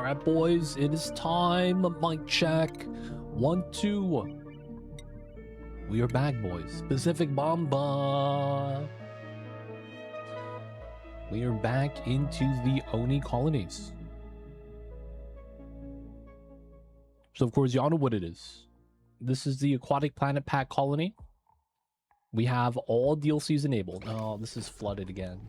All right, boys, it is time. Mic check. 1, 2. We are back, boys. Pacific Mamba. We are back into the Oni colonies. So, of course, y'all know what it is. This is the Aquatic Planet Pack colony. We have all DLCs enabled. Oh, this is flooded again.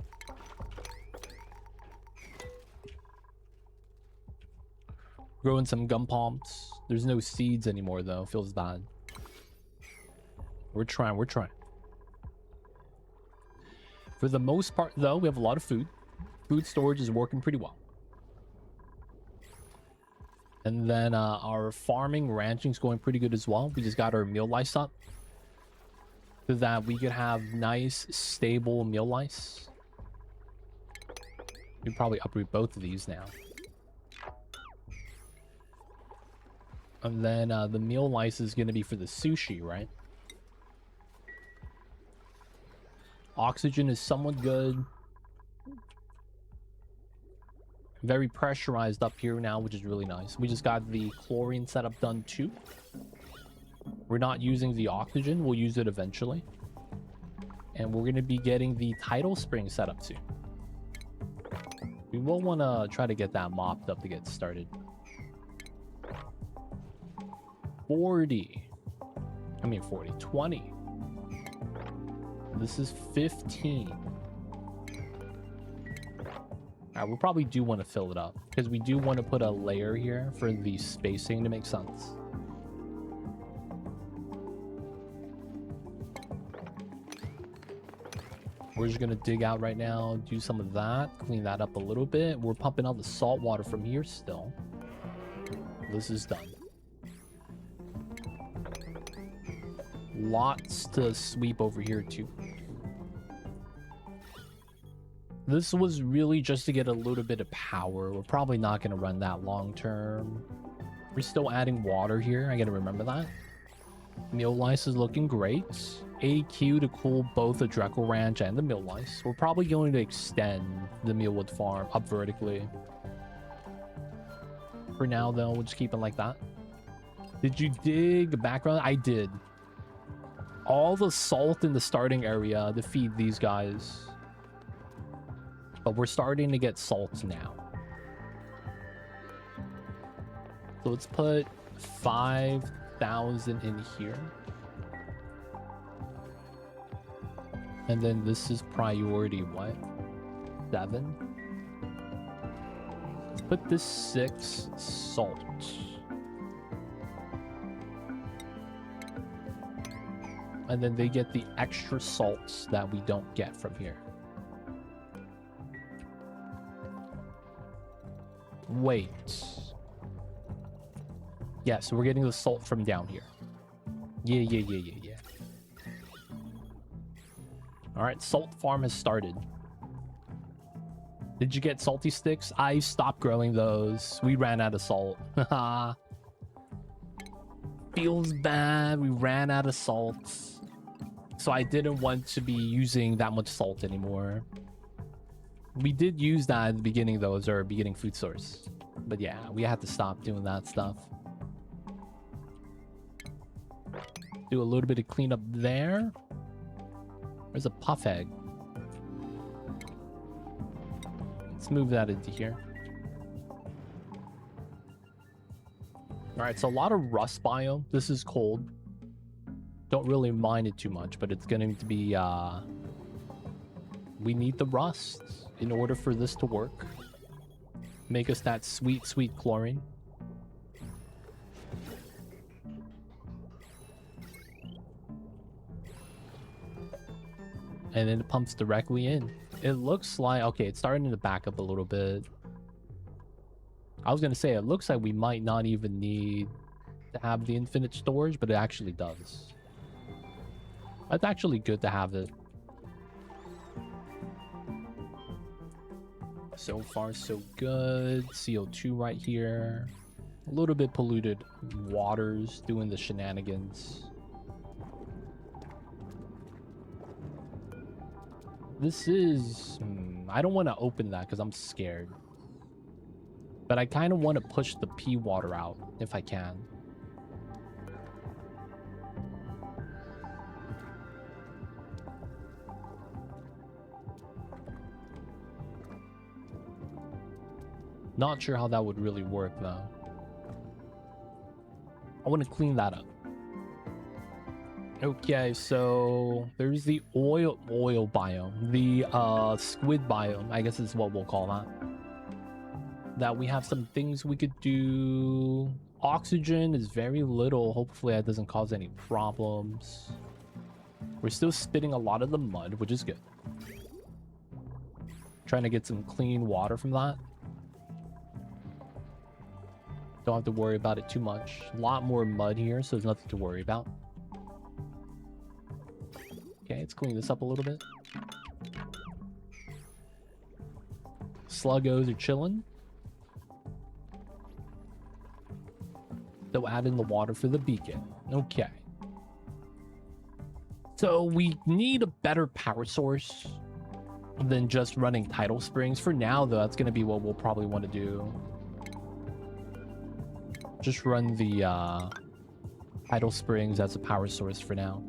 Growing some gum palms. There's no seeds anymore, though. Feels bad. We're trying. For the most part, though, we have a lot of food. Food storage is working pretty well. And then our farming, ranching is going pretty good as well. We just got our meal lice up. So that we could have nice, stable meal lice. We'd probably uproot both of these now. And then the meal lice is going to be for the sushi, right? Oxygen is somewhat good. Very pressurized up here now, which is really nice. We just got the chlorine setup done too. We're not using the oxygen. We'll use it eventually. And we're going to be getting the tidal spring setup too. We will want to try to get that mopped up to get started. 20. This is 15. Alright, we probably do want to fill it up because we do want to put a layer here for the spacing to make sense. We're just gonna dig out right now, do some of that, clean that up a little bit. We're pumping out the salt water from here still. This is done. Lots to sweep over here too. This was really just to get a little bit of power. We're probably not going to run that long term. We're still adding water here. I got to remember that. Meal lice is looking great. AQ to cool both the Dreckle Ranch and the meal lice. We're probably going to extend the Mealwood farm up vertically. For now, though, we'll just keep it like that. Did you dig background? I did. All the salt in the starting area to feed these guys. But we're starting to get salt now. So let's put 5,000 in here. And then this is priority what? 7. Let's put this 6 salt. And then they get the extra salts that we don't get from here. Wait. Yeah, so we're getting the salt from down here. Yeah. Alright, salt farm has started. Did you get salty sticks? I stopped growing those. We ran out of salt. Haha. Feels bad. We ran out of salt. So I didn't want to be using that much salt anymore. We did use that at the beginning, though, as our beginning food source. But yeah, we had to stop doing that stuff. Do a little bit of cleanup there. There's a puff egg. Let's move that into here. Alright, so a lot of rust biome. This is cold. Don't really mind it too much, but it's going to be... we need the rust in order for this to work. Make us that sweet, sweet chlorine. And then it pumps directly in. It looks like... Okay, it's starting to back up a little bit. I was going to say, it looks like we might not even need to have the infinite storage, but it actually does. That's actually good to have it. So far, so good. CO2 right here. A little bit polluted waters doing the shenanigans. This is... I don't want to open that because I'm scared. But I kind of want to push the pea water out if I can. Not sure how that would really work though. I want to clean that up. Okay, so there's the oil biome, the squid biome, I guess is what we'll call that. That we have some things we could do. Oxygen is very little. Hopefully that doesn't cause any problems. We're still spitting a lot of the mud, which is good. Trying to get some clean water from that. Don't have to worry about it too much. A lot more mud here, so there's nothing to worry about. Okay, let's clean this up a little bit. Sluggos are chilling. So add in the water for the beacon. Okay. So we need a better power source than just running tidal springs. For now, though, that's going to be what we'll probably want to do. Just run the tidal springs as a power source for now.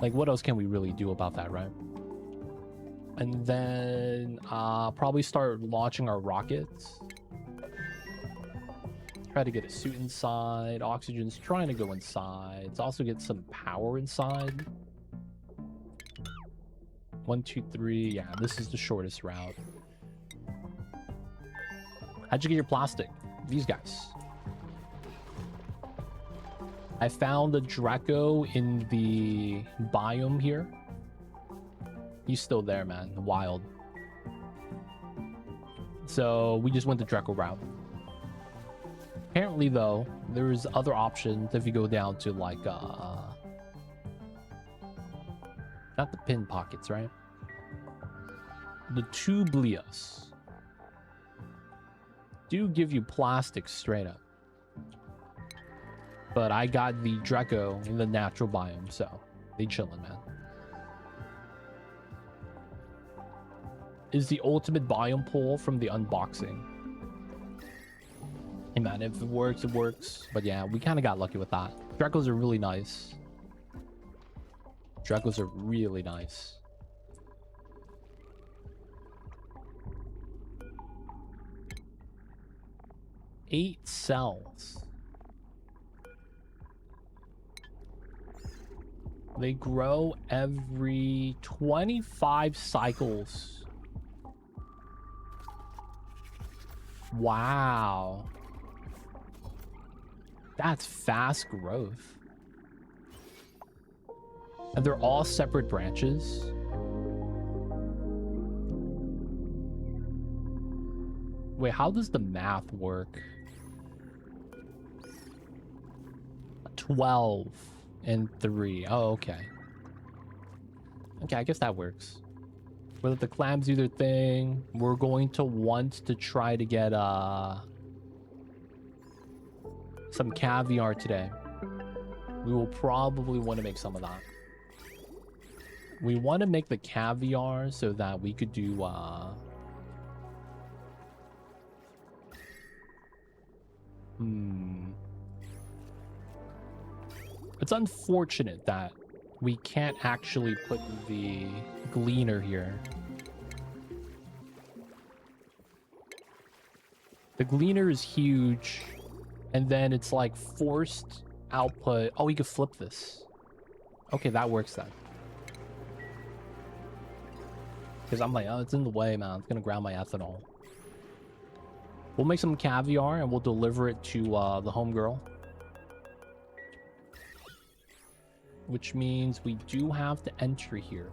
Like, what else can we really do about that, right? And then probably start launching our rockets. Try to get a suit inside. Oxygen's trying to go inside. Let's also get some power inside. 1, 2, 3. Yeah, this is the shortest route. How'd you get your plastic? These guys. I found a Draco in the biome here. He's still there, man. Wild. So we just went the Draco route. Apparently, though, there's other options if you go down to like not the pin pockets, right? The tublios do give you plastic straight up. But I got the Draco in the natural biome, so they chillin', man. Is the ultimate biome pull from the unboxing. Hey man, if it works, it works. But yeah, we kind of got lucky with that. Dracos are really nice. Dracos are really nice. Eight cells. They grow every 25 cycles. Wow. That's fast growth. And they're all separate branches. Wait, how does the math work? 12 and 3. Oh, okay. Okay, I guess that works. We'll let the clams do their thing. We're going to want to try to get some caviar today. We will probably want to make some of that. We want to make the caviar so that we could do It's unfortunate that we can't actually put the gleaner here. The gleaner is huge, and then it's like forced output. Oh, we could flip this. Okay, that works then. Because I'm like, oh, it's in the way, man. It's gonna ground my ethanol. We'll make some caviar and we'll deliver it to the homegirl. Which means we do have to enter here.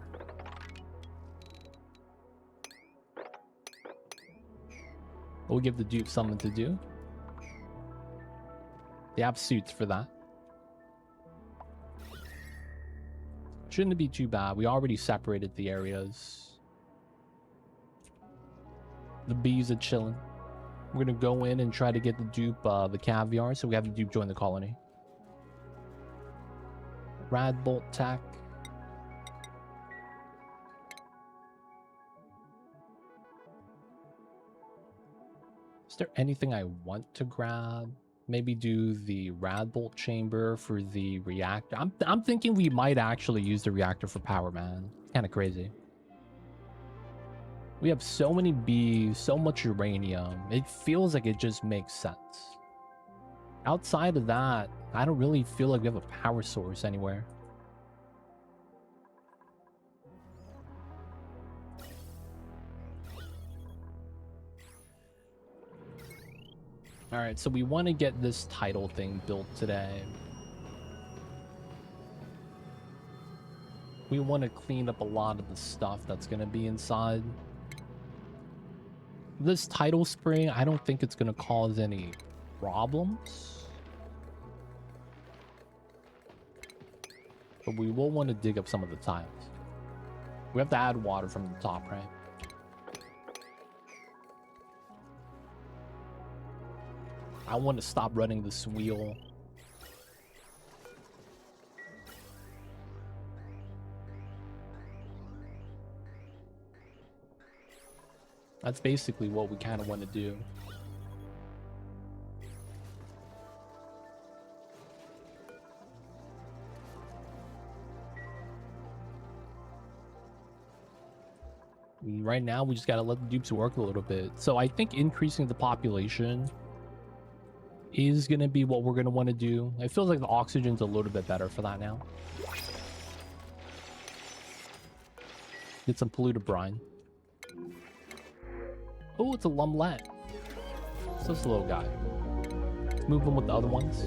We'll give the dupe something to do. They have suits for that. Shouldn't be too bad. We already separated the areas. The bees are chilling. We're gonna go in and try to get the dupe the caviar, so we have the dupe join the colony. Radbolt tack. Is there anything I want to grab? Maybe do the rad bolt chamber for the reactor. I'm thinking we might actually use the reactor for power, man. Kind of crazy. We have so many bees, so much uranium. It feels like it just makes sense. Outside of that, I don't really feel like we have a power source anywhere. All right, so we want to get this tidal thing built today. We want to clean up a lot of the stuff that's going to be inside. This tidal spring, I don't think it's going to cause any problems. But we will want to dig up some of the tiles. We have to add water from the top, right? I want to stop running this wheel. That's basically what we kind of want to do. Right now, we just got to let the dupes work a little bit. So I think increasing the population is going to be what we're going to want to do. It feels like the oxygen's a little bit better for that now. Get some polluted brine. Oh, it's a lumlet. It's this little guy. Let's move him with the other ones.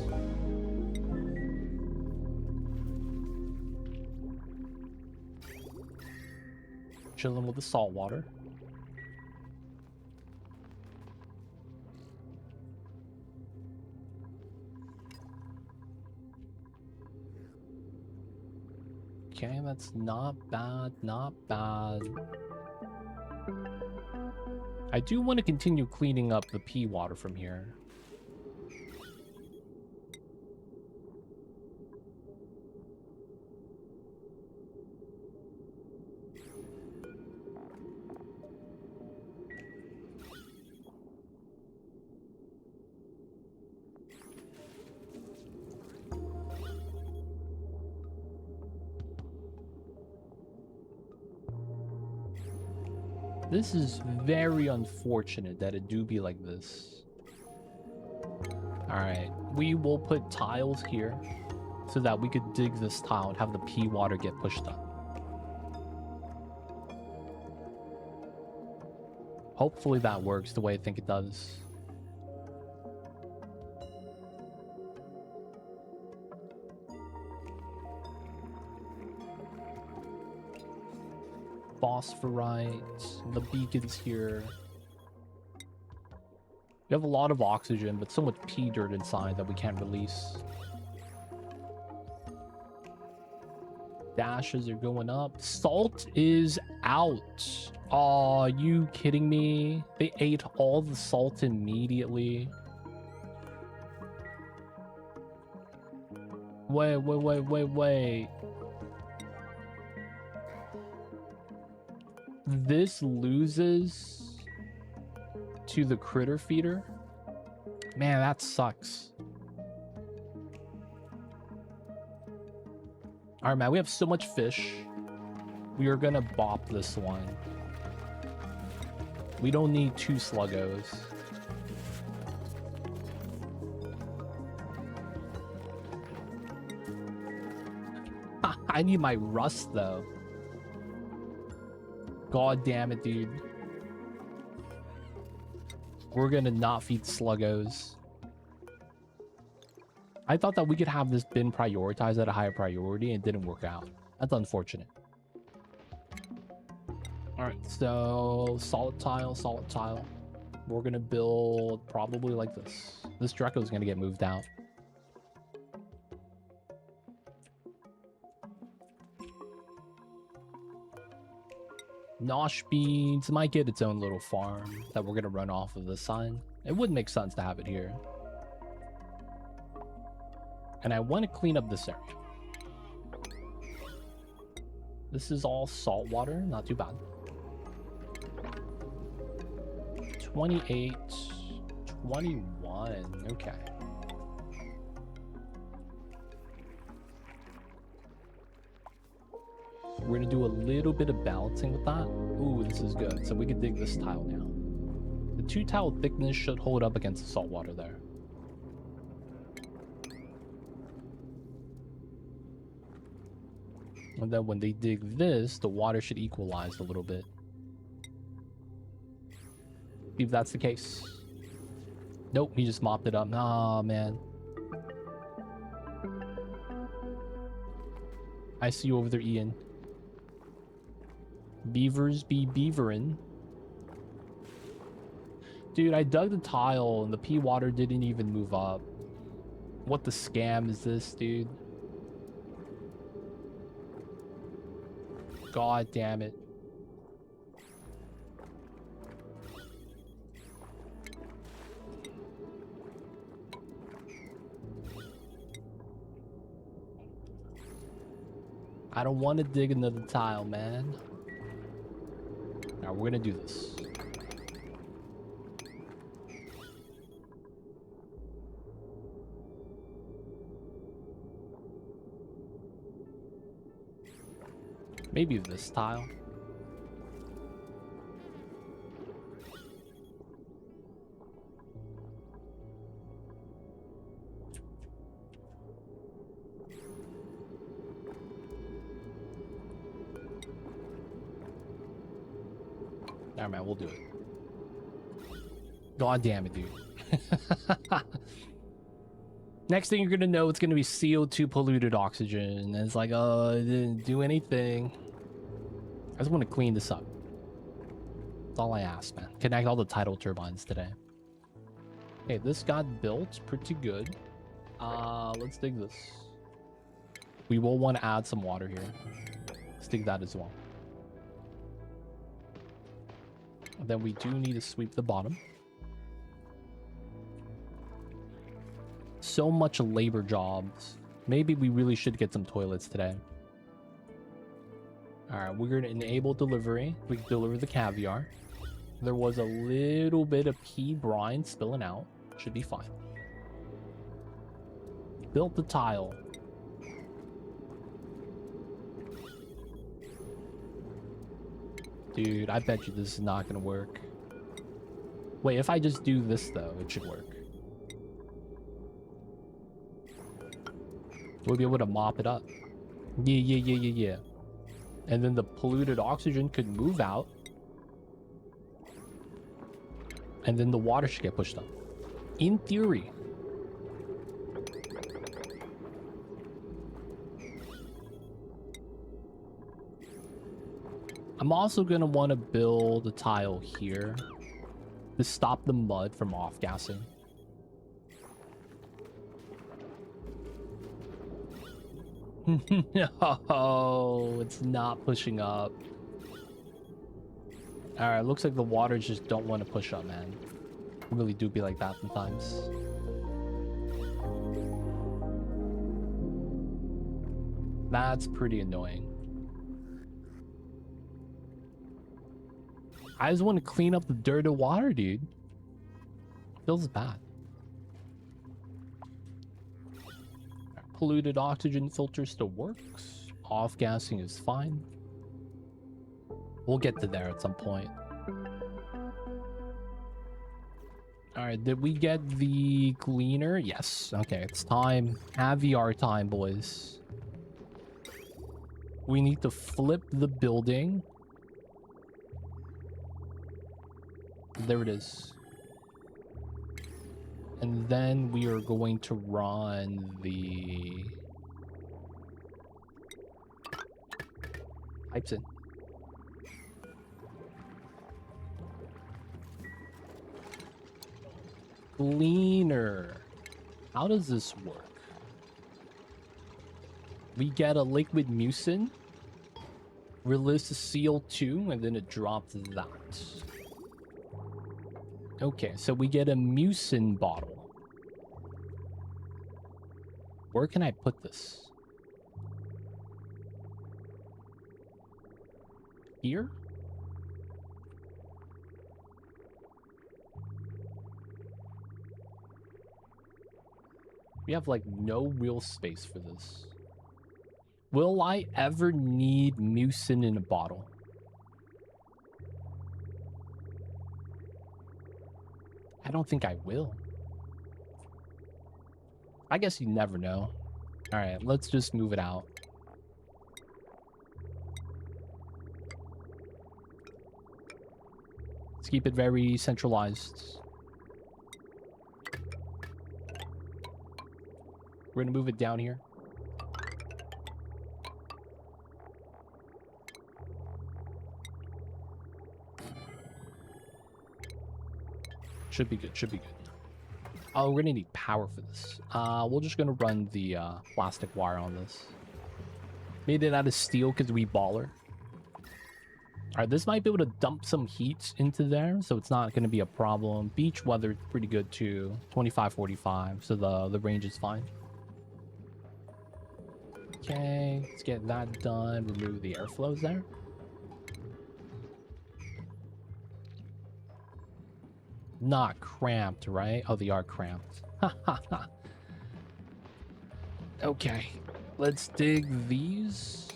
Chilling with the salt water. Okay, that's not bad, not bad. I do want to continue cleaning up the pea water from here. This is very unfortunate that it do be like this. Alright, we will put tiles here so that we could dig this tile and have the pea water get pushed up. Hopefully that works the way I think it does. Phosphorite, the beacons here. We have a lot of oxygen, but so much pea dirt inside that we can't release. Dashes are going up. Salt is out. Aw, are you kidding me? They ate all the salt immediately. Wait. This loses to the critter feeder. Man, that sucks. All right, man, we have so much fish. We are gonna bop this one. We don't need 2 sluggos. I need my rust though. God damn it, dude. We're gonna not feed sluggos. I thought that we could have this bin prioritized at a higher priority and it didn't work out. That's unfortunate. Alright, so solid tile. We're gonna build probably like this. This Draco is gonna get moved out. Nosh beans might get its own little farm that we're gonna run off of this side. It would make sense to have it here. And I want to clean up this area. This is all salt water, not too bad. 28. 21. Okay. We're gonna do a little bit of balancing with that. Ooh, this is good. So we can dig this tile now. The 2 tile thickness should hold up against the salt water there. And then when they dig this, the water should equalize a little bit. See if that's the case. Nope, he just mopped it up. Nah, man. I see you over there, Ian. Beavers be beaverin'. Dude, I dug the tile and the pea water didn't even move up. What the scam is this, dude? God damn it. I don't want to dig another tile, man. Now we're gonna do this. Maybe this tile. Alright, man, we'll do it. God damn it, dude. Next thing you're gonna know, it's gonna be CO2 polluted oxygen. And it's like, oh, it didn't do anything. I just want to clean this up. That's all I ask, man. Connect all the tidal turbines today. Okay, this got built pretty good. Let's dig this. We will want to add some water here. Let's dig that as well. And then we do need to sweep the bottom. So much labor jobs. Maybe we really should get some toilets today. Alright, we're going to enable delivery. We can deliver the caviar. There was a little bit of pea brine spilling out. Should be fine. Built the tile. Dude, I bet you this is not going to work. Wait, if I just do this, though, it should work. We'll be able to mop it up. Yeah. And then the polluted oxygen could move out. And then the water should get pushed up. In theory. I'm also going to want to build a tile here to stop the mud from off-gassing. No, it's not pushing up. Alright, looks like the waters just don't want to push up, man. It really do be like that sometimes. That's pretty annoying. I just want to clean up the dirty water, dude. Feels bad. Polluted oxygen filter still works. Off-gassing is fine. We'll get to there at some point. Alright, did we get the cleaner? Yes. Okay, it's time. Caviar time, boys. We need to flip the building. There it is. And then we are going to run the pipes in. Cleaner. How does this work? We get a liquid mucin, release the CO2, and then it drops that. Okay, so we get a mucin bottle. Where can I put this? Here? We have like no real space for this. Will I ever need mucin in a bottle? I don't think I will. I guess you never know. All right, let's just move it out. Let's keep it very centralized. We're gonna move it down here. Should be good, should be good. Oh, we're gonna need power for this. We're just gonna run the plastic wire on this. Made it out of steel because we baller. Alright, this might be able to dump some heat into there, so it's not gonna be a problem. Beach weather pretty good too. 25-45, so the range is fine. Okay, let's get that done. Remove the airflows there. Not cramped, right? Oh, they are cramped. Okay, let's dig these.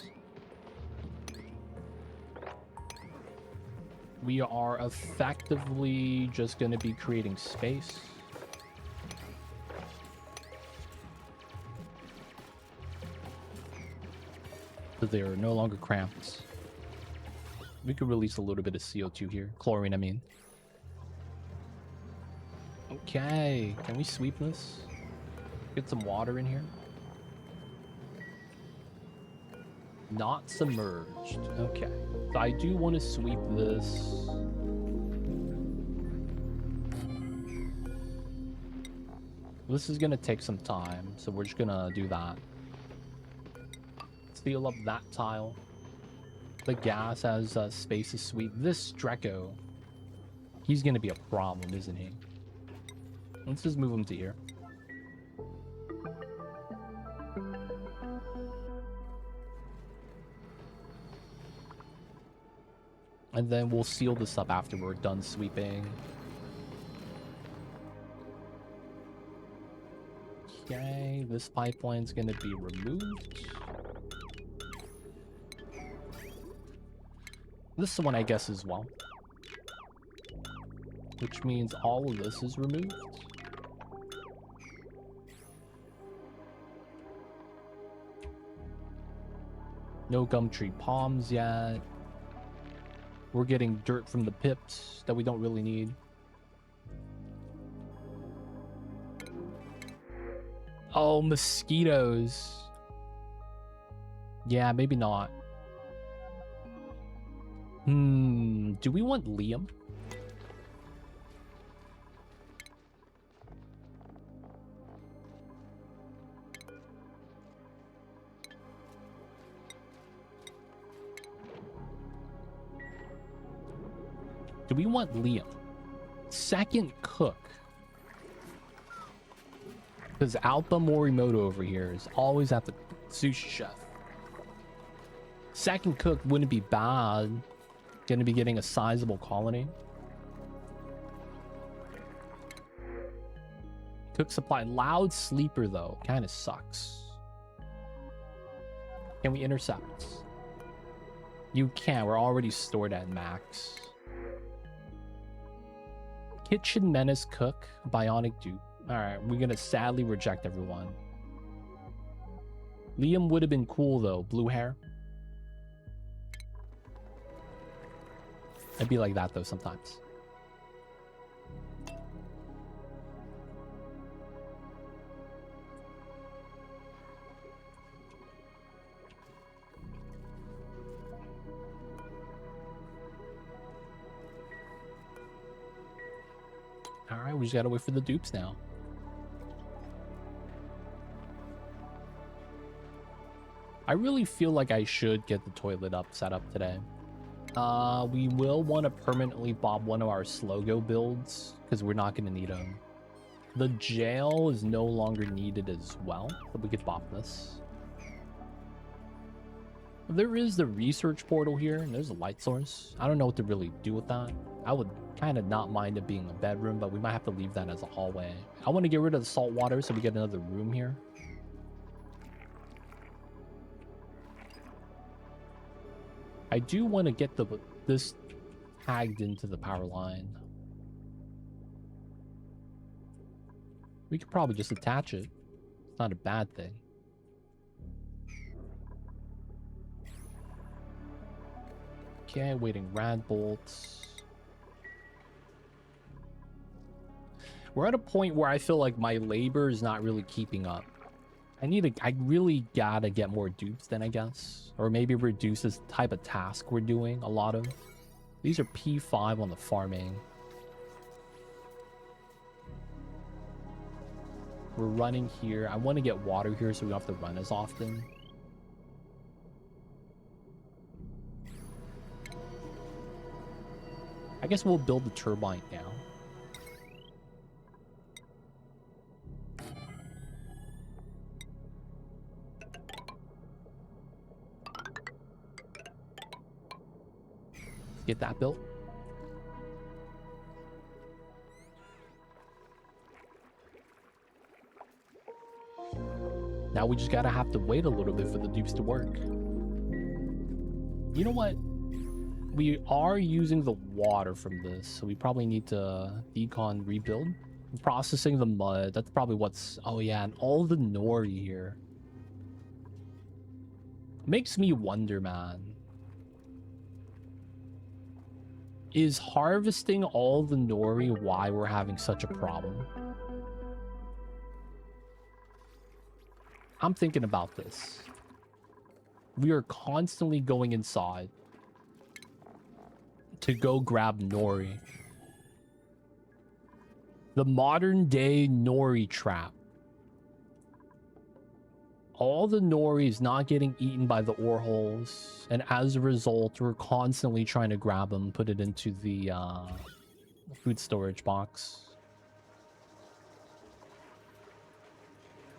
We are effectively just going to be creating space. So they're no longer cramped. We could release a little bit of CO2 here. Chlorine, I mean. Okay, can we sweep this? Get some water in here. Not submerged. Okay. So I do want to sweep this. This is going to take some time, so we're just going to do that. Seal up that tile. The gas has space to sweep. This Dreco, he's going to be a problem, isn't he? Let's just move him to here. And then we'll seal this up after we're done sweeping. Okay, this pipeline's gonna be removed. This one, I guess, as well. Which means all of this is removed. No gum tree palms yet. We're getting dirt from the pips that we don't really need. Oh, mosquitoes. Yeah, maybe not. Do we want Liam? Do we want Liam? Second cook. Because Alpha Morimoto over here is always at the sushi chef. Second cook wouldn't be bad. Gonna be getting a sizable colony. Cook supply. Loud sleeper though. Kind of sucks. Can we intercept? You can. We're already stored at max. Kitchen Menace Cook, Bionic Dupe. Alright, we're gonna sadly reject everyone. Liam would have been cool though, blue hair. I'd be like that though sometimes. Alright, we just gotta wait for the dupes now. I really feel like I should get the toilet set up today. We will want to permanently bob one of our slow-go builds because we're not going to need them. The jail is no longer needed as well, so we could bob this. There is the research portal here, and there's a light source. I don't know what to really do with that. I would kind of not mind it being a bedroom, but we might have to leave that as a hallway. I want to get rid of the salt water so we get another room here. I do want to get this tagged into the power line. We could probably just attach it. It's not a bad thing. Okay, waiting rad bolts. We're at a point where I feel like my labor is not really keeping up. I really gotta get more dupes then, I guess. Or maybe reduce this type of task we're doing a lot of. These are P5 on the farming. We're running here. I want to get water here so we don't have to run as often. I guess we'll build the turbine now. Get that built. Now we just gotta have to wait a little bit for the dupes to work. You know what? We are using the water from this, so we probably need to decon rebuild. Processing the mud, that's probably what's... Oh yeah, and all the nori here. Makes me wonder, man. Is harvesting all the nori why we're having such a problem? I'm thinking about this. We are constantly going inside to go grab nori. The modern day nori trap. All the nori is not getting eaten by the ore holes, and as a result, we're constantly trying to grab them, put it into the food storage box.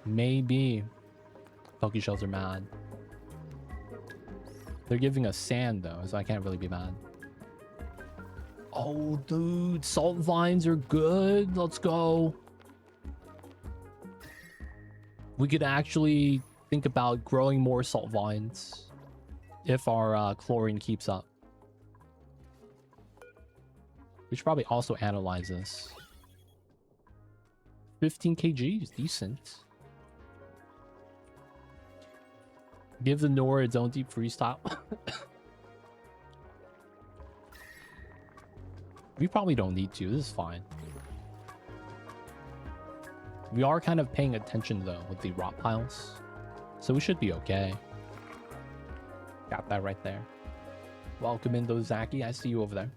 Maybe. Poke shells are mad. They're giving us sand though, so I can't really be mad. Oh, dude, salt vines are good. Let's go. We could actually think about growing more salt vines if our chlorine keeps up. We should probably also analyze this. 15 kg is decent. Give the Nora its own deep freestyle. We probably don't need to. This is fine. We are kind of paying attention though with the rot piles, so we should be okay. Got that right there. Welcome in though, Zaki. I see you over there.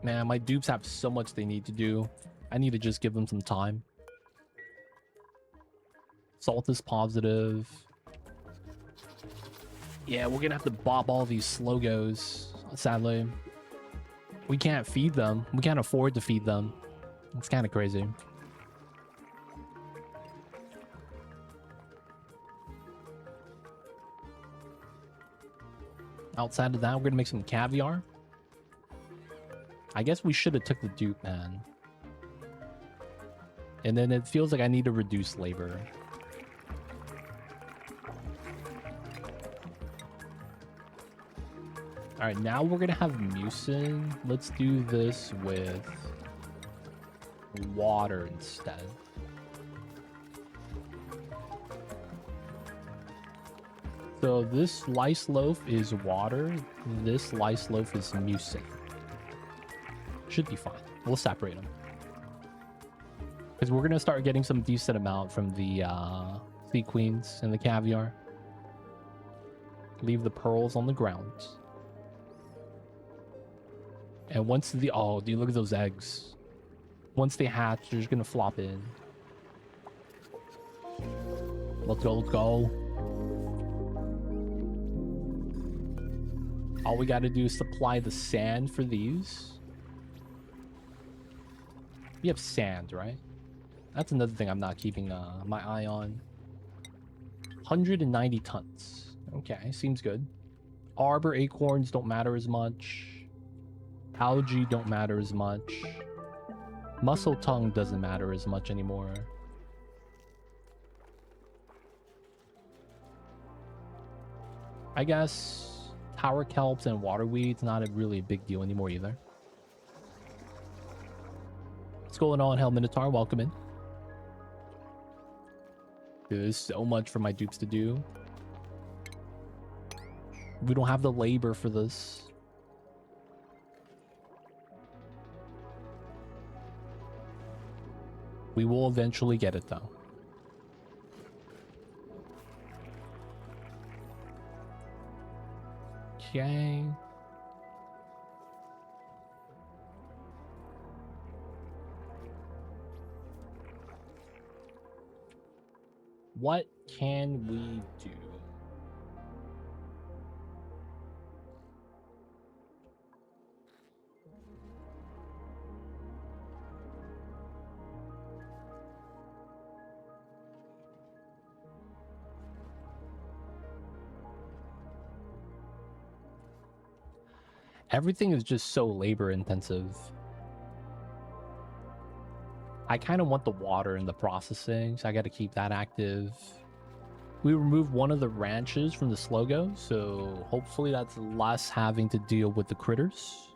Man, my dupes have so much they need to do. I need to just give them some time. Salt is positive. Yeah, we're gonna have to bob all these slogos, sadly. We can't feed them. We can't afford to feed them. It's kind of crazy. Outside of that, we're gonna make some caviar. I guess we should have took the dupe, man. And then it feels like I need to reduce labor. Alright, now we're gonna have mucin. Let's do this with water instead. So this lice loaf is water. This lice loaf is mucin. Should be fine. We'll separate them. Because we're gonna start getting some decent amount from the sea queens and the caviar. Leave the pearls on the ground. And once the... Oh, dude, look at those eggs. Once they hatch, they're just gonna flop in. Let's go, let's go. All we gotta do is supply the sand for these. We have sand, right? That's another thing I'm not keeping my eye on. 190 tons. Okay, seems good. Arbor acorns don't matter as much. Algae don't matter as much. Mussel tongue doesn't matter as much anymore. I guess tower kelps and waterweeds not really a big deal anymore either. What's going on, Hell Minotaur? Welcome in. Dude, there's so much for my dupes to do. We don't have the labor for this. We will eventually get it though. Okay. What can we do? Everything is just so labor intensive. I kind of want the water in the processing, so I got to keep that active. We removed one of the ranches from the Slogo, so hopefully that's less having to deal with the critters.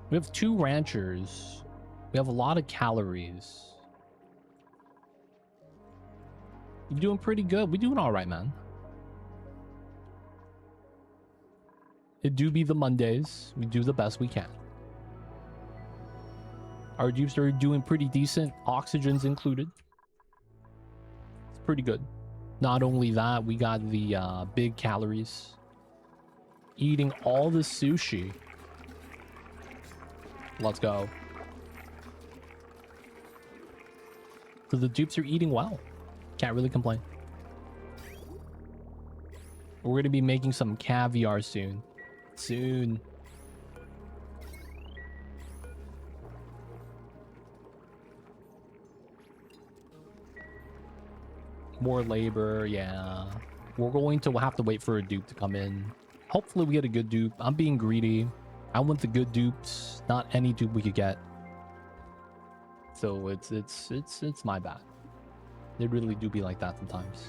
We have 2 ranchers. We have a lot of calories. You're doing pretty good. We're doing all right, man. It do be the Mondays. We do the best we can. Our dupes are doing pretty decent. Oxygen's included. It's pretty good. Not only that, we got the big calories. Eating all the sushi. Let's go. So the dupes are eating well. Can't really complain. We're going to be making some caviar soon. More labor, yeah. We're going to have to wait for a dupe to come in. Hopefully we get a good dupe. I'm being greedy. I want the good dupes, not any dupe we could get. So it's my bad. They really do be like that sometimes.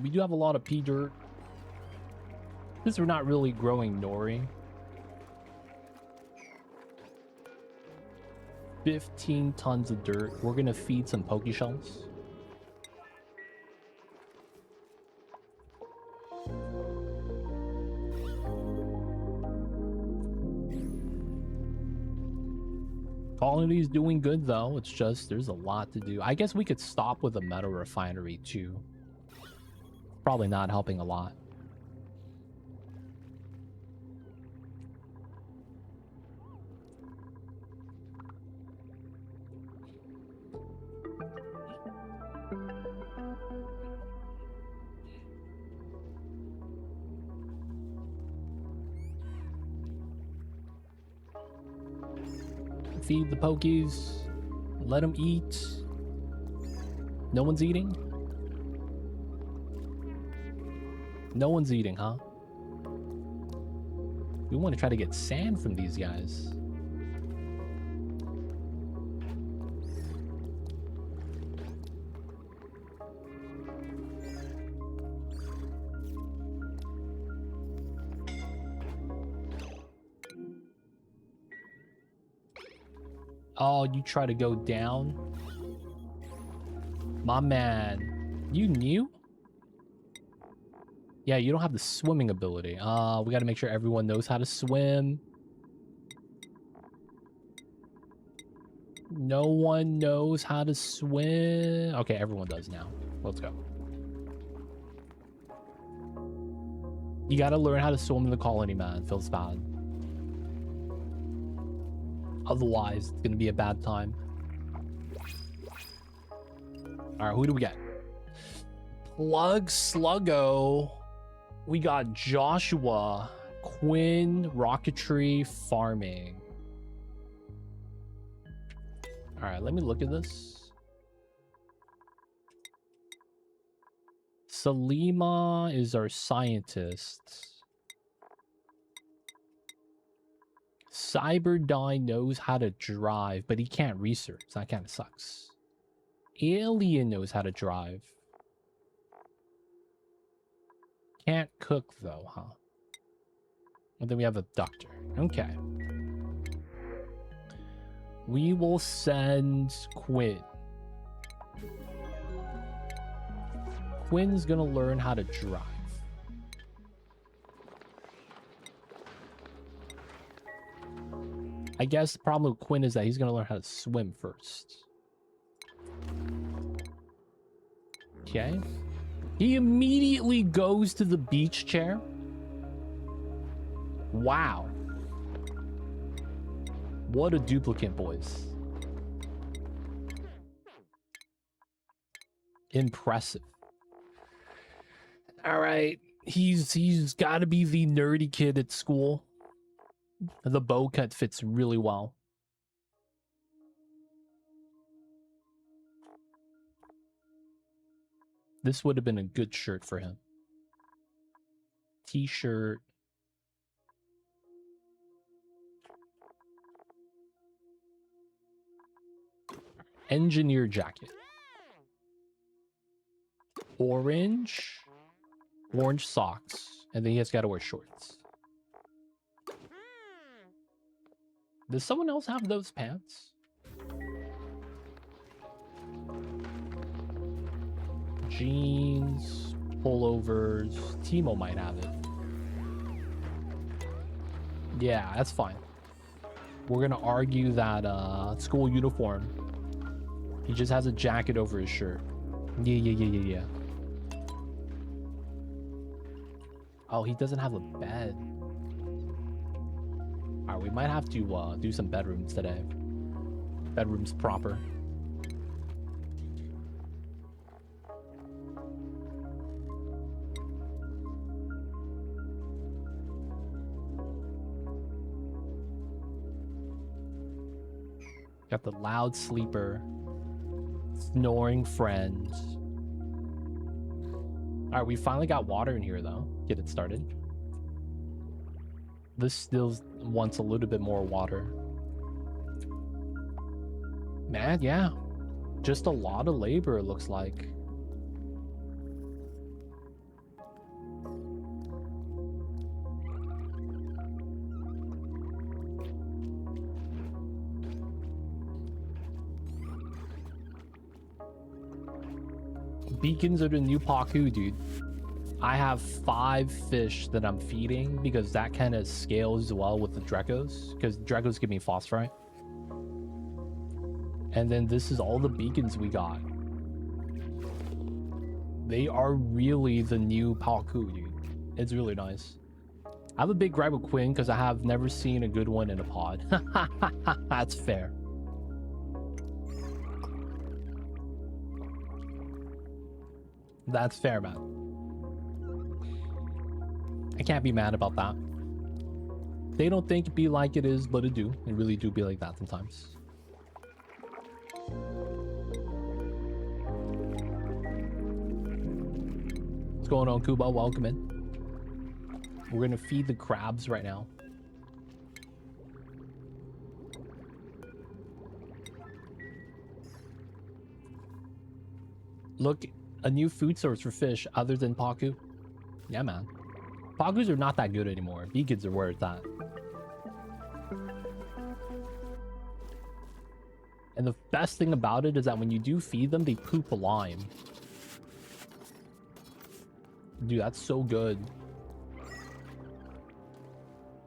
We do have a lot of pea dirt. Since we're not really growing nori. 15 tons of dirt. We're gonna feed some poke shells. Colony's doing good though. It's just there's a lot to do. I guess we could stop with a metal refinery too. Probably not helping a lot. Feed the pokies. Let them eat. No one's eating? No one's eating, huh? We want to try to get sand from these guys. Oh, you try to go down? My man. You knew? Yeah, you don't have the swimming ability. We got to make sure everyone knows how to swim. No one knows how to swim. Okay, everyone does now. Let's go. You got to learn how to swim in the colony, man. Feels bad. Otherwise, it's going to be a bad time. All right, who do we get? Plug Sluggo. We got Joshua, Quinn, Rocketry, Farming. All right, let me look at this. Salima is our scientist. Cyberdyne knows how to drive, but he can't research. That kind of sucks. Alien knows how to drive. Can't cook though, huh? And then we have a doctor. Okay. We will send Quinn. Quinn's gonna learn how to drive. I guess the problem with Quinn is that he's gonna learn how to swim first. Okay. He immediately goes to the beach chair. Wow. What a duplicant, boys. Impressive. All right. He's got to be the nerdy kid at school. The bow cut fits really well. This would have been a good shirt for him. T-shirt. Engineer jacket. Orange socks. And then he has got to wear shorts. Does someone else have those pants? Jeans, pullovers. Timo might have it. Yeah, that's fine. We're gonna argue that school uniform. He just has a jacket over his shirt. Yeah. Oh, he doesn't have a bed. Alright, we might have to do some bedrooms today. Bedrooms proper. Got the loud sleeper. Snoring friend. Alright, we finally got water in here though. Get it started. This still wants a little bit more water. Man, yeah. Just a lot of labor, it looks like. Beacons are the new Paku, dude. I have 5 fish that I'm feeding because that kind of scales well with the Drecos. Because Drecos give me phosphorite. And then this is all the beacons we got. They are really the new Paku, dude. It's really nice. I have a big gripe with Quinn because I have never seen a good one in a pod. That's fair. That's fair, man. I can't be mad about that. They don't think it be like it is, but it do. It really do be like that sometimes. What's going on, Kuba? Welcome in. We're gonna feed the crabs right now. Look, a new food source for fish other than Paku. Yeah, man. Pakus are not that good anymore. Beacons are where it's at. And the best thing about it is that when you do feed them, they poop a lime. Dude, that's so good.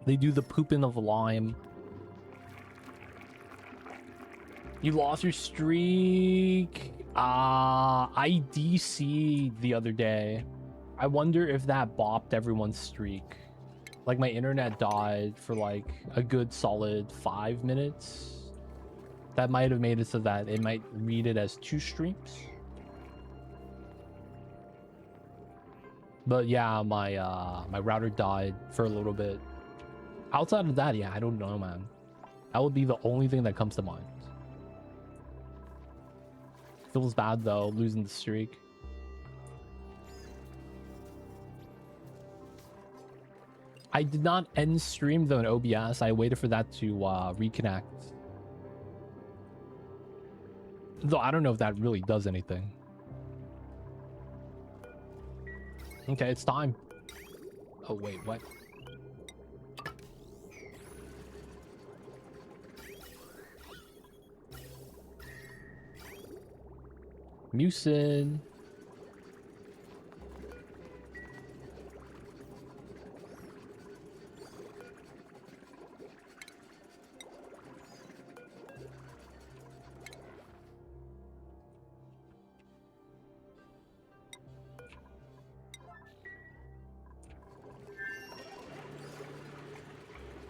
They do the pooping of lime. You lost your streak. I DC'd the other day. I wonder if that bopped everyone's streak. Like, my internet died for like a good solid 5 minutes. That might have made it so that it might read it as 2 streams. But yeah, my router died for a little bit. Outside of that, yeah, I don't know, man. That would be the only thing that comes to mind. Feels bad though, losing the streak. I did not end stream though in OBS. I waited for that to reconnect. Though I don't know if that really does anything. Okay, it's time. Oh wait, what? Mucin.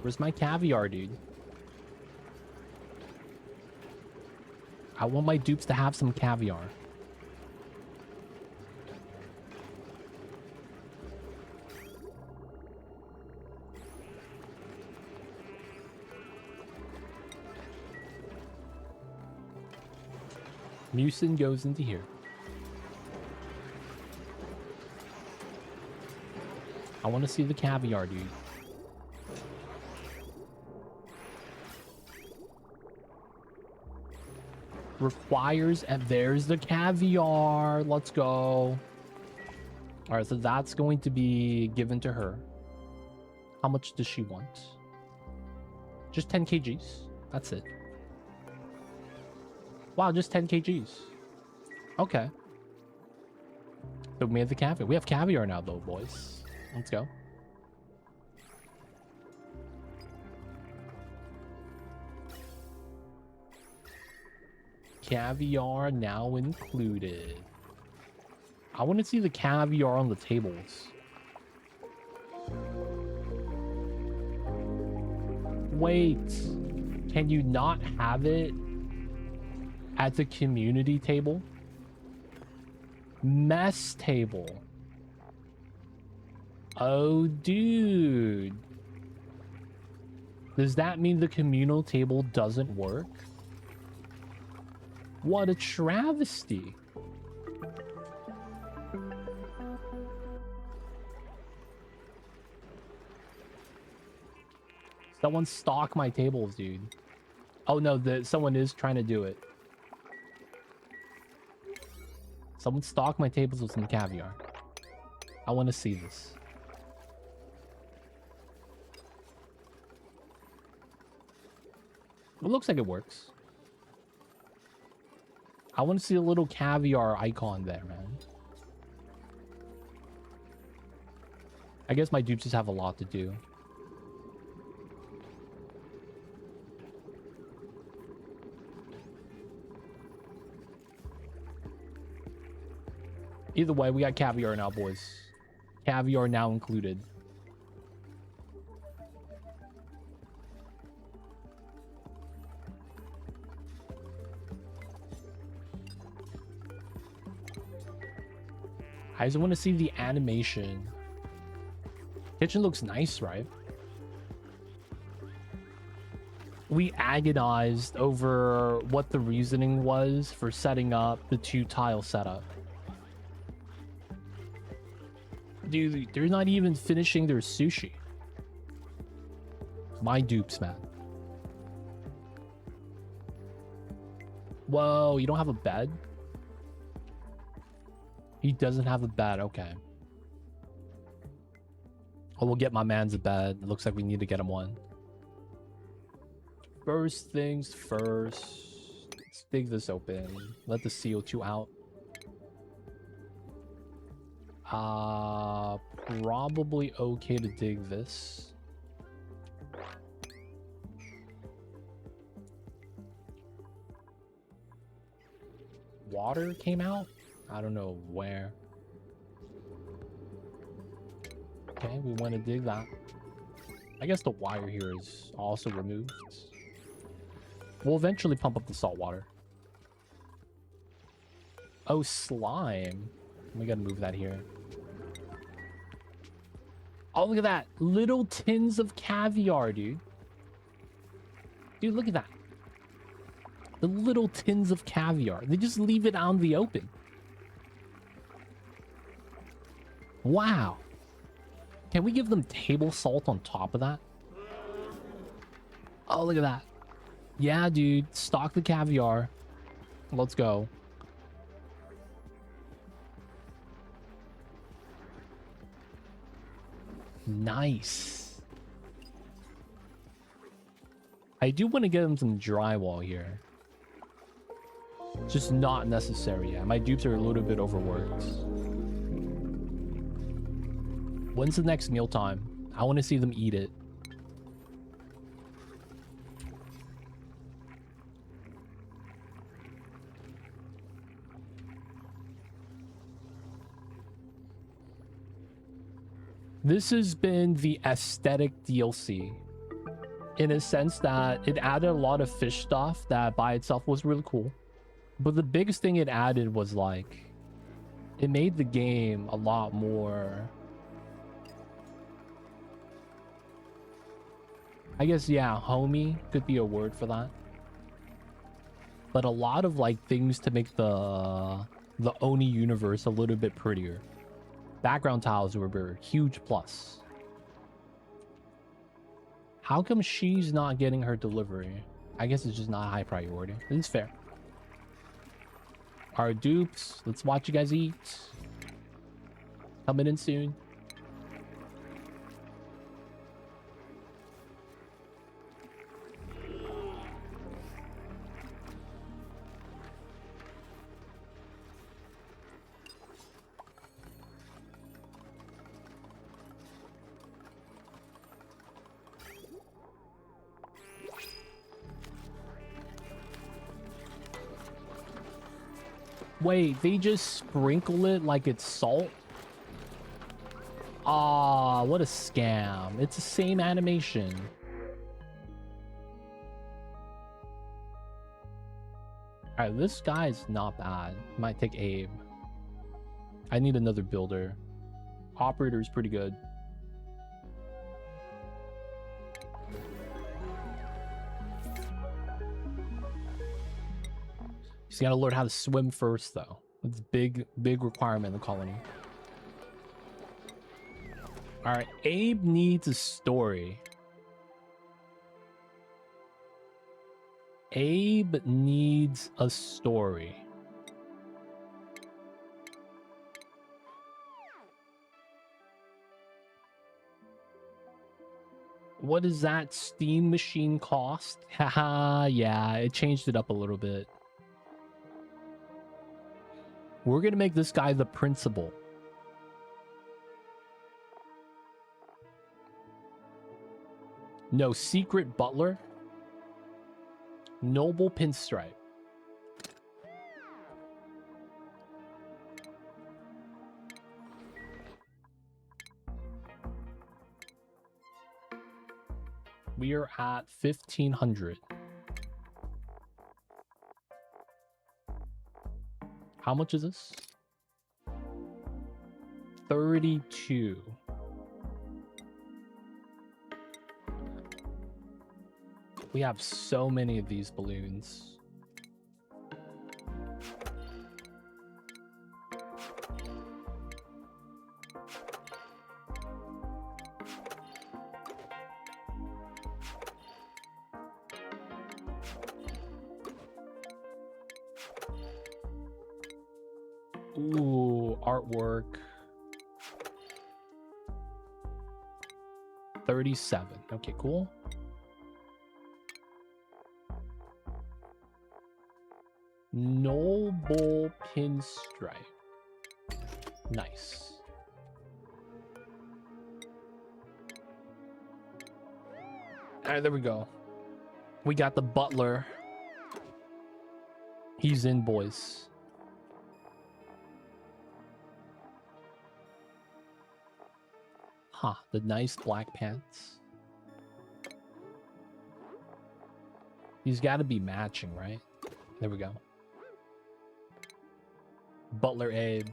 Where's my caviar, dude? I want my dupes to have some caviar. Mucin goes into here. I want to see the caviar, dude. Requires, and there's the caviar. Let's go. All right, so that's going to be given to her. How much does she want? Just 10 kgs. That's it. Wow, just 10 kgs. Okay. So we have the caviar. We have caviar now, though, boys. Let's go. Caviar now included. I want to see the caviar on the tables. Wait, can you not have it at the community table? Mess table. Oh, dude. Does that mean the communal table doesn't work? What a travesty. Someone stalk my tables, dude. Oh no, someone is trying to do it. Someone stalk my tables with some caviar. I want to see this. It looks like it works. I want to see a little caviar icon there, man. I guess my dupes just have a lot to do. Either way, we got caviar now, boys. Caviar now included. I just want to see the animation. Kitchen looks nice, right? We agonized over what the reasoning was for setting up the 2-tile setup. Dude, they're not even finishing their sushi. My dupes, man. Whoa, you don't have a bed? He doesn't have a bed, okay. Oh, we'll get my man's a bed. It looks like we need to get him one. First things first. Let's dig this open. Let the CO2 out. Probably okay to dig this. Water came out? I don't know where. Okay, we want to dig that. I guess the wire here is also removed. We'll eventually pump up the salt water. Oh, slime. We gotta move that here. Oh, look at that. Little tins of caviar, dude. Dude, look at that. The little tins of caviar. They just leave it out in the open. Wow. Can we give them table salt on top of that? Oh, look at that. Yeah, dude. Stock the caviar. Let's go. Nice. I do want to get them some drywall here. Just not necessary yet. My dupes are a little bit overworked. When's the next mealtime? I want to see them eat it. This has been the aesthetic DLC in a sense that it added a lot of fish stuff that by itself was really cool. But the biggest thing it added was like, it made the game a lot more, I guess, yeah, homey could be a word for that. But a lot of like things to make the Oni universe a little bit prettier. Background tiles were a huge plus. How come she's not getting her delivery? I guess it's just not high priority. It's fair. Our dupes, let's watch you guys eat. Coming in soon. Wait, they just sprinkle it like it's salt? Ah, what a scam. It's the same animation. Alright, this guy's not bad. Might take Abe. I need another builder. Operator's pretty good. He's got to learn how to swim first, though. It's big requirement in the colony. All right, Abe needs a story. Abe needs a story. What does that steam machine cost? Haha, yeah, it changed it up a little bit. We're gonna make this guy the principal. No, secret butler. Noble pinstripe. We are at 1500. How much is this? 32. We have so many of these balloons. Ooh, artwork. 37. Okay, cool. Noble pinstripe. Nice. All right, there we go. We got the butler. He's in, boys. Huh, the nice black pants. He's got to be matching, right? There we go. Butler Abe.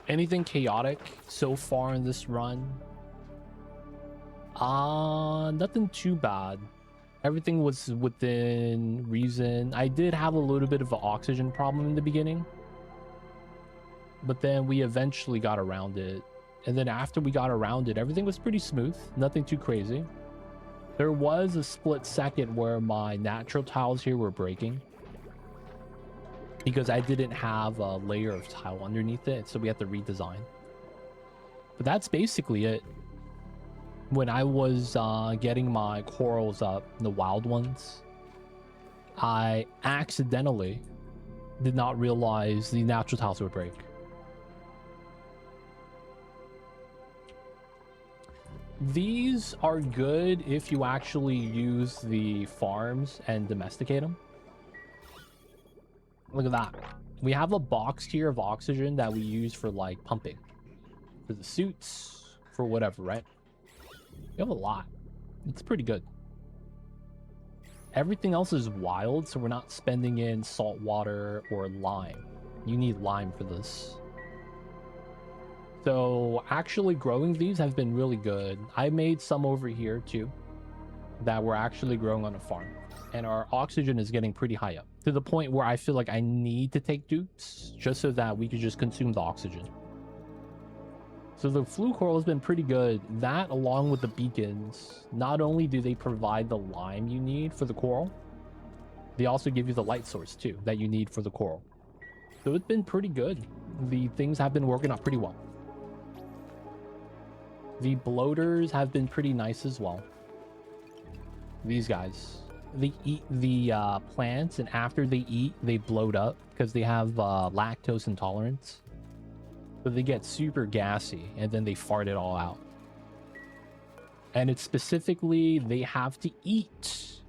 Anything chaotic so far in this run? Nothing too bad. Everything was within reason. I did have a little bit of an oxygen problem in the beginning, but then we eventually got around it. And then after we got around it, everything was pretty smooth. Nothing too crazy. There was a split second where my natural tiles here were breaking because I didn't have a layer of tile underneath it, so we had to redesign. But that's basically it. When I was getting my corals up, the wild ones, I accidentally did not realize the natural tiles would break. These are good if you actually use the farms and domesticate them. Look at that. We have a box here of oxygen that we use for like pumping. For the suits, for whatever, right? We have a lot. It's pretty good. Everything else is wild, so we're not spending in salt water or lime. You need lime for this. So actually growing these have been really good. I made some over here too that we're actually growing on a farm. And our oxygen is getting pretty high up to the point where I feel like I need to take dupes just so that we could just consume the oxygen. So the flue coral has been pretty good. That along with the beacons, not only do they provide the lime you need for the coral, they also give you the light source too that you need for the coral. So it's been pretty good. The things have been working out pretty well. The bloaters have been pretty nice as well. These guys, they eat the plants, and after they eat, they bloat up because they have lactose intolerance. So they get super gassy, and then they fart it all out. And it's specifically, they have to eat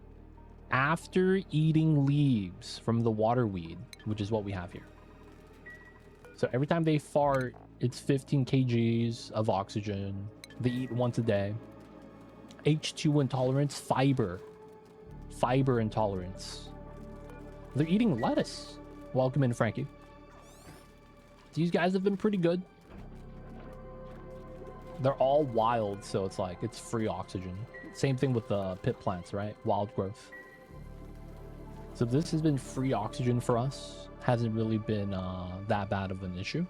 after eating leaves from the waterweed, which is what we have here. So every time they fart, it's 15 kgs of oxygen. They eat once a day. H2 intolerance, fiber intolerance. They're eating lettuce. Welcome in, Frankie. These guys have been pretty good. They're all wild, so it's like it's free oxygen. Same thing with the pit plants, right? Wild growth. So this has been free oxygen for us. Hasn't really been that bad of an issue.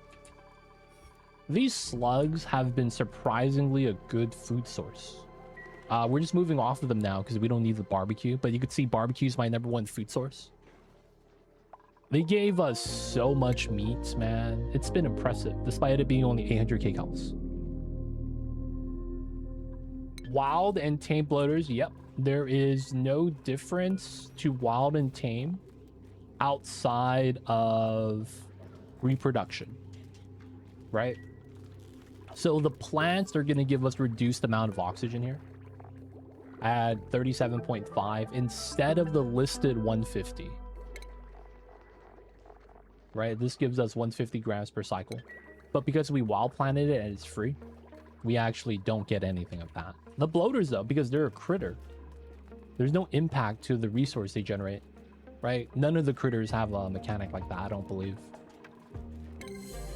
These slugs have been surprisingly a good food source. We're just moving off of them now because we don't need the barbecue, but you could see barbecue is my #1 food source. They gave us so much meat, man. It's been impressive, despite it being only 800 kcals. Wild and tame bloaters, yep. There is no difference to wild and tame outside of reproduction, right? So the plants are going to give us reduced amount of oxygen here at 37.5 instead of the listed 150. Right, this gives us 150 grams per cycle, but because we wild planted it and it's free, we actually don't get anything of that. The bloaters though, because they're a critter, there's no impact to the resource they generate, right? None of the critters have a mechanic like that, I don't believe.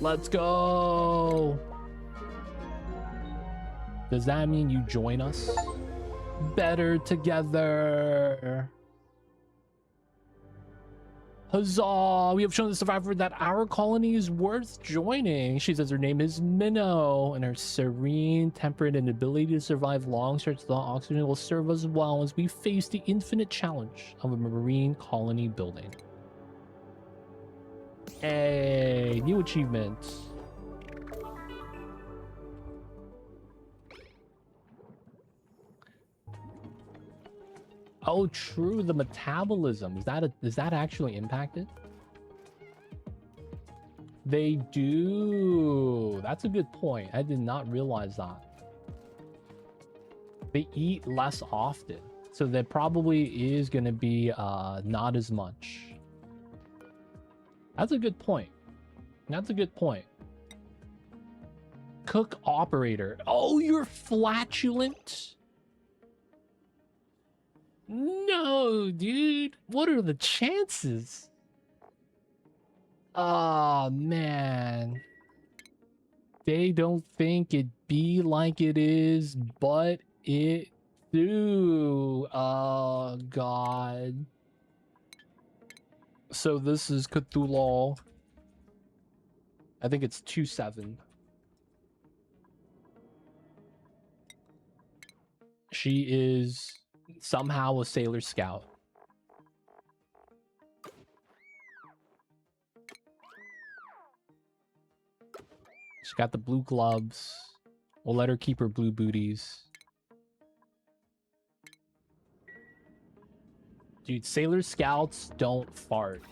Let's go. Does that mean you join us? Better together. Huzzah! We have shown the survivor that our colony is worth joining. She says her name is Minnow, and her serene, temperate, and ability to survive long stretches without oxygen will serve us well as we face the infinite challenge of a marine colony building. Hey, new achievement. Oh, true. The metabolism. Is that actually impacted? They do. That's a good point. I did not realize that. They eat less often. So there probably is going to be not as much. That's a good point. That's a good point. Cook operator. Oh, you're flatulent? No, dude. What are the chances? Oh, man. They don't think it be like it is, but it do? Oh, God. So this is Cthulhu. I think it's 2-7. She is somehow a Sailor Scout. She got the blue gloves. We'll let her keep her blue booties. Dude, Sailor Scouts don't fart.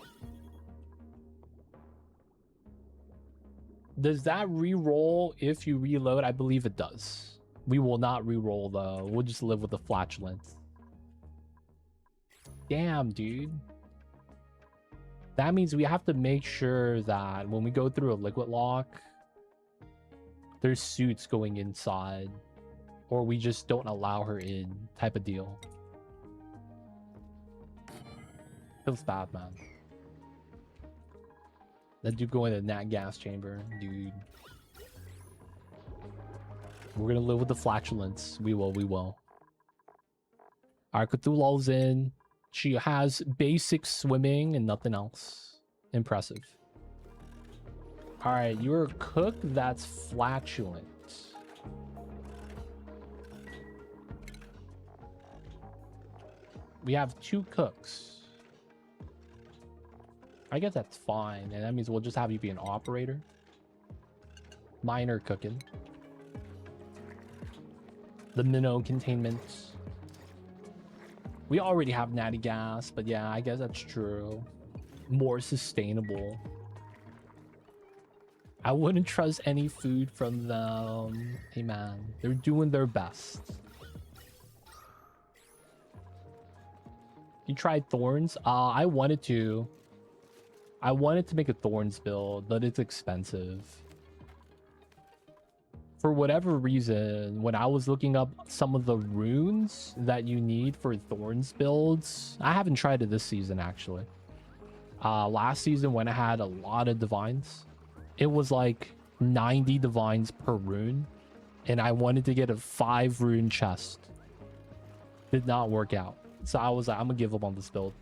Does that re-roll if you reload? I believe it does. We will not re-roll though. We'll just live with the flatulence. Damn, dude. That means we have to make sure that when we go through a liquid lock, there's suits going inside, or we just don't allow her in type of deal. Feels bad, man. That dude go in the nat gas chamber, dude. We're gonna live with the flatulence. We will. Alright, Cthulhu's in. She has basic swimming and nothing else. Impressive. Alright, you're a cook that's flatulent. We have 2 cooks. I guess that's fine, and that means we'll just have you be an operator. Minor cooking. The Minnow containment. We already have natty gas, but yeah, I guess that's true. More sustainable. I wouldn't trust any food from them. Hey man, they're doing their best. You tried thorns? I wanted to. I wanted to make a thorns build, but it's expensive. For whatever reason, when I was looking up some of the runes that you need for thorns builds, I haven't tried it this season actually. Last season when I had a lot of divines, it was like 90 divines per rune, and I wanted to get a 5 rune chest. Did not work out. So I was like, I'm gonna give up on this build.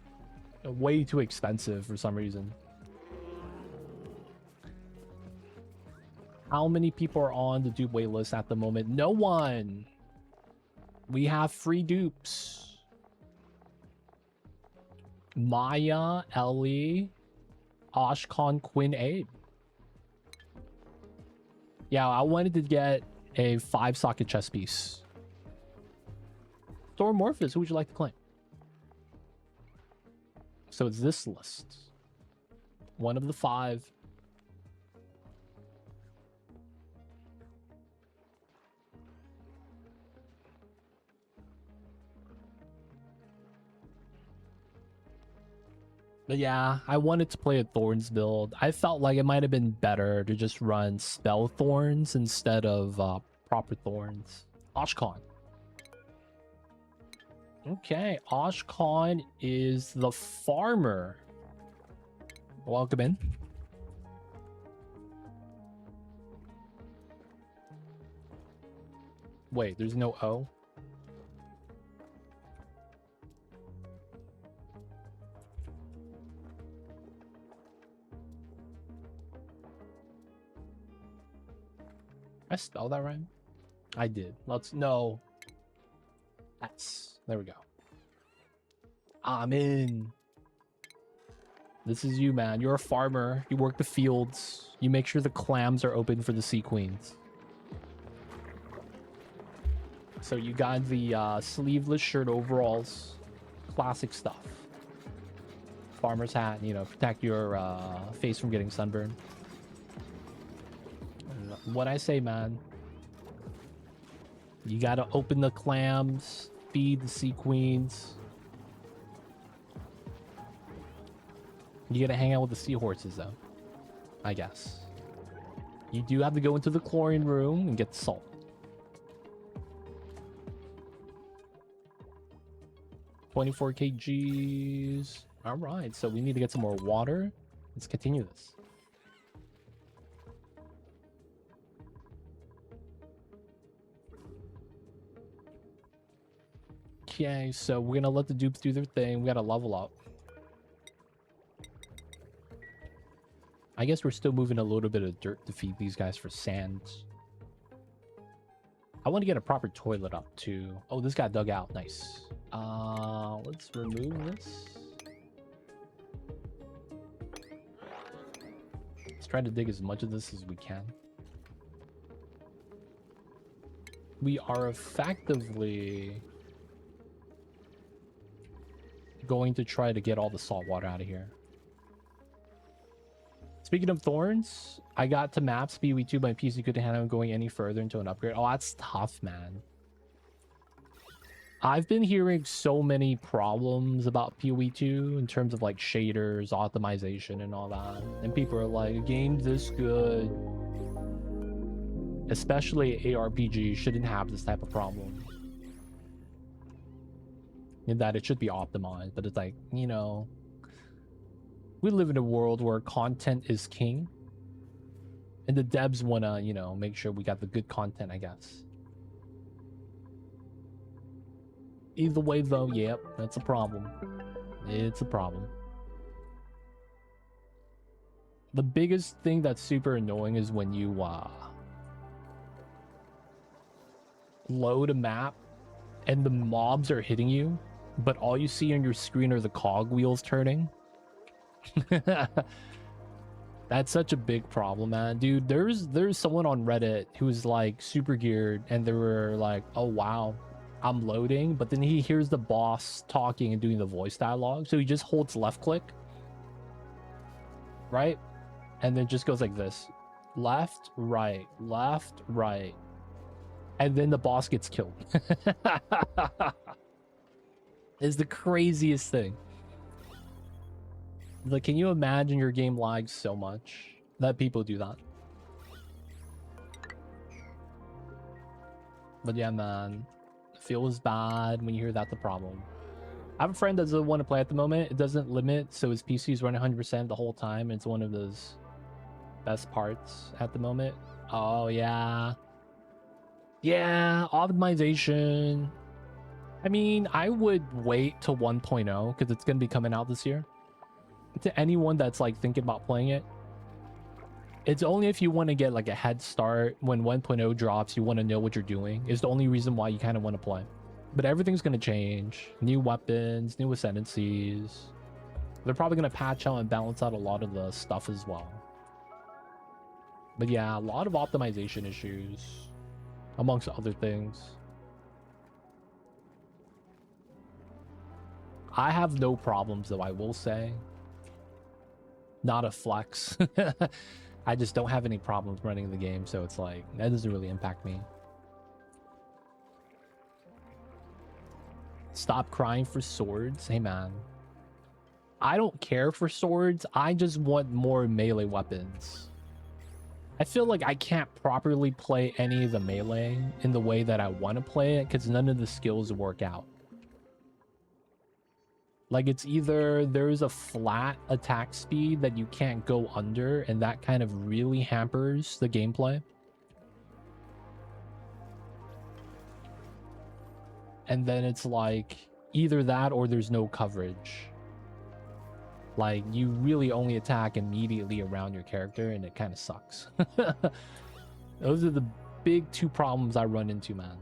Way too expensive for some reason. How many people are on the dupe waitlist at the moment? No one. We have free dupes. Maya, Ellie, Oshkon, Quinn, Abe. Yeah, I wanted to get a 5-socket chess piece. Stormorphous, who would you like to claim? So it's this list. One of the 5. But yeah, I wanted to play a Thorns build. I felt like it might have been better to just run Spell Thorns instead of proper Thorns. Oshkon. Okay, Oshkon is the farmer. Welcome in. Wait, there's no O? I spell that right? I did. Let's no. S. There we go. I'm in. This is you, man. You're a farmer. You work the fields. You make sure the clams are open for the sea queens. So you got the sleeveless shirt overalls. Classic stuff. Farmer's hat, you know, protect your face from getting sunburned. What I say, man. You gotta open the clams, feed the sea queens. You gotta hang out with the seahorses, though. I guess. You do have to go into the chlorine room and get the salt. 24 kgs. All right, so we need to get some more water. Let's continue this. Okay, so we're gonna let the dupes do their thing. We gotta level up. I guess we're still moving a little bit of dirt to feed these guys for sand. I want to get a proper toilet up too. Oh, this got dug out. Nice. Let's remove this. Let's try to dig as much of this as we can. We are effectively going to try to get all the salt water out of here. Speaking of thorns, I got to map speed V2. My PC couldn't handle going any further into an upgrade. Oh, that's tough, man. I've been hearing so many problems about PoE2 in terms of like shaders, optimization, and all that. And people are like, a game this good, especially ARPG, shouldn't have this type of problem. In that it should be optimized, but it's like, you know, we live in a world where content is king. And the devs want to, you know, make sure we got the good content, I guess. Either way, though, yep, that's a problem. It's a problem. The biggest thing that's super annoying is when you load a map and the mobs are hitting you, but all you see on your screen are the cog wheels turning. That's such a big problem, man. Dude, there's someone on Reddit who's like super geared and they were like, oh wow, I'm loading, but then he hears the boss talking and doing the voice dialogue, so he just holds left click, right, and then just goes like this, left right, and then the boss gets killed. It's the craziest thing. Like, can you imagine your game lags so much that people do that? But yeah, man, it feels bad when you hear that's the problem. I have a friend that doesn't want to play at the moment. It doesn't limit, so his PC is running 100% the whole time. It's one of those best parts at the moment. Oh, yeah. Yeah, optimization. I mean, I would wait till 1.0 because it's going to be coming out this year. To anyone that's like thinking about playing it, it's only if you want to get like a head start when 1.0 drops, you want to know what you're doing, is the only reason why you kind of want to play. But everything's going to change. New weapons, new ascendancies. They're probably going to patch out and balance out a lot of the stuff as well. But yeah, a lot of optimization issues amongst other things. I have no problems though, I will say. Not a flex. I just don't have any problems running the game, so it's like, that doesn't really impact me. Stop crying for swords. Hey man, I don't care for swords, I just want more melee weapons. I feel like I can't properly play any of the melee in the way that I want to play it because none of the skills work out. Like, it's either there's a flat attack speed that you can't go under, and that kind of really hampers the gameplay. And then it's like, either that or there's no coverage. Like, you really only attack immediately around your character, and it kind of sucks. Those are the big two problems I run into, man.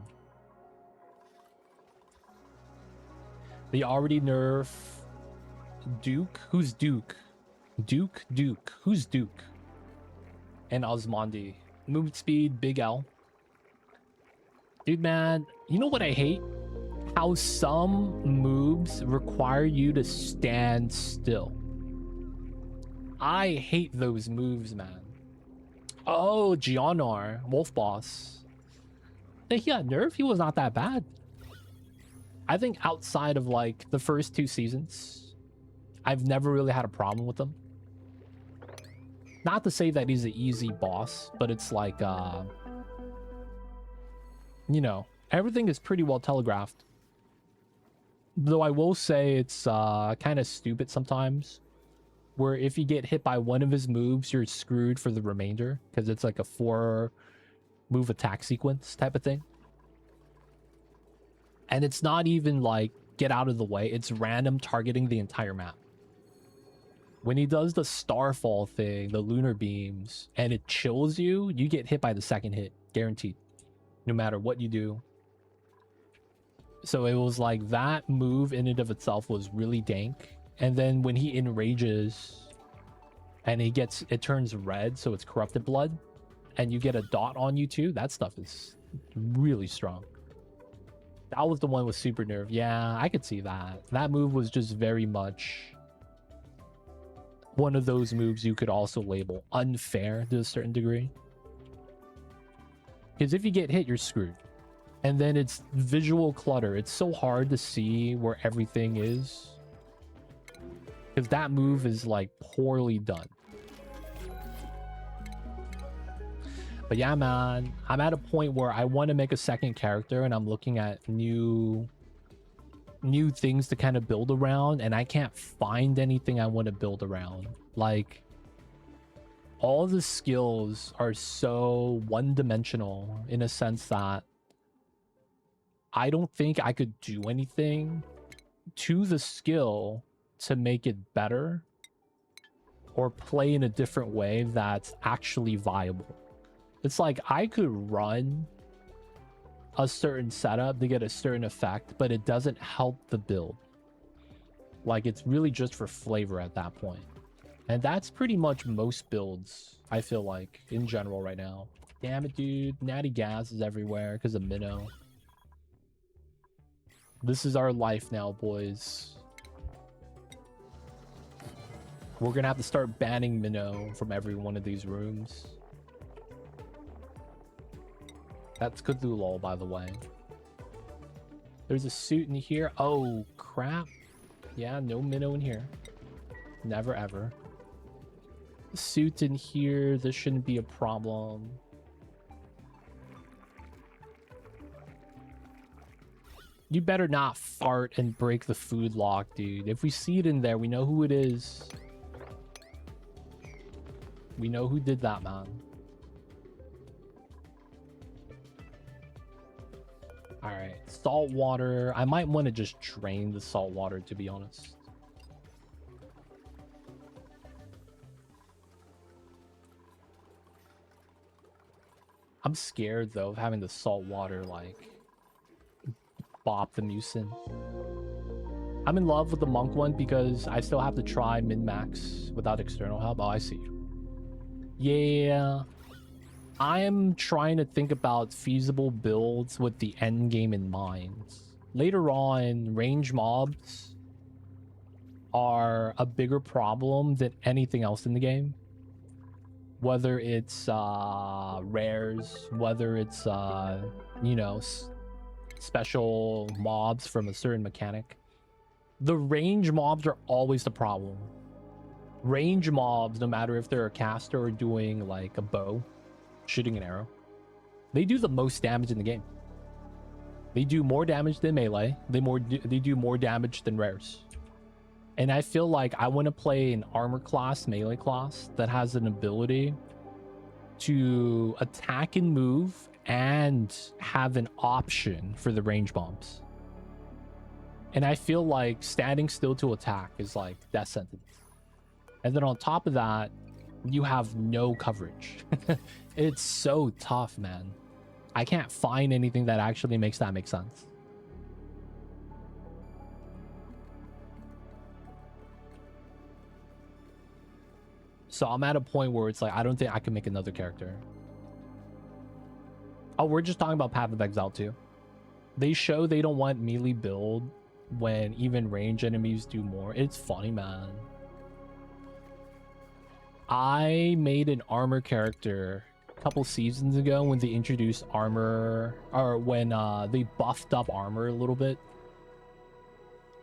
They already nerf Duke. Who's Duke? Duke. Who's Duke? And Osmondi. Movement speed, big L. Dude, man, you know what I hate? How some moves require you to stand still. I hate those moves, man. Oh, Giannar, Wolf Boss. Hey, he got nerfed? He was not that bad. I think outside of like the first 2 seasons, I've never really had a problem with him. Not to say that he's an easy boss, but it's like, you know, everything is pretty well telegraphed. Though I will say it's kind of stupid sometimes, where if you get hit by one of his moves, you're screwed for the remainder, because it's like a 4-move attack sequence type of thing. And it's not even like get out of the way, it's random targeting the entire map. When he does the starfall thing, the lunar beams, and it chills you, you get hit by the second hit, guaranteed, no matter what you do. So it was like that move in and of itself was really dank. And then when he enrages and it turns red, so it's corrupted blood, and you get a dot on you too, that stuff is really strong. That was the one with super nerve. Yeah, I could see that. That move was just very much one of those moves you could also label unfair to a certain degree. Because if you get hit, you're screwed. And then it's visual clutter. It's so hard to see where everything is. Because that move is like poorly done. But yeah, man, I'm at a point where I want to make a second character and I'm looking at new things to kind of build around, and I can't find anything I want to build around. Like, all the skills are so one-dimensional in a sense that I don't think I could do anything to the skill to make it better or play in a different way that's actually viable. It's like I could run a certain setup to get a certain effect, but it doesn't help the build. Like, it's really just for flavor at that point. And that's pretty much most builds, I feel like, in general right now. Damn it, dude. Natty gas is everywhere because of Minnow. This is our life now, boys. We're gonna have to start banning Minnow from every one of these rooms. That's Cthulhu, by the way. There's a suit in here. Oh, crap. Yeah, no Minnow in here. Never, ever. Suit in here. This shouldn't be a problem. You better not fart and break the food lock, dude. If we see it in there, we know who it is. We know who did that, man. Alright, salt water. I might want to just drain the salt water, to be honest. I'm scared, though, of having the salt water, like, bop the mucin. I'm in love with the monk one because I still have to try min-max without external help. Oh, I see you. Yeah. I am trying to think about feasible builds with the end game in mind. Later on, range mobs are a bigger problem than anything else in the game. Whether it's rares, whether it's, you know, special mobs from a certain mechanic. The range mobs are always the problem. Range mobs, no matter if they're a caster or doing like a bow, shooting an arrow, they do the most damage in the game. They do more damage than melee. They do more damage than rares. And I feel like I want to play an armor class, melee class that has an ability to attack and move and have an option for the range bombs. And I feel like standing still to attack is like death sentence. And then on top of that, you have no coverage. It's so tough, man. I can't find anything that actually makes that make sense. So I'm at a point where it's like, I don't think I can make another character. Oh, we're just talking about Path of Exile too. They show they don't want melee build when even range enemies do more. It's funny, man. I made an armor character a couple seasons ago when they introduced armor, or when they buffed up armor a little bit.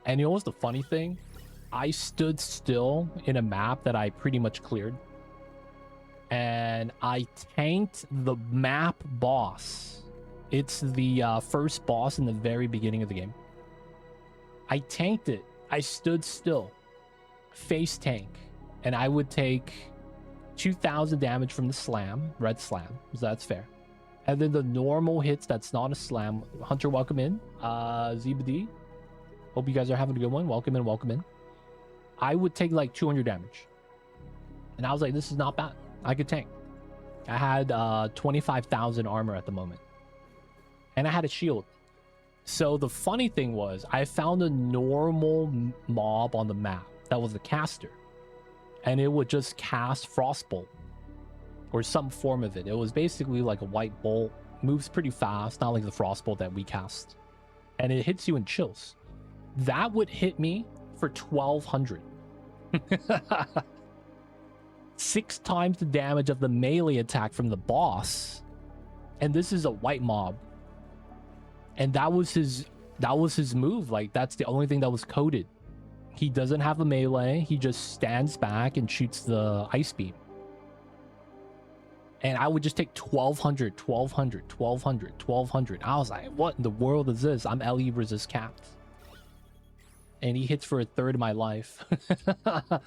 And you know what's the funny thing? I stood still in a map that I pretty much cleared. And I tanked the map boss. It's the first boss in the very beginning of the game. I tanked it. I stood still. Face tank. And I would take 2,000 damage from the slam. Red slam. So that's fair. And then the normal hits that's not a slam. Hunter, welcome in. Zebadi, hope you guys are having a good one. Welcome in, welcome in. I would take like 200 damage. And I was like, this is not bad. I could tank. I had 25,000 armor at the moment. And I had a shield. So the funny thing was, I found a normal mob on the map that was a caster. And it would just cast Frostbolt. Or some form of it. It was basically like a white bolt. Moves pretty fast, not like the Frostbolt that we cast. And it hits you in chills. That would hit me for 1,200. 6 times the damage of the melee attack from the boss. And this is a white mob. And that was his move. Like, that's the only thing that was coded. He doesn't have a melee. He just stands back and shoots the ice beam. And I would just take 1,200, 1,200, 1,200, 1,200. I was like, what in the world is this? I'm LE resist capped. And he hits for a third of my life. I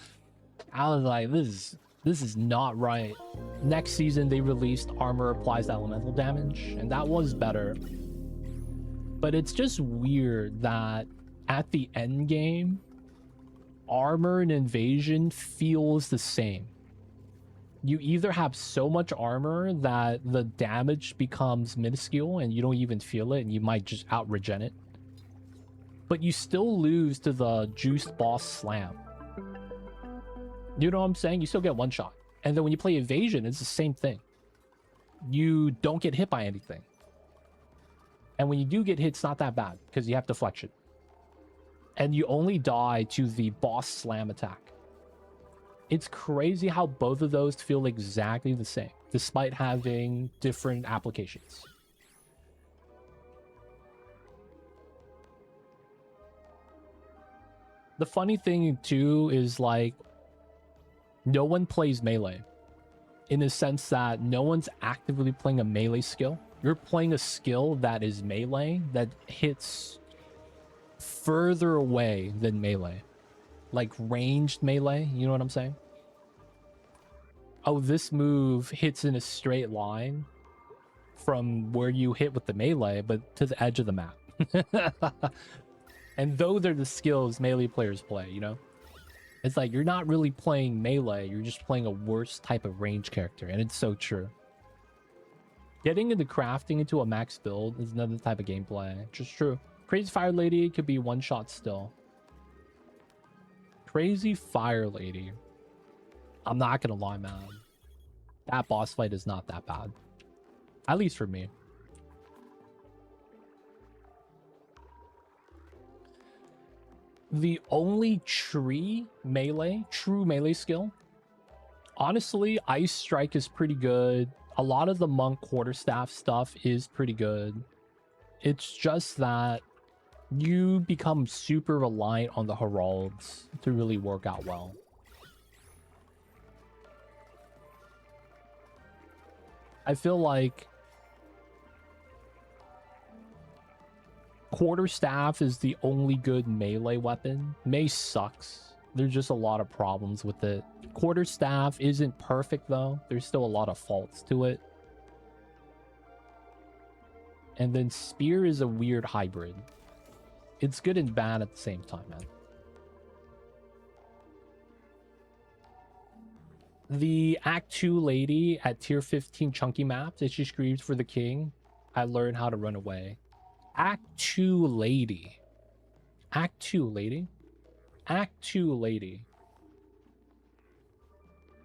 was like, this is not right. Next season, they released armor applies elemental damage. And that was better. But it's just weird that at the end game, armor and invasion feels the same. You either have so much armor that the damage becomes minuscule and you don't even feel it and you might just out-regen it. But you still lose to the juiced boss slam. You know what I'm saying? You still get one shot. And then when you play evasion, it's the same thing. You don't get hit by anything. And when you do get hit, it's not that bad because you have deflection. And you only die to the boss slam attack. It's crazy how both of those feel exactly the same, despite having different applications. The funny thing, too, is like, no one plays melee. In the sense that no one's actively playing a melee skill. You're playing a skill that is melee, that hits further away than melee. Like ranged melee, you know what I'm saying? Oh, this move hits in a straight line from where you hit with the melee, but to the edge of the map. And those are the skills melee players play, you know? It's like, you're not really playing melee, you're just playing a worse type of range character, and it's so true. Getting into crafting into a max build is another type of gameplay, just true. Crazy Fire Lady could be one shot still. Crazy Fire Lady. I'm not gonna lie, man. That boss fight is not that bad. At least for me. The only true melee skill, honestly, Ice Strike is pretty good. A lot of the Monk Quarterstaff stuff is pretty good. It's just that you become super reliant on the Heralds to really work out well. I feel like Quarterstaff is the only good melee weapon. Mace sucks. There's just a lot of problems with it. Quarterstaff isn't perfect though. There's still a lot of faults to it. And then Spear is a weird hybrid. It's good and bad at the same time, man. The Act 2 lady at tier 15 chunky maps, if she screams for the king, I learned how to run away. Act 2 lady. Act 2 lady? Act 2 lady.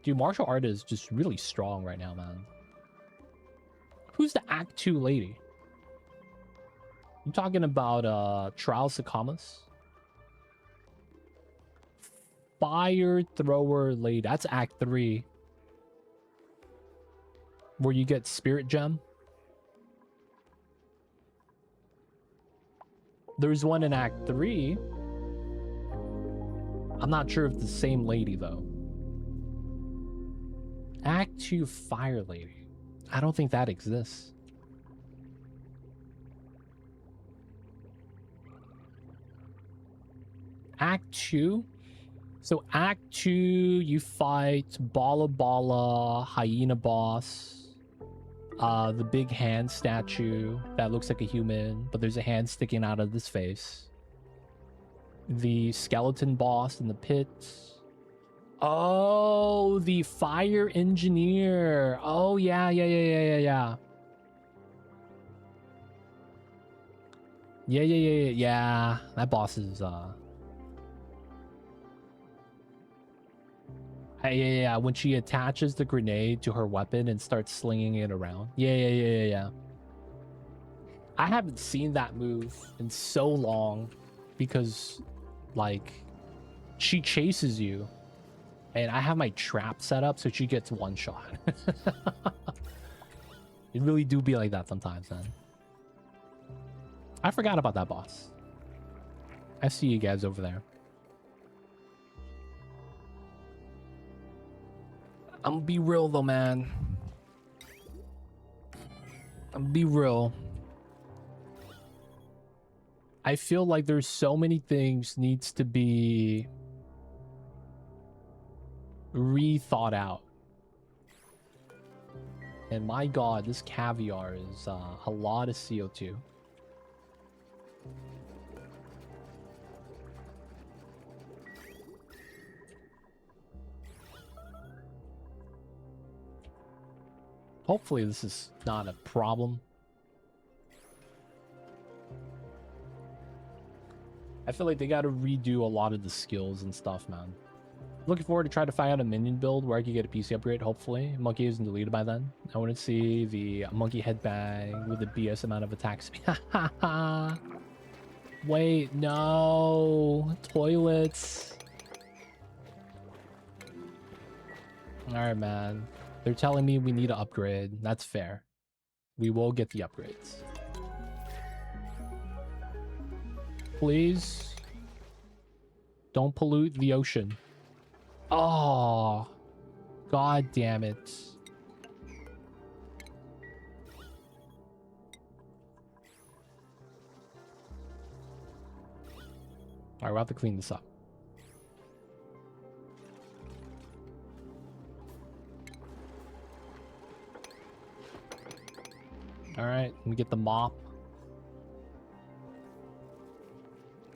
Dude, martial art is just really strong right now, man. Who's the Act 2 lady? You talking about Trial Sakamas? Fire Thrower Lady. That's Act 3. Where you get Spirit Gem. There's one in Act 3. I'm not sure if it's the same lady, though. Act 2 Fire Lady. I don't think that exists. Act 2? So Act 2, you fight Bala Bala, Hyena Boss, The big hand statue that looks like a human, but there's a hand sticking out of this face. The skeleton boss in the pits. Oh, the fire engineer. Oh, yeah. Yeah. That boss is, yeah. When she attaches the grenade to her weapon and starts slinging it around. Yeah. I haven't seen that move in so long because, like, she chases you and I have my trap set up so she gets one shot. It really do be like that sometimes, man. I forgot about that boss. I see you guys over there. I'm gonna be real though, man. I'm gonna be real. I feel like there's so many things needs to be rethought out. And my god, this caviar is a lot of CO2. Hopefully this is not a problem. I feel like they got to redo a lot of the skills and stuff, man. Looking forward to try to find out a minion build where I can get a PC upgrade, hopefully. Monkey isn't deleted by then. I want to see the monkey headbang with the BS amount of attack speed. Wait, no. Toilets. Alright, man. They're telling me we need an upgrade. That's fair. We will get the upgrades. Please. Don't pollute the ocean. Oh. God damn it. Alright, we'll have to clean this up. Alright, let me get the mop.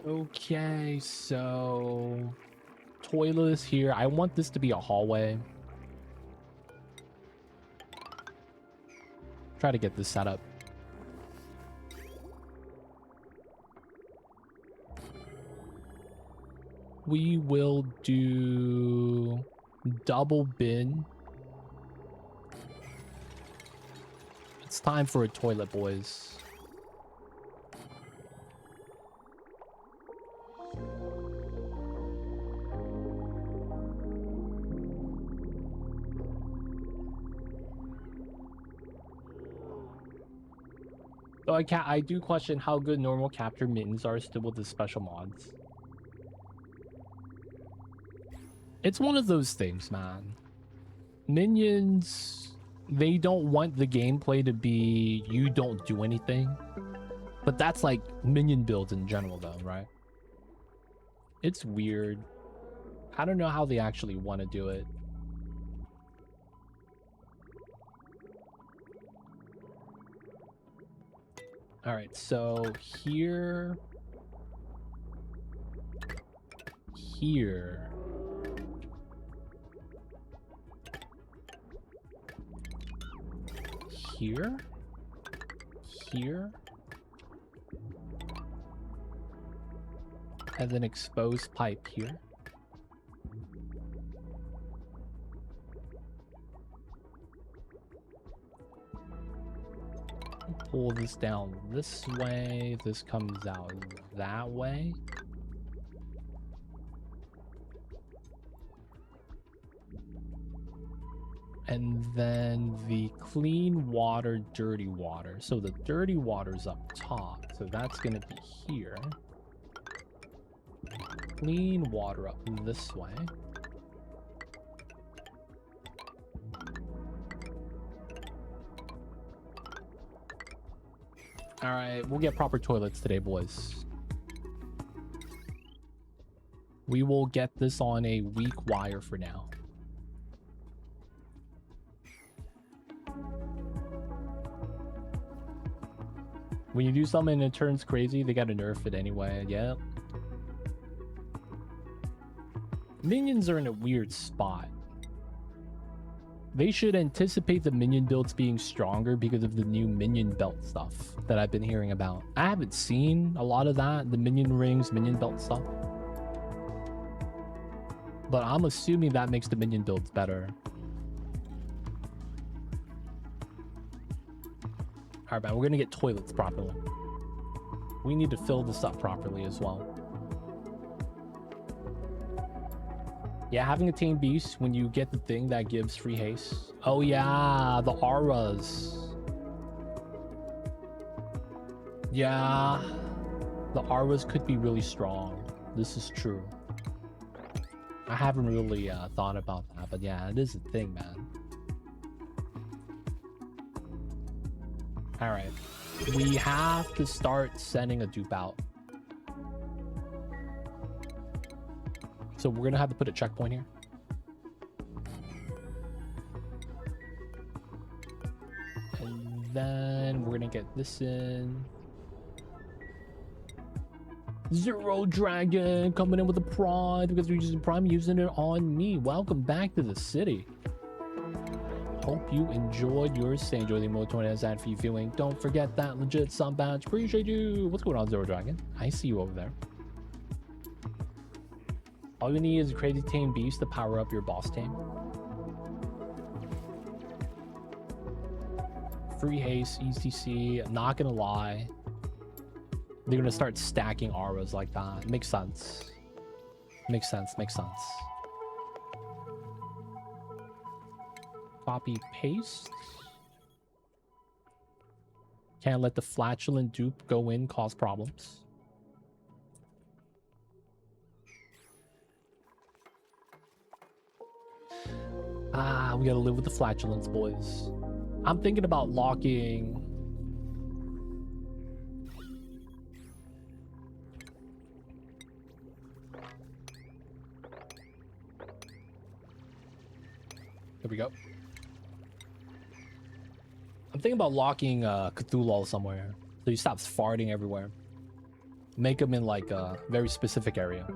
Okay, so toilet is here. I want this to be a hallway. Try to get this set up. We will do double bin. It's time for a toilet, boys. Though I do question how good normal capture mittens are still with the special mods. It's one of those things, man. Minions, they don't want the gameplay to be you don't do anything. But that's like minion builds in general though, right? It's weird. I don't know how they actually want to do it. All right, so here, here, here, here, and then exposed pipe here. Pull this down this way. This comes out that way. And then the clean water, dirty water. So the dirty water's up top. So that's going to be here. Clean water up this way. All right, we'll get proper toilets today, boys. We will get this on a weak wire for now. When you do something and it turns crazy, they gotta nerf it anyway. Yep. Minions are in a weird spot. They should anticipate the minion builds being stronger because of the new minion belt stuff that I've been hearing about. I haven't seen a lot of that, the minion rings, minion belt stuff. But I'm assuming that makes the minion builds better. Alright, man, we're gonna get toilets properly. We need to fill this up properly as well. Yeah, having a tame beast when you get the thing that gives free haste. Oh yeah, the auras. Yeah, the auras could be really strong. This is true. I haven't really thought about that, but yeah, it is a thing, man. All right, we have to start sending a dupe out. So we're gonna have to put a checkpoint here. And then we're gonna get this in. Zero Dragon coming in with a pride because we're using Prime, using it on me. Welcome back to the city. Hope you enjoyed your stay. Enjoy the emote 20 as ad for you viewing. Don't forget that legit sub badge. Appreciate you. What's going on, Zero Dragon? I see you over there. All you need is a crazy tame beast to power up your boss tame. Free haste, ECC. Not gonna lie, they're gonna start stacking auras like that. Makes sense. Makes sense. Makes sense. Copy paste. Can't let the flatulent dupe go in, cause problems. Ah, we gotta live with the flatulence, boys. I'm thinking about locking. Here we go. I'm thinking about locking Cthulhu somewhere, so he stops farting everywhere. Make him in like a very specific area.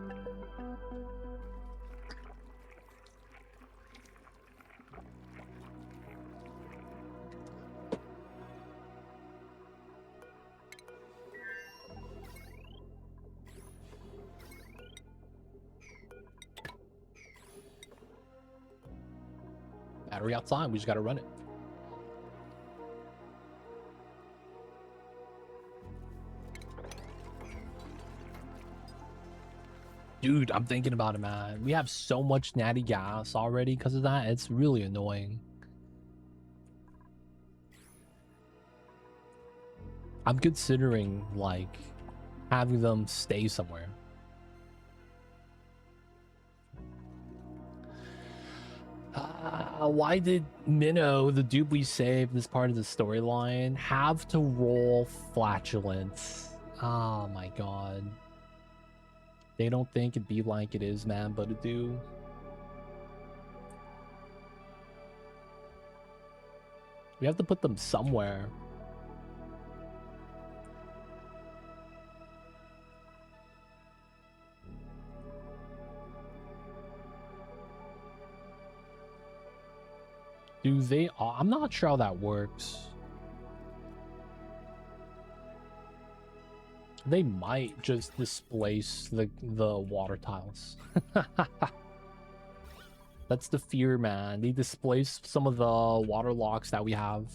Battery outside, we just gotta run it. Dude, I'm thinking about it, man. We have so much natty gas already because of that. It's really annoying. I'm considering like having them stay somewhere. Why did Minnow, the dupe we saved this part of the storyline, have to roll flatulence? Oh my god. They don't think it'd be like it is, man, but it do. We have to put them somewhere. Do they? I'm not sure how that works. They might just displace the water tiles. That's the fear, man. They displace some of the water locks that we have.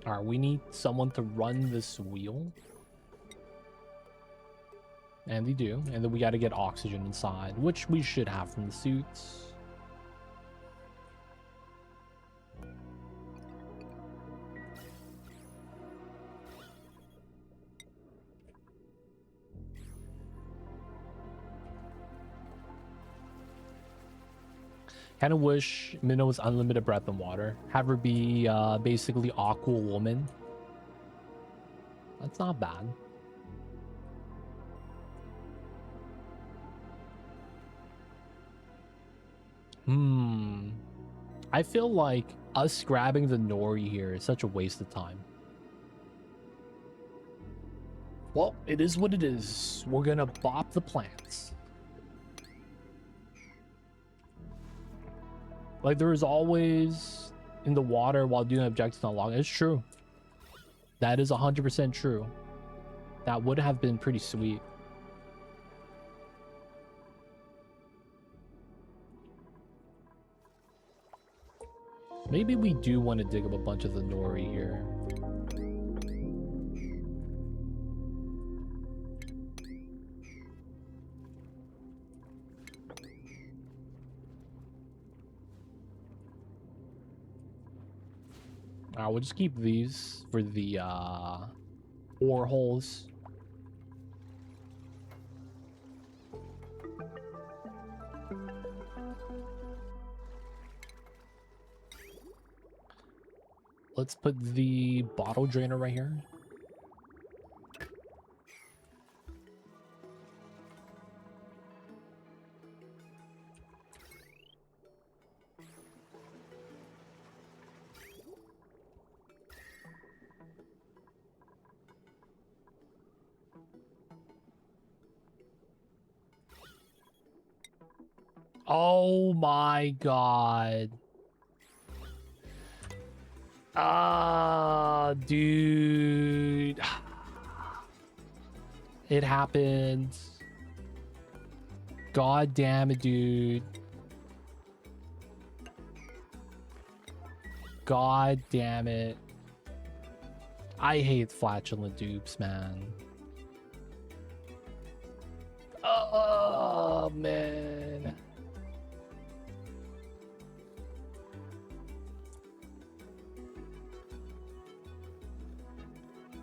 Alright, we need someone to run this wheel. And they do. And then we got to get oxygen inside, which we should have from the suits. Kind of wish Minnow was unlimited breath and water. Have her be basically Aqua Woman. That's not bad. I feel like us grabbing the nori here is such a waste of time. Well, it is what it is. We're gonna bop the plants. Like, there is always in the water while doing objectives not long. It's true. That is 100% true. That would have been pretty sweet. Maybe we do want to dig up a bunch of the nori here. We'll just keep these for the ore holes. Let's put the bottle drainer right here. Oh my god. Dude. It happened. God damn it, dude. God damn it. I hate flatulent dupes, man. Oh, man.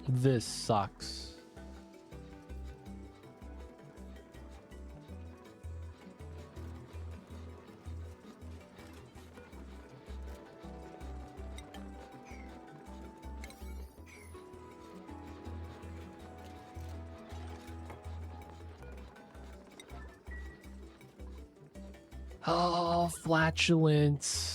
This sucks. Oh, flatulence.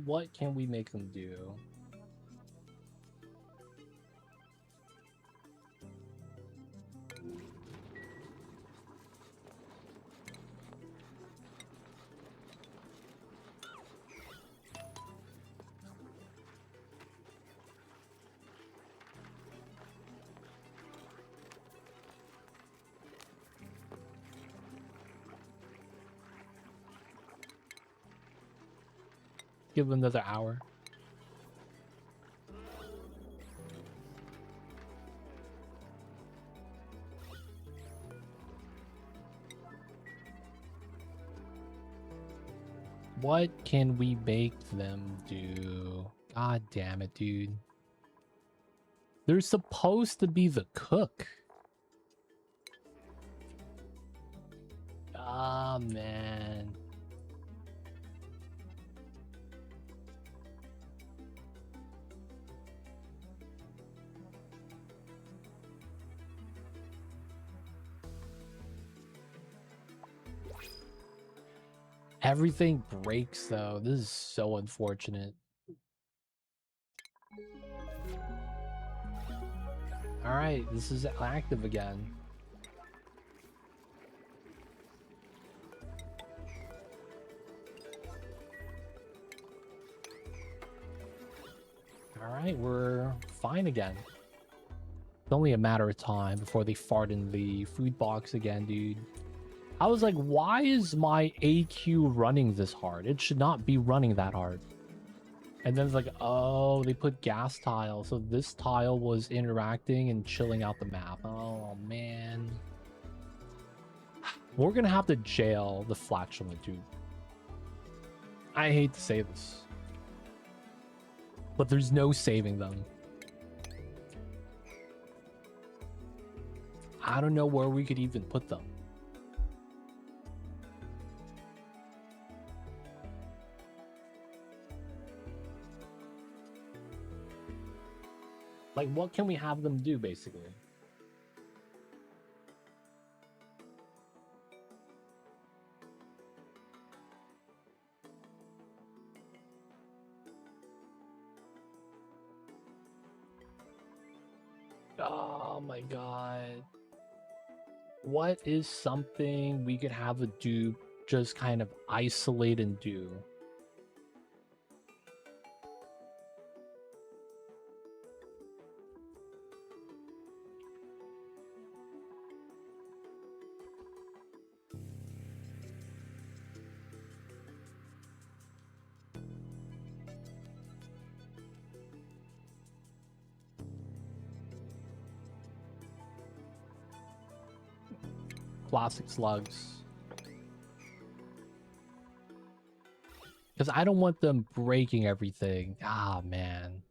What can we make them do? Give them another hour. What can we make them do? God damn it, dude. They're supposed to be the cook. Ah, man. Everything breaks though. This is so unfortunate. All right, this is active again. All right, we're fine again. It's only a matter of time before they fart in the food box again, dude. I was like, why is my AQ running this hard? It should not be running that hard. And then it's like, oh, they put gas tile. So this tile was interacting and chilling out the map. Oh, man. We're going to have to jail the flatulent dude. I hate to say this. But there's no saving them. I don't know where we could even put them. Like, what can we have them do, basically? Oh my god. What is something we could have a dupe just kind of isolate and do? Classic slugs. Because I don't want them breaking everything. Ah, man.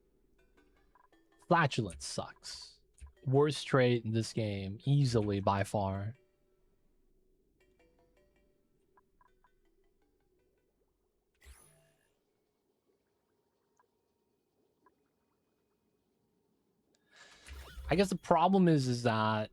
Flatulence sucks. Worst trait in this game, easily by far. I guess the problem is that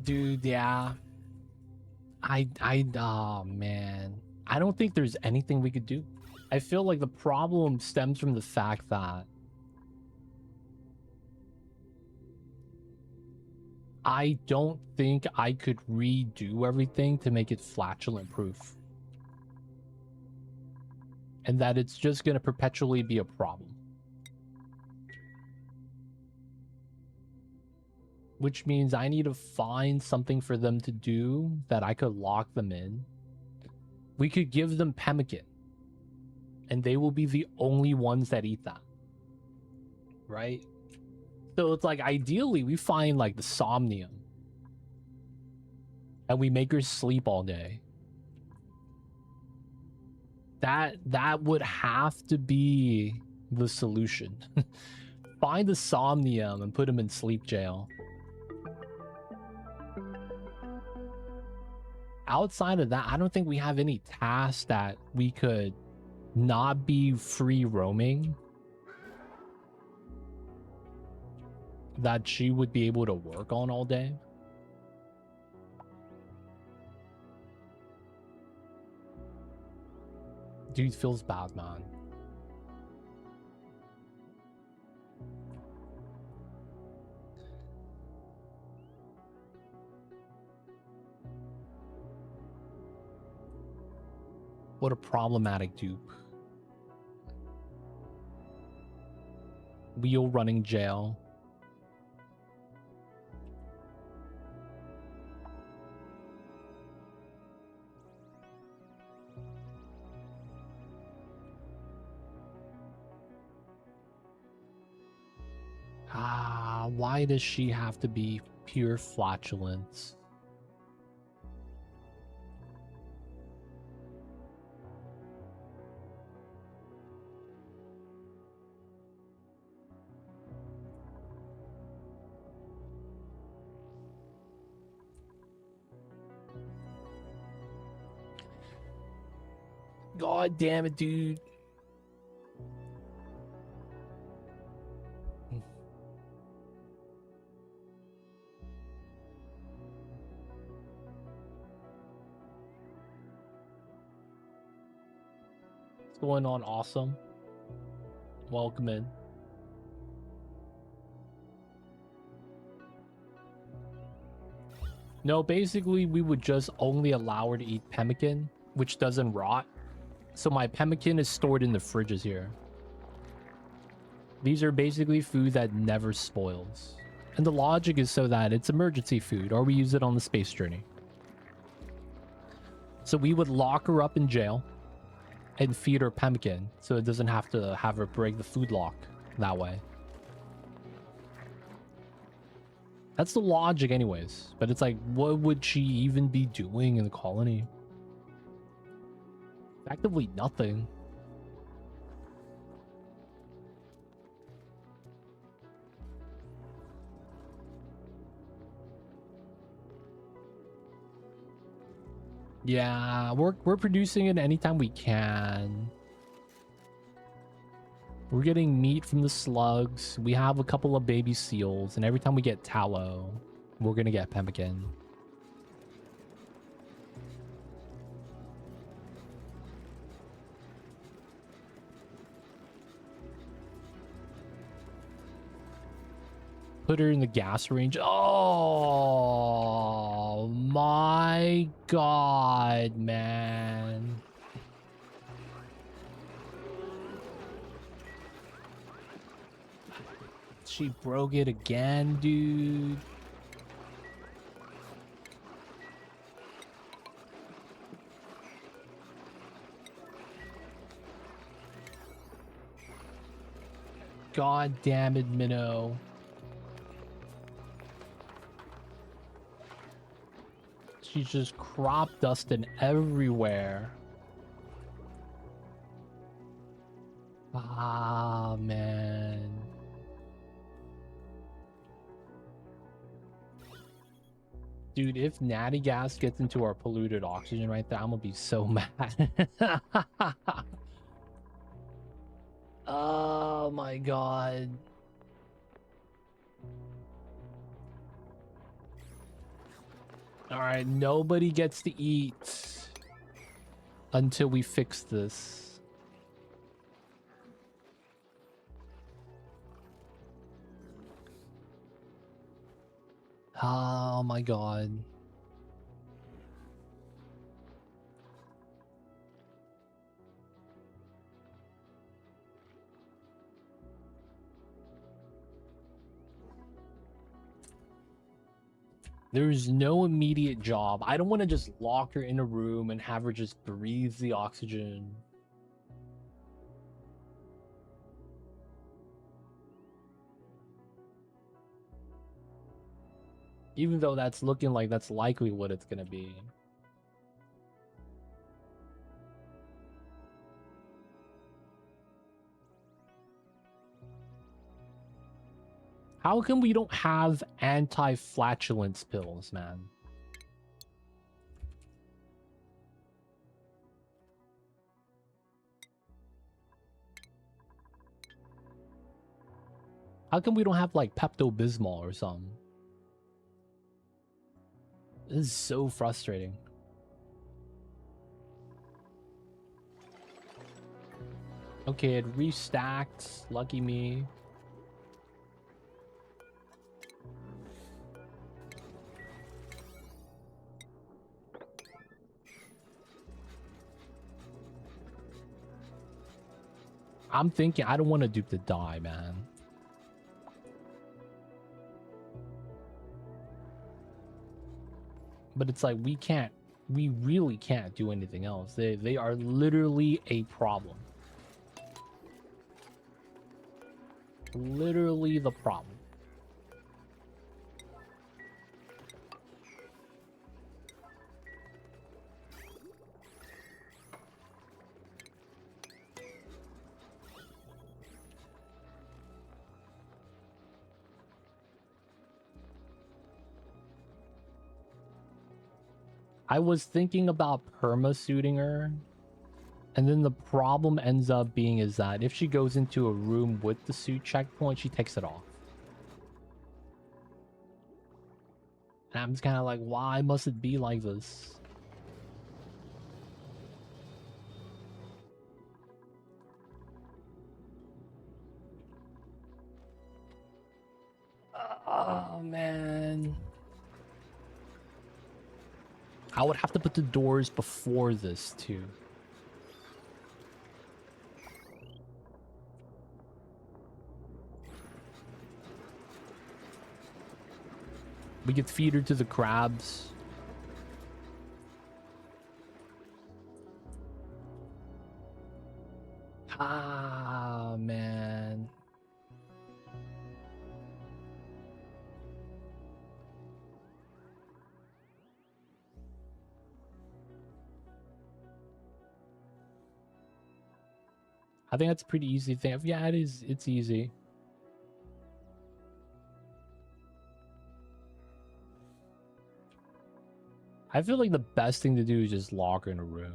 dude, yeah. Oh, man. I don't think there's anything we could do. I feel like the problem stems from the fact that I don't think I could redo everything to make it flatulent proof. And that it's just going to perpetually be a problem. Which means I need to find something for them to do that I could lock them in. We could give them pemmican. And they will be the only ones that eat that. Right? So it's like, ideally, we find like the somnium. And we make her sleep all day. That would have to be the solution. Find the somnium and put him in sleep jail. Outside of that, I don't think we have any tasks that we could not be free roaming that she would be able to work on all day. Dude feels bad, man. What a problematic dupe. Wheel running jail. Why does she have to be pure flatulence? God damn it, dude. What's going on, awesome? Welcome in. No, basically, we would just only allow her to eat pemmican, which doesn't rot. So my pemmican is stored in the fridges here. These are basically food that never spoils. And the logic is so that it's emergency food, or we use it on the space journey. So we would lock her up in jail and feed her pemmican, so it doesn't have to have her break the food lock that way. That's the logic anyways. But it's like, what would she even be doing in the colony? Effectively nothing. Yeah, we're producing it anytime we can. We're getting meat from the slugs. We have a couple of baby seals, and every time we get tallow, we're gonna get pemmican. Put her in the gas range. Oh my god, man. She broke it again, dude. God damn it, Minnow. She's just crop dusting everywhere. Ah, man. Dude, if natty gas gets into our polluted oxygen right there, I'm gonna be so mad. Oh my god. Alright, nobody gets to eat until we fix this. Oh my god. There's no immediate job. I don't want to just lock her in a room and have her just breathe the oxygen. Even though that's looking like that's likely what it's gonna be. How come we don't have anti-flatulence pills, man? How come we don't have like Pepto-Bismol or something? This is so frustrating. Okay, it restacked. Lucky me. I'm thinking I don't want to dupe the die, man. But it's like we really can't do anything else. They are literally a problem. Literally the problem. I was thinking about perma-suiting her, and then the problem ends up being is that if she goes into a room with the suit checkpoint, she takes it off. And I'm just kind of like, why must it be like this? Oh, man. I would have to put the doors before this, too. We could feed her to the crabs. Ah, man. I think that's a pretty easy thing. Yeah, it is. It's easy. I feel like the best thing to do is just lock her in a room.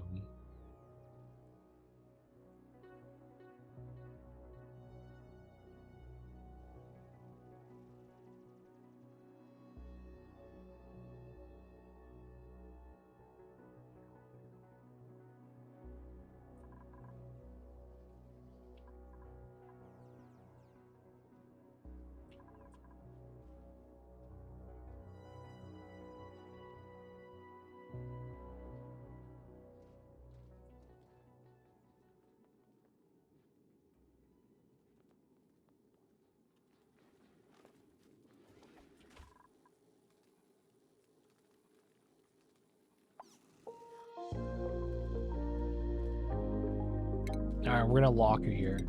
Alright, we're gonna lock her here.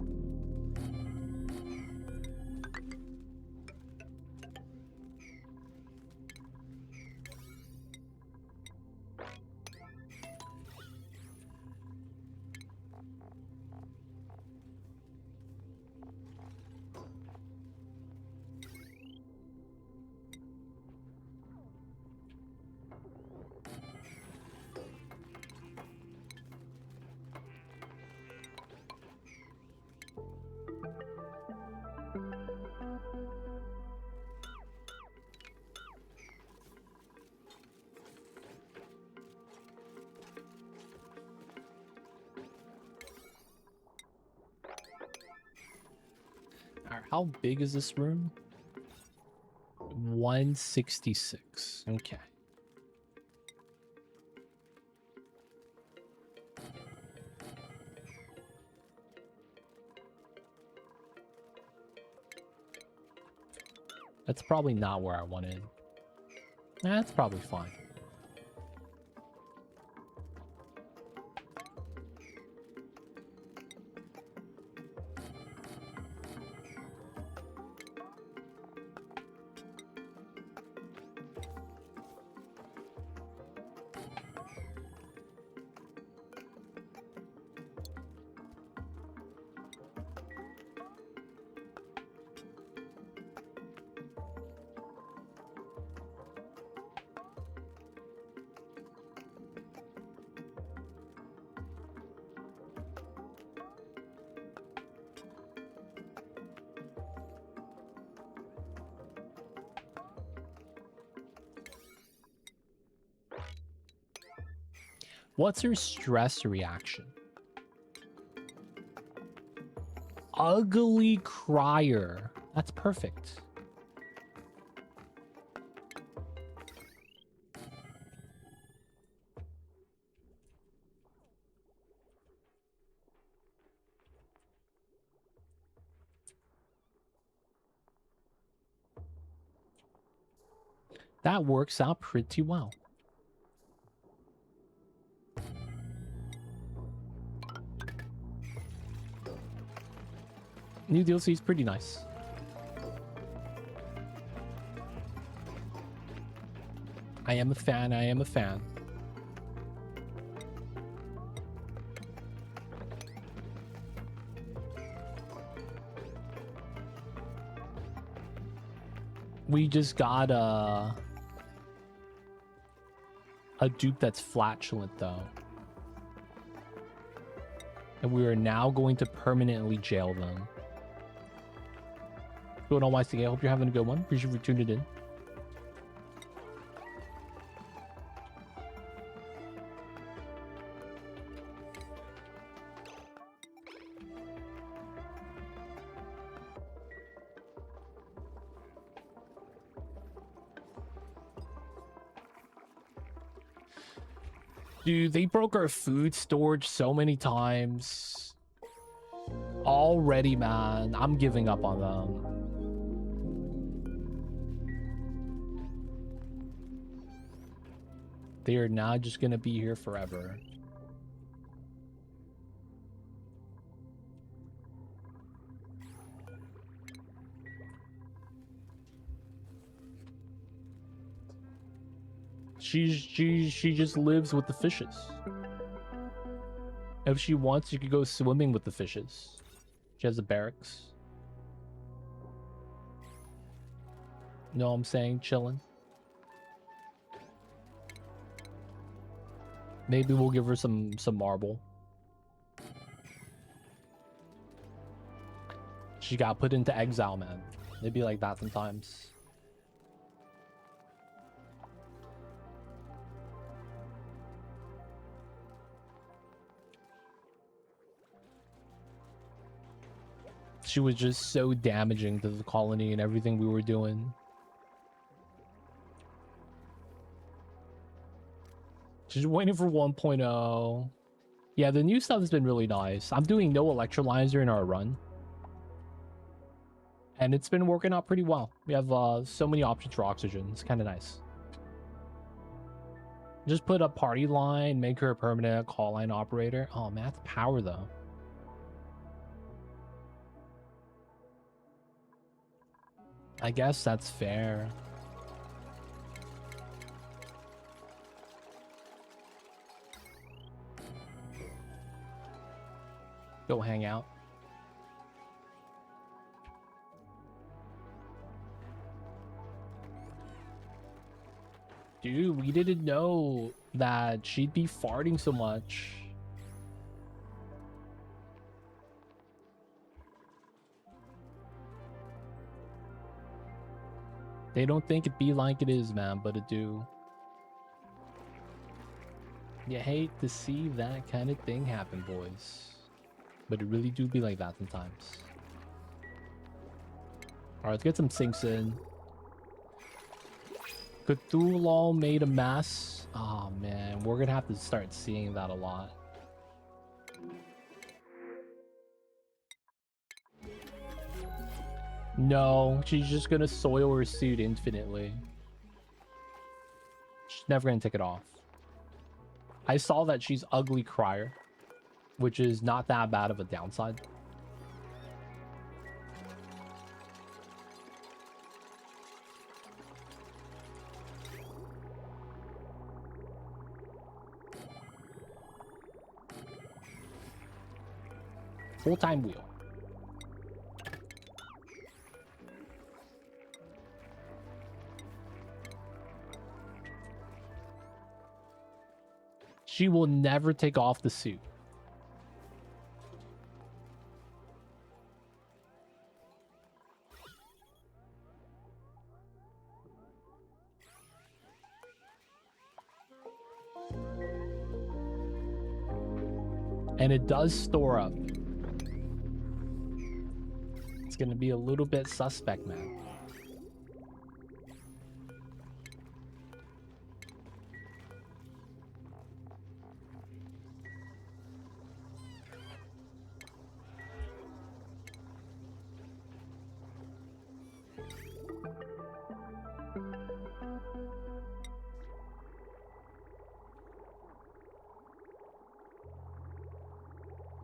Alright, how big is this room? 166. Okay. That's probably not where I wanted. That's probably fine. What's her stress reaction? Ugly crier. That's perfect. That works out pretty well. New DLC is pretty nice. I am a fan. I am a fan. We just got a dupe that's flatulent though. And we are now going to permanently jail them. Going on YCK, I hope you're having a good one. Appreciate you for tuning in. Dude, they broke our food storage so many times. Already, man. I'm giving up on them. They are not just gonna be here forever. She just lives with the fishes. If she wants, she could go swimming with the fishes. She has a barracks. No, I'm saying chilling. Maybe we'll give her some marble. She got put into exile, man. It'd be like that sometimes. She was just so damaging to the colony and everything we were doing. She's waiting for 1.0. Yeah, the new stuff has been really nice. I'm doing no electrolyzer in our run. And it's been working out pretty well. We have so many options for oxygen. It's kind of nice. Just put a party line, make her a permanent call line operator. Oh, man, that's power, though. I guess that's fair. Go hang out. Dude, we didn't know that she'd be farting so much. They don't think it be like it is, man, but it do. You hate to see that kind of thing happen, boys. But it really do be like that sometimes. Alright, let's get some sinks in. Cthulhu made a mess. Oh man, we're gonna have to start seeing that a lot. No, she's just gonna soil her suit infinitely. She's never gonna take it off. I saw that she's ugly crier, which is not that bad of a downside. Full-time wheel. She will never take off the suit. And it does store up. It's gonna be a little bit suspect, man.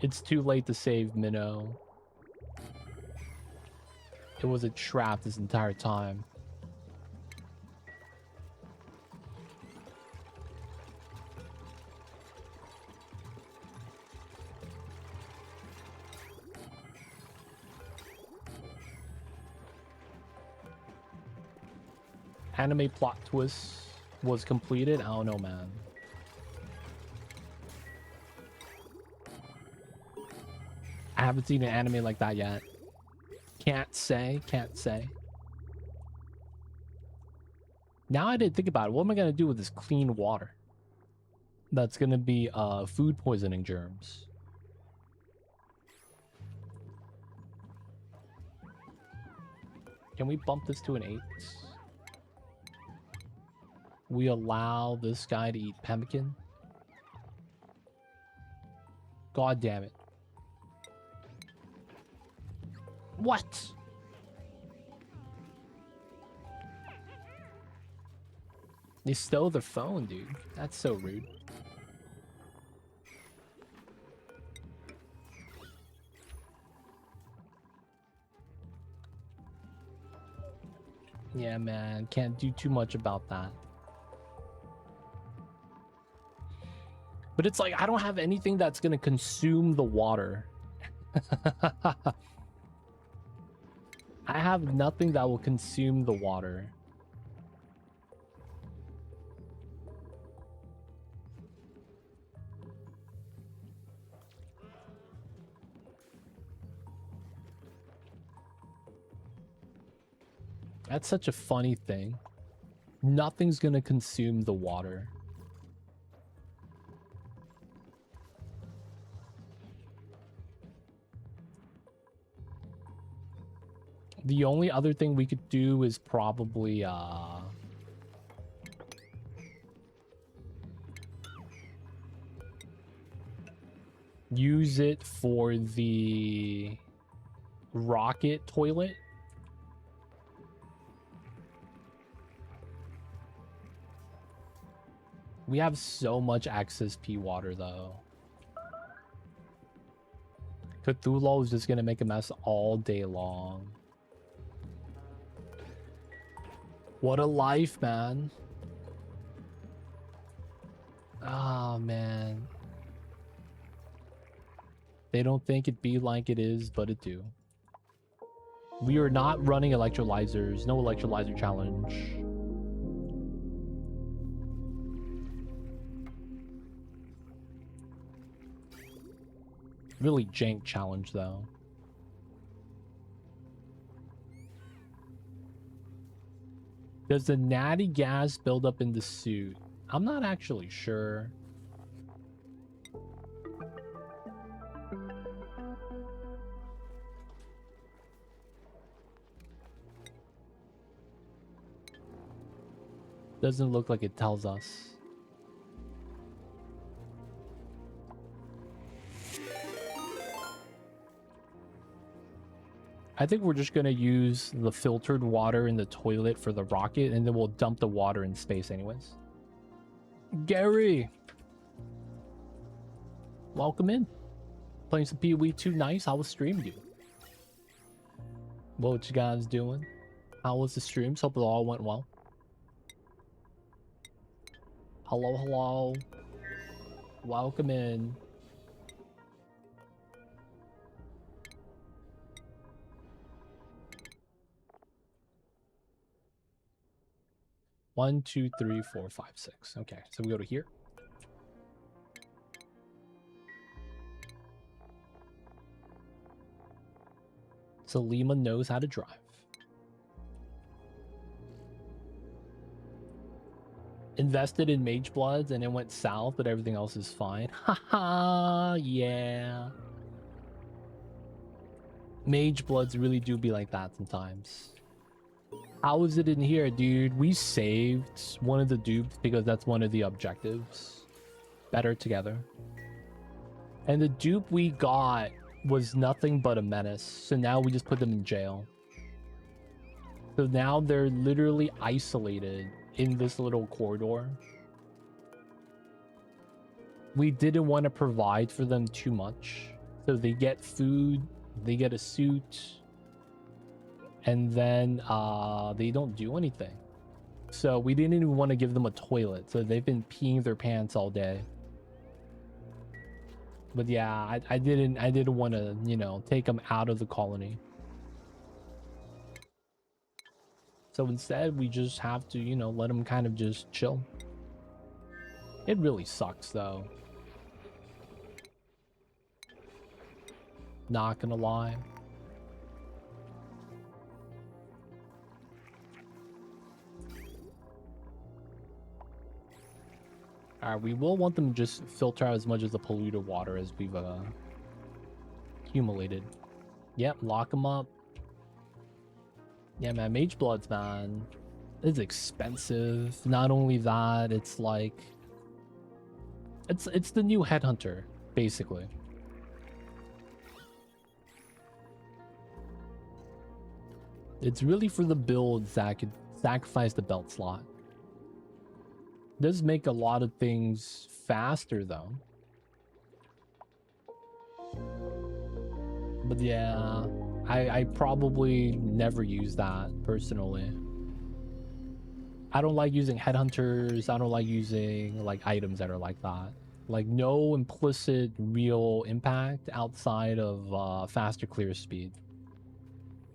It's too late to save Minnow. It was a trap this entire time. Anime plot twist was completed. I don't know, man. I haven't seen an anime like that yet. Can't say. Now I didn't think about it. What am I gonna do with this clean water? That's gonna be food poisoning germs. Can we bump this to an 8? We allow this guy to eat pemmican? God damn it. What? They stole their phone, dude. That's so rude. Yeah, man. Can't do too much about that. But it's like, I don't have anything that's gonna consume the water. I have nothing that will consume the water. That's such a funny thing. Nothing's gonna consume the water. The only other thing we could do is probably use it for the rocket toilet. We have so much excess pea water though. Cthulhu is just gonna make a mess all day long. What a life, man. Oh, man. They don't think it be like it is, but it do. We are not running electrolyzers. No electrolyzer challenge. Really jank challenge, though. Does the natty gas build up in the suit? I'm not actually sure. Doesn't look like it tells us. I think we're just gonna use the filtered water in the toilet for the rocket, and then we'll dump the water in space anyways. Gary! Welcome in. Playing some PoE 2 nice. How was stream, dude? What you guys doing? How was the streams? Hope it all went well. Hello, hello. Welcome in. One, two, three, four, five, six. Okay, so we go to here. So Lima knows how to drive. Invested in Mage Bloods and it went south, but everything else is fine. Haha, yeah. Mage Bloods really do be like that sometimes. How is it in here, dude? We saved one of the dupes because that's one of the objectives. Better together. And the dupe we got was nothing but a menace. So now we just put them in jail. So now they're literally isolated in this little corridor. We didn't want to provide for them too much. So they get food, they get a suit, and then they don't do anything. So we didn't even want to give them a toilet. So they've been peeing their pants all day. But yeah, I didn't want to, you know, take them out of the colony. So instead, we just have to, you know, let them kind of just chill. It really sucks, though. Not gonna lie. Alright, we will want them to just filter out as much of the polluted water as we've accumulated. Yep, lock them up. Yeah, man, Mage Bloods, man. It's expensive. Not only that, it's like... It's the new Headhunter, basically. It's really for the builds that could sacrifice the belt slot. Does make a lot of things faster, though. But yeah... I probably never use that personally. I don't like using headhunters. I don't like using like items that are like that. Like no implicit real impact outside of faster clear speed.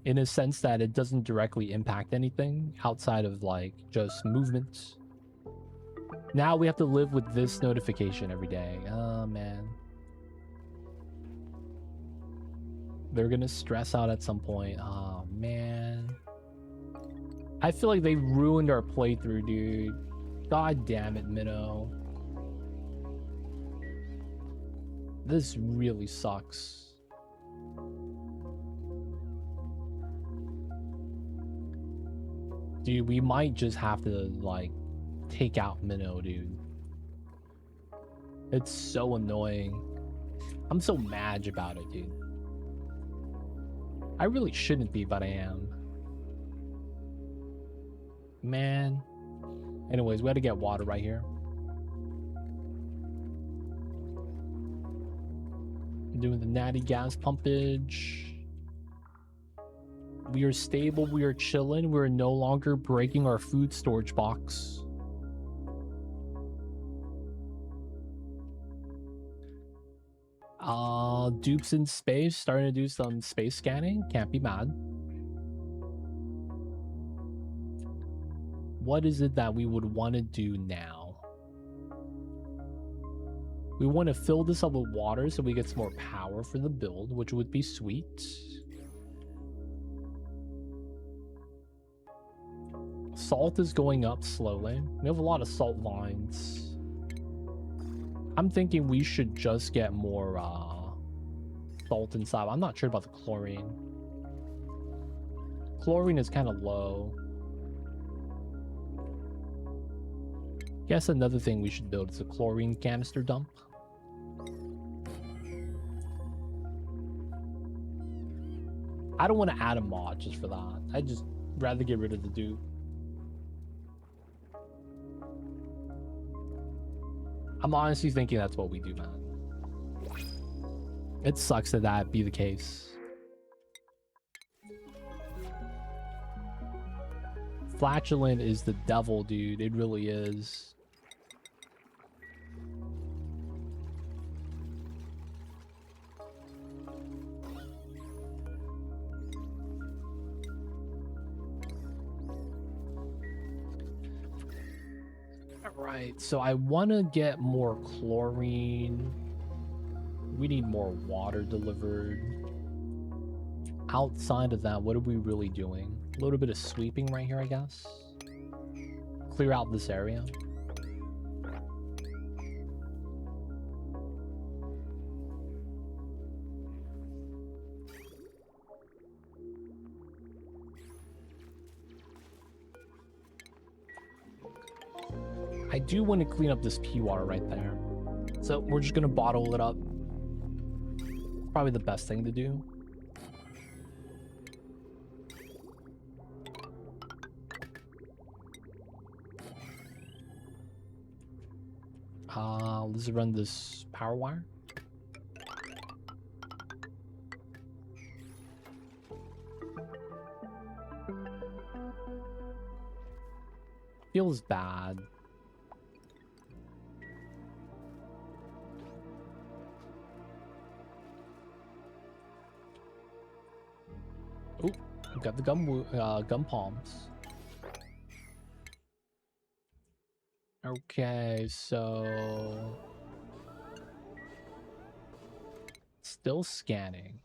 In a sense that it doesn't directly impact anything outside of like just movement. Now we have to live with this notification every day. Oh man. They're gonna stress out at some point. Oh man. I feel like they ruined our playthrough, dude. God damn it, Minnow. This really sucks. Dude, we might just have to, like, take out Minnow, dude. It's so annoying. I'm so mad about it, dude. I really shouldn't be, but I am. Man. Anyways, we had to get water right here. Doing the natty gas pumpage. We are stable, we are chilling, we're no longer breaking our food storage box. Dupes in space, starting to do some space scanning, can't be mad. What is it that we would want to do now? We want to fill this up with water so we get some more power for the build, which would be sweet. Salt is going up slowly. We have a lot of salt lines. I'm thinking we should just get more salt inside. I'm not sure about the chlorine. Chlorine is kind of low. Guess another thing we should build is a chlorine canister dump. I don't want to add a mod just for that. I'd just rather get rid of the dupe. I'm honestly thinking that's what we do, man. It sucks that that be the case. Flatulent is the devil, dude. It really is. Alright, so I want to get more chlorine. We need more water delivered. Outside of that, what are we really doing? A little bit of sweeping right here, I guess. Clear out this area. I do want to clean up this pea water right there. So we're just going to bottle it up. Probably the best thing to do. Let's run this power wire. Feels bad. Oh, we got the gum palms. Okay, so still scanning.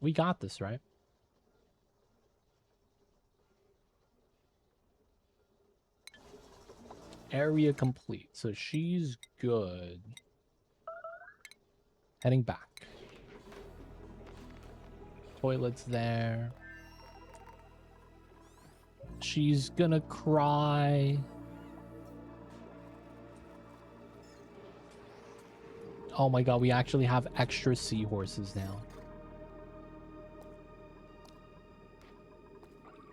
We got this, right? Area complete. So she's good. Heading back. Toilet's there. She's gonna cry. Oh my god, we actually have extra seahorses now.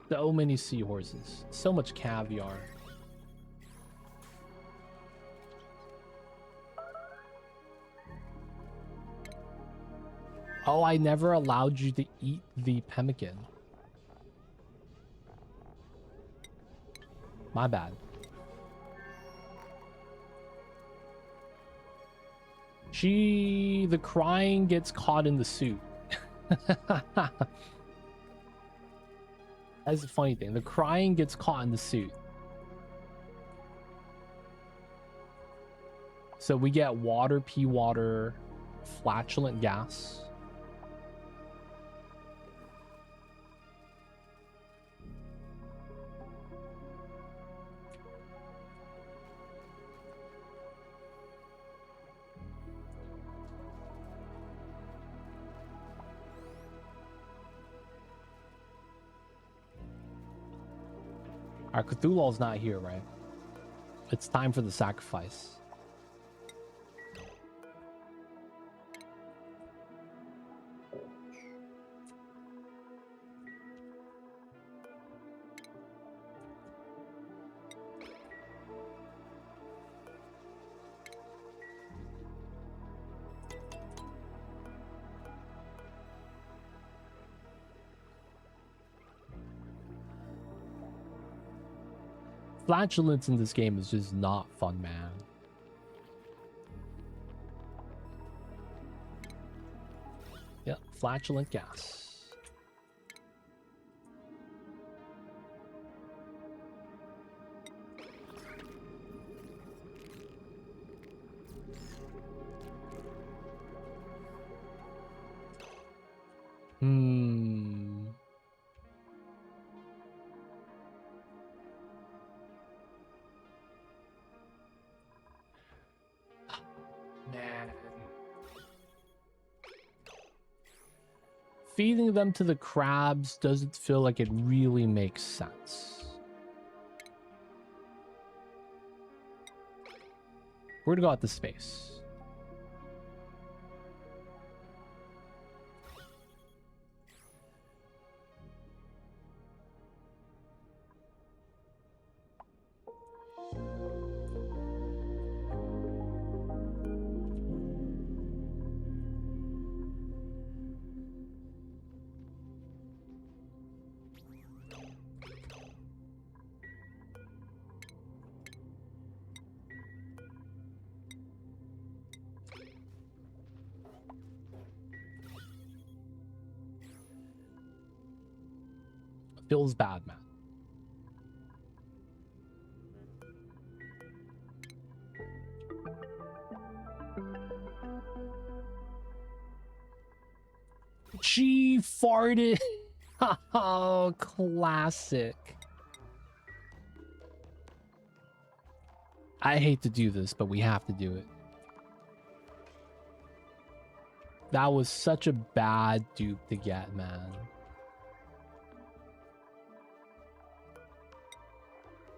So many seahorses. So much caviar. Oh, I never allowed you to eat the pemmican. My bad. The crying gets caught in the suit. That's the funny thing. The crying gets caught in the suit. So we get water, pea water, flatulent gas. Our Cthulhu's not here, right? It's time for the sacrifice. Flatulence in this game is just not fun, man. Yep, flatulent gas. Man. Feeding them to the crabs doesn't feel like it really makes sense. We're gonna go out to space. Feels bad, man. She farted. Oh, classic. I hate to do this, but we have to do it. That was such a bad dupe to get, man.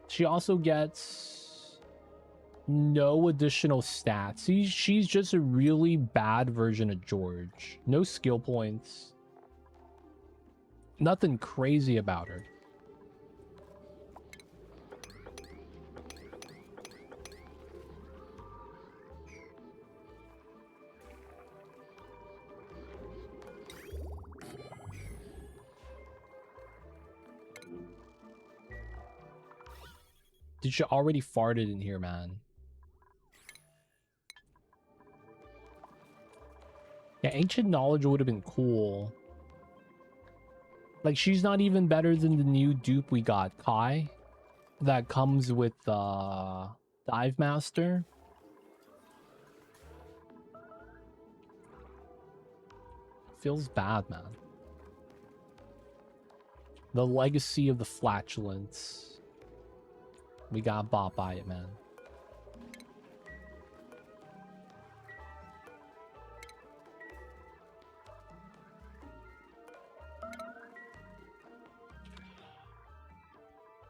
She also gets no additional stats. She's just a really bad version of George. No skill points. Nothing crazy about her. Did you already farted in here, man? Yeah, ancient knowledge would have been cool. Like, she's not even better than the new dupe we got, Klei, that comes with Dive Master. Feels bad, man. The legacy of the flatulence. We got bought by it, man.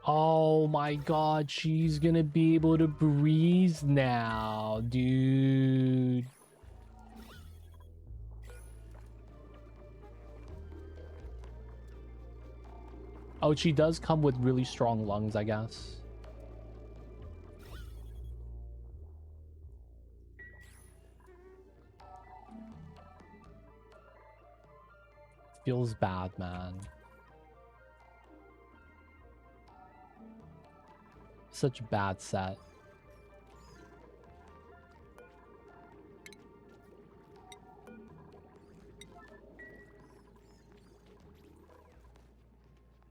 Oh my god, she's gonna be able to breathe now, dude. Oh, she does come with really strong lungs, I guess. Feels bad, man. Such a bad set.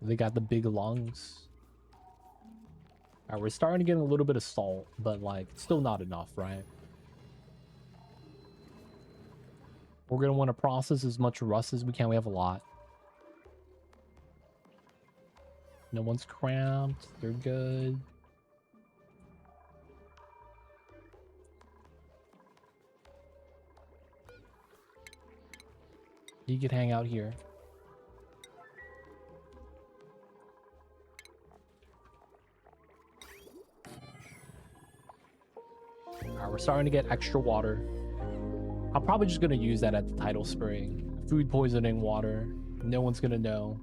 They got the big lungs. Alright, we're starting to get a little bit of salt, but like, still not enough, right? We're gonna want to process as much rust as we can. We have a lot. No one's cramped. They're good. You could hang out here. Alright, we're starting to get extra water. I'm probably just gonna use that at the tidal spring. Food poisoning water. No one's gonna know.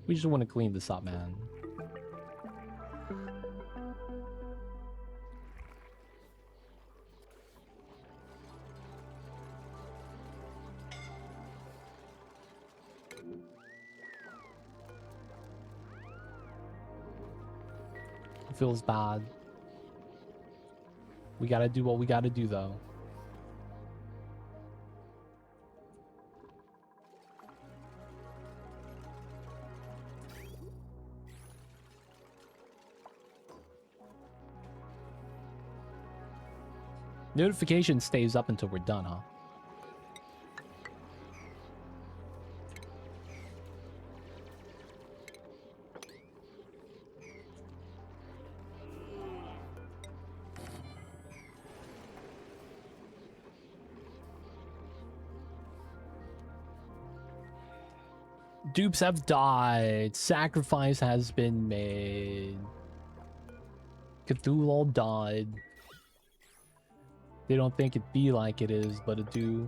We just want to clean this up, man. It feels bad. We gotta do what we gotta do, though. Notification stays up until we're done, huh? Dupes have died. Sacrifice has been made. Cthulhu died. They don't think it be like it is, but it do.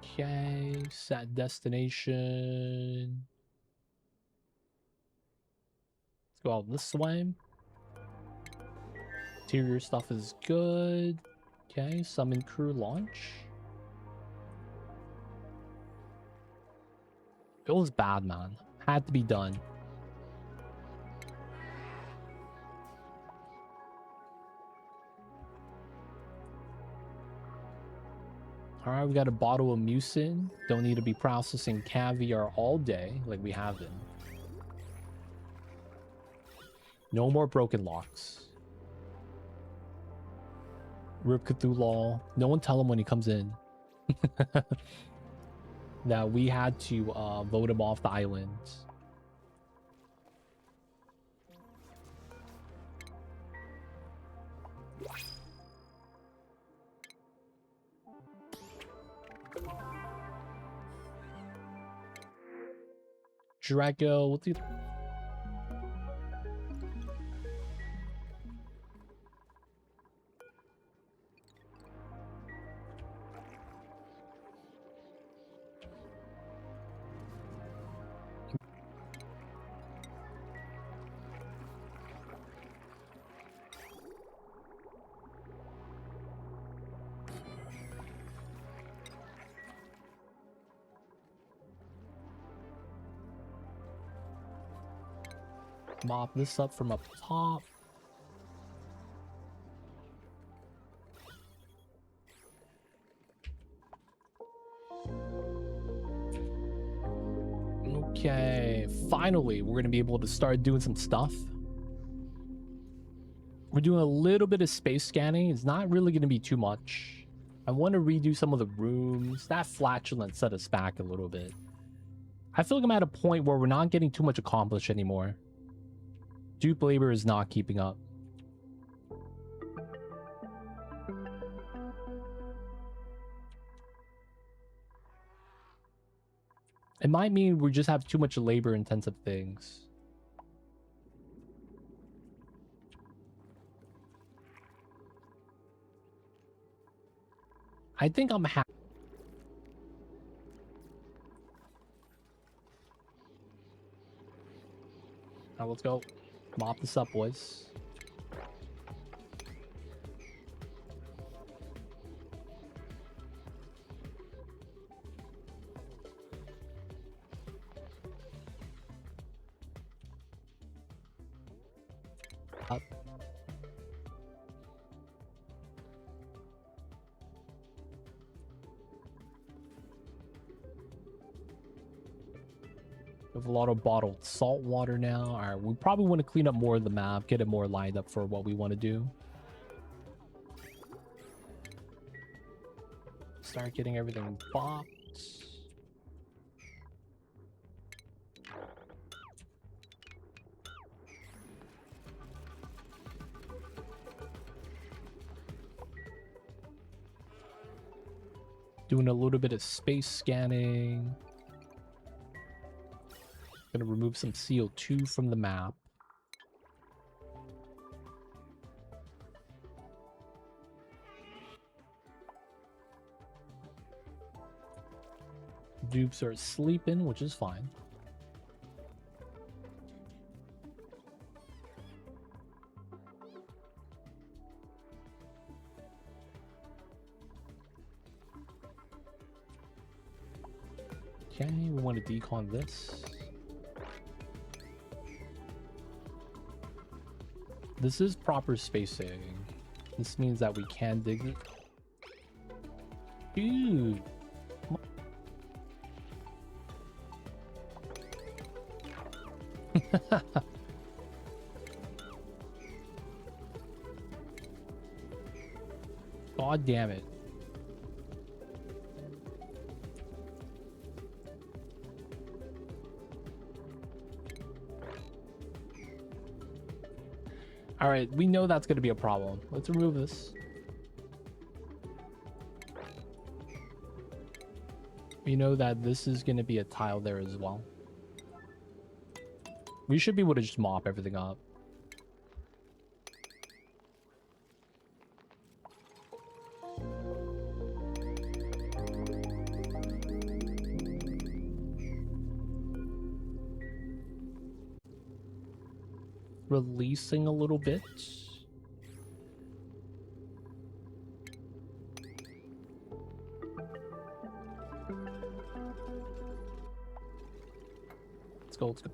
Okay, set destination. Let's go out this way. Interior stuff is good. Okay, summon crew launch. It was bad, man. Had to be done. Alright, we got a bottle of mucin. Don't need to be processing caviar all day like we have been. No more broken locks. Rip Cthulhu. No one tell him when he comes in. That we had to vote him off the island. Draco, what's he? Mop this up from up top. Okay, finally, we're gonna be able to start doing some stuff. We're doing a little bit of space scanning. It's not really gonna be too much. I want to redo some of the rooms. That flatulence set us back a little bit. I feel like I'm at a point where we're not getting too much accomplished anymore. Dupe labor is not keeping up. It might mean we just have too much labor intensive things. I think I'm happy. Now let's go. Mop this up, boys. Up. We have a lot of bottled salt water now. All right, we probably want to clean up more of the map, get it more lined up for what we want to do. Start getting everything bopped. Doing a little bit of space scanning. Gonna remove some CO2 from the map. Dupes are sleeping, which is fine. Okay, we want to decon this. This is proper spacing. This means that we can dig it. Dude. God damn it. All right, we know that's going to be a problem. Let's remove this. We know that this is going to be a tile there as well. We should be able to just mop everything up. Releasing a little bit. Let's go, let's go.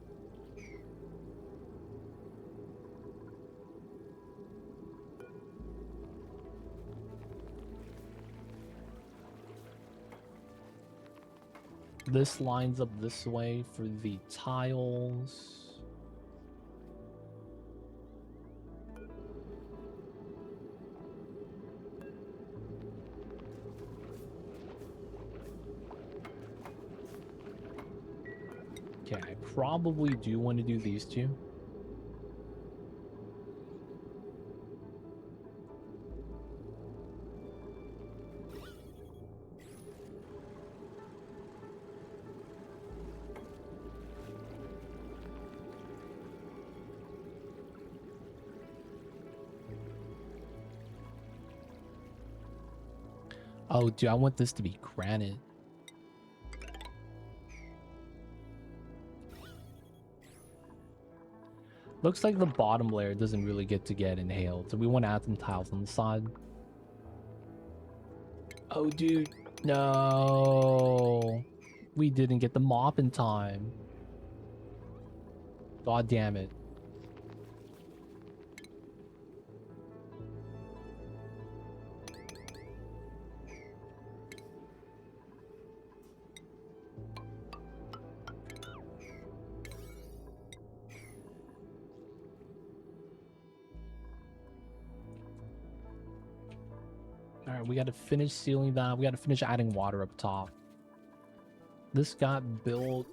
This lines up this way for the tiles. Okay, I probably do want to do these two. Oh, dude, I want this to be granite. Looks like the bottom layer doesn't really get inhaled, so we want to add some tiles on the side. Oh, dude. No. We didn't get the mop in time. God damn it. Alright, we gotta finish sealing that. We gotta finish adding water up top. This got built.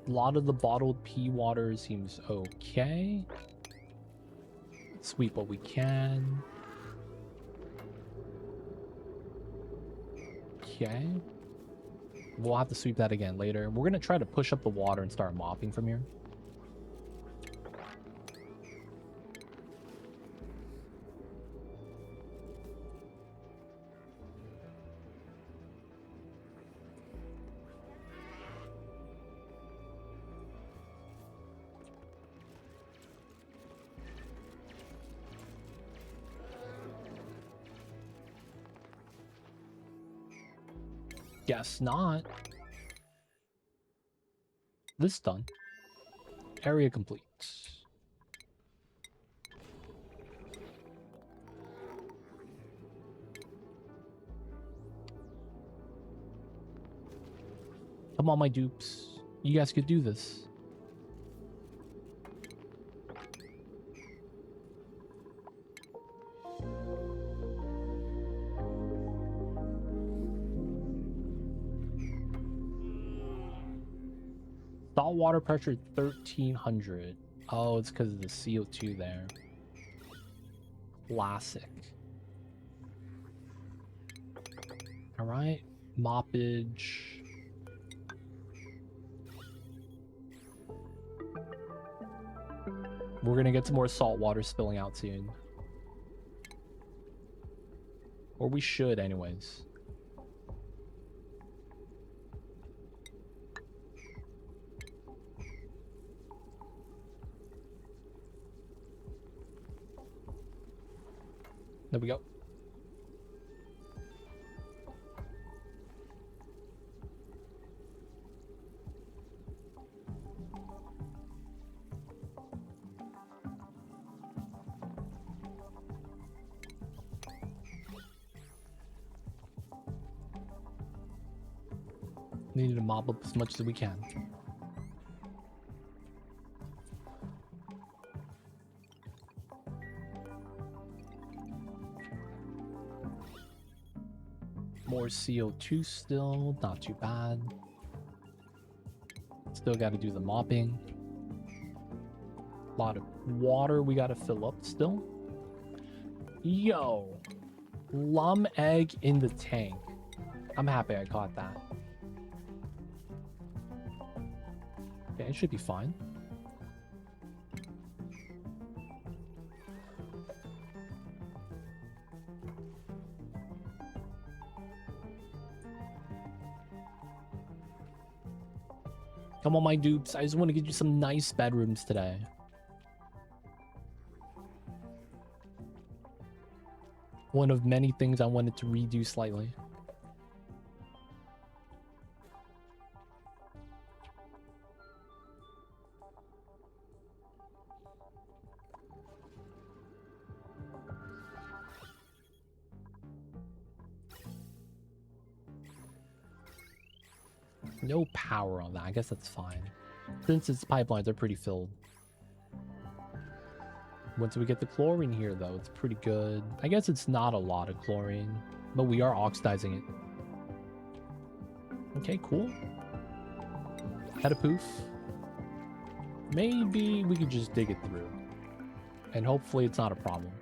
A lot of the bottled pea water seems okay. Let's sweep what we can. Okay. We'll have to sweep that again later. We're gonna try to push up the water and start mopping from here. Guess not. This done. Area complete. Come on, my dupes. You guys could do this. Salt water pressure 1300. Oh, it's because of the CO2 there. Classic. All right, Moppage. We're gonna get some more salt water spilling out soon. Or we should anyways. There we go. Need to mop up as much as we can. More CO2 still, not too bad. Still got to do the mopping. A lot of water we got to fill up still. Yo, lum egg in the tank. I'm happy I caught that. Okay, it should be fine. Come on, my dupes. I just want to get you some nice bedrooms today. One of many things I wanted to redo slightly. No power on that. I guess that's fine. Since its pipelines are pretty filled. Once we get the chlorine here, though, it's pretty good. I guess it's not a lot of chlorine, but we are oxidizing it. Okay, cool. Had a poof. Maybe we could just dig it through. And hopefully it's not a problem.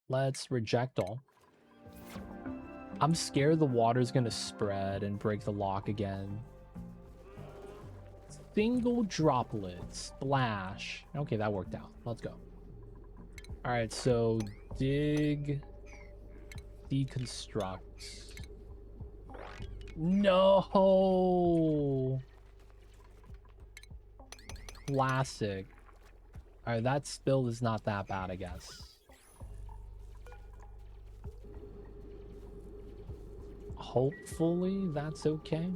Let's reject all. I'm scared the water's gonna spread and break the lock again. Single droplet, splash. Okay, that worked out. Let's go. All right, so dig, deconstruct. No. Classic. All right, that spill is not that bad, I guess. Hopefully that's okay.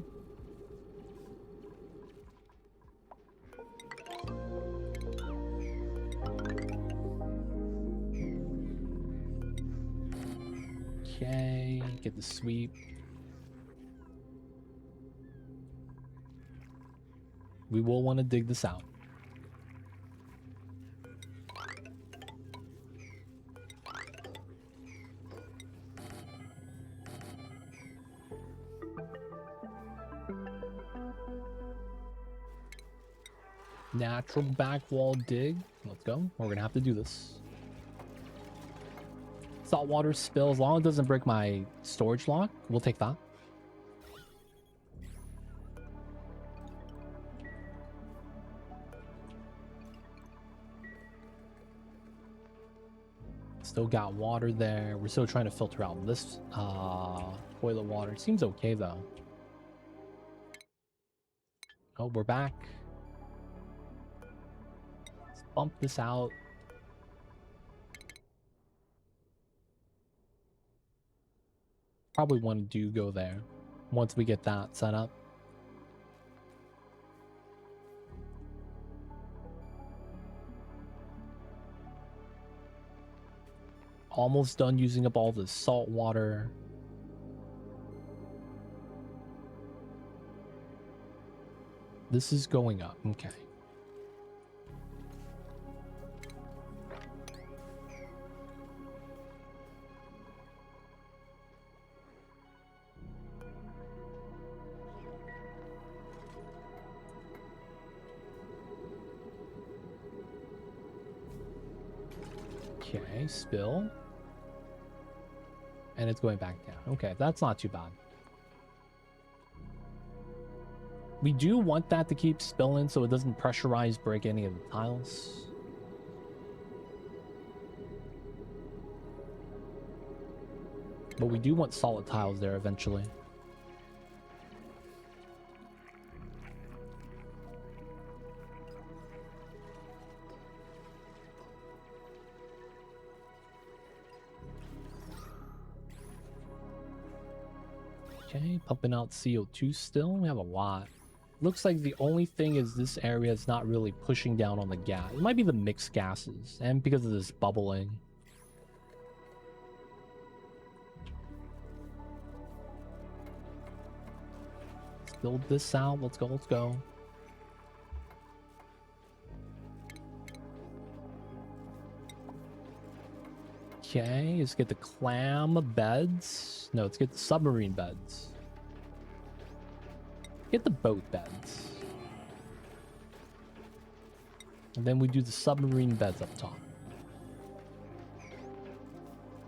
Okay, get the sweep. We will want to dig this out. Natural back wall dig. Let's go. We're gonna have to do this. Saltwater spill. As long as it doesn't break my storage lock, we'll take that. Still got water there. We're still trying to filter out this toilet water. It seems okay though. Oh, we're back. Let's bump this out. Probably want to go there once we get that set up. Almost done using up all the salt water. This is going up. Okay. Okay, spill. And it's going back down. Okay, that's not too bad. We do want that to keep spilling so it doesn't pressurize, break any of the tiles. But we do want solid tiles there eventually. Okay, pumping out CO2 still. We have a lot. Looks like the only thing is this area is not really pushing down on the gas. It might be the mixed gases and because of this bubbling. Let's build this out. Let's go, let's go. Okay, let's get the clam beds. No, let's get the submarine beds. Get the boat beds. And then we do the submarine beds up top.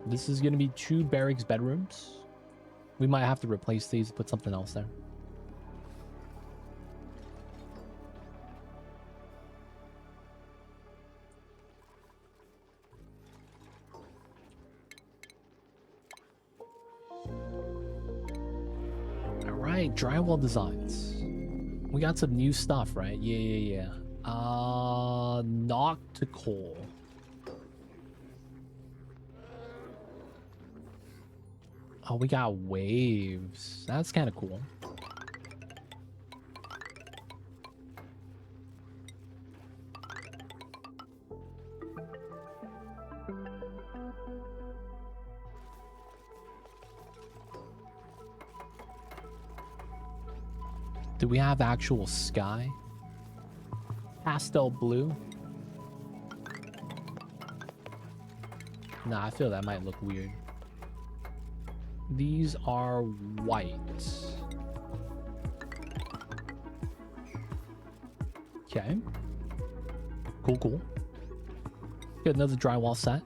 This is going to be 2 barracks bedrooms. We might have to replace these and put something else there. Alright, drywall designs. We got some new stuff, right? Yeah. Noctical. Oh, we got waves. That's kind of cool. Do we have actual sky? Pastel blue? Nah, I feel that might look weird. These are white. Okay. Cool. Get another drywall set.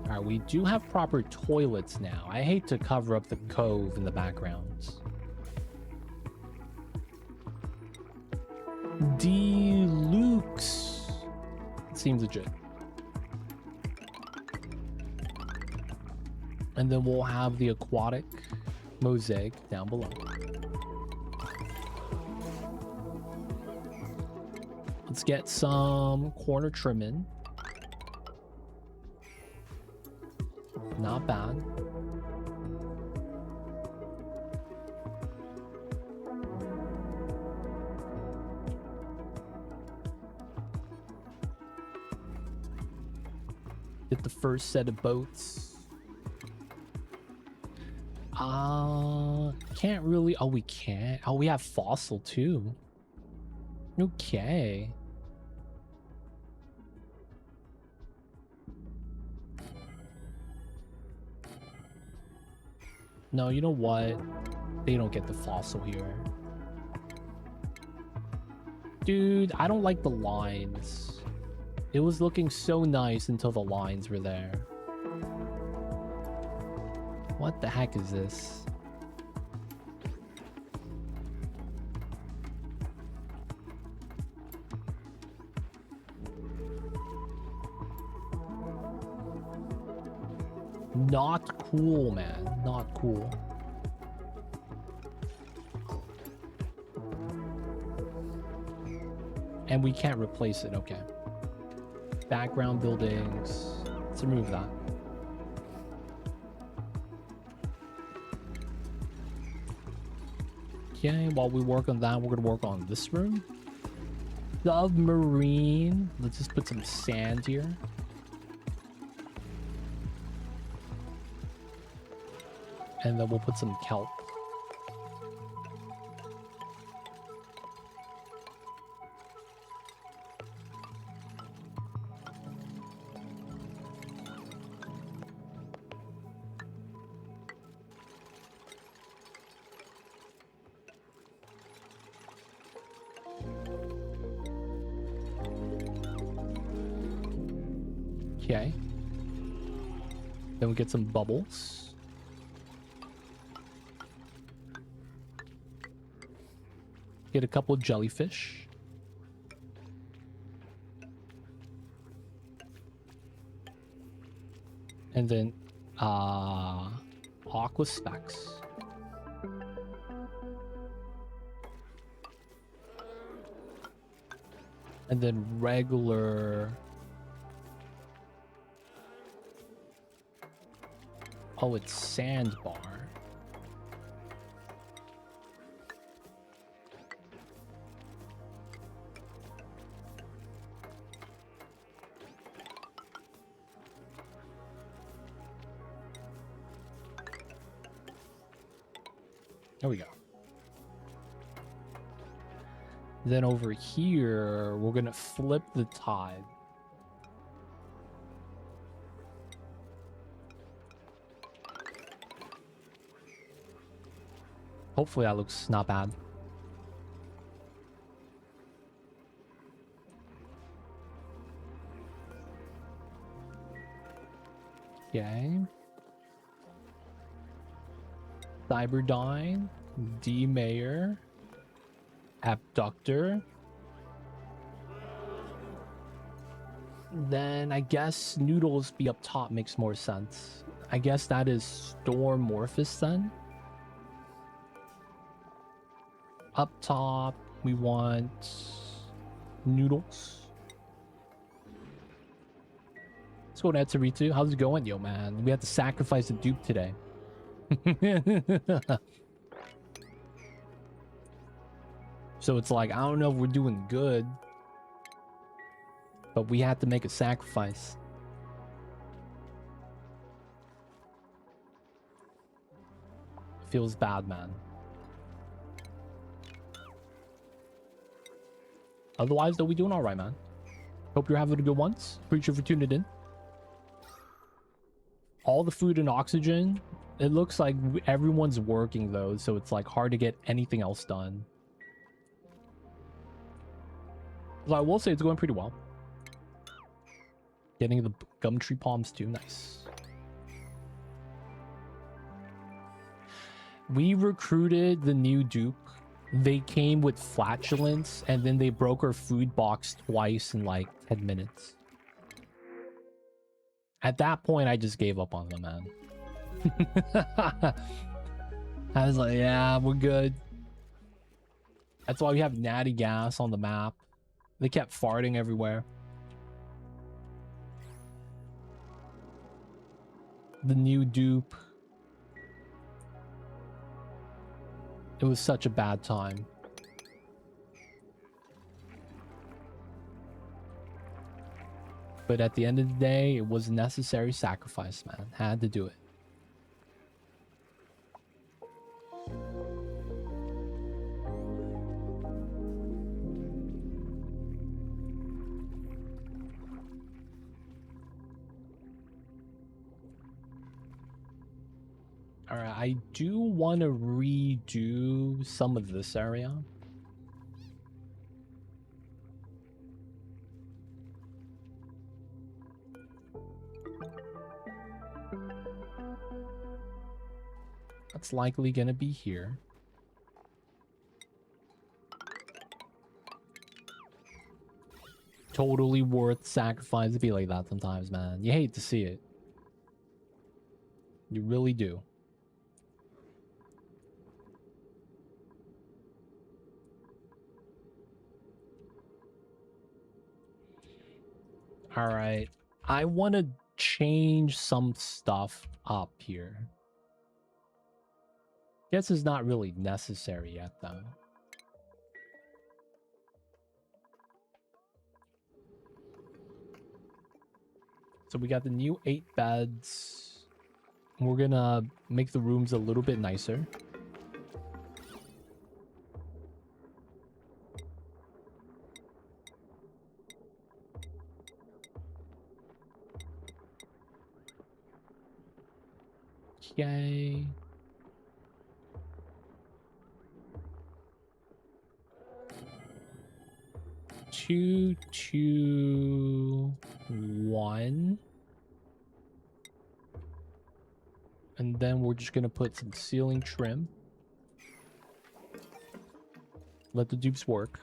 Alright, we do have proper toilets now. I hate to cover up the cove in the background. Deluxe. Seems legit. And then we'll have the aquatic mosaic down below. Let's get some corner trimming. Not bad. Get the first set of boats. Can't really. Oh, we can't. Oh, we have fossil too. Okay. No, you know what? They don't get the fossil here. Dude, I don't like the lines. It was looking so nice until the lines were there. What the heck is this? Not cool, man. Not cool. And we can't replace it. Okay. Background buildings. Let's remove that. Okay, while we work on that, we're gonna work on this room. Submarine. Let's just put some sand here. And then we'll put some kelp. Okay. Then we get some bubbles. Get a couple of jellyfish. And then aqua specs. And then regular. Oh, it's sandbar. There we go. Then over here, we're gonna flip the tide. Hopefully that looks not bad. Okay. Cyberdyne, D-Mayor, Abductor. Then I guess Noodles be up top makes more sense. I guess that is Stormorphous then. Up top, we want Noodles. Let's go to Etzeritu. How's it going, yo, man? We had to sacrifice a dupe today. So it's like, I don't know if we're doing good, but we had to make a sacrifice. Feels bad, man. Otherwise, though, we doing all right, man. Hope you're having a good one. Appreciate you for tuning in. All the food and oxygen. It looks like everyone's working, though, so it's like hard to get anything else done. So I will say it's going pretty well. Getting the gumtree palms too. Nice. We recruited the new dupe. They came with flatulence, and then they broke our food box twice in like 10 minutes. At that point, I just gave up on them, man. I was like, yeah, we're good. That's why we have natty gas on the map. They kept farting everywhere. The new dupe. It was such a bad time. But at the end of the day, it was a necessary sacrifice, man. Had to do it. Alright, I do want to redo some of this area. That's likely gonna be here. Totally worth sacrifice to be like that sometimes, man. You hate to see it. You really do. All right. I want to change some stuff up here. Guess it's not really necessary yet, though. So we got the new 8 beds. We're gonna make the rooms a little bit nicer. Okay. Two, 2, 1. And then we're just gonna put some ceiling trim. Let the dupes work.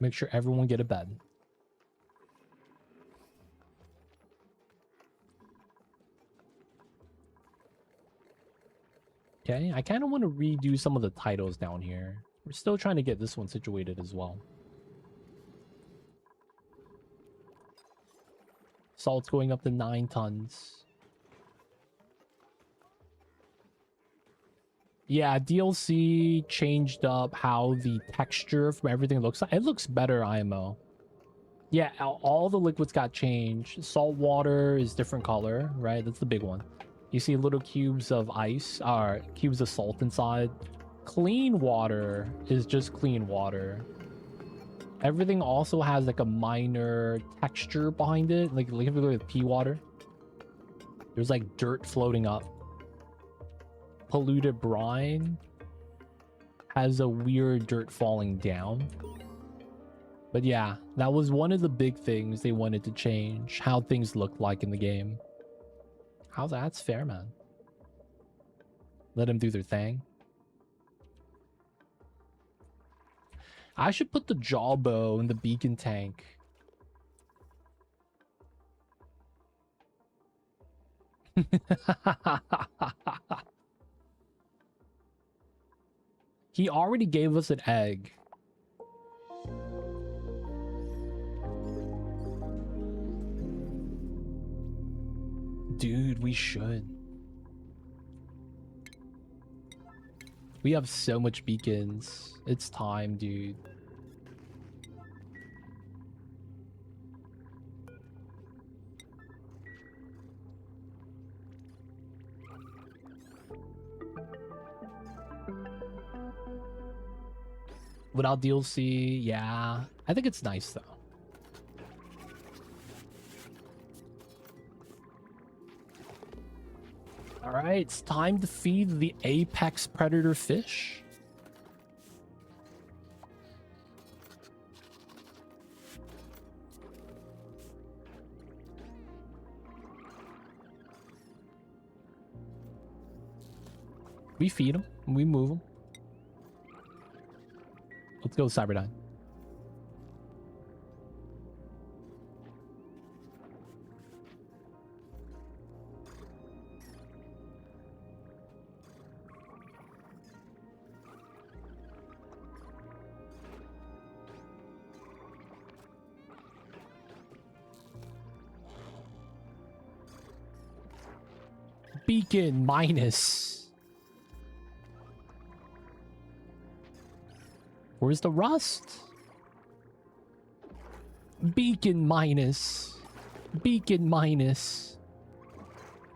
Make sure everyone get a bed. Okay, I kind of want to redo some of the titles down here. We're still trying to get this one situated as well. Salt's going up to 9 tons. Yeah, DLC changed up how the texture from everything looks like. It looks better, IMO. Yeah, all the liquids got changed. Salt water is different color, right? That's the big one. You see little cubes of ice, or cubes of salt inside. Clean water is just clean water. Everything also has like a minor texture behind it. Like if you look at pea water, there's like dirt floating up. Polluted brine has a weird dirt falling down. But yeah, that was one of the big things they wanted to change, how things look like in the game. How's that's fair, man. Let them do their thing. I should put the jawbow in the beacon tank. He already gave us an egg. Dude, we should. We have so much beacons. It's time, dude. Without DLC, yeah. I think it's nice, though. Alright, it's time to feed the apex predator fish. We feed them, we move them. Let's go, Cyberdyne. Beacon minus. Where's the rust? Beacon minus. Beacon minus.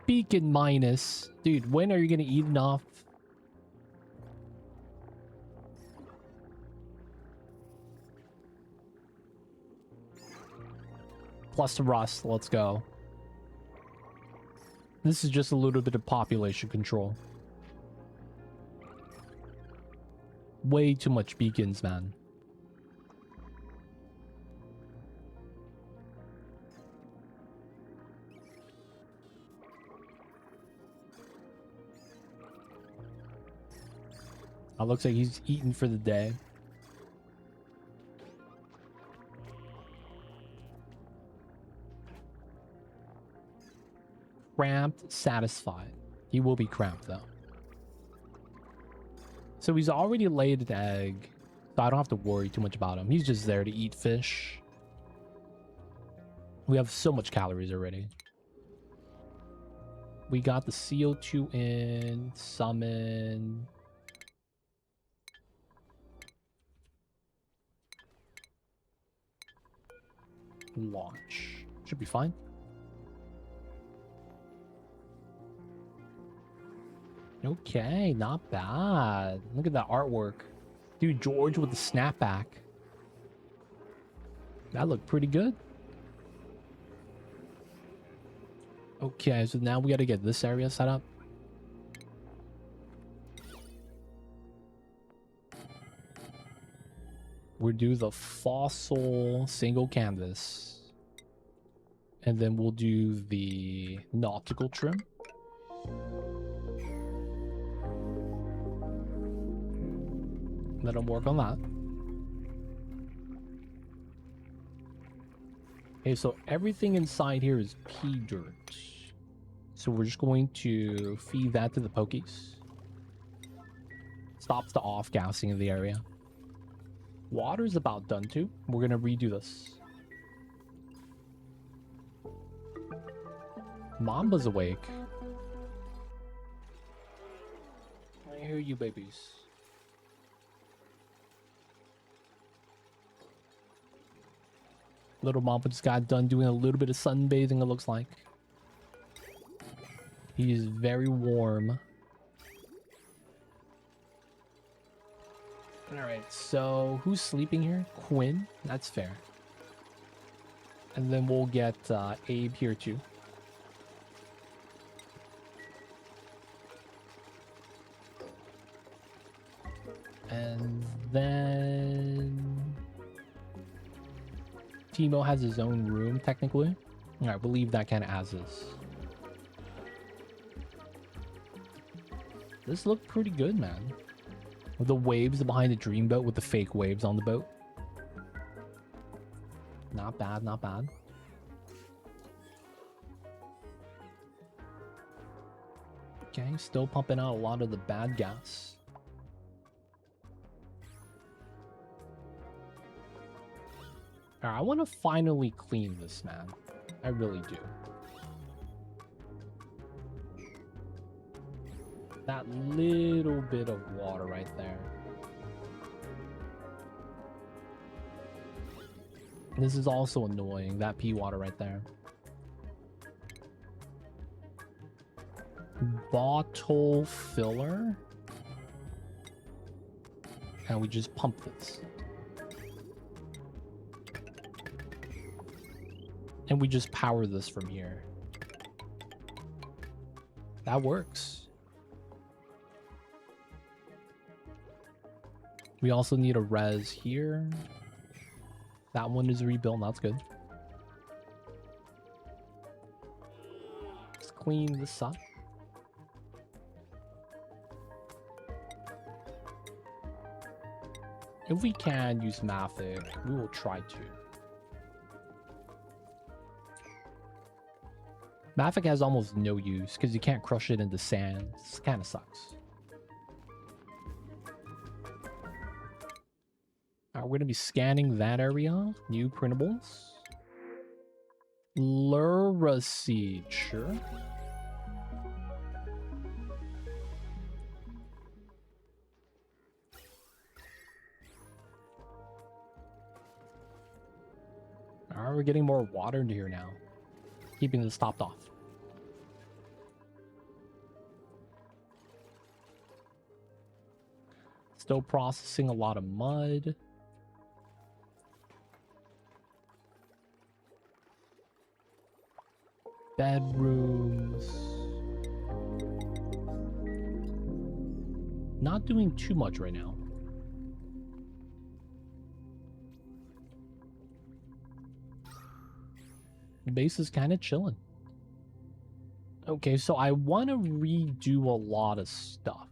Beacon minus. Dude, when are you gonna eat enough? Plus rust, let's go. This is just a little bit of population control. Way too much beacons, man. It looks like he's eating for the day. Cramped, satisfied. He will be cramped, though. So he's already laid an egg, so I don't have to worry too much about him. He's just there to eat fish. We have so much calories already. We got the CO2 in, summon. Launch. Should be fine. Okay, not bad. Look at that artwork. Dude, George with the snapback. That looked pretty good. Okay, so now we gotta get this area set up. We'll do the fossil single canvas. And then we'll do the nautical trim. Let them work on that. Okay, so everything inside here is pea dirt. So we're just going to feed that to the pokies. Stops the off-gassing of the area. Water's about done too. We're gonna redo this. Mamba's awake. I hear you, babies. Little Mamba just got done doing a little bit of sunbathing, it looks like. He's very warm. Alright, so who's sleeping here? Quinn? That's fair. And then we'll get Abe here too. And then Timo has his own room, technically. Alright, we'll leave that kind of as is. This looked pretty good, man. With the waves behind the dreamboat with the fake waves on the boat. Not bad, not bad. Okay, still pumping out a lot of the bad gas. Alright, I want to finally clean this, man. I really do. That little bit of water right there. This is also annoying, that pea water right there. Bottle filler. And we just pump this. And we just power this from here. That works. We also need a res here. That one is rebuilt. That's good. Let's clean this up. If we can use Mavic, we will try to. Mavic has almost no use because you can't crush it into sand. This kind of sucks. We're going to be scanning that area. New printables. Lura seed, sure. Alright, we're getting more water into here now. Keeping this topped off. Still processing a lot of mud. Bedrooms. Not doing too much right now. The base is kind of chilling. Okay, so I want to redo a lot of stuff.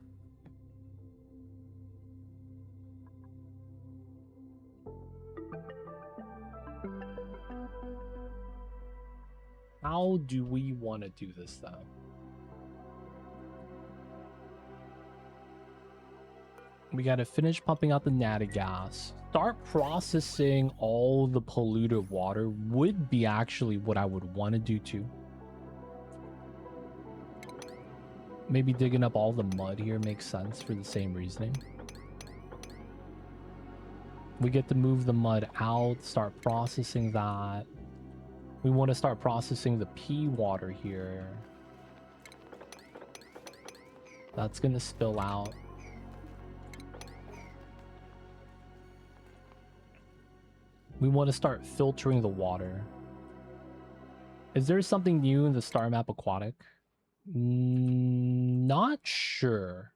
How do we want to do this, though? We got to finish pumping out the natty gas. Start processing all the polluted water would be actually what I would want to do, too. Maybe digging up all the mud here makes sense for the same reasoning. We get to move the mud out, start processing that. We want to start processing the pea water here. That's going to spill out. We want to start filtering the water. Is there something new in the star map Aquatic? Not sure.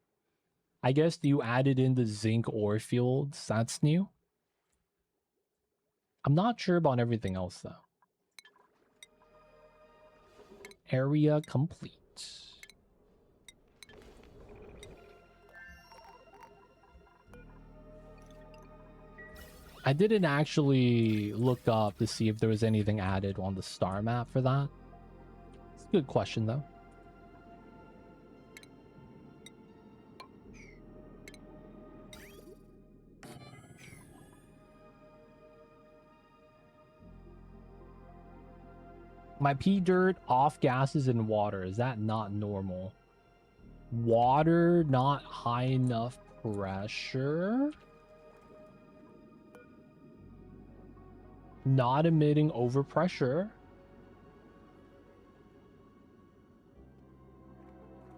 I guess you added in the zinc ore fields. That's new. I'm not sure about everything else, though. area complete. I didn't actually look up to see if there was anything added on the star map for that. It's a good question, though. My pea dirt off gases and water. Is that not normal? Water not high enough pressure? Not emitting overpressure.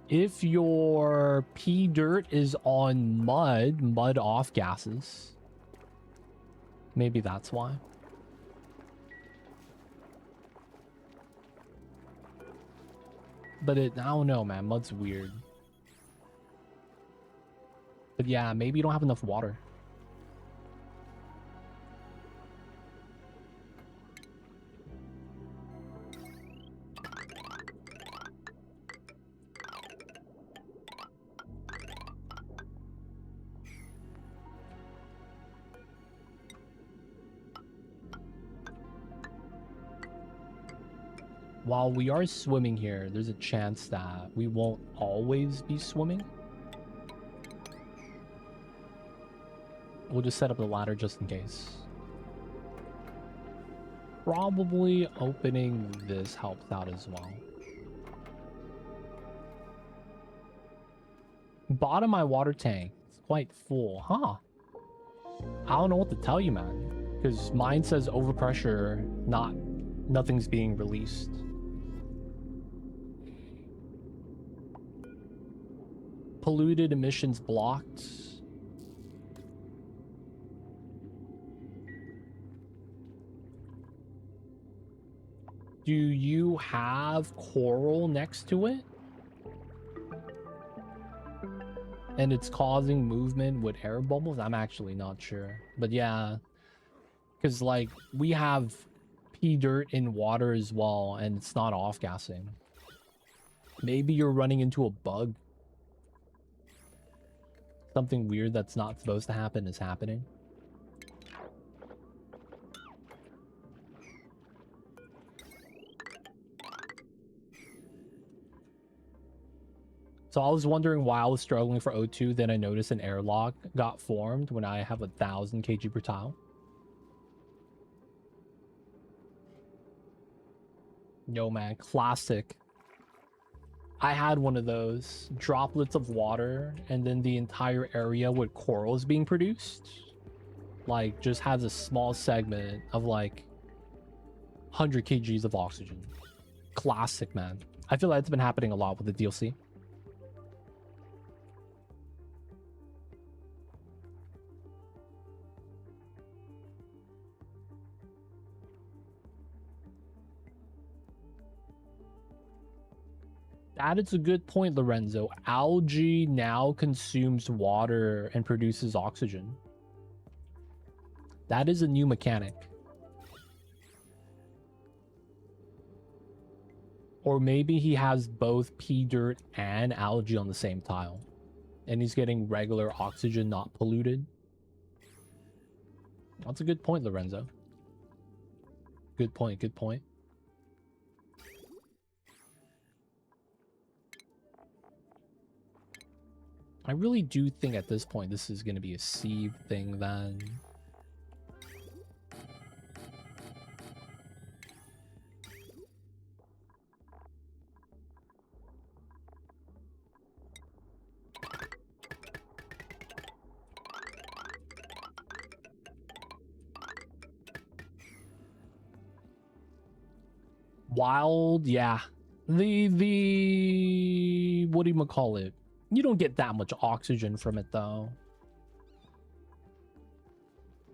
If your pea dirt is on mud off gases. Maybe that's why. But I don't know, man. Mud's weird. But yeah, maybe you don't have enough water. While we are swimming here, there's a chance that we won't always be swimming. We'll just set up the ladder just in case. Probably opening this helps out as well. Bottom my water tank. It's quite full, huh? I don't know what to tell you, man. Because mine says overpressure, nothing's being released. Polluted emissions blocked. Do you have coral next to it? And it's causing movement with air bubbles? I'm actually not sure. But yeah, because like we have pea dirt in water as well, and it's not off-gassing. Maybe you're running into a bug. Something weird that's not supposed to happen is happening. So I was wondering why I was struggling for O2, then I noticed an airlock got formed when I have 1,000 kg per tile. Yo, man, classic. I had one of those droplets of water, and then the entire area with corals being produced, like, just has a small segment of like 100 kgs of oxygen. Classic, man. I feel like it's been happening a lot with the DLC. That is a good point, Lorenzo. Algae now consumes water and produces oxygen. That is a new mechanic. Or maybe he has both pea dirt and algae on the same tile. And he's getting regular oxygen, not polluted. That's a good point, Lorenzo. Good point, good point. I really do think at this point this is going to be a sieve thing then. Wild, yeah. The what do you call it? You don't get that much oxygen from it though.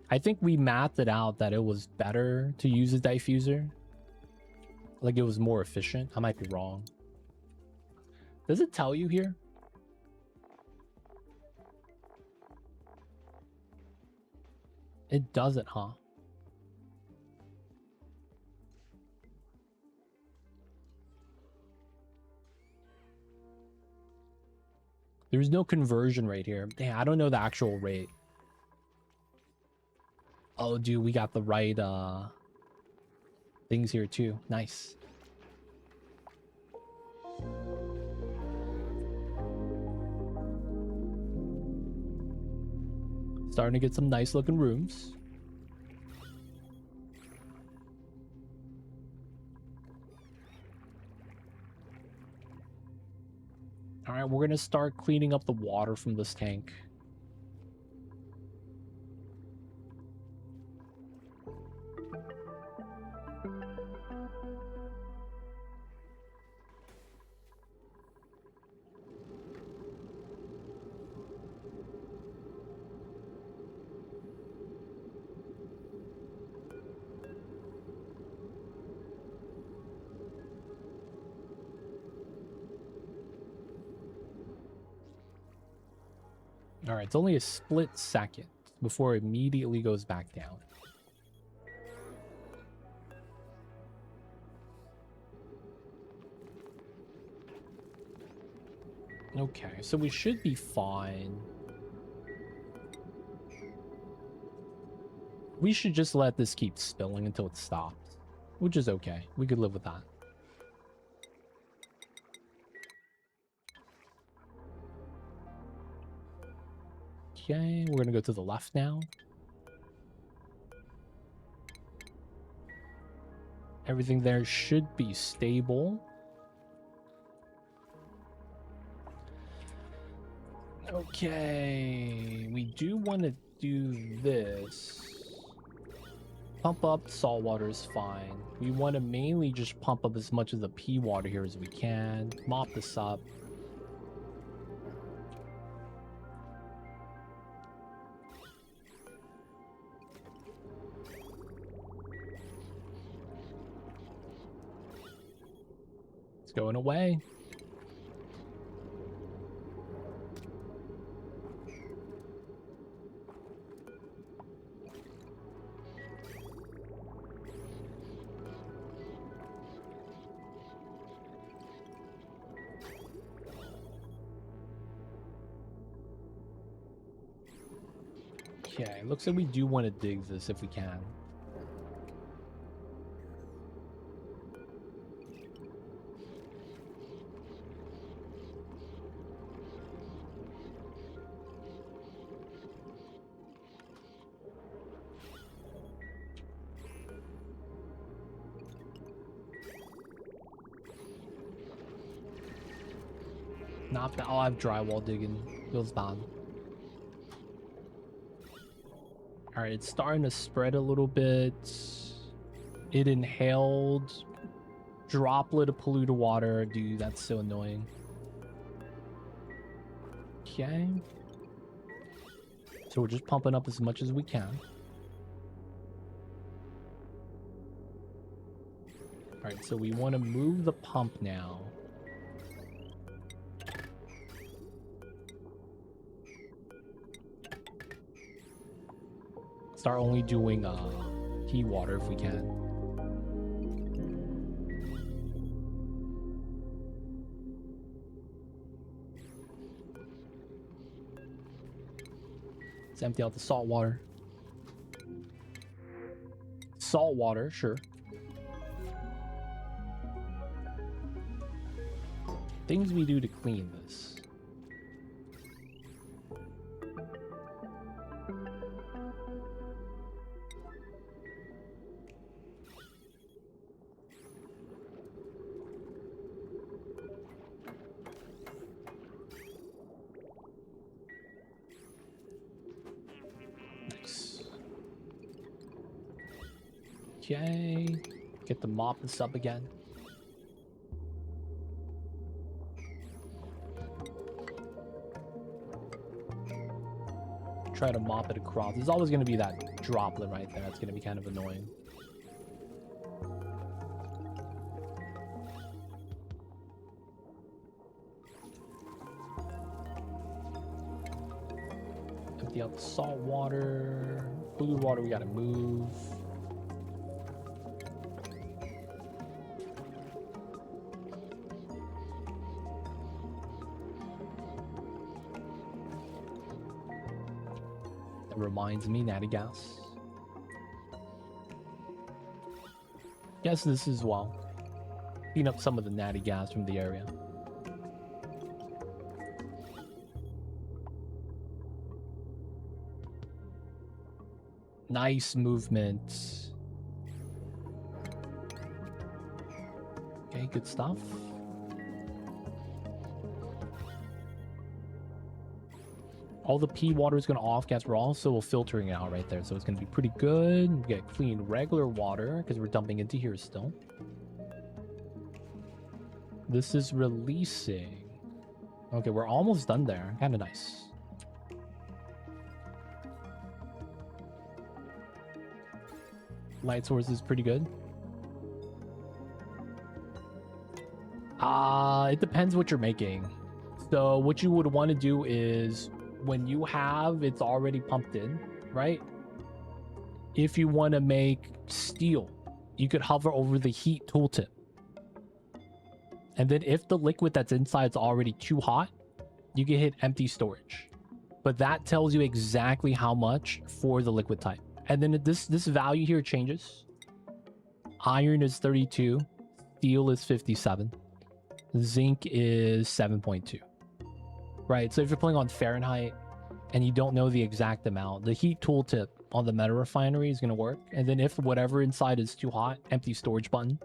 I think we mathed it out that it was better to use a diffuser. Like it was more efficient. I might be wrong. Does it tell you here? It doesn't, huh? There's no conversion rate here. Damn, I don't know the actual rate. Oh, dude, we got the right things here too. Nice. Starting to get some nice looking rooms. All right, we're gonna start cleaning up the water from this tank. All right, it's only a split second before it immediately goes back down. Okay, so we should be fine. We should just let this keep spilling until it stops, which is okay. We could live with that. Okay, we're gonna go to the left now. Everything there should be stable. Okay, we do want to do this. Pump up salt water is fine. We want to mainly just pump up as much of the pea water here as we can. Mop this up. It's going away. Okay, looks like we do want to dig this if we can. Not bad. I'll have drywall digging. Feels bad. Alright, it's starting to spread a little bit. It inhaled droplet of polluted water. Dude, that's so annoying. Okay. So we're just pumping up as much as we can. Alright, so we want to move the pump now. Start only doing pea water if we can. Let's empty out the salt water. Salt water, sure. Things we do to clean this. Okay, get the mop this up again. Try to mop it across. There's always going to be that droplet right there. That's going to be kind of annoying. Empty out the salt water. Polluted water we got to move. reminds me, natty gas. Guess this as well. Clean up some of the natty gas from the area. Nice movement. Okay, good stuff. All the pea water is going to off-gas. We're also filtering it out right there, so it's going to be pretty good. We get clean regular water because we're dumping into here still. This is releasing. Okay, we're almost done there. Kind of nice. Light source is pretty good. It depends what you're making. So what you would want to do is when you have it's already pumped in, right? If you want to make steel, you could hover over the heat tooltip. And then if the liquid that's inside is already too hot, you can hit empty storage. But that tells you exactly how much for the liquid type. And then this value here changes. Iron is 32. Steel is 57. Zinc is 7.2. Right, so if you're playing on Fahrenheit and you don't know the exact amount, the heat tooltip on the meta refinery is going to work. And then if whatever inside is too hot, empty storage button.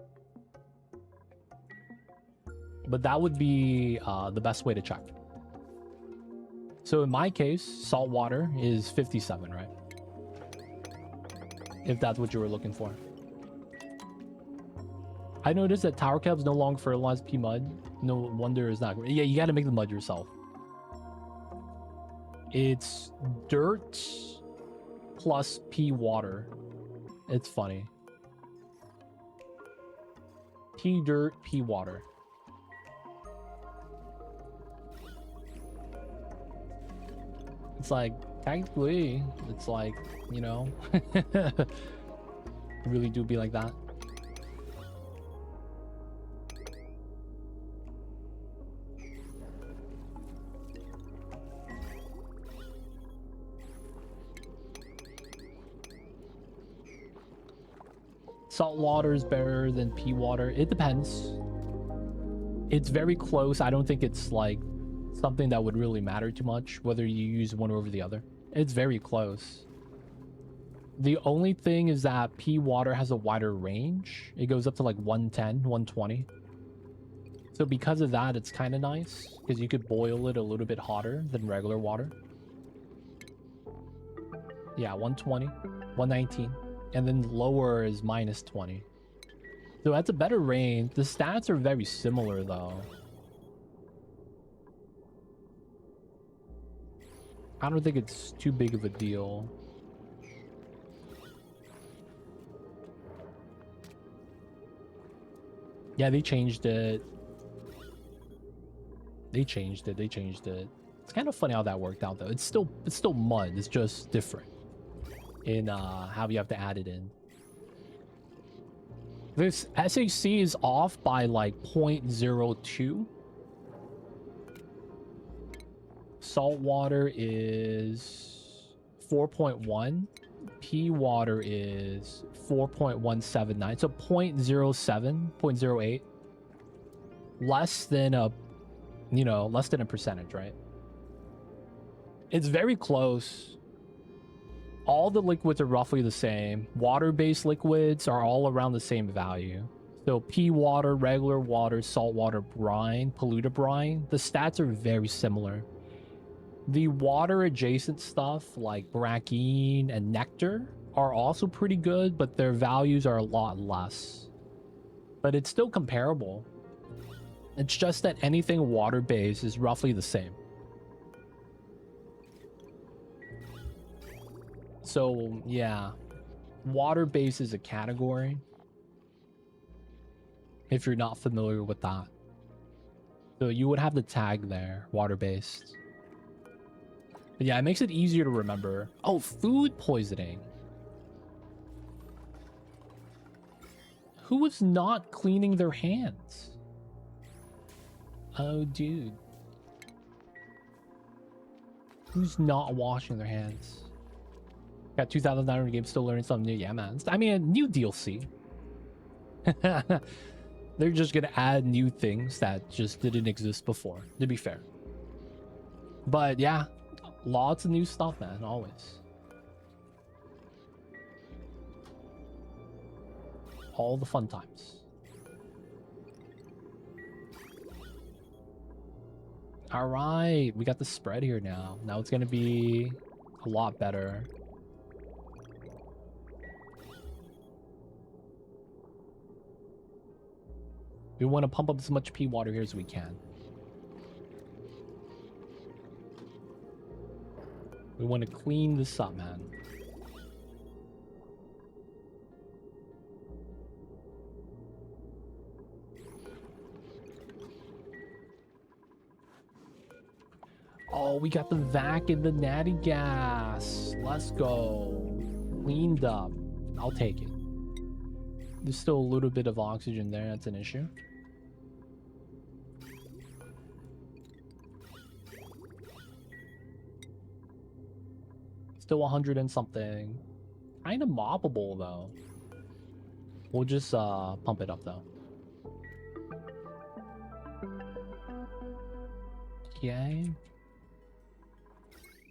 But that would be the best way to check. So in my case, salt water is 57, right? If that's what you were looking for. I noticed that tower cabs no longer fertilize pea mud. No wonder it's not great. Yeah, you got to make the mud yourself. It's dirt plus pea water. It's funny. Pea dirt, pea water. It's like, technically, it's like, you know, really do be like that. Salt water is better than pea water. It depends. It's very close. I don't think it's like something that would really matter too much whether you use one over the other. It's very close. The only thing is that pea water has a wider range. It goes up to like 110, 120. So because of that, it's kind of nice because you could boil it a little bit hotter than regular water. Yeah, 120, 119. And then lower is minus 20. So that's a better range. The stats are very similar though. I don't think it's too big of a deal. Yeah, they changed it. They changed it. It's kind of funny how that worked out though. It's still mud. It's just different in how you have to add it in. This SAC is off by like 0.02. Salt water is 4.1. Pea water is 4.179. So 0.07, 0.08. Less than a, less than a percentage, right? It's very close. All the liquids are roughly the same. Water-based liquids are all around the same value. So pea water, regular water, salt water, brine, polluted brine, the stats are very similar. The water adjacent stuff like brackine and nectar are also pretty good, but their values are a lot less. But it's still comparable. It's just that anything water-based is roughly the same. So, yeah. Water-based is a category. If you're not familiar with that. So you would have the tag there, water-based. But yeah, it makes it easier to remember. Oh, food poisoning. Who is not cleaning their hands? Oh, dude. Who's not washing their hands? Got 2,900 games, still learning something new. Yeah, man. I mean, a new DLC. They're just gonna add new things that just didn't exist before, to be fair. But yeah, lots of new stuff, man, always. All the fun times. All right, we got the spread here now. Now it's gonna be a lot better. We want to pump up as much pea water here as we can. We want to clean this up, man. Oh, we got the vac and the natty gas. Let's go. Cleaned up. I'll take it. There's still a little bit of oxygen there. That's an issue. Still 100 and something. Kind of moppable, though. We'll just pump it up, though. Okay.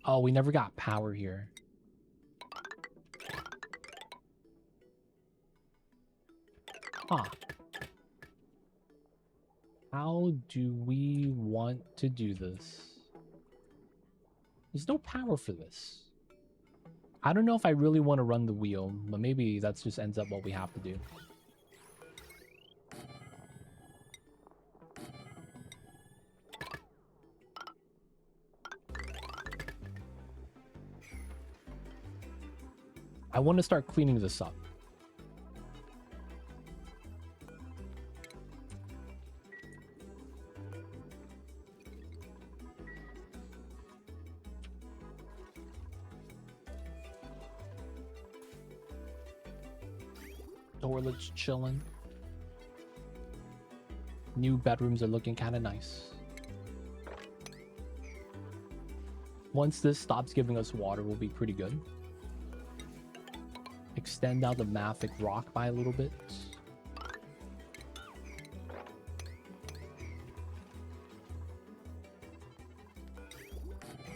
Oh, we never got power here. Huh. How do we want to do this? There's no power for this. I don't know if I really want to run the wheel, but maybe that just ends up what we have to do. I want to start cleaning this up. Toilets chilling. New bedrooms are looking kind of nice. Once this stops giving us water, we'll be pretty good. Extend out the mafic rock by a little bit.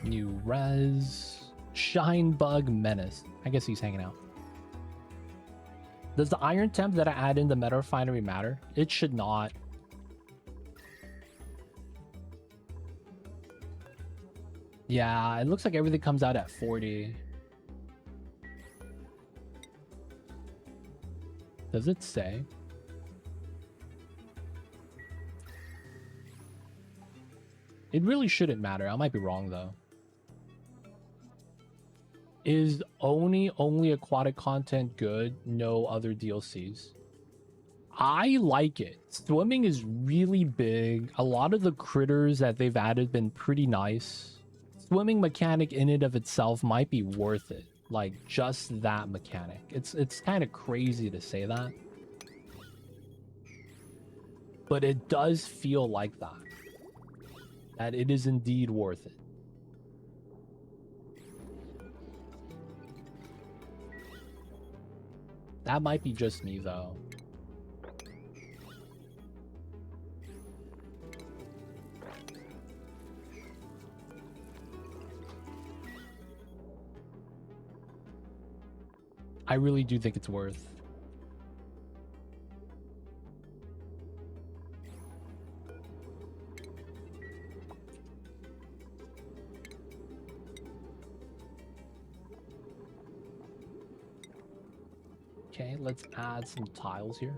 New res. Shine bug menace. I guess he's hanging out. Does the iron temp that I add in the meta refinery matter? It should not. Yeah, it looks like everything comes out at 40. Does it say? It really shouldn't matter. I might be wrong though. Is only aquatic content good? No other DLCs. I like it. Swimming is really big. A lot of the critters that they've added been pretty nice. Swimming mechanic in and of itself might be worth it. Like just that mechanic. It's kind of crazy to say that. But it does feel like that. That it is indeed worth it. That might be just me, though. I really do think it's worth. Okay, let's add some tiles here.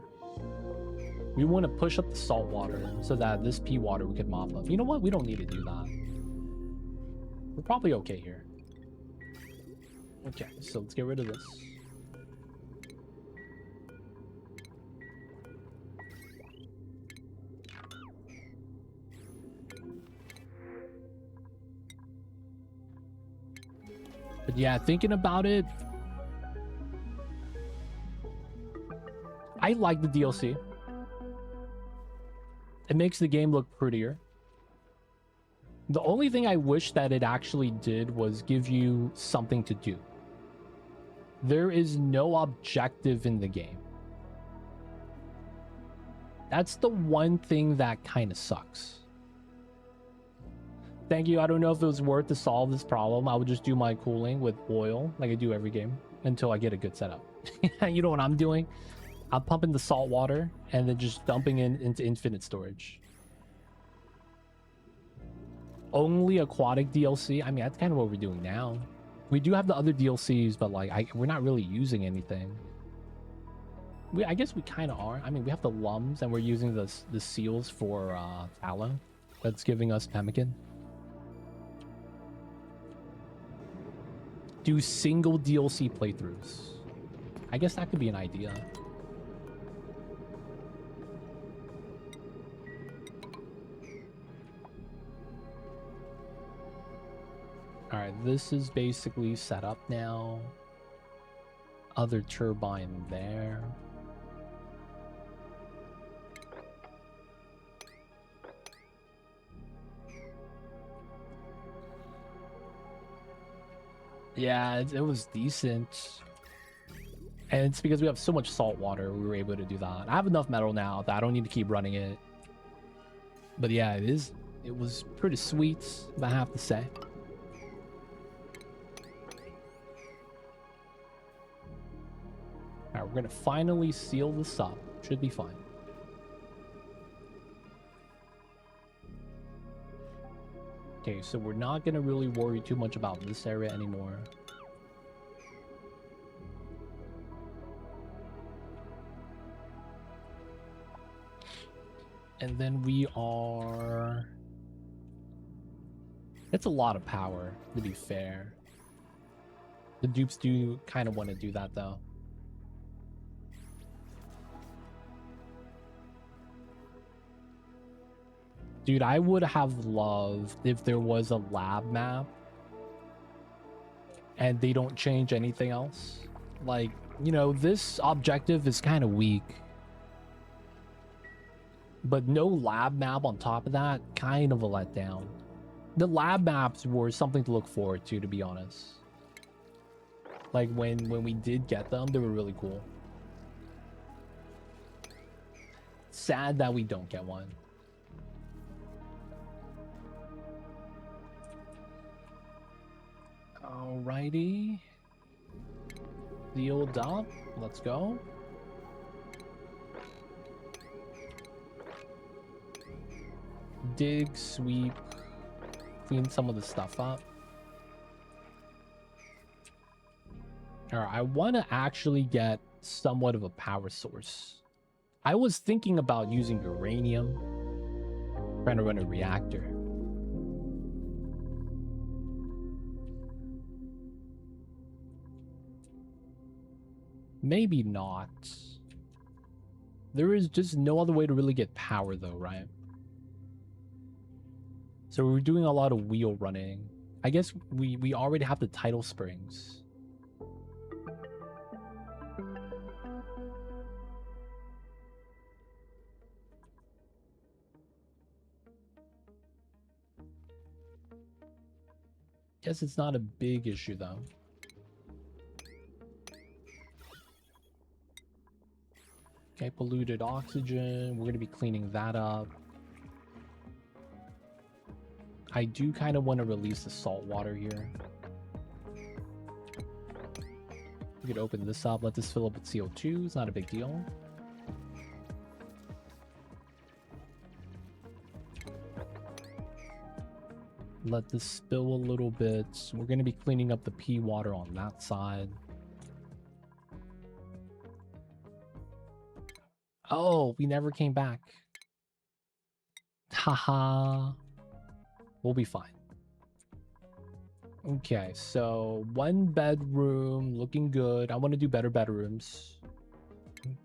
We want to push up the salt water so that this pea water we could mop up. You know what? We don't need to do that. We're probably okay here. Okay, so let's get rid of this. But yeah, thinking about it, I like the DLC. It makes the game look prettier. The only thing I wish that it actually did was give you something to do. There is no objective in the game. That's the one thing that kind of sucks. Thank you. I don't know if it was worth to solve this problem. I would just do my cooling with oil like I do every game until I get a good setup. You know what I'm doing? I'm pumping the salt water and then just dumping into infinite storage. Only aquatic DLC? I mean, that's kind of what we're doing now. We do have the other DLCs, but like we're not really using anything. I guess we kind of are. I mean, we have the lums and we're using the seals for tallow. That's giving us pemmican. Do single DLC playthroughs. I guess that could be an idea. Alright, this is basically set up now. Other turbine there. Yeah, it was decent. And it's because we have so much salt water, we were able to do that. I have enough metal now that I don't need to keep running it. But yeah, it was pretty sweet, I have to say. Alright, we're gonna finally seal this up. Should be fine. Okay, so we're not gonna really worry too much about this area anymore. And then we are... It's a lot of power, to be fair. The dupes do kind of want to do that, though. Dude, I would have loved if there was a lab map and they don't change anything else. Like, you know, this objective is kind of weak. But no lab map on top of that, kind of a letdown. The lab maps were something to look forward to be honest. Like, when we did get them, they were really cool. Sad that we don't get one. Alrighty. The old dump. Let's go. Dig, sweep, clean some of the stuff up. Alright, I want to actually get somewhat of a power source. I was thinking about using uranium, trying to run a reactor. Maybe not. There is just no other way to really get power though, right? So we're doing a lot of wheel running. I guess we already have the tidal springs. Guess it's not a big issue though. Okay, polluted oxygen. We're going to be cleaning that up. I do kind of want to release the salt water here. We could open this up, let this fill up with CO2. It's not a big deal. Let this spill a little bit. We're going to be cleaning up the pea water on that side. Oh, we never came back. Haha. We'll be fine. Okay, so 1 bedroom, looking good. I want to do better bedrooms.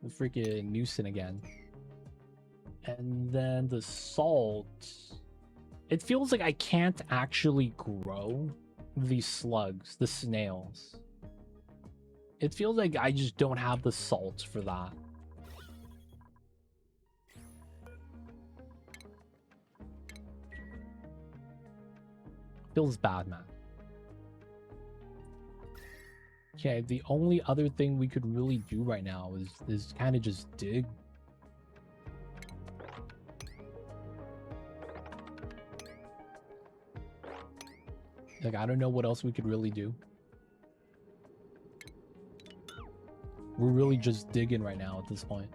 We'll freaking Newson again. And then the salt. It feels like I can't actually grow these slugs, the snails. It feels like I just don't have the salt for that. Feels bad, man. Okay, the only other thing we could really do right now is kind of just dig. Like, I don't know what else we could really do. We're really just digging right now at this point.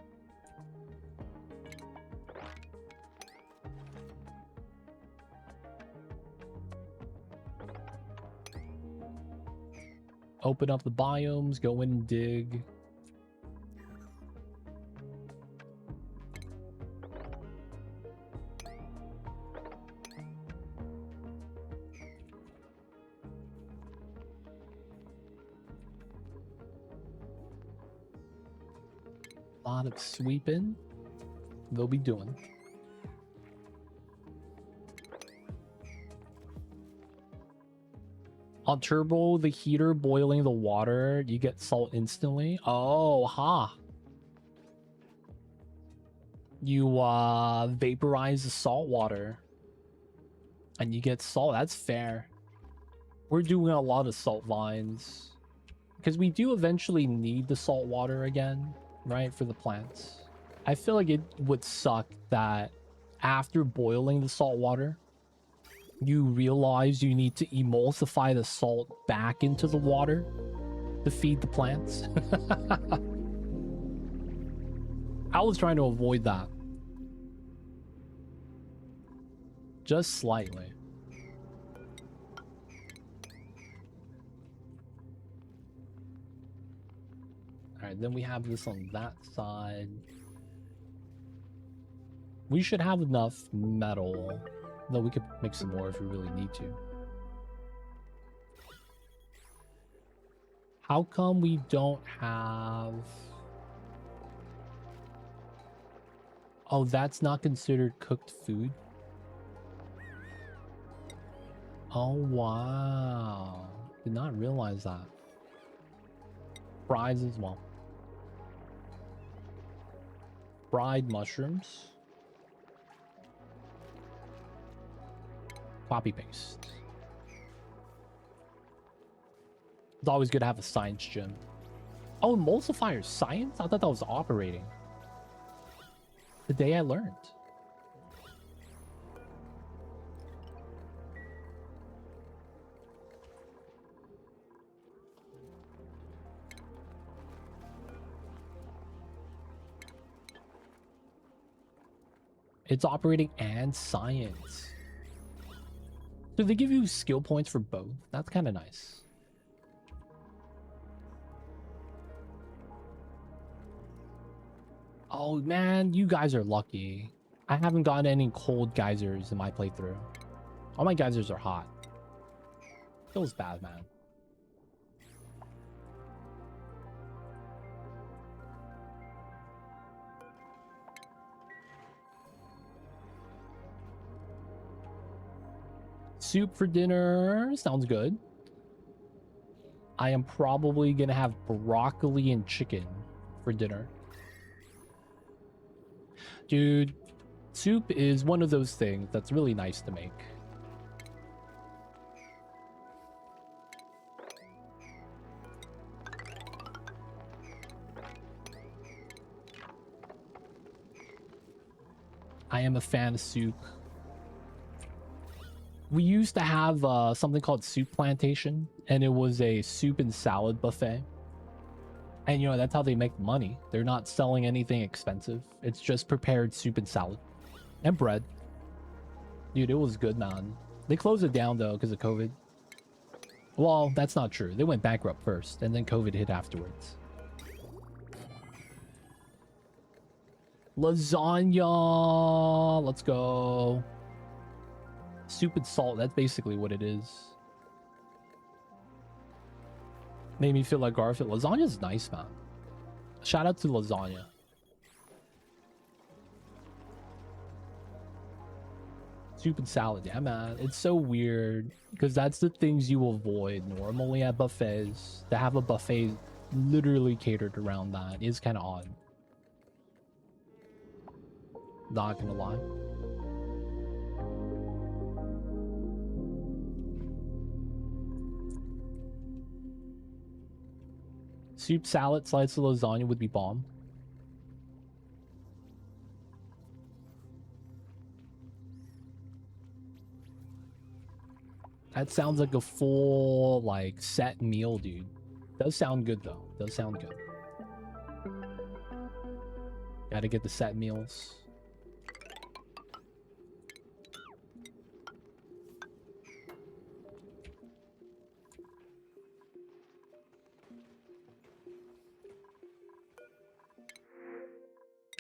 Open up the biomes, go in and dig. A lot of sweeping they'll be doing. On turbo, the heater boiling the water, you get salt instantly. Oh, ha. You vaporize the salt water and you get salt. That's fair. We're doing a lot of salt vines because we do eventually need the salt water again, right, for the plants. I feel like it would suck that after boiling the salt water, you realize you need to emulsify the salt back into the water to feed the plants. I was trying to avoid that. Just slightly. Alright, then we have this on that side. We should have enough metal. Though we could make some more if we really need to. How come we don't have... Oh, that's not considered cooked food? Oh, wow. Did not realize that. Fries as well. Fried mushrooms. Copy paste. It's always good to have a science gym. Oh, emulsifier science? I thought that was operating. The day I learned. It's operating and science. So they give you skill points for both. That's kind of nice. Oh man, you guys are lucky. I haven't gotten any cold geysers in my playthrough. All my geysers are hot. Feels bad, man. Soup for dinner sounds good. I am probably gonna have broccoli and chicken for dinner. Dude, soup is one of those things that's really nice to make. I am a fan of soup. We used to have something called Soup Plantation, and it was a soup and salad buffet. And, you know, that's how they make money. They're not selling anything expensive. It's just prepared soup and salad. And bread. Dude, it was good, man. They closed it down, though, because of COVID. Well, that's not true. They went bankrupt first, and then COVID hit afterwards. Lasagna! Let's go. Soup and salt, that's basically what it is. Made me feel like Garfield. Lasagna's nice, man. Shout out to lasagna. Soup and salad, yeah, man. It's so weird because that's the things you avoid normally at buffets. To have a buffet literally catered around that is kind of odd. Not gonna lie. Soup, salad, slice of lasagna would be bomb. That sounds like a full, like, set meal, dude. Does sound good, though. Does sound good. Gotta get the set meals.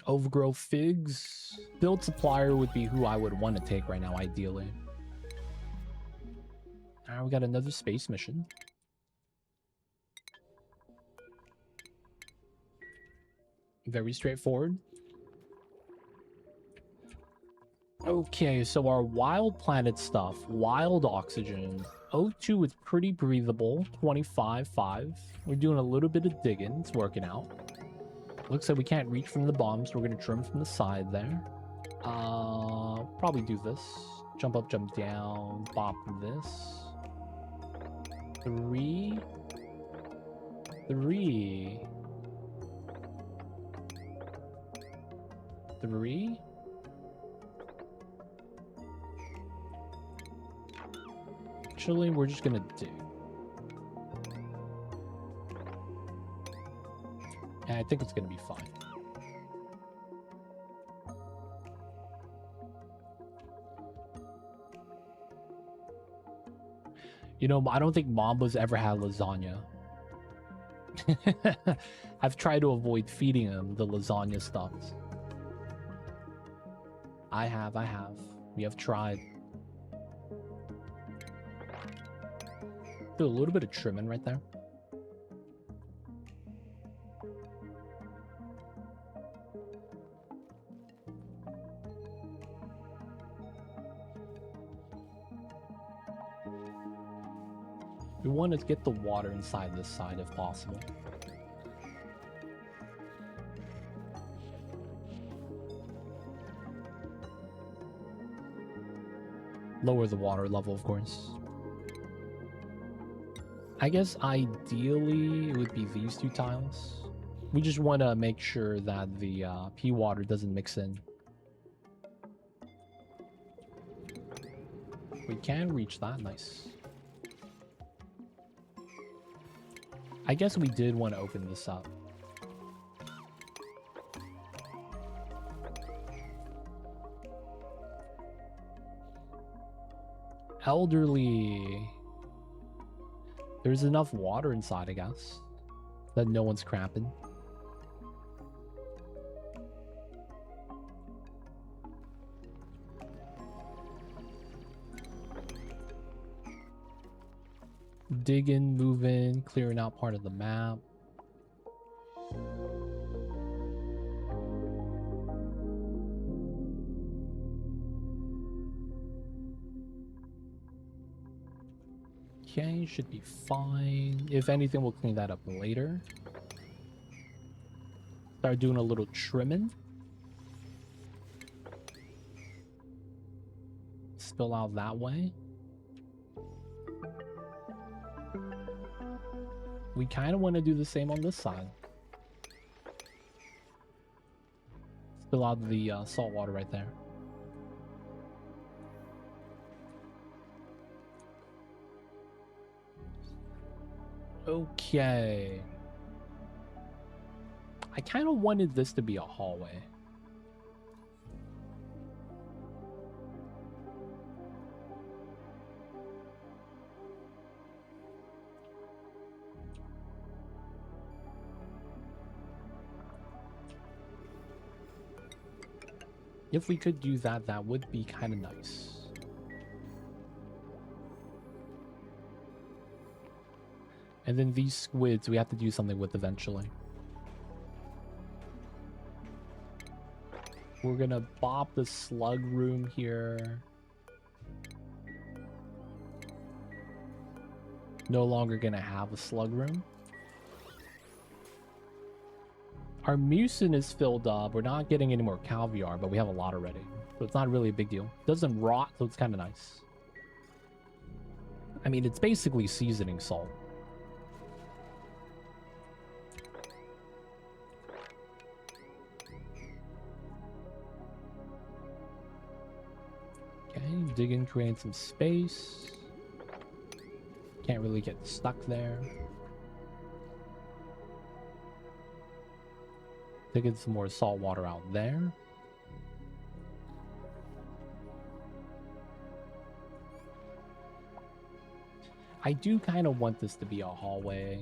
Overgrow figs. Build supplier would be who I would want to take right now, ideally. Alright, we got another space mission. Very straightforward. Okay, so our wild planet stuff. Wild oxygen. O2 is pretty breathable. 25.5. We're doing a little bit of digging. It's working out. Looks like we can't reach from the bomb, so we're going to trim from the side there. Probably do this. Jump up, jump down. Bop this. 3. 3. 3. Actually, we're just gonna dig. And I think it's gonna be fine. You know, I don't think Mamba's ever had lasagna. I've tried to avoid feeding him the lasagna stuff. I have. We have tried. Do a little bit of trimming right there. We want to get the water inside this side if possible. Lower the water level, of course. I guess ideally it would be these two tiles. We just want to make sure that the pea water doesn't mix in. We can reach that, nice. I guess we did want to open this up. Elderly. There's enough water inside, I guess, that no one's crapping. Digging, moving, clearing out part of the map. Okay, should be fine. If anything, we'll clean that up later. Start doing a little trimming. Spill out that way. We kind of want to do the same on this side. Spill out the salt water right there. Okay. I kind of wanted this to be a hallway. If we could do that, that would be kind of nice. And then these squids we have to do something with eventually. We're gonna bop the slug room here. No longer gonna have a slug room. Our mucin is filled up. We're not getting any more caviar, but we have a lot already. So it's not really a big deal. It doesn't rot, so it's kind of nice. I mean, it's basically seasoning salt. dig in, create some space. Can't really get stuck there. Dig in some more salt water out there. I do kind of want this to be a hallway.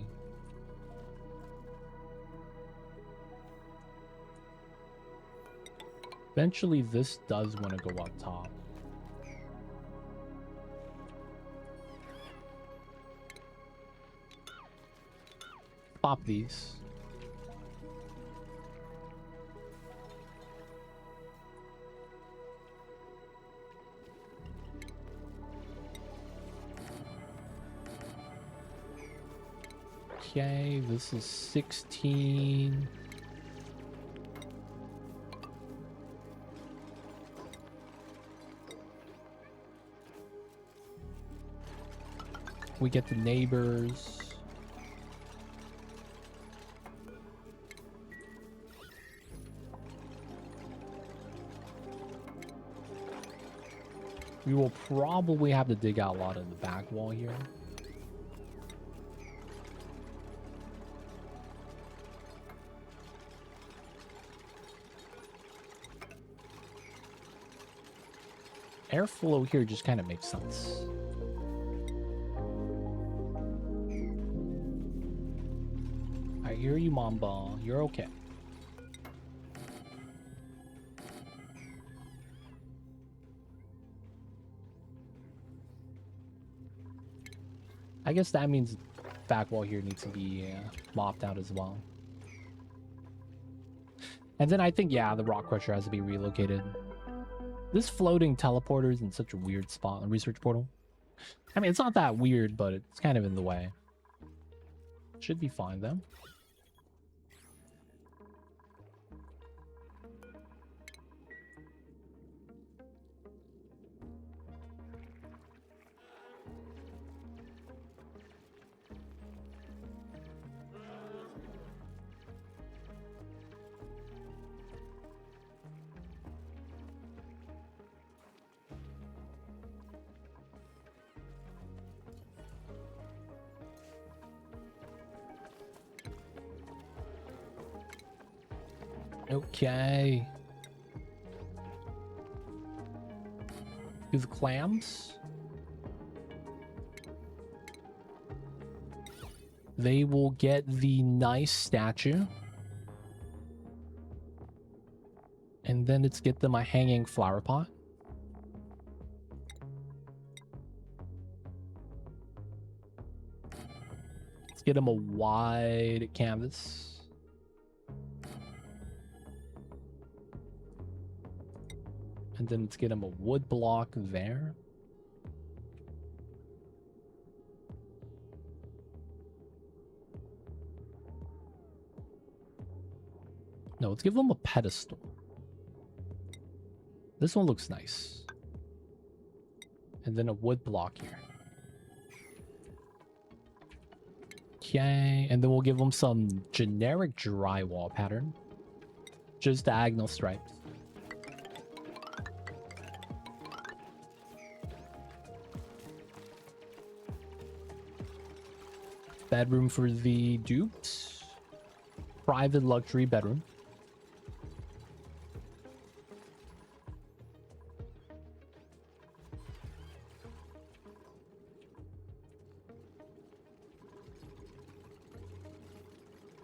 Eventually, this does want to go up top. Pop these. Okay, this is 16. We get the neighbors. We will probably have to dig out a lot of the back wall here. Airflow here just kind of makes sense. I hear you, Mamba. You're okay. I guess that means back wall here needs to be mopped out as well. And then I think, yeah, the rock crusher has to be relocated. This floating teleporter is in such a weird spot, a research portal. I mean, it's not that weird, but it's kind of in the way. Should be fine, though. Okay. Do the clams. They will get the nice statue. And then let's get them a hanging flower pot. Let's get them a wide canvas. And then let's get him a wood block there. No, let's give them a pedestal. This one looks nice. And then a wood block here. Okay, and then we'll give them some generic drywall pattern. Just diagonal stripes. Bedroom for the Dupes. Private luxury bedroom.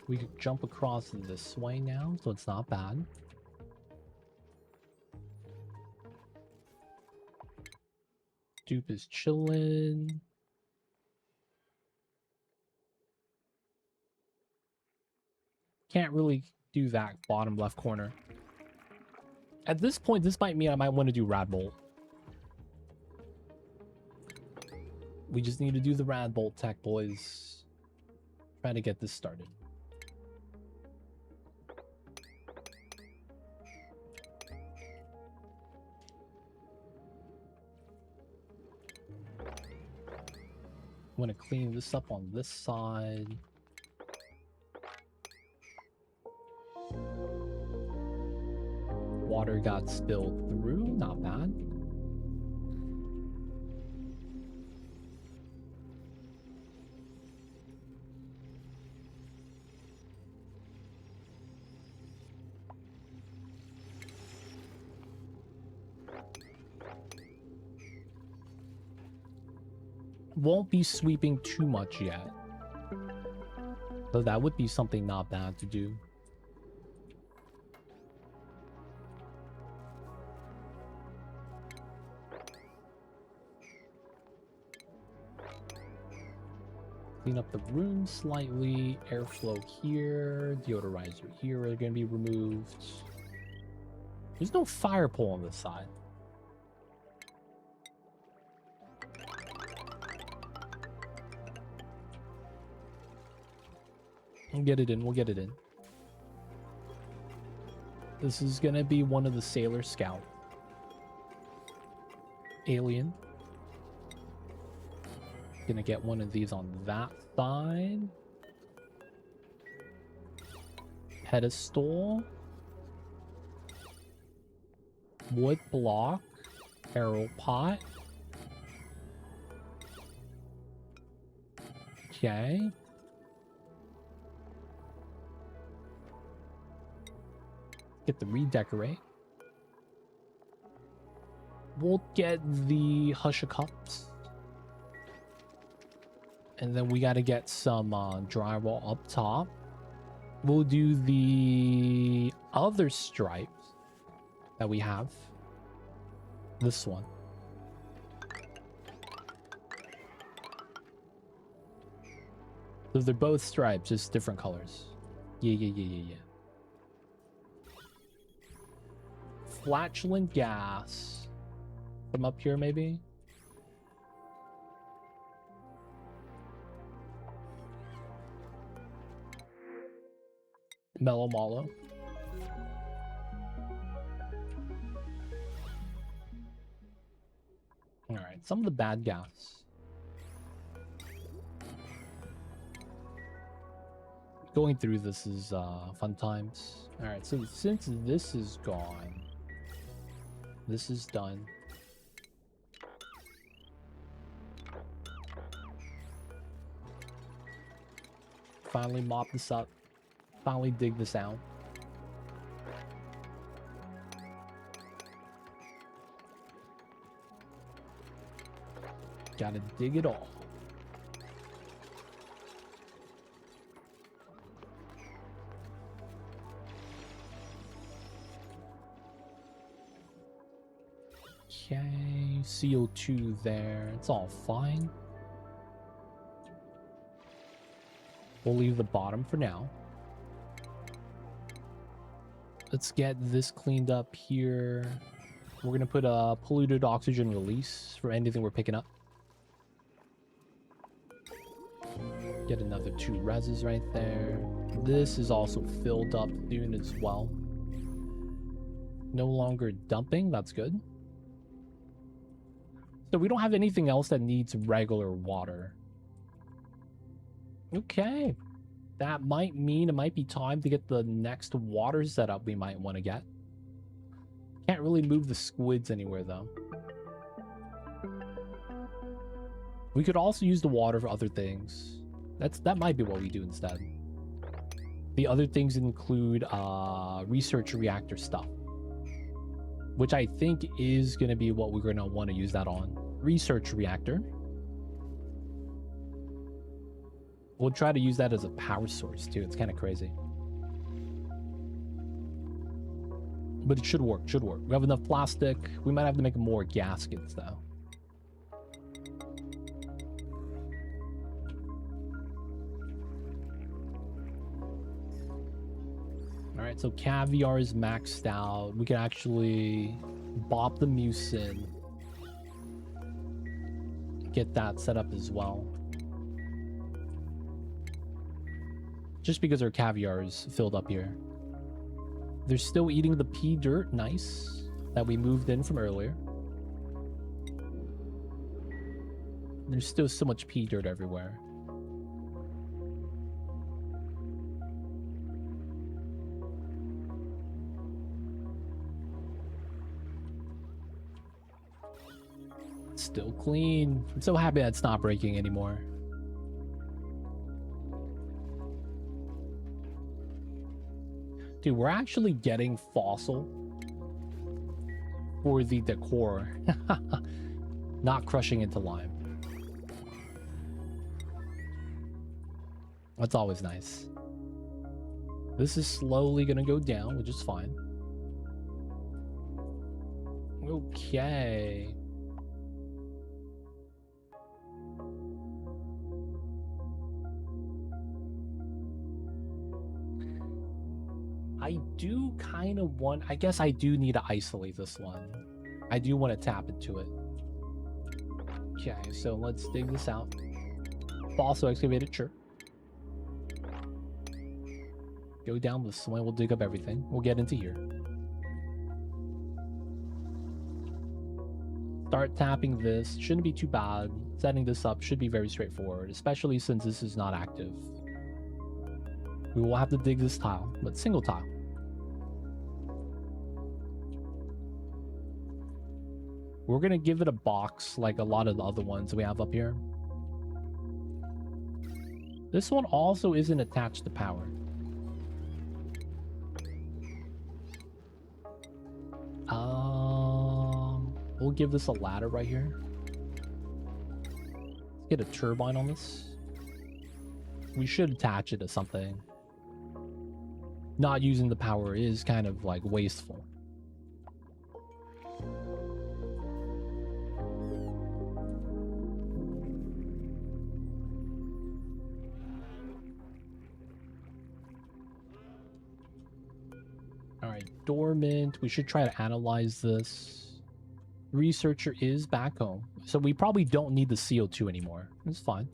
We could jump across this way now, so it's not bad. Dupe is chilling. Can't really do that bottom left corner. At this point, this might mean I might want to do Rad Bolt. We just need to do the Rad Bolt tech, boys. Try to get this started. I'm going to clean this up on this side. Water got spilled through, not bad. Won't be sweeping too much yet. But that would be something not bad to do. Clean up the room slightly. Airflow here. Deodorizer here are going to be removed. There's no fire pole on this side. We'll get it in. We'll get it in. This is going to be one of the Sailor Scout. Alien. Gonna get one of these on that side. Pedestal. Wood block. Arrow pot. Okay. Get the redecorate. We'll get the Husha Cups. And then we got to get some drywall up top. We'll do the other stripes that we have. This one. So they're both stripes, just different colors. Yeah. Flatulent gas. From up here, maybe? Mellow Mallow. Alright, some of the bad gas. Going through this is fun times. Alright, so since this is gone, this is done. Finally mop this up. Finally dig this out. Gotta dig it all. Okay, CO2 there. It's all fine. We'll leave the bottom for now. Let's get this cleaned up here. We're gonna put a polluted oxygen release for anything we're picking up. Get another 2 reses right there. This is also filled up soon as well. No longer dumping, that's good. So we don't have anything else that needs regular water. Okay. That might mean it might be time to get the next water setup we might want to get. Can't really move the squids anywhere though. We could also use the water for other things. That might be what we do instead. The other things include research reactor stuff, which I think is going to be what we're going to want to use that on. Research reactor. We'll try to use that as a power source too. It's kind of crazy. But it should work, We have enough plastic. We might have to make more gaskets though. Alright, so caviar is maxed out. We can actually bop the mucin. Get that set up as well. Just because our caviar is filled up here. They're still eating the pea dirt, nice, that we moved in from earlier. There's still so much pea dirt everywhere. Still clean. I'm so happy that it's not breaking anymore. Dude, we're actually getting fossil for the decor. Not crushing into lime. That's always nice. This is slowly gonna go down, which is fine. Okay. I do kind of want... I guess I do need to isolate this one. I do want to tap into it. Okay, so let's dig this out. Also excavated, sure. Go down this way, we'll dig up everything. We'll get into here. Start tapping this. Shouldn't be too bad. Setting this up should be very straightforward, especially since this is not active. We will have to dig this tile, but single tile. We're gonna give it a box like a lot of the other ones we have up here. This one also isn't attached to power. We'll give this a ladder right here. Let's get a turbine on this. We should attach it to something. Not using the power is kind of like wasteful. Alright, dormant. We should try to analyze this. Researcher is back home. So we probably don't need the CO2 anymore. It's fine.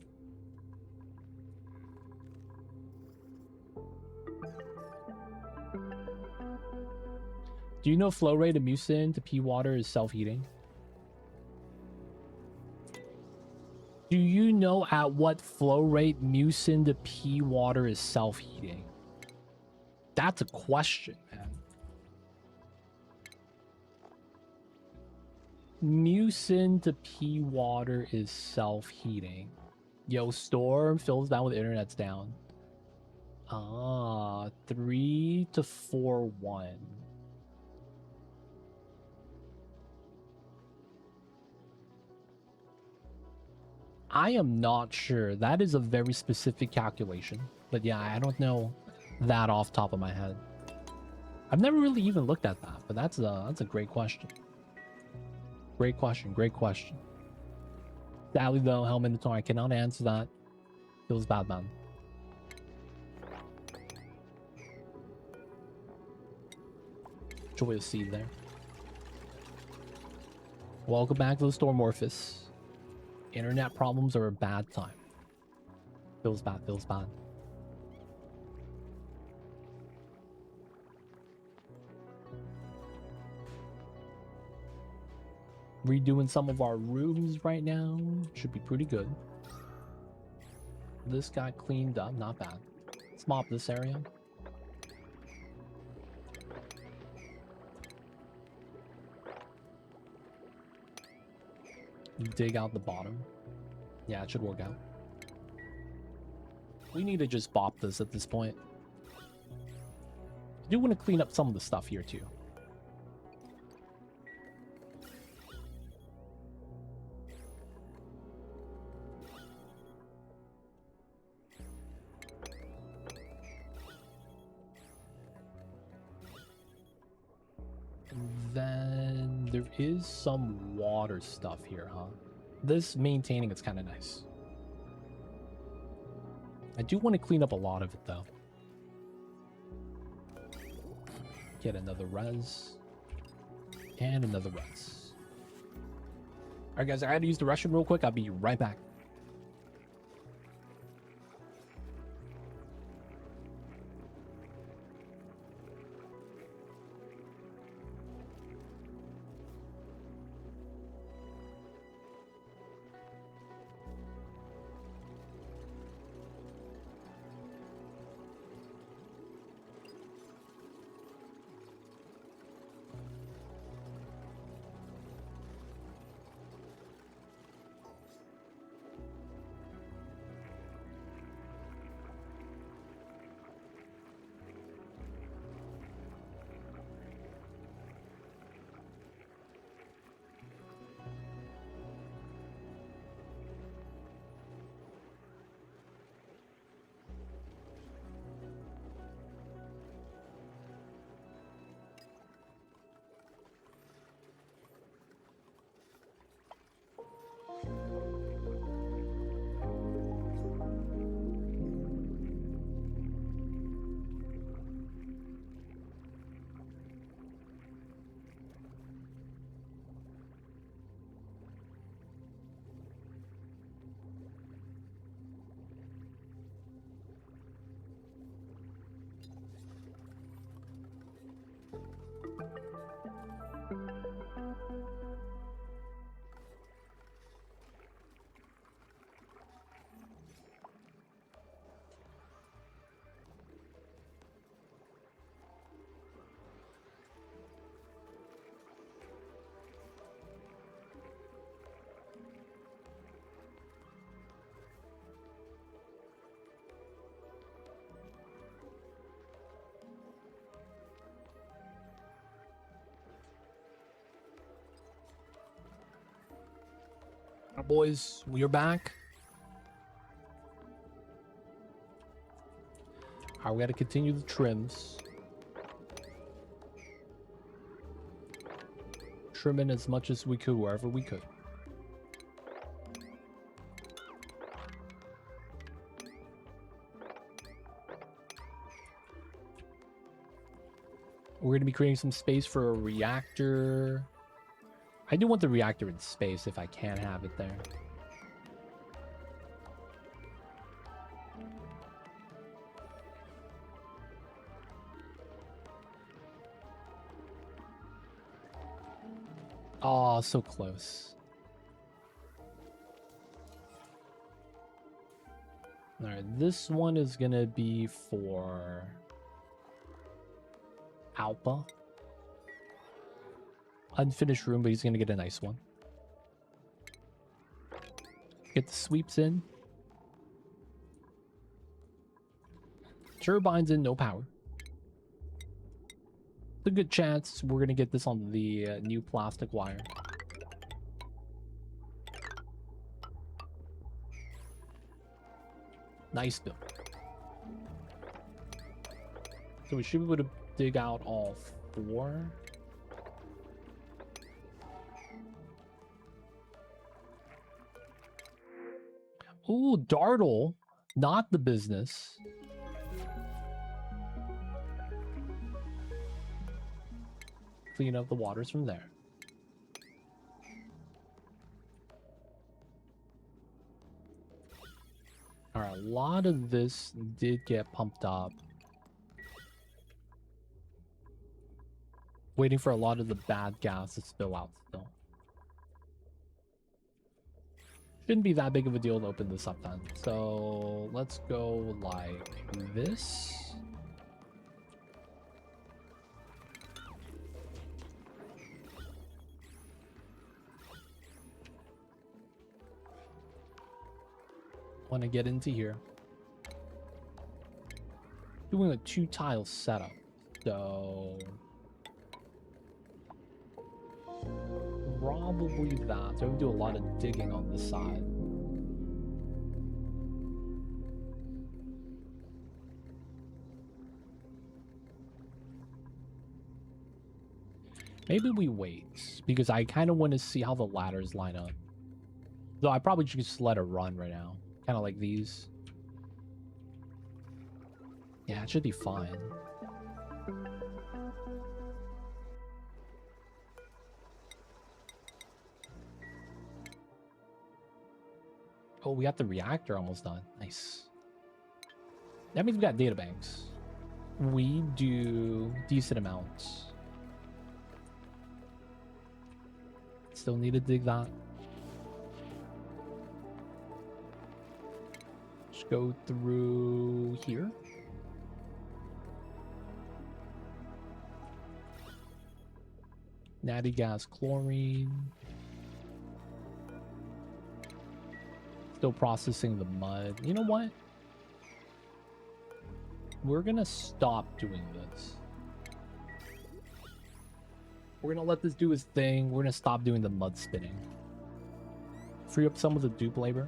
Do you know flow rate of mucin to pea water is self-heating? Do you know at what flow rate mucin to pea water is self-heating? That's a question, man. Mucin to pea water is self-heating. Yo, storm fills down with internet's down. 3 to 4 1. I am not sure. That is a very specific calculation. But yeah, I don't know that off top of my head. I've never really even looked at that, but that's a great question. Great question, great question. Sadly though, Helmet Minotaur, I cannot answer that. Feels bad, man. Joyous seed there. Welcome back to the Stormorphous. Internet problems are a bad time. Feels bad, feels bad. Redoing some of our rooms right now. Should be pretty good. This got cleaned up, not bad. Let's mop this area. Dig out the bottom. Yeah, it should work out. We need to just bop this at this point. I do want to clean up some of the stuff here too. Then there is some water stuff here, huh? This maintaining is kind of nice. I do want to clean up a lot of it though. Get another res. And another res. Alright guys, I had to use the restroom real quick. I'll be right back. Boys, we're back. Alright, we gotta continue the trims. Trimming as much as we could wherever we could. We're gonna be creating some space for a reactor. I do want the reactor in space if I can have it there. Oh, so close. Alright, this one is gonna be for Alpha. Unfinished room, but he's gonna get a nice one. Get the sweeps in. Turbines in, no power. It's a good chance we're gonna get this on the new plastic wire. Nice build. So we should be able to dig out all 4. Ooh, Dartle, not the business. Clean up the waters from there. Alright, a lot of this did get pumped up. Waiting for a lot of the bad gas to spill out still. Shouldn't be that big of a deal to open this up then. So let's go like this. Want to get into here. Doing a 2-tile setup. So probably that. So we do a lot of digging on this side. Maybe we wait, because I kind of want to see how the ladders line up. Though I probably should just let it run right now. Kind of like these. Yeah, it should be fine. Oh, we got the reactor almost done. Nice. That means we got data banks. We do decent amounts. Still need to dig that. Just go through here. Natty gas, chlorine. Still processing the mud. You know what? We're gonna stop doing this. We're gonna let this do its thing. We're gonna stop doing the mud spinning. Free up some of the dupe labor.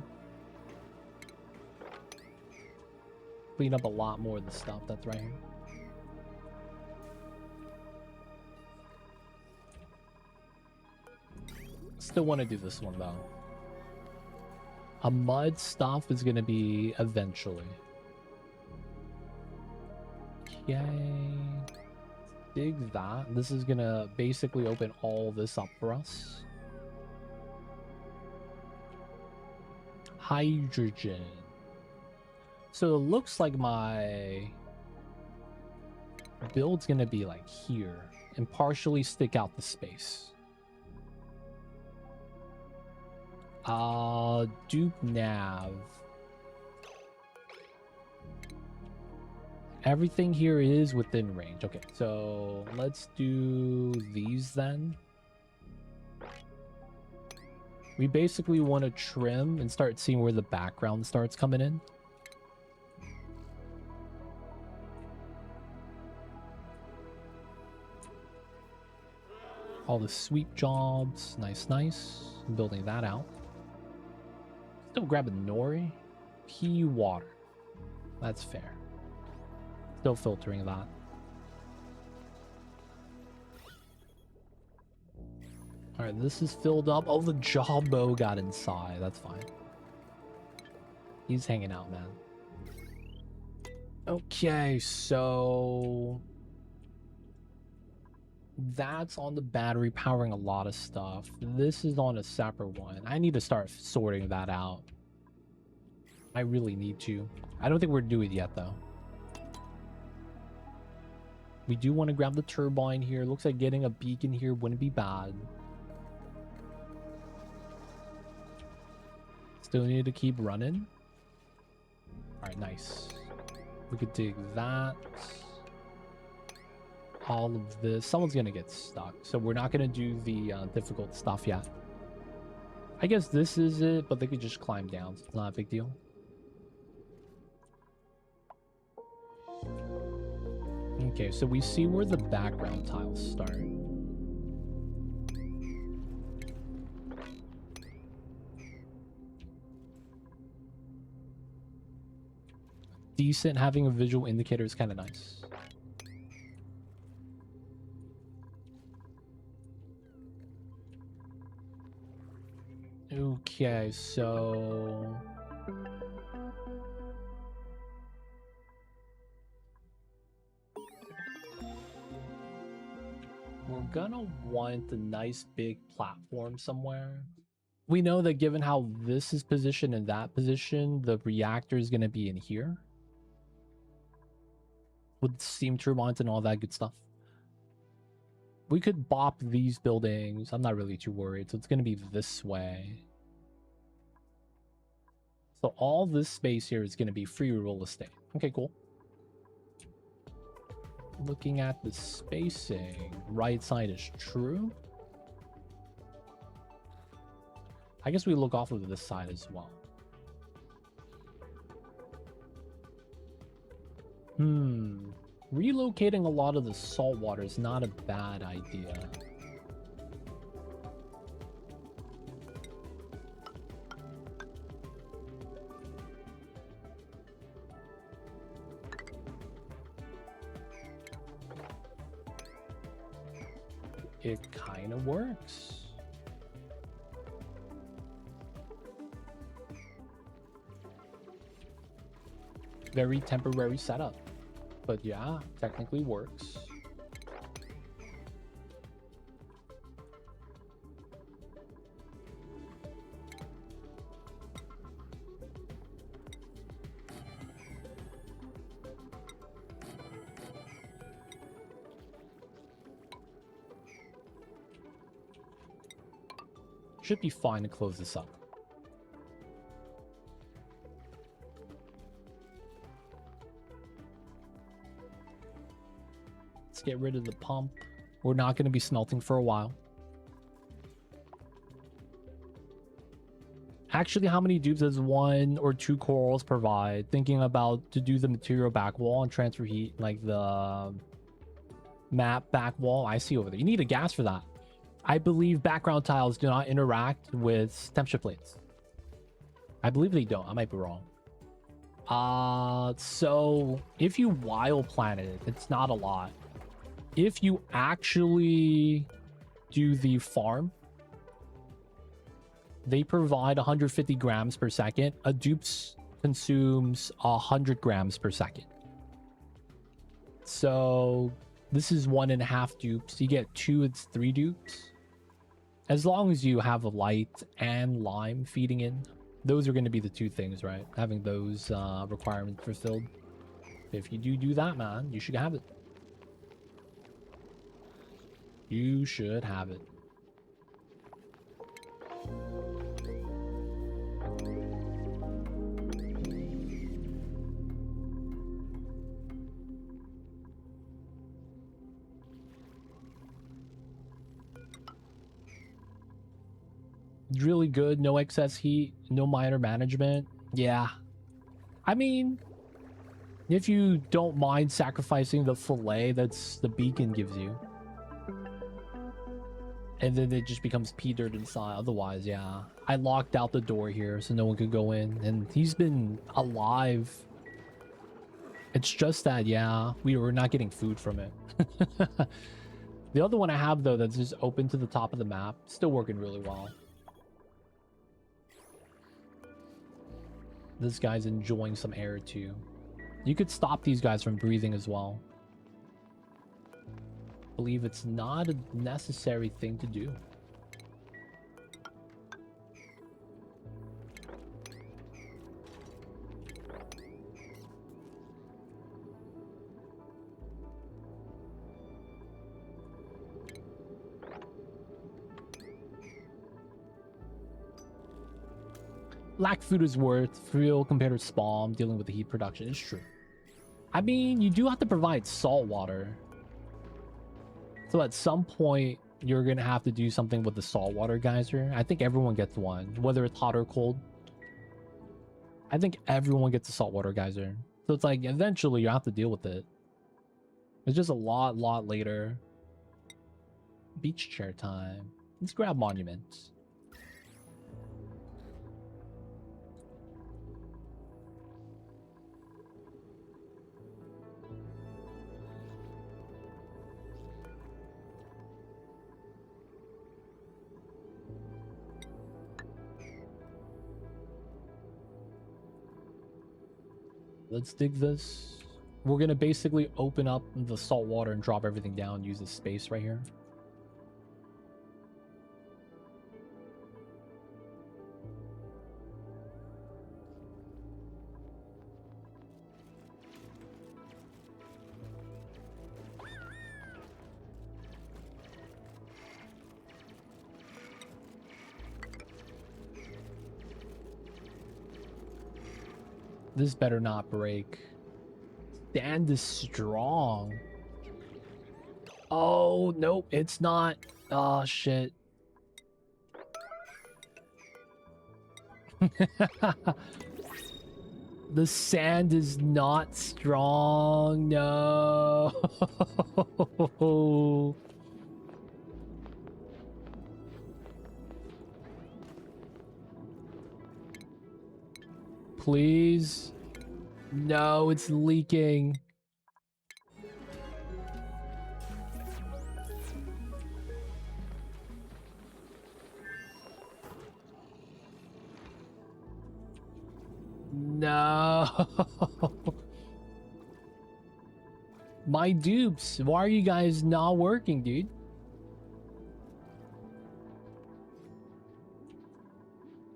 Clean up a lot more of the stuff that's right here. Still want to do this one though. A mud stuff is gonna be eventually. Okay. Dig that. This is gonna basically open all this up for us. Hydrogen. So it looks like my build's gonna be like here and partially stick out the space. Dupe nav. Everything here is within range. Okay, so let's do these then. We basically want to trim and start seeing where the background starts coming in. All the sweep jobs. Nice, nice. Building that out. Still grab a nori. Pea water. That's fair. Still filtering that. Alright, this is filled up. Oh, the jawbo got inside. That's fine. He's hanging out, man. Okay, so that's on the battery powering a lot of stuff. This is on a separate one. I need to start sorting that out. I really need to. I don't think we're doing it yet, though. We do want to grab the turbine here. Looks like getting a beacon here wouldn't be bad. Still need to keep running. Alright, nice. We could dig that. All of this. Someone's gonna get stuck, so we're not gonna do the difficult stuff yet. I guess this is it, but they could just climb down. It's not a big deal. Okay, so we see where the background tiles start. Decent. Having a visual indicator is kind of nice. Okay, so we're gonna want a nice big platform somewhere. We know that given how this is positioned and that position, the reactor is gonna be in here with steam turbines and all that good stuff. We could bop these buildings. I'm not really too worried. So it's going to be this way. So all this space here is going to be free real estate. Okay, cool. Looking at the spacing, right side is true. I guess we look off of this side as well. Relocating a lot of the salt water is not a bad idea. It kind of works. Very temporary setup. But yeah, technically works. Should be fine to close this up. Get rid of the pump. We're not going to be smelting for a while. Actually, how many dupes does 1 or 2 corals provide? Thinking about to do the material back wall and transfer heat, like the map back wall. I see over there. You need a gas for that. I believe background tiles do not interact with temperature plates. I believe they don't. I might be wrong. So if you wild planet it, it's not a lot. If you actually do the farm, they provide 150 grams per second. A dupes consumes 100 grams per second. So this is 1.5 dupes. You get 2, it's 3 dupes. As long as you have a light and lime feeding in, those are going to be the 2 things, right? Having those requirements fulfilled. If you do that, man, you should have it. You should have it. Really good, no excess heat, no minor management. Yeah. I mean, if you don't mind sacrificing the fillet that's the beacon gives you. And then it just becomes pea dirt inside. Otherwise, yeah. I locked out the door here so no one could go in. And he's been alive. It's just that, yeah, we were not getting food from it. The other one I have, though, that's just open to the top of the map. Still working really well. This guy's enjoying some air, too. You could stop these guys from breathing as well. I believe it's not a necessary thing to do. Black food is worth fuel compared to spawn dealing with the heat production. It's true. I mean, you do have to provide salt water. So at some point, you're going to have to do something with the saltwater geyser. I think everyone gets one, whether it's hot or cold. I think everyone gets a saltwater geyser. So it's like, eventually you have to deal with it. It's just a lot later. Beach chair time. Let's grab monuments. Let's dig this. We're gonna basically open up the salt water and drop everything down, use this space right here. This better not break. Sand is strong. Oh, nope, it's not. Oh, shit. The sand is not strong. No. Please. No, it's leaking. No. My dupes, why are you guys not working, dude?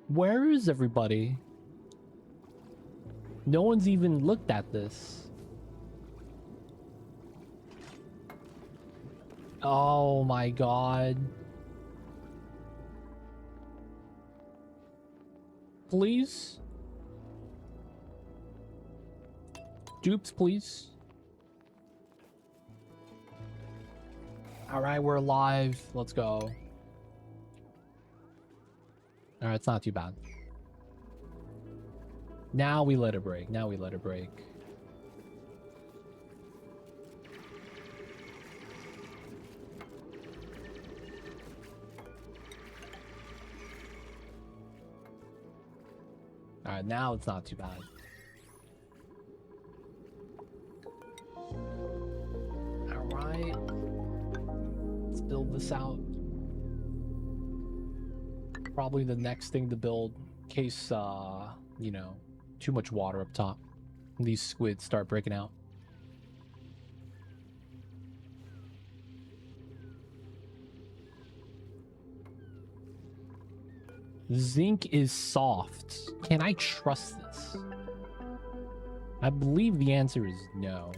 Where is everybody? No one's even looked at this. Oh my god. Please? Dupes, please. Alright, we're alive. Let's go. Alright, it's not too bad. Now we let it break. Now we let it break. Alright, now it's not too bad. Alright. Let's build this out. Probably the next thing to build in case, you know, too much water up top. These squids start breaking out. Zinc is soft. Can I trust this? I believe the answer is no.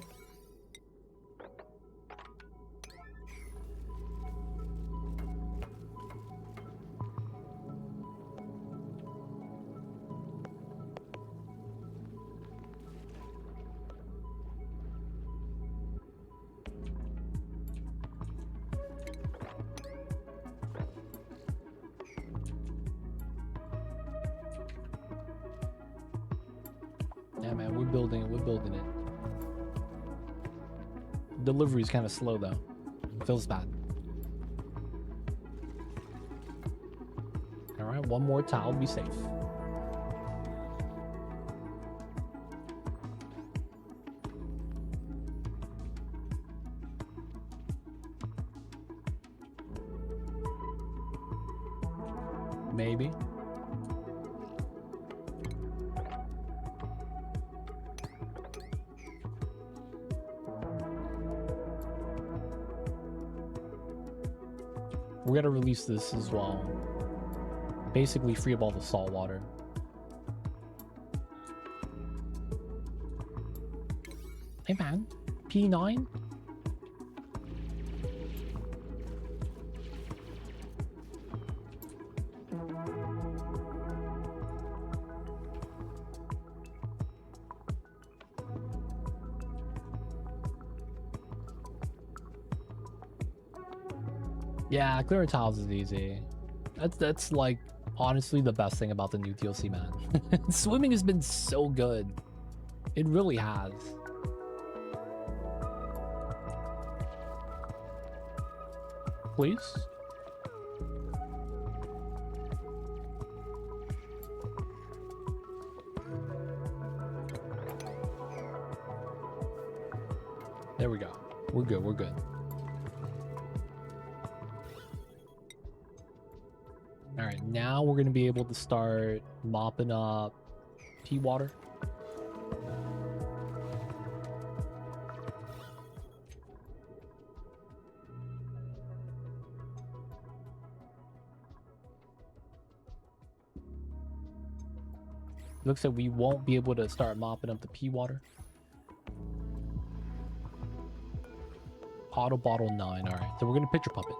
Yeah, man, we're building it. We're building it. Delivery's kind of slow, though. Feels bad. right, one more tile, be safe. Maybe. We're gonna release this as well. Basically free up all the salt water. Hey man, P9? Yeah, clearing tiles is easy. That's like honestly the best thing about the new DLC, man. Swimming has been so good. It really has. Please? There we go. We're good, we're good. All right, now we're gonna be able to start mopping up pea water. Looks like we won't be able to start mopping up the pea water. Auto bottle 9. All right, so we're gonna picture puppet.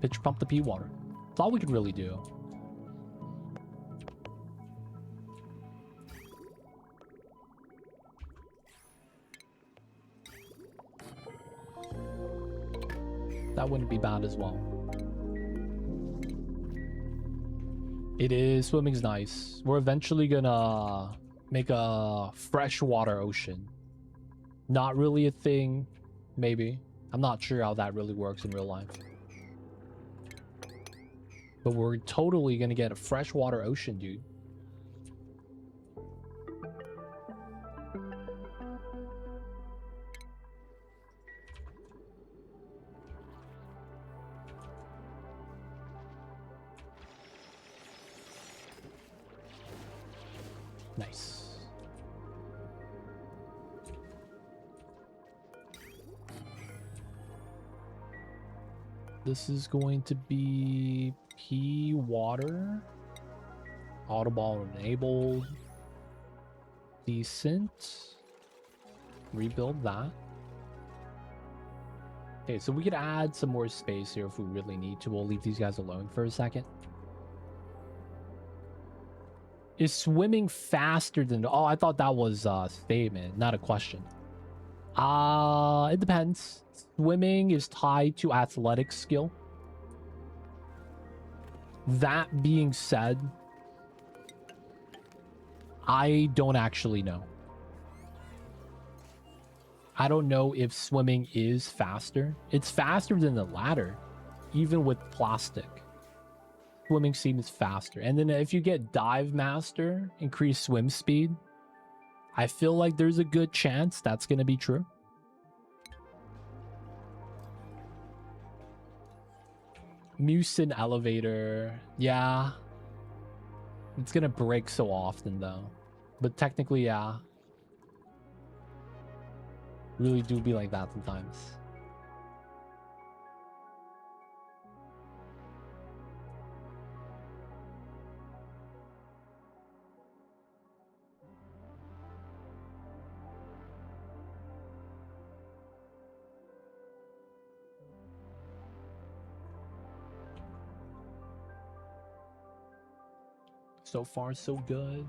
Pitch pump the pea water. That's all we can really do. That wouldn't be bad as well. It is. Swimming's nice. We're eventually gonna make a freshwater ocean. Not really a thing. Maybe. I'm not sure how that really works in real life. But we're totally gonna get a freshwater ocean, dude. Nice. This is going to be pea water. Autoball enabled. Decent. Rebuild that. Okay, so we could add some more space here if we really need to. We'll leave these guys alone for a second. Is swimming faster than... Oh, I thought that was a statement, not a question. It depends. Swimming is tied to athletic skill. That being said, I don't actually know. I don't know if swimming is faster. It's faster than the ladder, even with plastic. Swimming seems faster. And then if you get dive master, increase swim speed, I feel like there's a good chance that's going to be true. Mucin elevator. Yeah. It's going to break so often though. But technically, yeah. Really do be like that sometimes. So far, so good.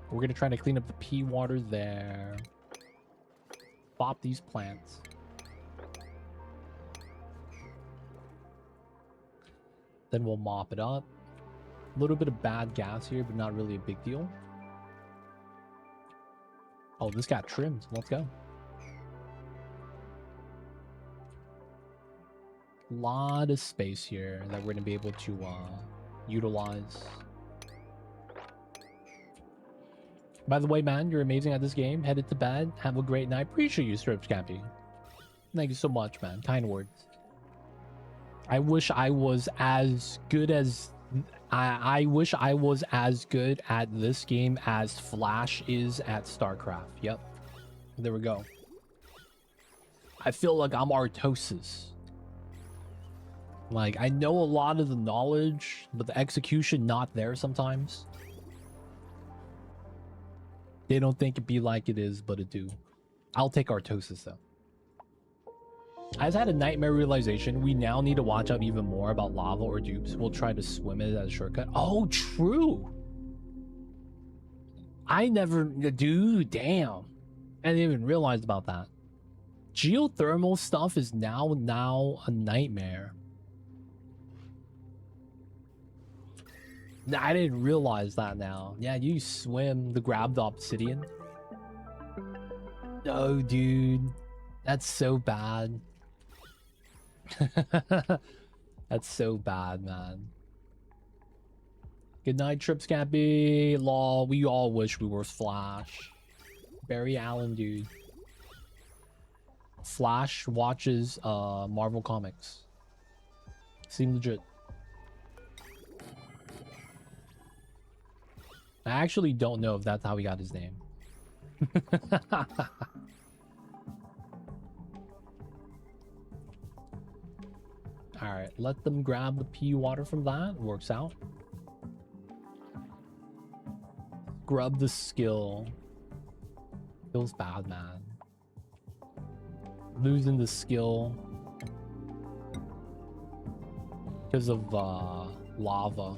We're going to try to clean up the pea water there. Bop these plants. Then we'll mop it up. A little bit of bad gas here, but not really a big deal. Oh, this got trimmed. Let's go. Lot of space here that we're gonna be able to utilize. By the way, man, you're amazing at this game. Headed to bed. Have a great night. Appreciate you, Strips Cappy. Thank you so much, man. Kind words. I wish I was as good as I wish I was as good at this game as Flash is at StarCraft. Yep. There we go. I feel like I'm Artosis. Like, I know a lot of the knowledge, but the execution not there sometimes. They don't think it be like it is, but it do. I'll take Artosis, though. I just had a nightmare realization. We now need to watch out even more about lava or dupes. We'll try to swim it as a shortcut. Oh, true! I never... Dude, damn. I didn't even realize about that. Geothermal stuff is now a nightmare. I didn't realize that now. Yeah, you swim to grab the obsidian. No, dude. That's so bad. That's so bad, man. Good night, Trip Scappy. Lol, we all wish we were Flash. Barry Allen, dude. Flash watches Marvel Comics. Seem legit. I actually don't know if that's how he got his name. Alright, let them grab the pea water from that. Works out. Grub the skill. Feels bad, man. Losing the skill because of lava.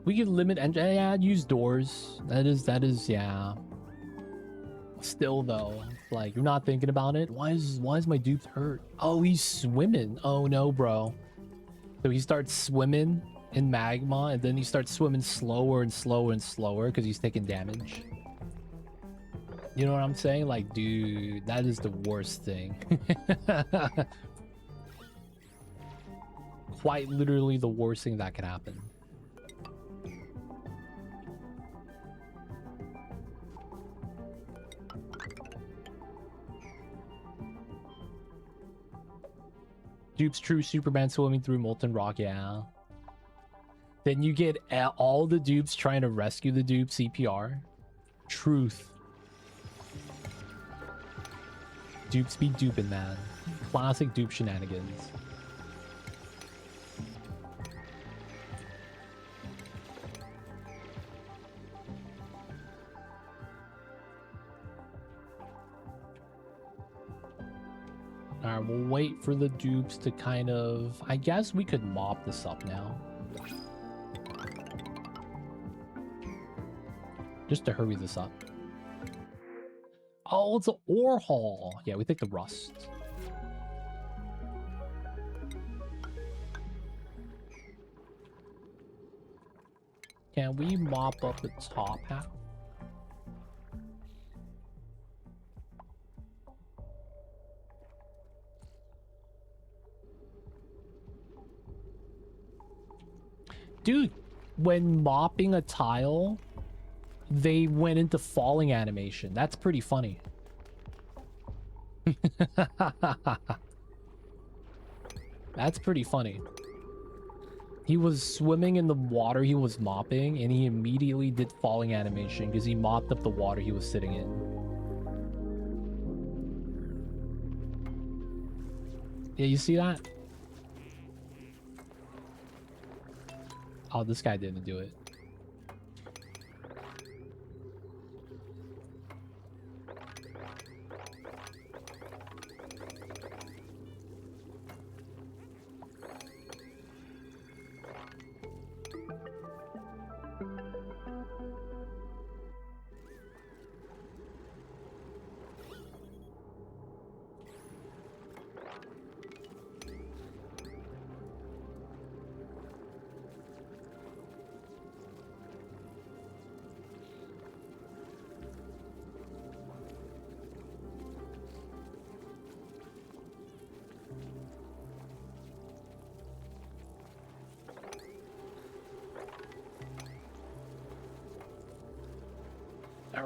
We could limit and yeah, I'd use doors. That is yeah. Still though, like you're not thinking about it. Why is my dupe hurt? Oh, he's swimming. Oh no, bro. So he starts swimming in magma and then he starts swimming slower and slower and slower because he's taking damage. You know what I'm saying? Like, dude, that is the worst thing. Quite literally the worst thing that could happen. Dupes true Superman swimming through molten rock, yeah. Then you get all the dupes trying to rescue the dupe CPR. Truth. Dupes be duping, man. Classic dupe shenanigans. Alright, we'll wait for the dupes to kind of... I guess we could mop this up now. Just to hurry this up. Oh, it's an ore haul. Yeah, we take the rust. Can we mop up the top half? Dude, when mopping a tile, they went into falling animation. That's pretty funny. That's pretty funny. He was swimming in the water he was mopping, and he immediately did falling animation because he mopped up the water he was sitting in. Yeah, you see that? Oh, this guy didn't do it.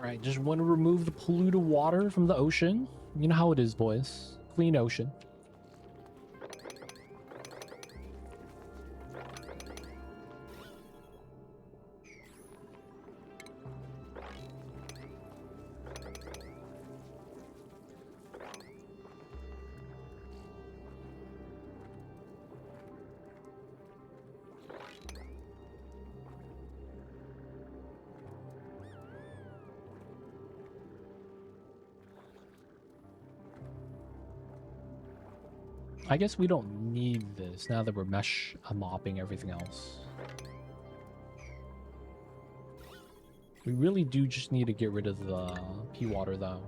All right, just want to remove the polluted water from the ocean. You know how it is, boys. Clean ocean. I guess we don't need this now that we're mesh mopping everything else. We really do just need to get rid of the pea water though.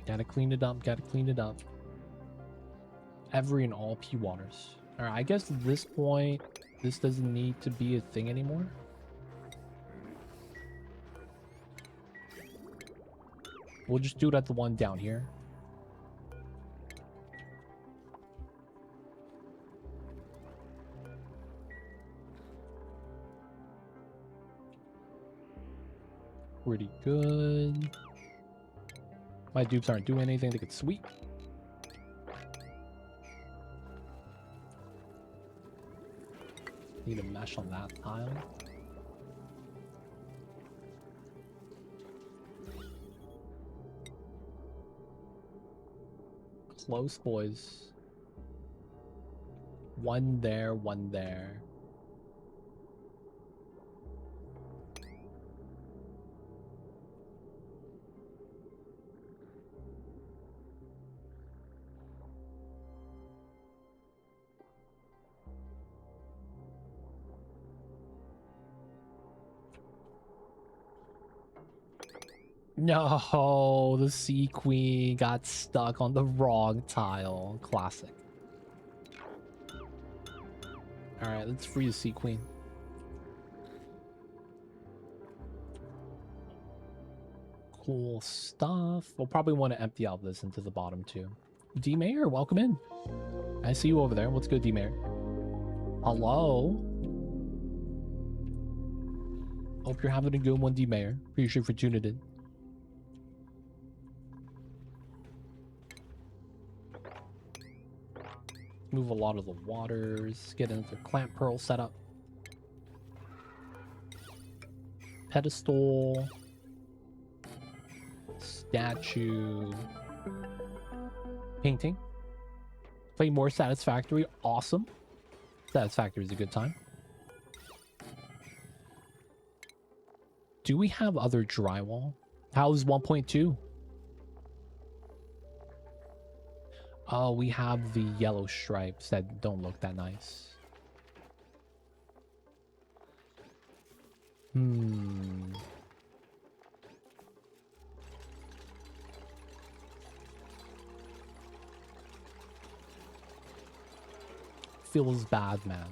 Gotta clean it up, gotta clean it up. Every and all pea waters. Alright, I guess at this point, this doesn't need to be a thing anymore. We'll just do it at the one down here. Pretty good. My dupes aren't doing anything. They could sweep. Need a mesh on that tile. Close, boys. One there, one there. No, the Sea Queen got stuck on the wrong tile. Classic. Alright, let's free the Sea Queen. Cool stuff. We'll probably want to empty out this into the bottom too. D-Mayor, welcome in. I see you over there. What's good, D-Mayor? Hello? Hope you're having a good one, D-Mayor. Appreciate you for tuning in. Move a lot of the waters. Get into the clamp pearl setup. Pedestal. Statue. Painting. Play more Satisfactory. Awesome. Satisfactory is a good time. Do we have other drywall? How's 1.2? Oh, we have the yellow stripes that don't look that nice. Feels bad, man.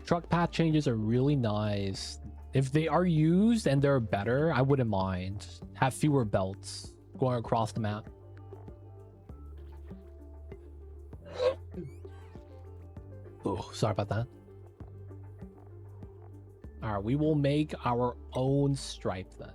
Truck path changes are really nice. If they are used and they're better, I wouldn't mind. Have fewer belts going across the map. Oh, sorry about that. Alright, we will make our own stripe then.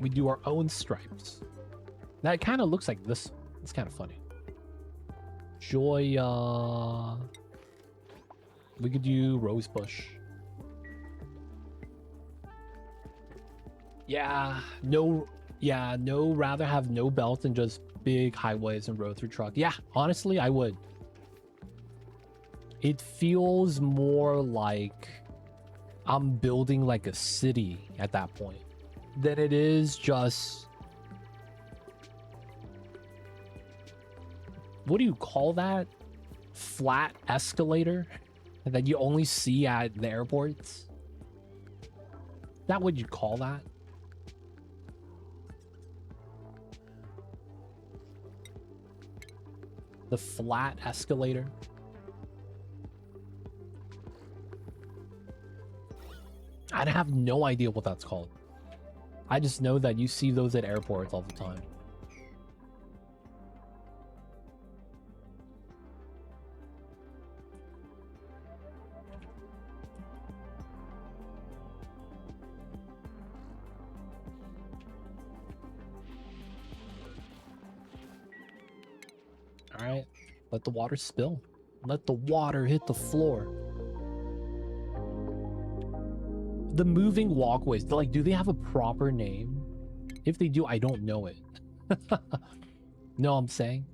We do our own stripes. Now it kind of looks like this. It's kind of funny. Joya. We could do rosebush. Yeah, no, rather have no belt than just big highways and road through truck. Yeah, honestly, I would. It feels more like I'm building like a city at that point than it is just What do you call that? Flat escalator that you only see at the airports? Is that what you'd call that? The flat escalator? I have no idea what that's called. I just know that you see those at airports all the time. All right, let the water spill. Let the water hit the floor. The moving walkways, like, do they have a proper name? If they do, I don't know it. No, I'm saying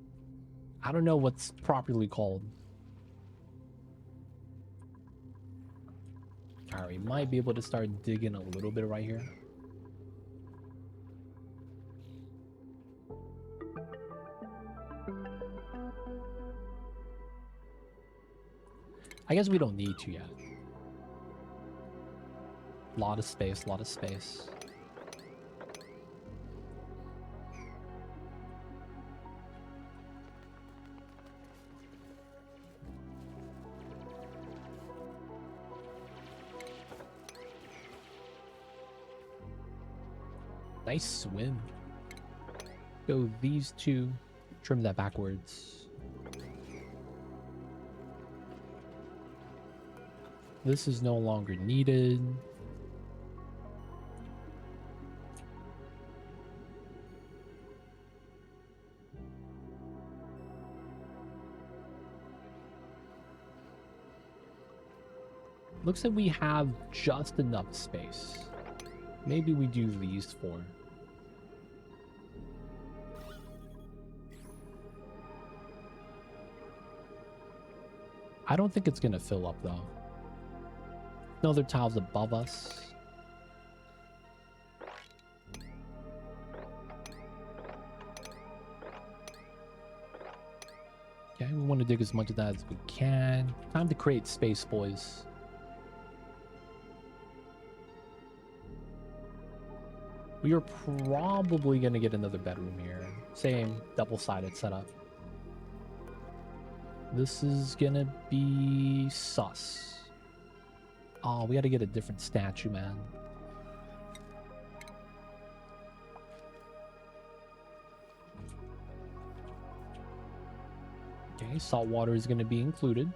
I don't know what's properly called. All right, we might be able to start digging a little bit right here. I guess we don't need to yet. Lot of space, lot of space. Nice swim. Go these two. Trim that backwards. This is no longer needed. Looks like we have just enough space. Maybe we do these four. I don't think it's gonna fill up though. No other tiles above us. Okay, we want to dig as much of that as we can. Time to create space, boys. We are probably going to get another bedroom here. Same double-sided setup. This is going to be sus. Oh, we got to get a different statue, man. Okay, salt water is going to be included.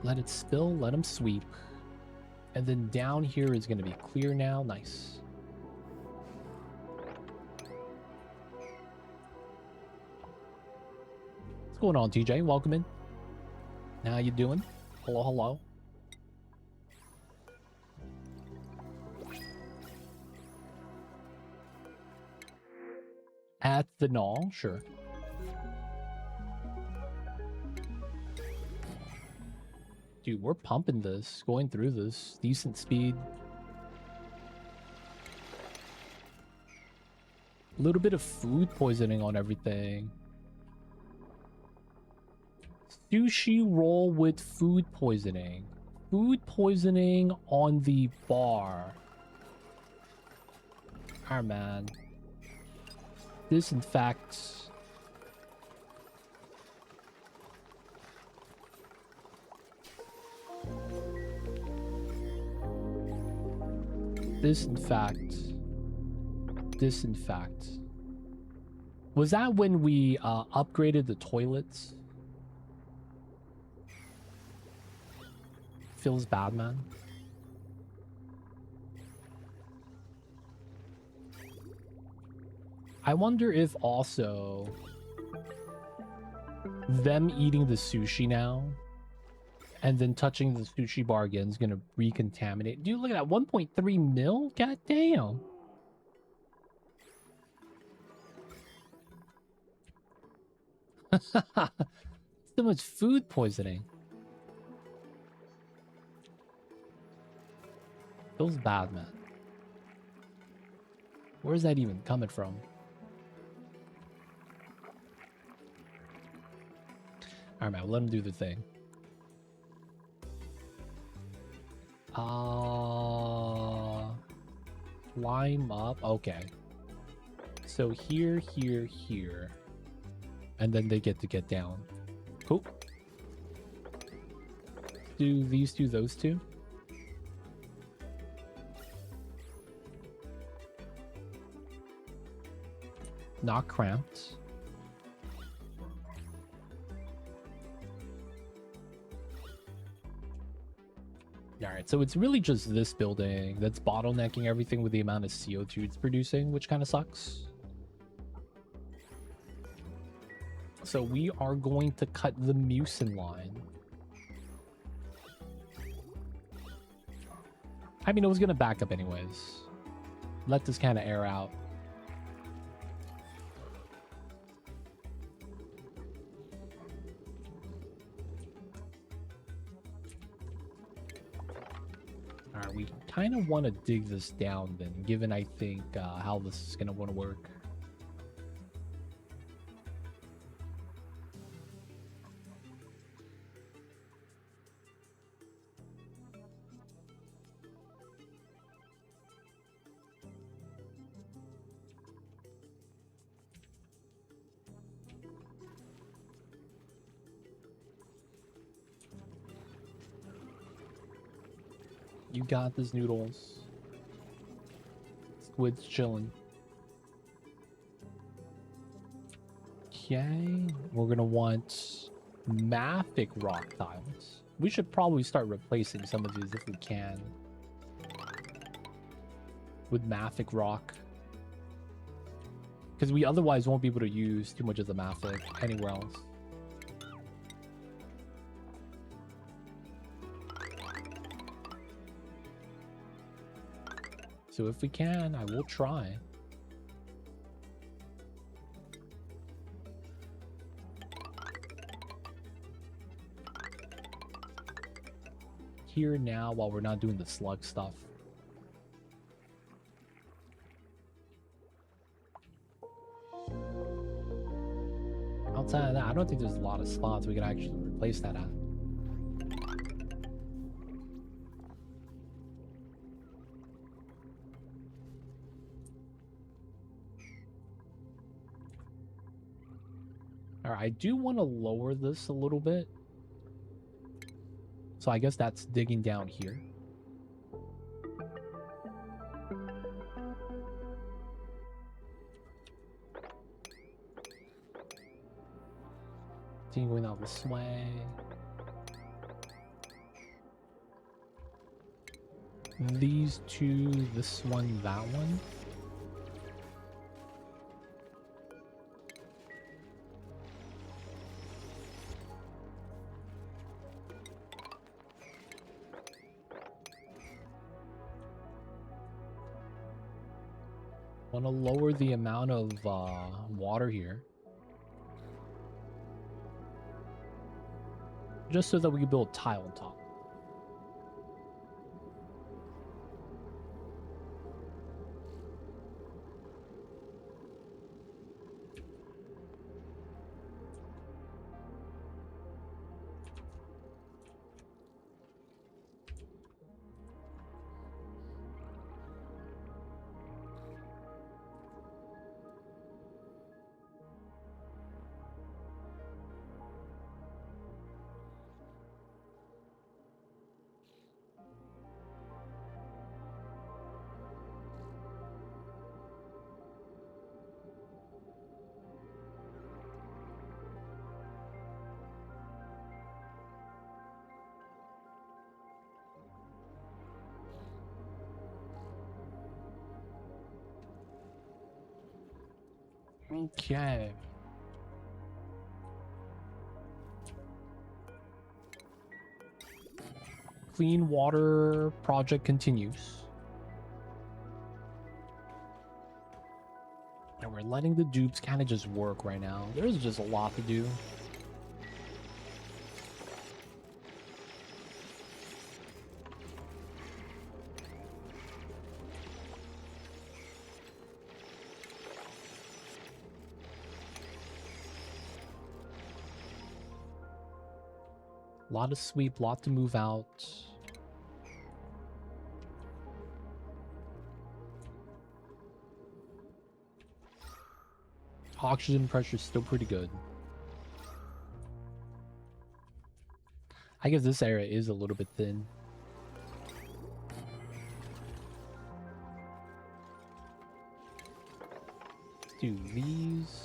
Let it spill, let them sweep. And then down here is going to be clear now. Nice. What's going on, TJ? Welcome in. How you doing? Hello, hello. Ethanol, sure. Dude, we're pumping this, going through this. Decent speed. A little bit of food poisoning on everything. Sushi roll with food poisoning. Food poisoning on the bar. Ah, man. Disinfect. Disinfect. Disinfect. Was that when we upgraded the toilets? Feels bad, man. I wonder if also them eating the sushi now and then touching the sushi bar again is gonna recontaminate. Dude, look at that, 1.3 mil? God damn. So much food poisoning. Feels bad, man. Where's that even coming from? Alright, man, let him do the thing. Climb up. Okay. So here, here, here. And then they get to get down. Cool. Do these two, those two? Not cramped. Alright, so it's really just this building that's bottlenecking everything with the amount of CO2 it's producing, which kind of sucks. So we are going to cut the mucin line. I mean, it was going to back up anyways. Let this kind of air out. Alright, we kind of want to dig this down then, given I think how this is going to want to work. You got this, Noodles. Squid's chilling. Okay, we're gonna want mafic rock tiles. We should probably start replacing some of these if we can with mafic rock, because we otherwise won't be able to use too much of the mafic anywhere else. So if we can, I will try. Here now, while we're not doing the slug stuff. Outside of that, I don't think there's a lot of spots we can actually replace that at. Alright, I do want to lower this a little bit. So I guess that's digging down here. Going out this way. These two, this one, that one. Want to lower the amount of water here, just so that we can build tile on top. Okay. Clean water project continues. And we're letting the dupes kind of just work right now. There's just a lot to do. Lot of sweep, lot to move out. Oxygen pressure is still pretty good. I guess this area is a little bit thin. Let's do these.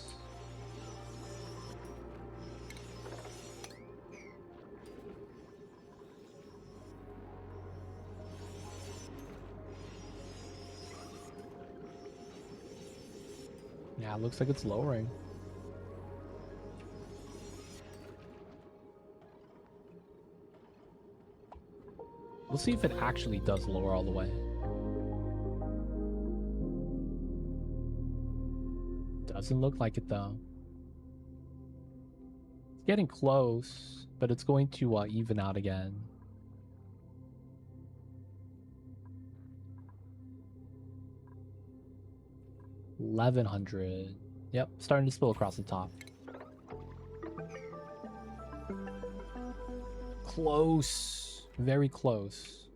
Yeah, it looks like it's lowering. We'll see if it actually does lower all the way. Doesn't look like it though. It's getting close, but it's going to even out again. $1,100. Yep, starting to spill across the top. Close. Very close.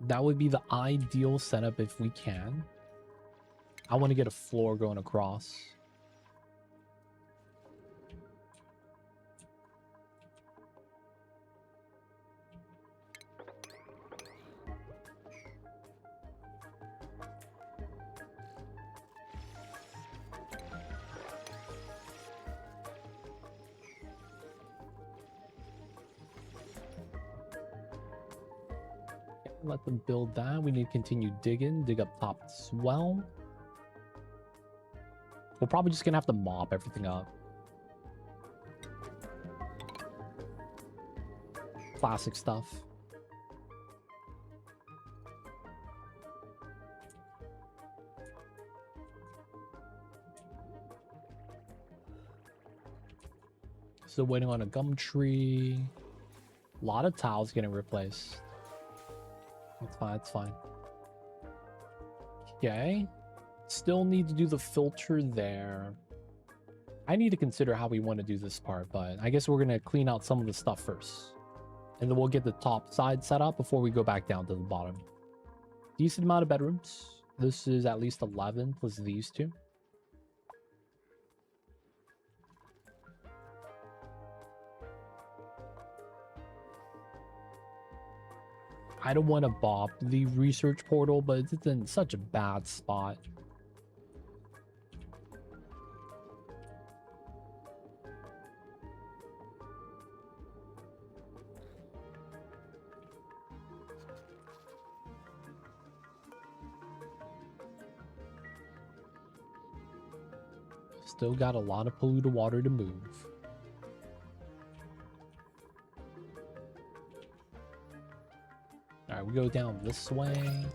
That would be the ideal setup if we can. I want to get a floor going across. Let them build that. We need to continue digging, dig up top as well. We're probably just gonna have to mop everything up. Classic stuff. Still waiting on a gum tree. A lot of tiles getting replaced. That's fine, that's fine. Okay. Still need to do the filter there. I need to consider how we want to do this part, but I guess we're going to clean out some of the stuff first. And then we'll get the top side set up before we go back down to the bottom. Decent amount of bedrooms. This is at least 11 plus these two. I don't want to bop the research portal, but it's in such a bad spot. Still got a lot of polluted water to move. All right, we go down this way.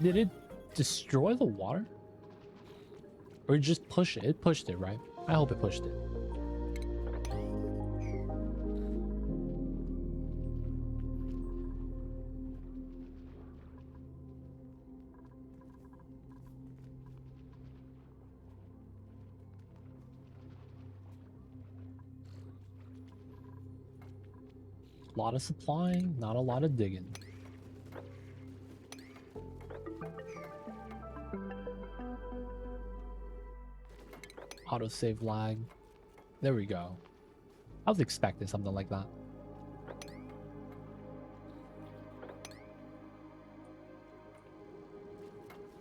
Did it destroy the water? Or just push it? It pushed it, right? I hope it pushed it. A lot of supply, not a lot of digging. Autosave lag. There we go. I was expecting something like that.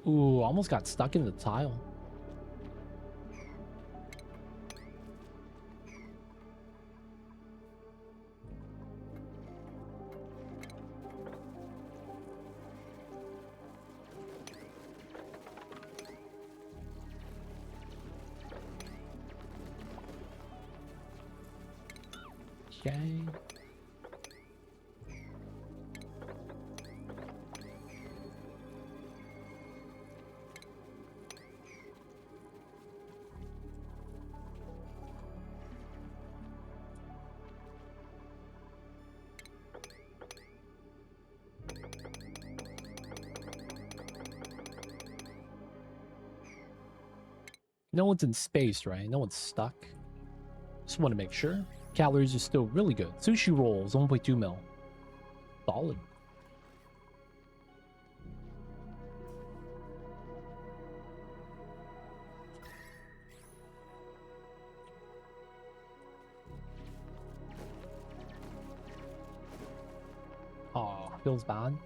Ooh, almost got stuck in the tile. Okay. No one's in space, right? No one's stuck. Just want to make sure. Calories are still really good. Sushi rolls, 1.2 mil. Solid. Oh, feels bad.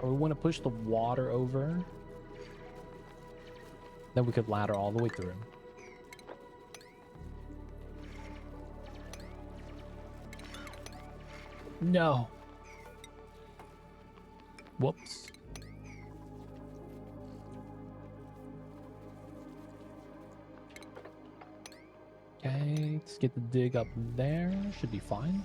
We want to push the water over. Then we could ladder all the way through. No. Whoops. Okay, let's get the dig up there. Should be fine.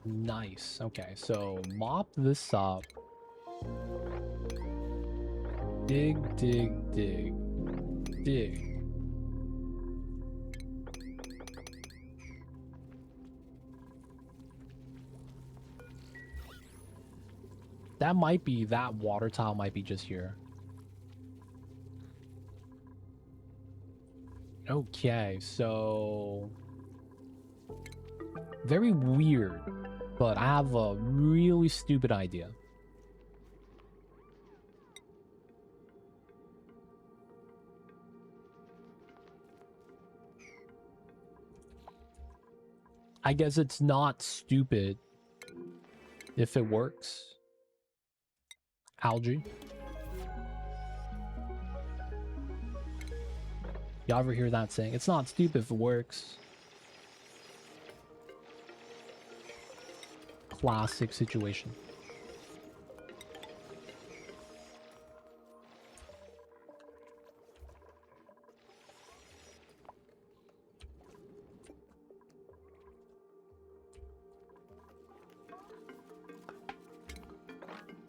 Nice. Okay, so mop this up. Dig, dig, dig, dig. That might be, that water tile might be just here. Okay, so... Very weird, but I have a really stupid idea. I guess it's not stupid if it works. Algae. Y'all ever hear that saying? It's not stupid if it works. Classic situation.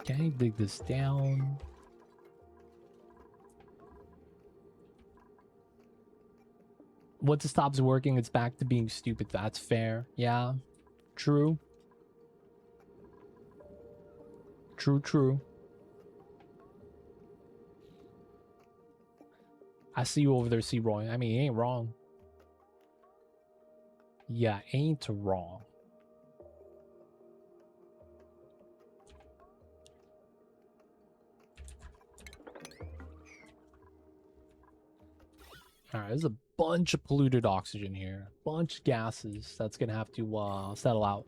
Okay, dig this down. Once it stops working, it's back to being stupid. That's fair. Yeah. True. True, true. I see you over there, C-Roy. I mean, he ain't wrong. Yeah, ain't wrong. Alright, there's a bunch of polluted oxygen here. Bunch of gases that's gonna have to settle out.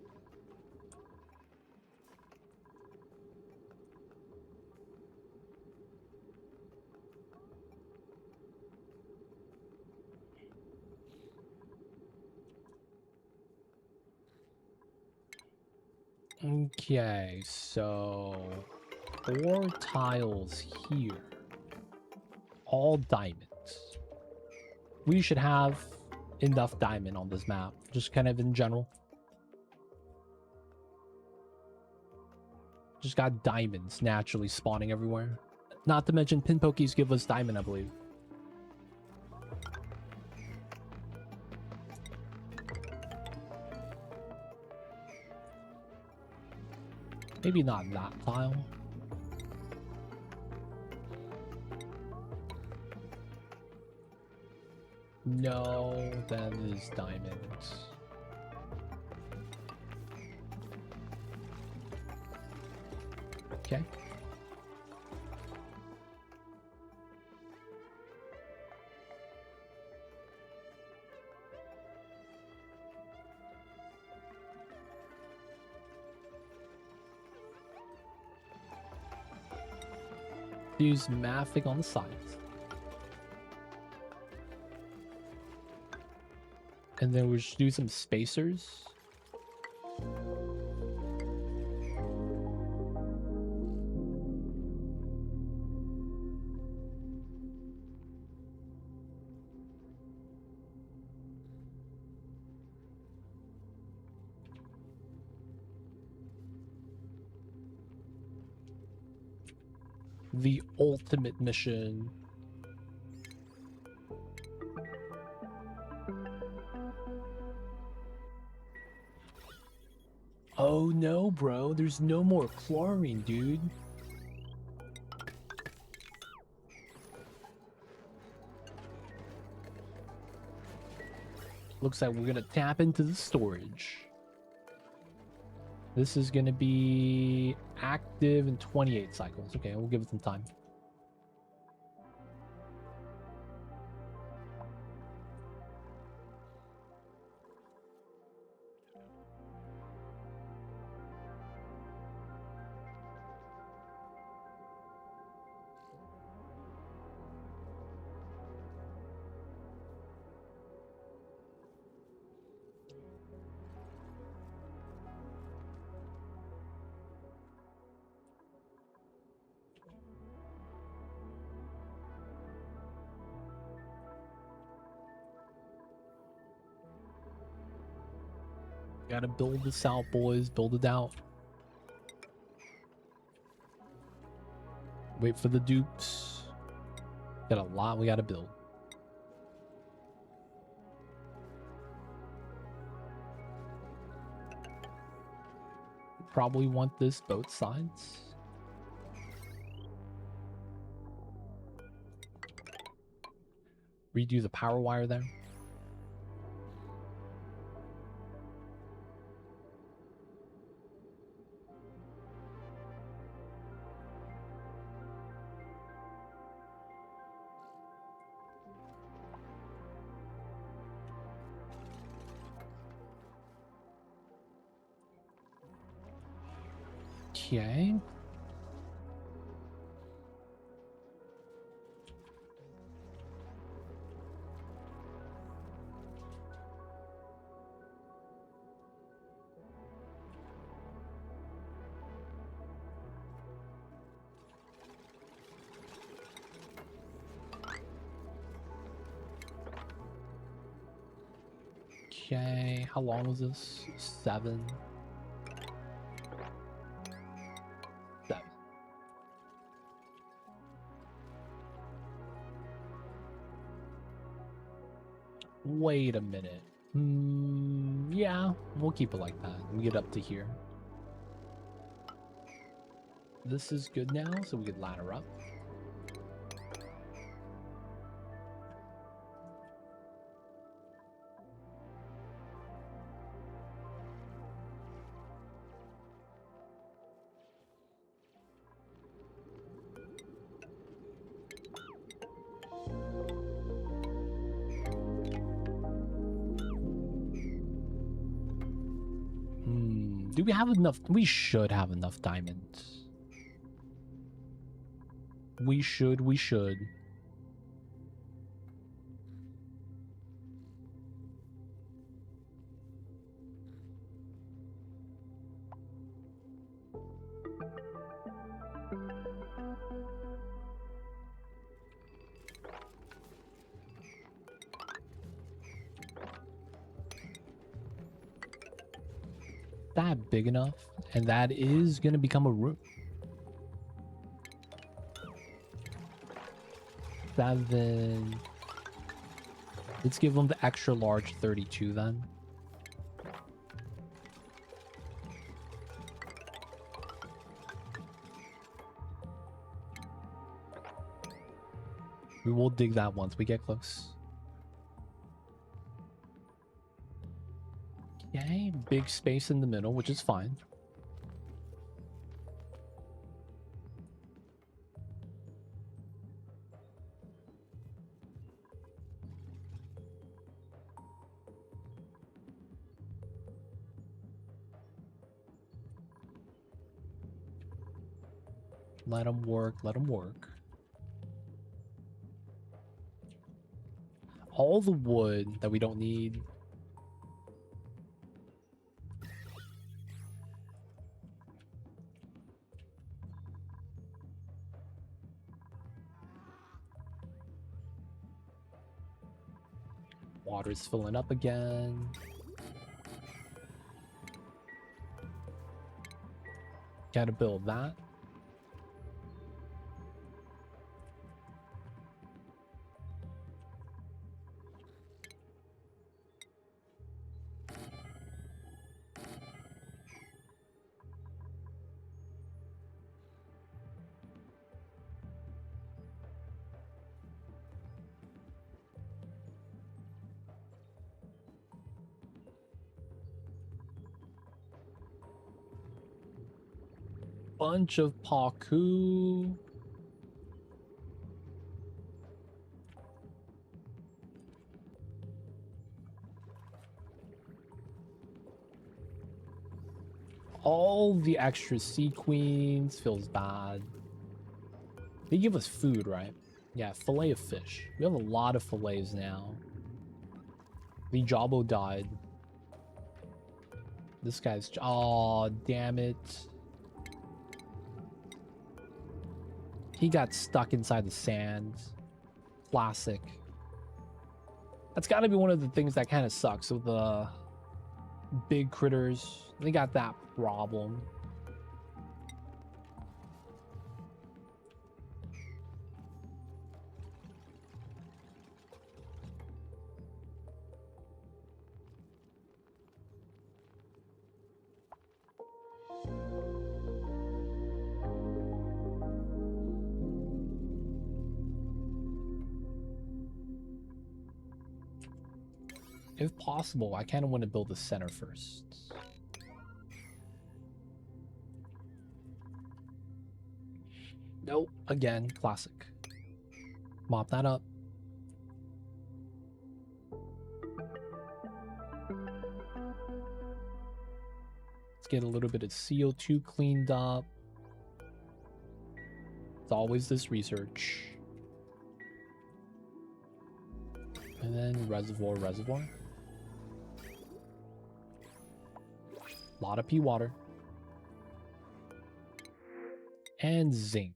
Okay, so 4 tiles here. All diamonds. We should have enough diamond on this map, just kind of in general. Just got diamonds naturally spawning everywhere. Not to mention pin pokies give us diamond, I believe. Maybe not that tile. No, that is diamonds. Okay. Use Mafic on the sides. And then we'll just do some spacers. The ultimate mission. Oh no, bro. There's no more chlorine, dude. Looks like we're gonna tap into the storage. This is gonna be active in 28 cycles. Okay, we'll give it some time. Gotta build this out, boys. Build it out. Wait for the dupes. Got a lot we gotta build. Probably want this both sides. Redo the power wire there. Okay. Okay, how long was this? 7. 7. Wait a minute. Yeah, we'll keep it like that. We get up to here. This is good now, so we can ladder up. Do we have enough? We should have enough diamonds. We should. That big enough, and that is gonna become a room. 7. Let's give them the extra large 32 then. We will dig that once we get close. Okay, big space in the middle, which is fine. Let them work, let them work. All the wood that we don't need. Water's filling up again. Gotta build that. Bunch of parkour. All the extra sea queens feels bad. They give us food, right? Yeah, fillet of fish. We have a lot of fillets now. The Jabbo died. This guy's... Oh, damn it. He got stuck inside the sand. Classic. That's got to be one of the things that kind of sucks with the big critters. They got that problem. If possible, I kind of want to build the center first. Nope. Again, classic. Mop that up. Let's get a little bit of CO2 cleaned up. It's always this research. And then reservoir. A lot of pea water. And zinc.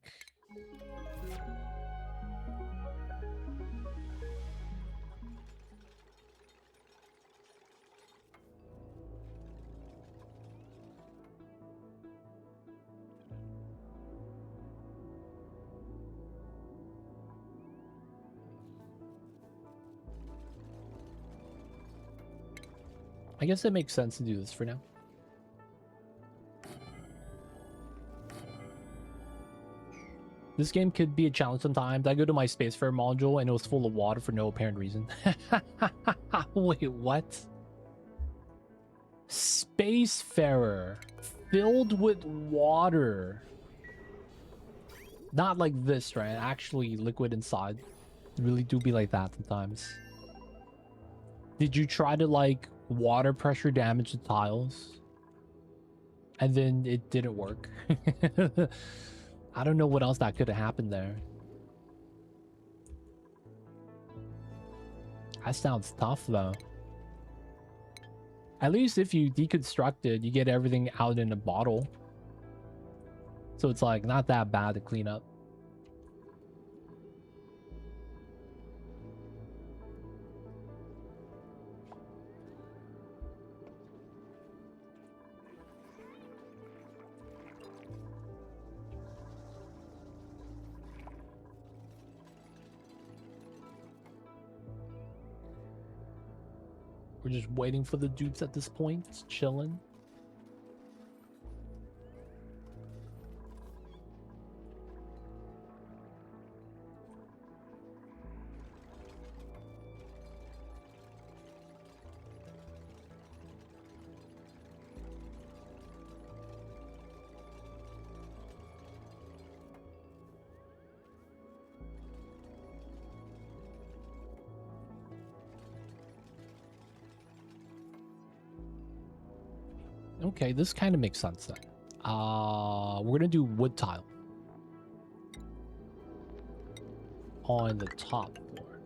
I guess it makes sense to do this for now. This game could be a challenge sometimes. I go to my Spacefarer module and it was full of water for no apparent reason. Wait, what? Spacefarer filled with water. Not like this, right? Actually liquid inside. It really do be like that sometimes. Did you try to like water pressure damage the tiles? And then it didn't work. I don't know what else that could have happened there. That sounds tough though. At least if you deconstruct it, you get everything out in a bottle. So it's like not that bad to clean up. We're just waiting for the dupes at this point, chilling. Okay, this kind of makes sense then. We're gonna do wood tile on the top floor.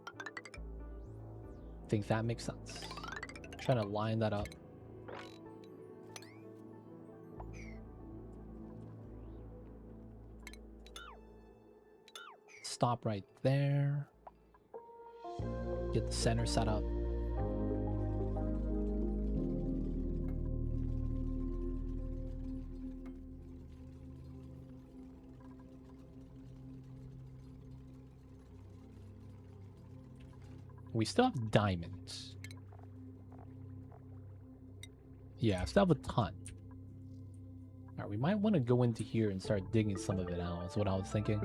I think that makes sense. Trying to line that up. Stop right there. Get the center set up. We still have diamonds. Yeah, I still have a ton. Alright, we might want to go into here and start digging some of it out, is what I was thinking.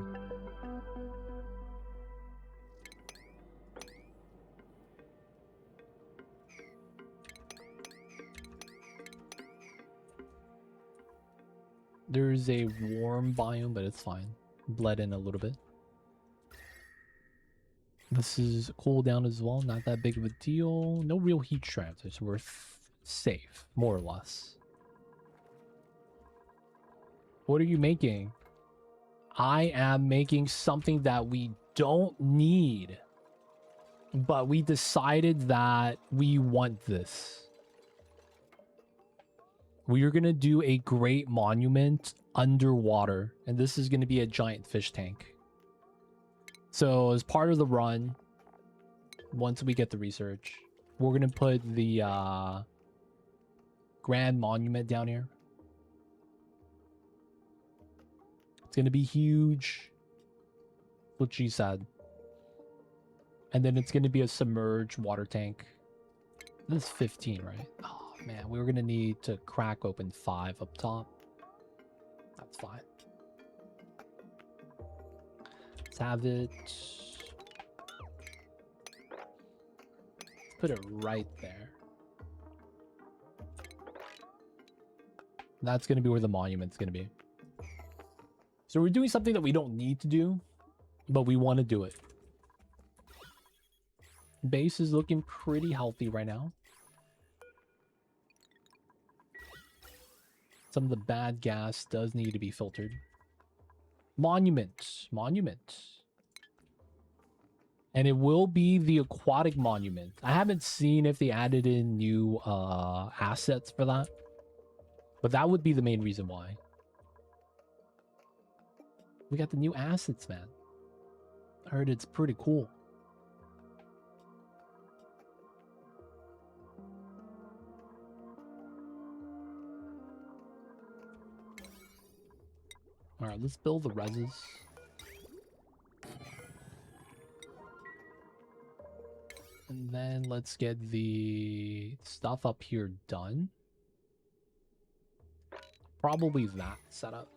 There's a warm biome, but it's fine. Bled in a little bit. This is cooldown as well, not that big of a deal. No real heat transfer, so we're safe, more or less. What are you making? I am making something that we don't need. But we decided that we want this. We are going to do a great monument underwater. And this is going to be a giant fish tank. So as part of the run, once we get the research, we're going to put the grand monument down here. It's going to be huge. That's what she said. And then it's going to be a submerged water tank. This is 15, right? Oh, man. We were going to need to crack open 5 up top. That's fine. Let's have it. Put it right there. That's going to be where the monument's going to be. So we're doing something that we don't need to do, but we want to do it. Base is looking pretty healthy right now. Some of the bad gas does need to be filtered. Monument. And it will be the aquatic monument. I haven't seen if they added in new assets for that. But that would be the main reason why. We got the new assets, man. I heard it's pretty cool. Alright, let's build the reses. And then let's get the stuff up here done. Probably that setup.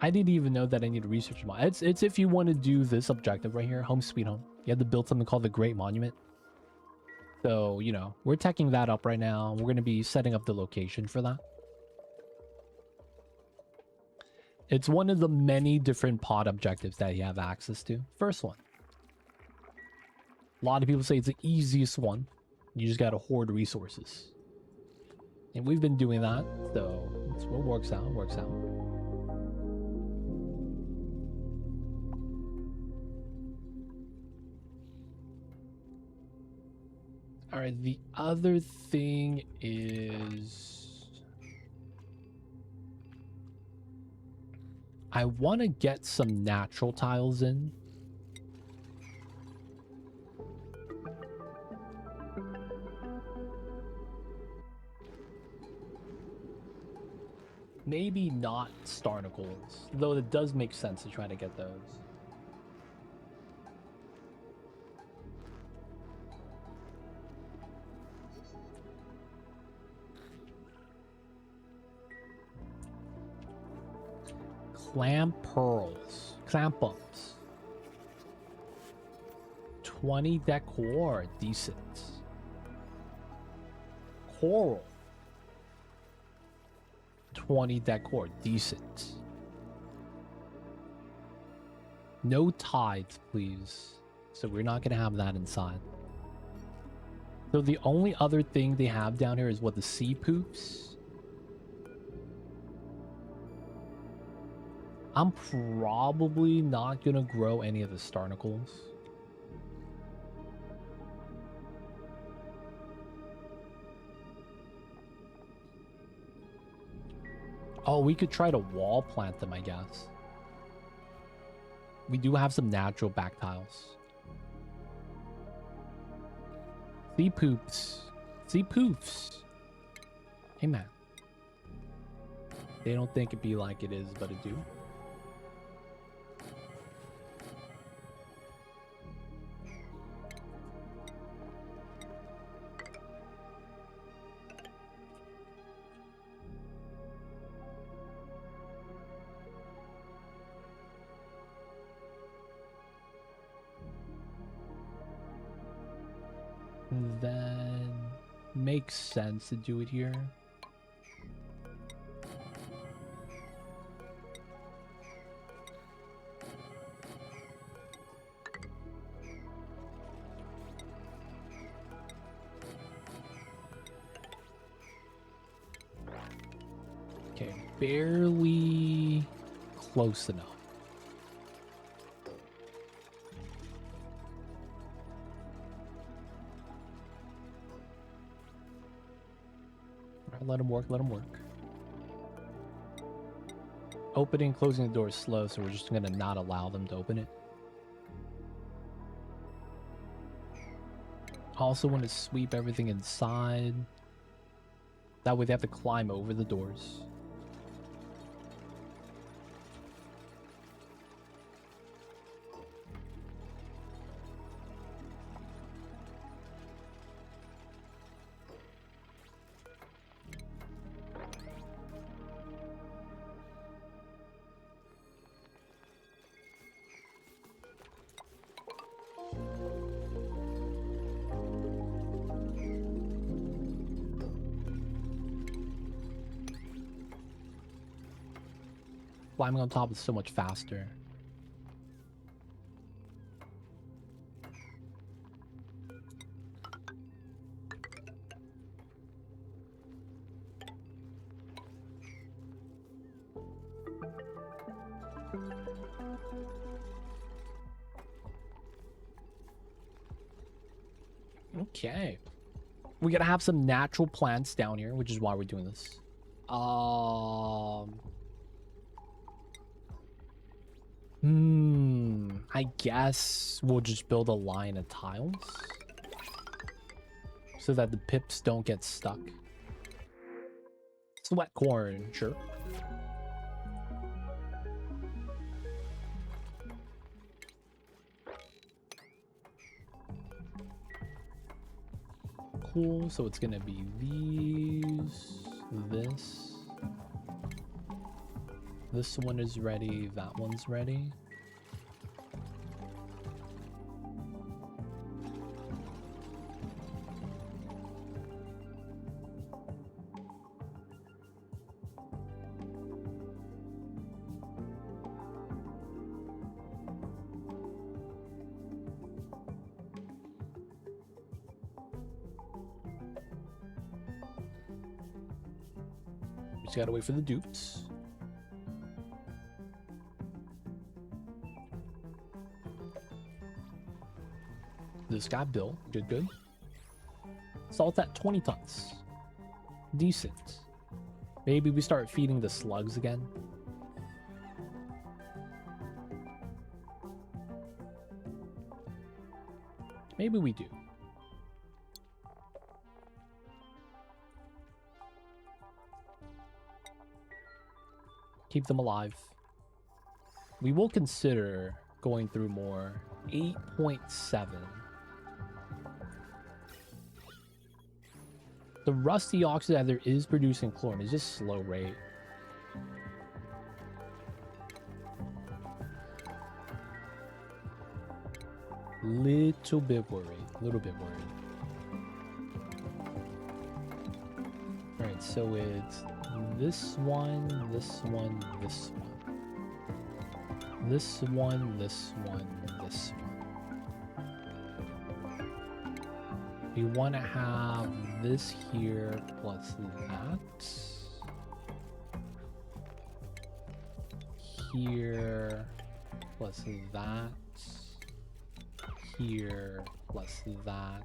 I didn't even know that I need to research mod. It's if you want to do this objective right here, home sweet home. You have to build something called the Great Monument. So, you know, we're teching that up right now. We're going to be setting up the location for that. It's one of the many different pod objectives that you have access to. First one. A lot of people say it's the easiest one. You just got to hoard resources. And we've been doing that. So, it's what works out. It works out. Alright, the other thing is... I want to get some natural tiles in. Maybe not starnacles, though it does make sense to try to get those. Clam pearls. Clampums. 20 decor. Decent. Coral. 20 decor. Decent. No tides, please. So we're not going to have that inside. So the only other thing they have down here is what, the sea poops? I'm probably not going to grow any of the starnacles. Oh, we could try to wall plant them, I guess. We do have some natural back tiles. Sea poops. Sea poofs. Hey, man. They don't think it be like it is, but it do. Then makes sense to do it here. Okay, barely close enough. Let him work, let him work. Opening and closing the door is slow, so we're just gonna not allow them to open it. Also want to sweep everything inside. That way they have to climb over the doors. Climbing on top is so much faster. Okay. We gotta have some natural plants down here, which is why we're doing this. I guess we'll just build a line of tiles so that the pips don't get stuck. Sweat corn, sure. Cool, so it's gonna be these, this one is ready, that one's ready. Just gotta wait for the dupes. This guy built. Good, good. Salt at 20 tons. Decent. Maybe we start feeding the slugs again. Maybe we do. Keep them alive. We will consider going through more. 8.7. The rusty oxidizer is producing chlorine. It's just slow rate. Little bit worried. Alright, so it's this one, this one, this one. This one, this one, this one. We want to have this here plus that. Here plus that. Here plus that.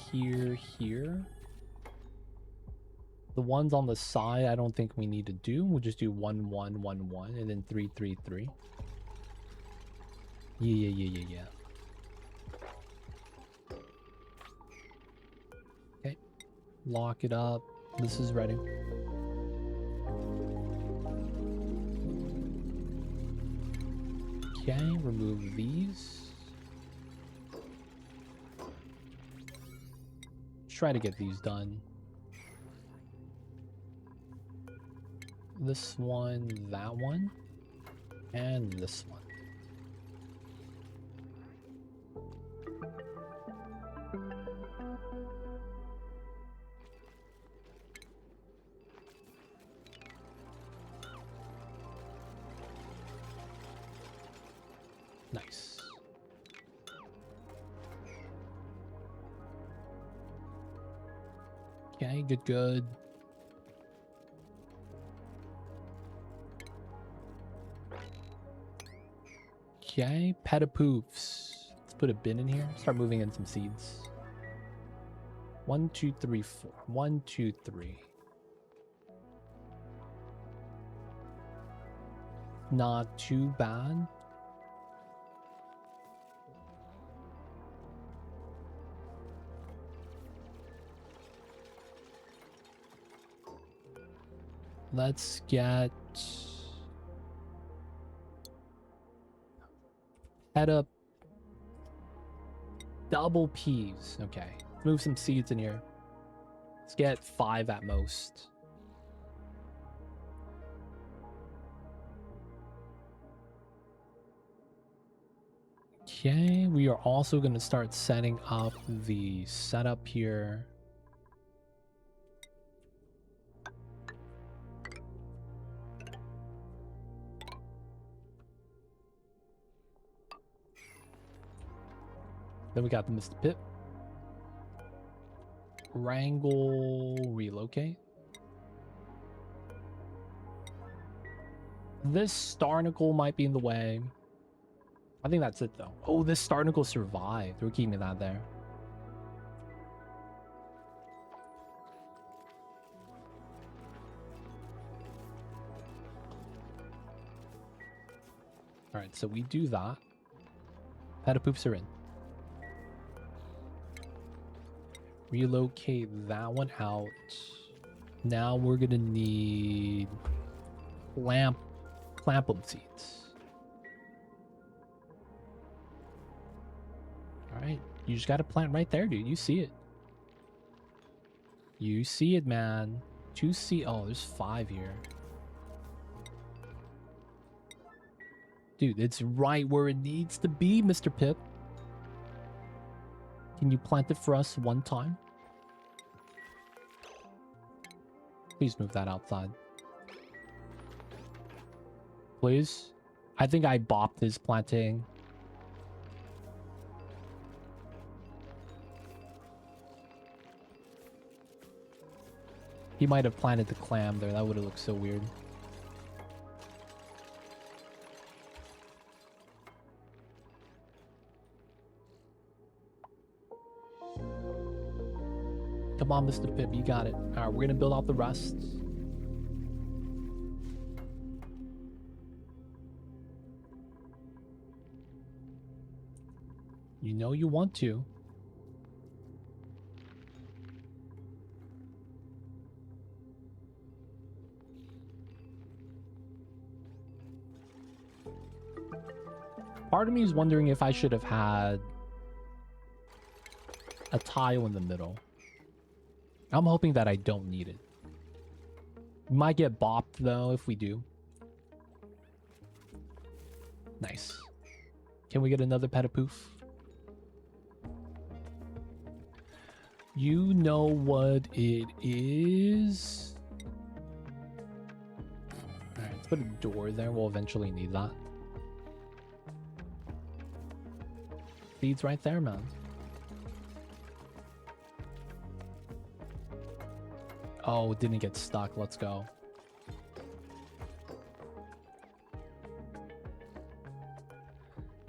Here. The ones on the side, I don't think we need to do. We'll just do 1, 1, 1, 1, and then 3, 3, 3. Yeah. Okay. Lock it up. This is ready. Okay, remove these. Try to get these done. This one, that one, and this one. Nice. Okay, good. Okay, Petapoofs. Let's put a bin in here. Start moving in some seeds. 1, 2, 3, 4. 1, 2, 3. Not too bad. Let's get head up double peas. Okay, move some seeds in here. Let's get 5 at most. Okay, we are also going to start setting up the setup here. Then we got the Mr. Pip. Wrangle, relocate. This Starnacle might be in the way. I think that's it though. Oh, this Starnacle survived. We're keeping that there. Alright, so we do that. Petapoops are in. Relocate that one out. Now we're gonna need clampum seeds. Alright, you just gotta plant right there, dude. You see it. You see it, man. 2 seed. Oh, there's 5 here. Dude, it's right where it needs to be, Mr. Pip. Can you plant it for us one time? Please move that outside. Please? I think I bopped his planting. He might have planted the clam there. That would have looked so weird. Come on, Mr. Pip, you got it. Alright, we're gonna build out the rest. You know you want to. Part of me is wondering if I should have had a tile in the middle. I'm hoping that I don't need it. We might get bopped though if we do. Nice. Can we get another Petapoof? You know what it is. Alright, let's put a door there. We'll eventually need that. Seeds right there, man. Oh, it didn't get stuck. Let's go.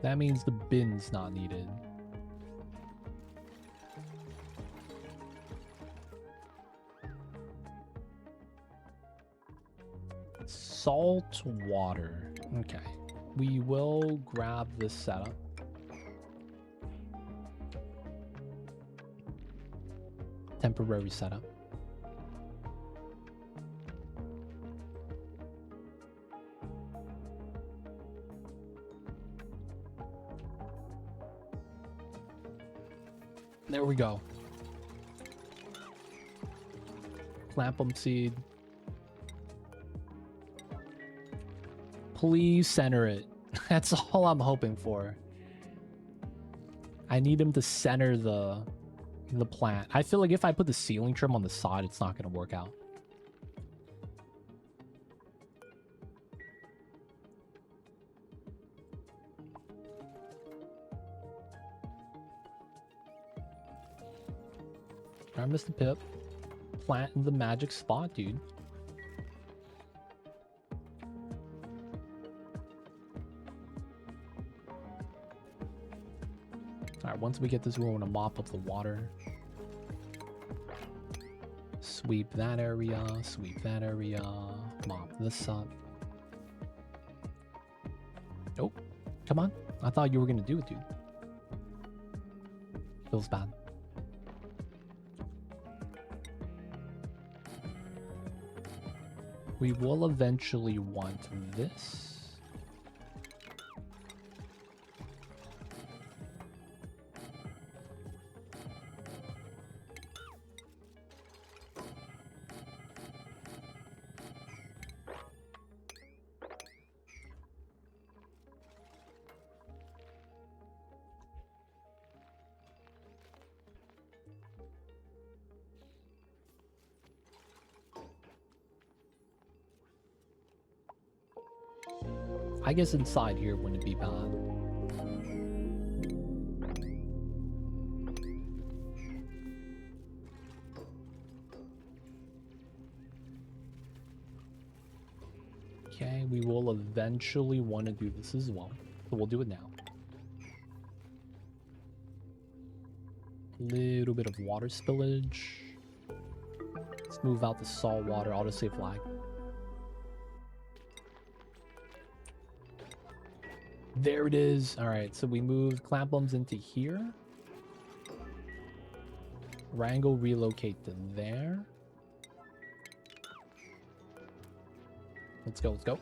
That means the bin's not needed. Salt water. Okay. We will grab this setup. Temporary setup. There we go. Clampum seed. Please center it. That's all I'm hoping for. I need him to center the plant. I feel like if I put the ceiling trim on the side, it's not going to work out. Alright, Mr. Pip. Plant in the magic spot, dude. Alright, once we get this, we're going to mop up the water. Sweep that area, mop this up. Nope. Come on. I thought you were going to do it, dude. Feels bad. We will eventually want this. I guess inside here wouldn't be bad. Okay, we will eventually want to do this as well. So we'll do it now. Little bit of water spillage. Let's move out the salt water. I'll just say flag. There it is. All right, so we moved clampums into here. Wrangle relocate to there. Let's go, let's go.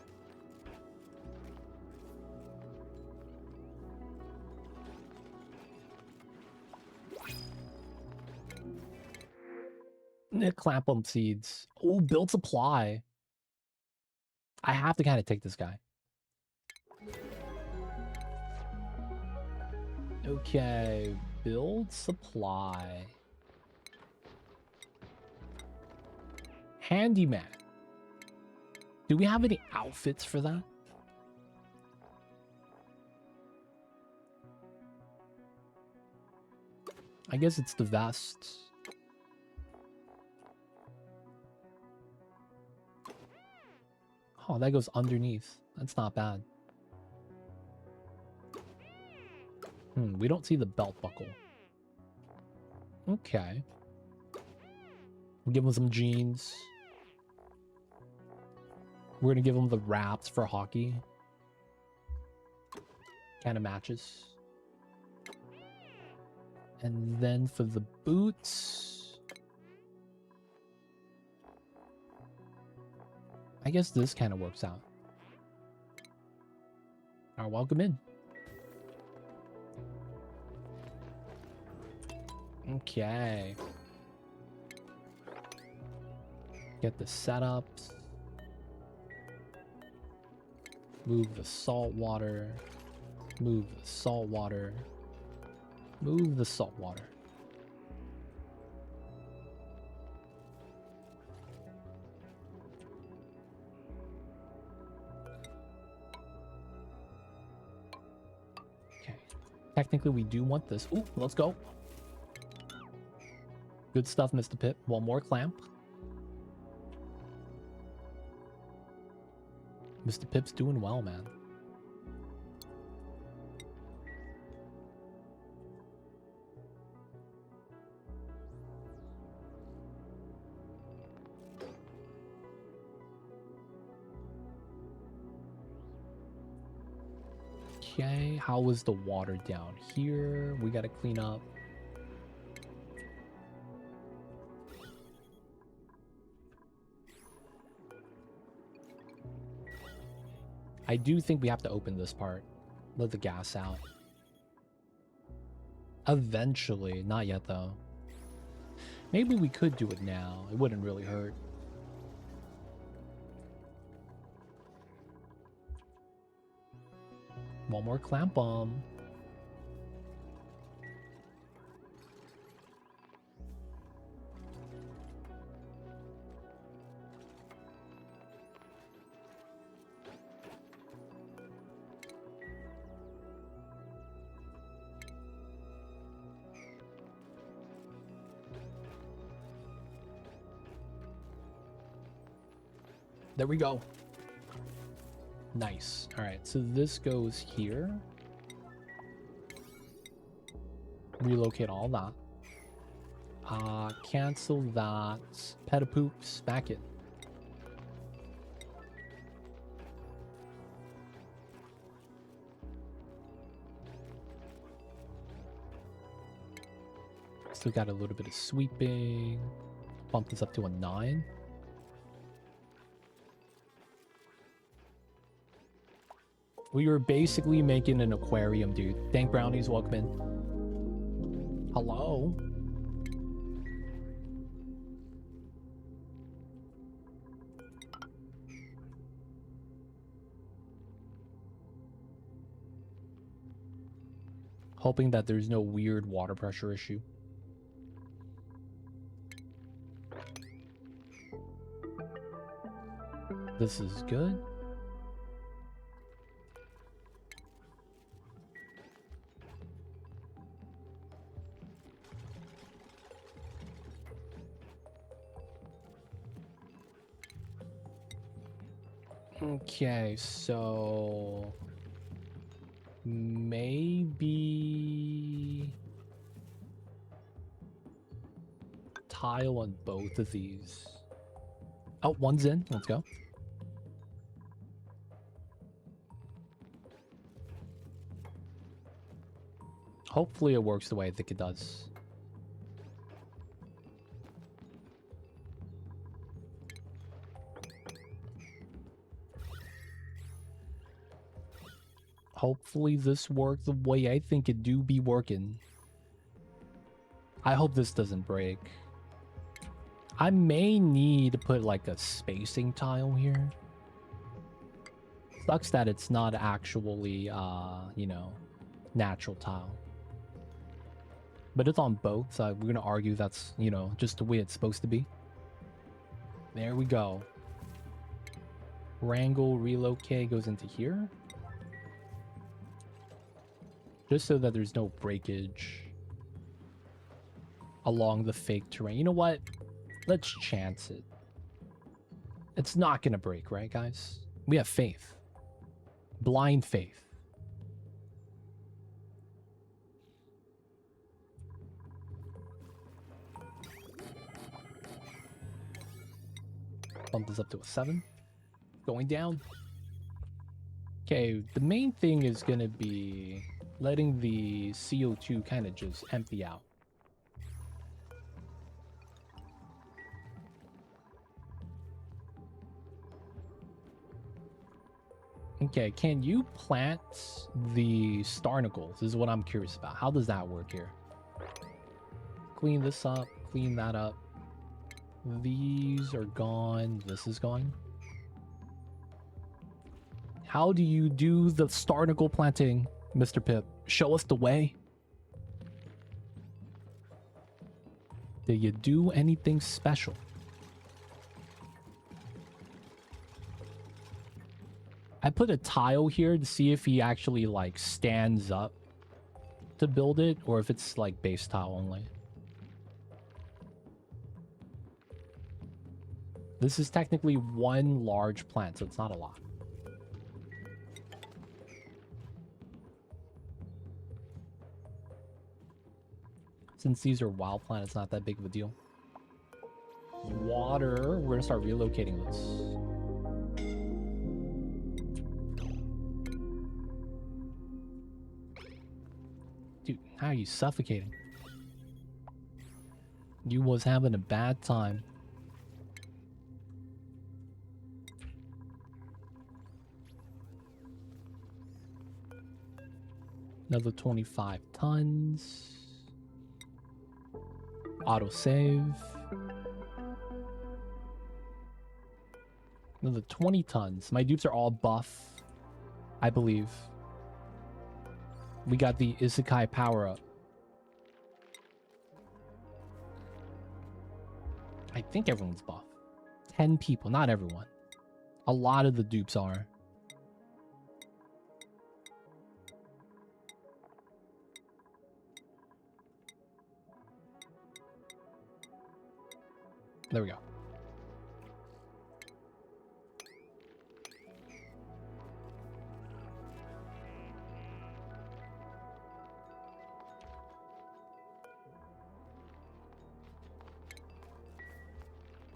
Clampum seeds. Oh, build supply. I have to kind of take this guy. Okay, build supply. Handyman. Do we have any outfits for that? I guess it's the vest. Oh, that goes underneath. That's not bad. We don't see the belt buckle. Okay. We'll give him some jeans. We're gonna give him the wraps for hockey. Kind of matches. And then for the boots, I guess this kind of works out. Alright, welcome in. Okay. Get the setups. Move the salt water. Move the salt water. Move the salt water. Okay. Technically, we do want this. Ooh, let's go. Good stuff, Mr. Pip. One more clamp. Mr. Pip's doing well, man. Okay, how was the water down here? We gotta clean up. I do think we have to open this part. Let the gas out. Eventually. Not yet, though. Maybe we could do it now. It wouldn't really hurt. One more clamp bomb. There we go. Nice. All right, so this goes here. Relocate all that. Cancel that. Petapoops, back it. Still got a little bit of sweeping. Bump this up to a 9. We were basically making an aquarium, dude. Thank Brownies, welcome in. Hello? Hoping that there's no weird water pressure issue. This is good. Okay, so maybe tile on both of these. Oh, one's in. Let's go. Hopefully it works the way I think it does. Hopefully this worked the way I think it do be working. I hope this doesn't break. I may need to put like a spacing tile here. Sucks that it's not actually, you know, natural tile. But it's on both, so we're gonna argue that's, you know, just the way it's supposed to be. There we go. Wrangle, relocate goes into here. Just so that there's no breakage along the fake terrain. You know what? Let's chance it. It's not gonna break, right, guys? We have faith. Blind faith. Bump this up to a 7. Going down. Okay, the main thing is gonna be letting the CO2 kind of just empty out. Okay, can you plant the starnacles? This is what I'm curious about. How does that work here? Clean this up, clean that up. These are gone. This is gone. How do you do the starnacle planting, Mr. Pip? Show us the way. Did you do anything special? I put a tile here to see if he actually like stands up to build it or if it's like base tile only. This is technically one large plant, so it's not a lot. Since these are wild plants, it's not that big of a deal. Water, we're gonna start relocating this. Dude, how are you suffocating? You was having a bad time. Another 25 tons. Auto save. Another 20 tons. My dupes are all buff, I believe. We got the Isekai power up. I think everyone's buff. 10 people, not everyone. A lot of the dupes are. There we go.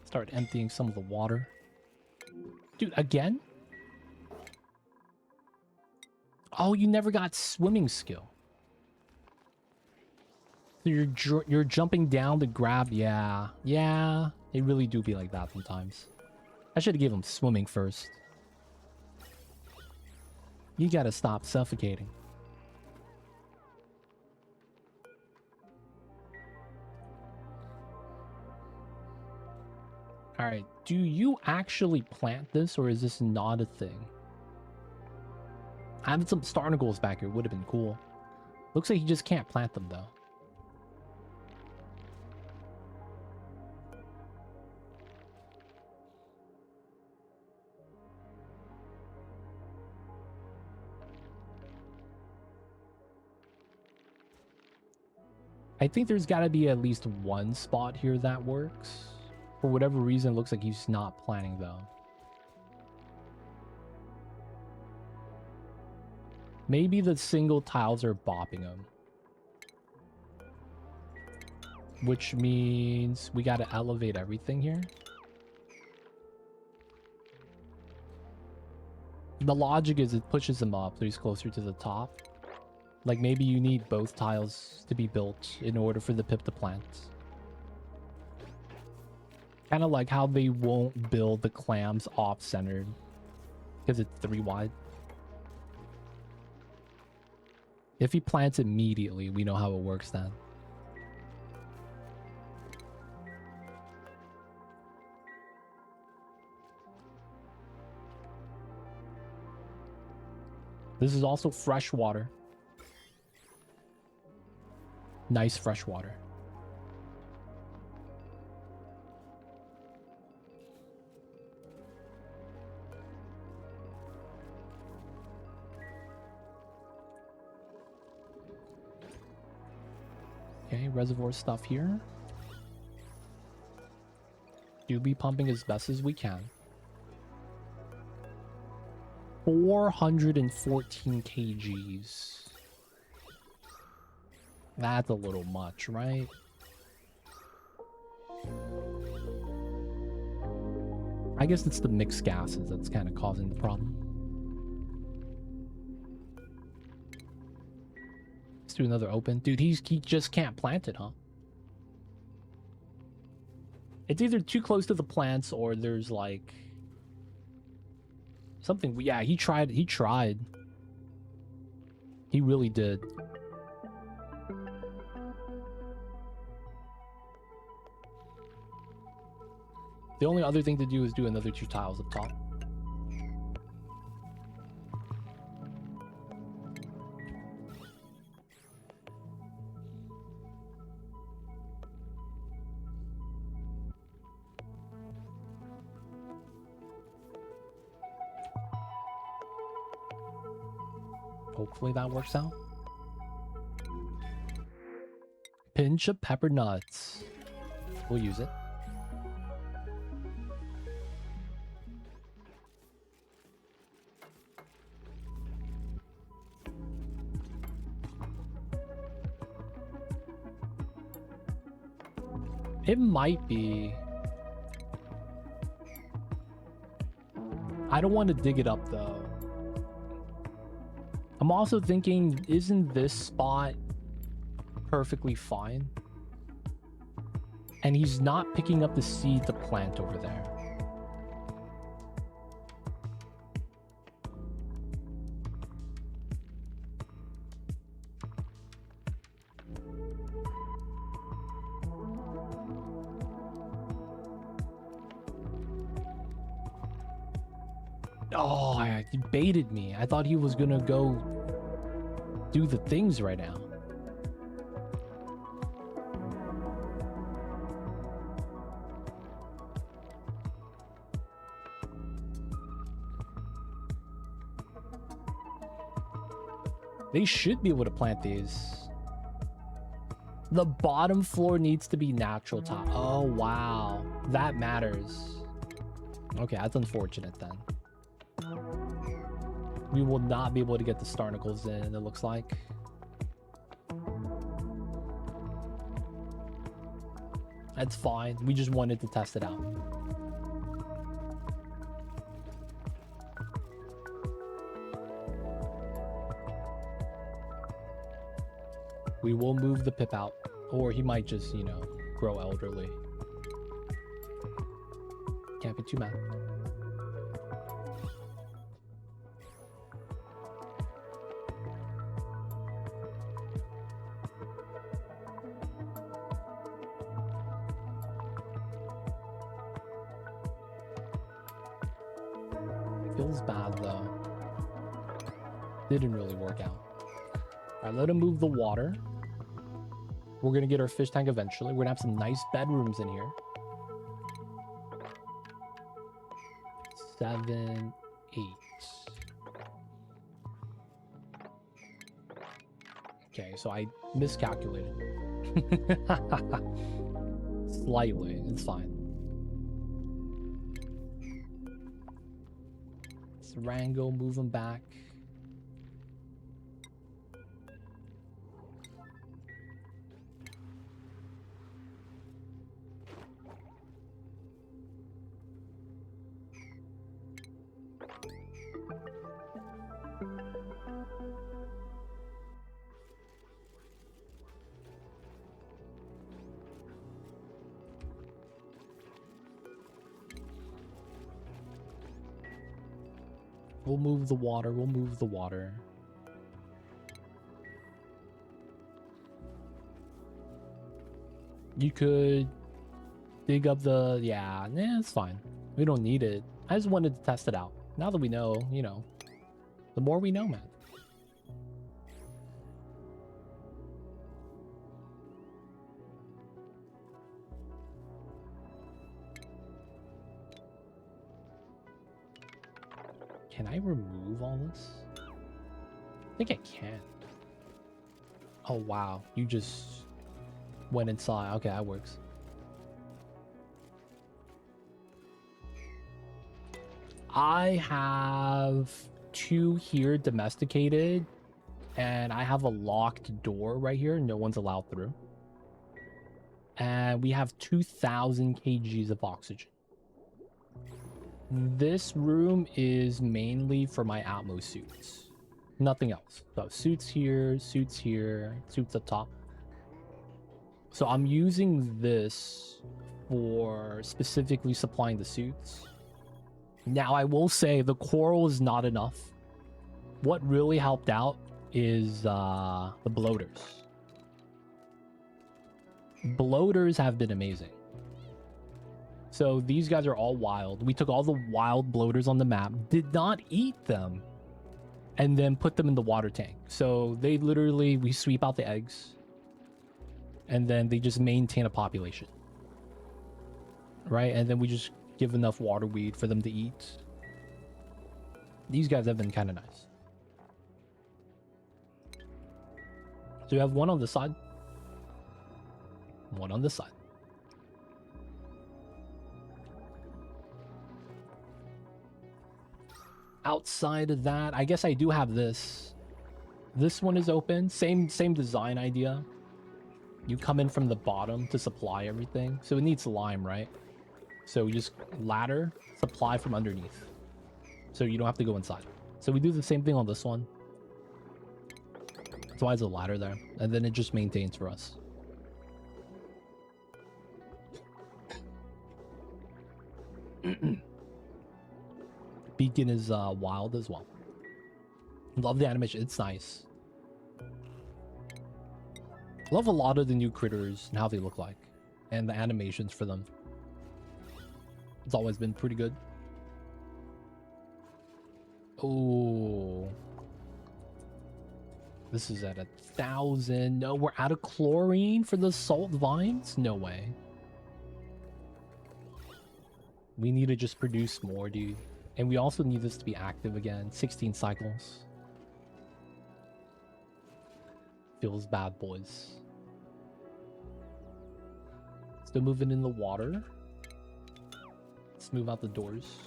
Start emptying some of the water. Dude, again? Oh, you never got swimming skill. So you're jumping down to grab. Yeah, it really do be like that sometimes. I should have given him swimming first. You gotta stop suffocating. All right, do you actually plant this or is this not a thing? Having some starnacles back here would have been cool. Looks like you just can't plant them though. I think there's got to be at least one spot here that works. For whatever reason, it looks like he's not planning though. Maybe the single tiles are bopping him. Which means we got to elevate everything here. The logic is it pushes him up so he's closer to the top. Like maybe you need both tiles to be built in order for the pip to plant. Kind of like how they won't build the clams off-centered because it's 3 wide. If he plants immediately, we know how it works then. This is also fresh water. Nice fresh water. Okay, reservoir stuff here. Do be pumping as best as we can. 414 kgs. That's a little much, right? I guess it's the mixed gases that's kind of causing the problem. Let's do another open. Dude, he just can't plant it, huh? It's either too close to the plants or there's like something. Yeah, he tried. He really did. The only other thing to do is do another 2 tiles up top. Hopefully that works out. Pinch of pepper nuts. We'll use it. It might be. I don't want to dig it up though. I'm also thinking, isn't this spot perfectly fine? And he's not picking up the seed to plant over there. Oh, he baited me. I thought he was gonna go do the things right now. They should be able to plant these. The bottom floor needs to be natural top. Oh, wow. That matters. Okay, that's unfortunate then. We will not be able to get the starnicles in, it looks like. That's fine. We just wanted to test it out. We will move the pip out, or he might just, you know, grow elderly. Can't be too mad. Feels bad though. Didn't really work out. Alright, let him move the water. We're gonna get our fish tank eventually. We're gonna have some nice bedrooms in here. 7, 8. Okay, so I miscalculated. Slightly, it's fine. Let's Rango, move him back. We'll move the water. We'll move the water. You could dig up the... Yeah, nah, it's fine. We don't need it. I just wanted to test it out. Now that we know, you know, the more we know, man. Can I remove all this? I think I can. Oh, wow. You just went inside. Okay, that works. I have 2 here domesticated, and I have a locked door right here. No one's allowed through. And we have 2,000 kgs of oxygen. This room is mainly for my Atmo suits. Nothing else. So suits here, suits up top. So I'm using this for specifically supplying the suits. Now I will say the coral is not enough. What really helped out is the bloaters. Bloaters have been amazing. So these guys are all wild. We took all the wild bloaters on the map, did not eat them, and then put them in the water tank. So they literally, we sweep out the eggs, and then they just maintain a population. Right? And then we just give enough water weed for them to eat. These guys have been kind of nice. So we have one on the side. One on this side. Outside of that, I guess I do have this. This one is open. Same design idea. You come in from the bottom to supply everything. So it needs lime, right? So we just ladder, supply from underneath. So you don't have to go inside. So we do the same thing on this one. That's why there's a ladder there. And then it just maintains for us. Beacon is wild as well. Love the animation. It's nice. Love a lot of the new critters and how they look like. And the animations for them. It's always been pretty good. Oh. This is at 1,000. No, we're out of chlorine for the salt vines? No way. We need to just produce more, dude. And we also need this to be active again. 16 cycles. Feels bad, boys. Still moving in the water. Let's move out the doors.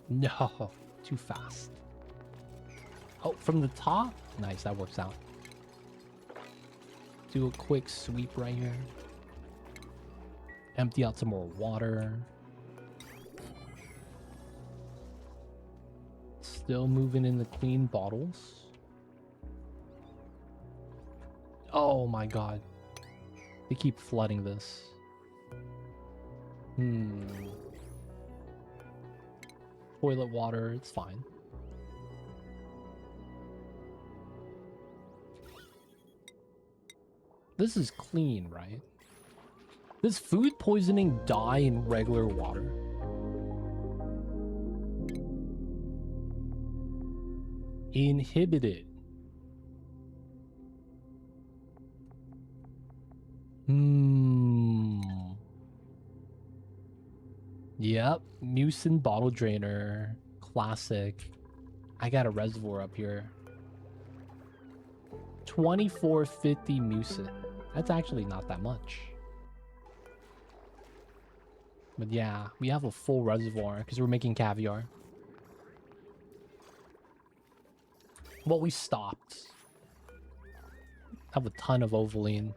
No, too fast. Oh, from the top? Nice, that works out. Do a quick sweep right here. Empty out some more water. Still moving in the clean bottles. Oh my god. They keep flooding this. Toilet water, it's fine. This is clean, right? Does food poisoning die in regular water? Inhibited. Yep, mucin bottle drainer. Classic. I got a reservoir up here. 2450 mucin. That's actually not that much. But yeah, we have a full reservoir because we're making caviar. Well, we stopped. Have a ton of Ovaline.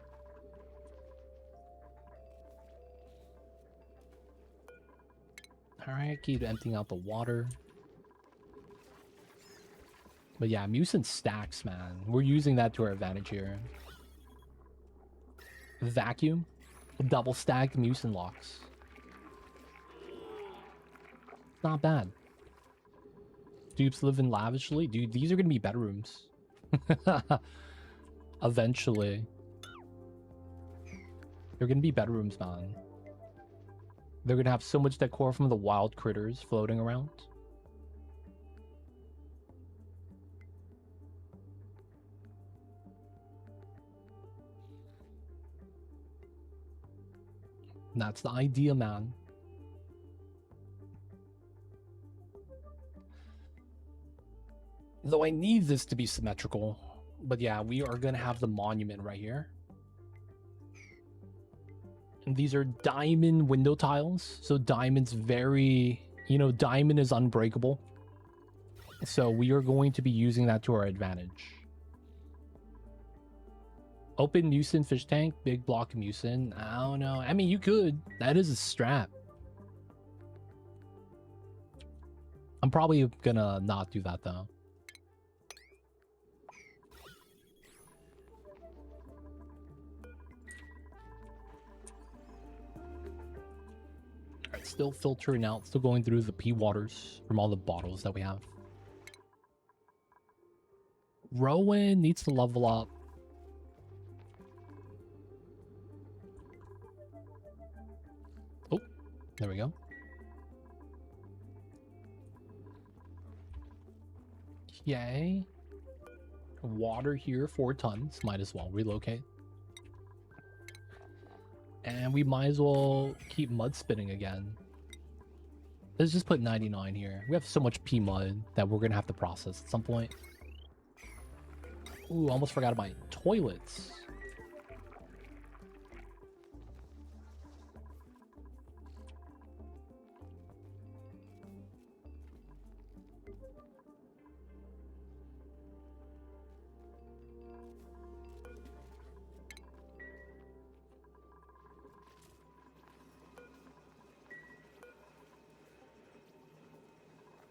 Alright, keep emptying out the water. But yeah, mucin stacks, man. We're using that to our advantage here. Vacuum. Double stacked mucin locks. Not bad. Dupes living lavishly. Dude, these are going to be bedrooms. Eventually. They're going to be bedrooms, man. They're going to have so much decor from the wild critters floating around. That's the idea, man. Though I need this to be symmetrical. But yeah, we are going to have the monument right here. And these are diamond window tiles. So diamond's very, you know, diamond is unbreakable. So we are going to be using that to our advantage. Open mucin fish tank, big block of mucin. I don't know. I mean, you could. That is a strat. I'm probably gonna not do that though. Alright, still filtering out, still going through the pea waters from all the bottles that we have. Rowan needs to level up. Oh, there we go. Yay. Water here, 4 tons. Might as well relocate. And we might as well keep mud spinning again. Let's just put 99 here. We have so much pea mud that we're going to have to process at some point. Ooh, almost forgot about toilets.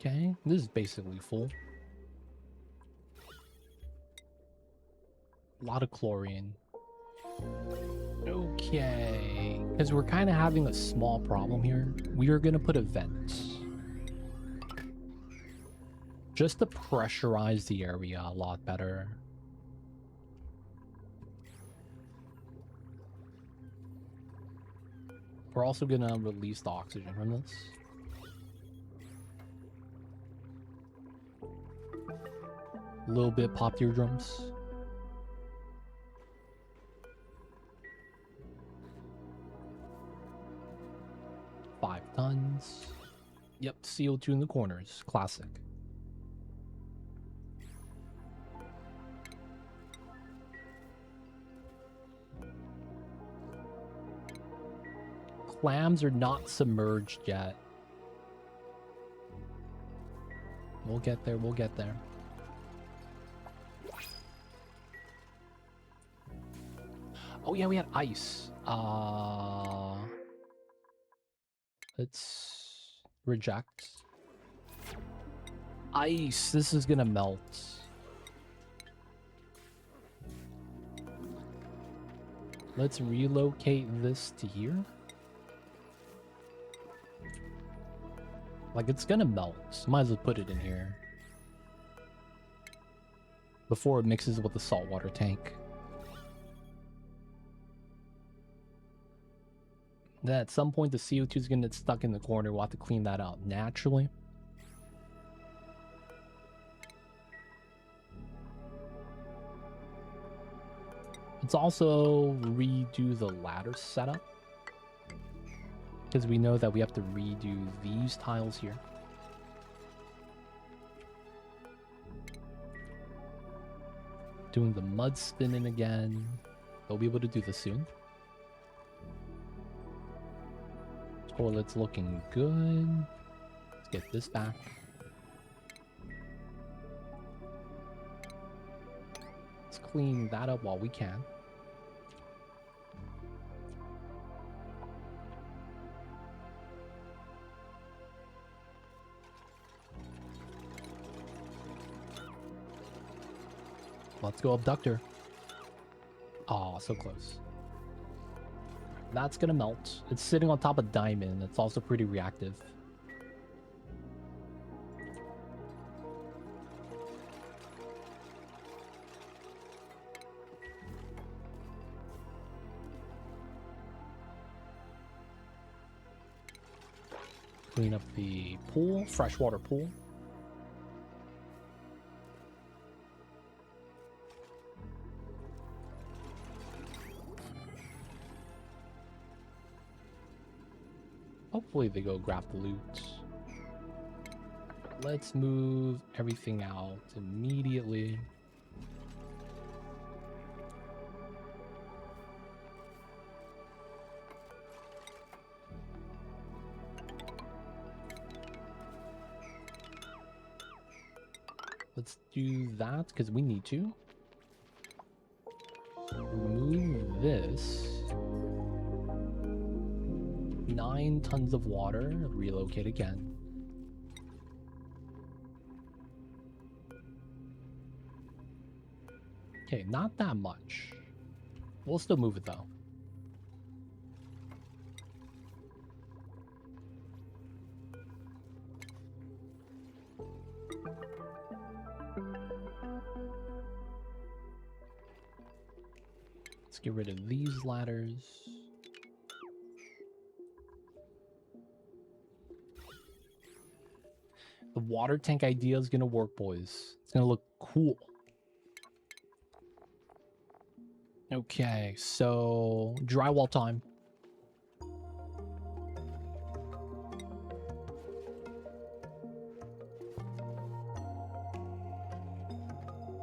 Okay, this is basically full. A lot of chlorine. Okay, because we're kind of having a small problem here. We are going to put a vent. Just to pressurize the area a lot better. We're also going to release the oxygen from this. A little bit pop eardrums. Five tons. Yep, CO2 in the corners. Classic. Clams are not submerged yet. We'll get there, we'll get there. Oh yeah, we had ice. Let's reject. Ice, this is gonna melt. Let's relocate this to here. Like, it's gonna melt. Might as well put it in here before it mixes with the saltwater tank. Then at some point the CO2 is gonna get stuck in the corner. We'll have to clean that out naturally. Let's also redo the ladder setup, because we know that we have to redo these tiles here. Doing the mud spinning again. We'll be able to do this soon. Toilet's looking good. Let's get this back. Let's clean that up while we can. Let's go abductor. Oh, so close. That's gonna melt. It's sitting on top of diamond. It's also pretty reactive. Clean up the pool, freshwater pool. Hopefully they go grab the loot. Let's move everything out immediately. Let's do that because we need to. Remove this. 9 tons of water. Relocate again. Okay, not that much. We'll still move it though. Let's get rid of these ladders. The water tank idea is gonna work, boys. It's gonna look cool. Okay, so drywall time.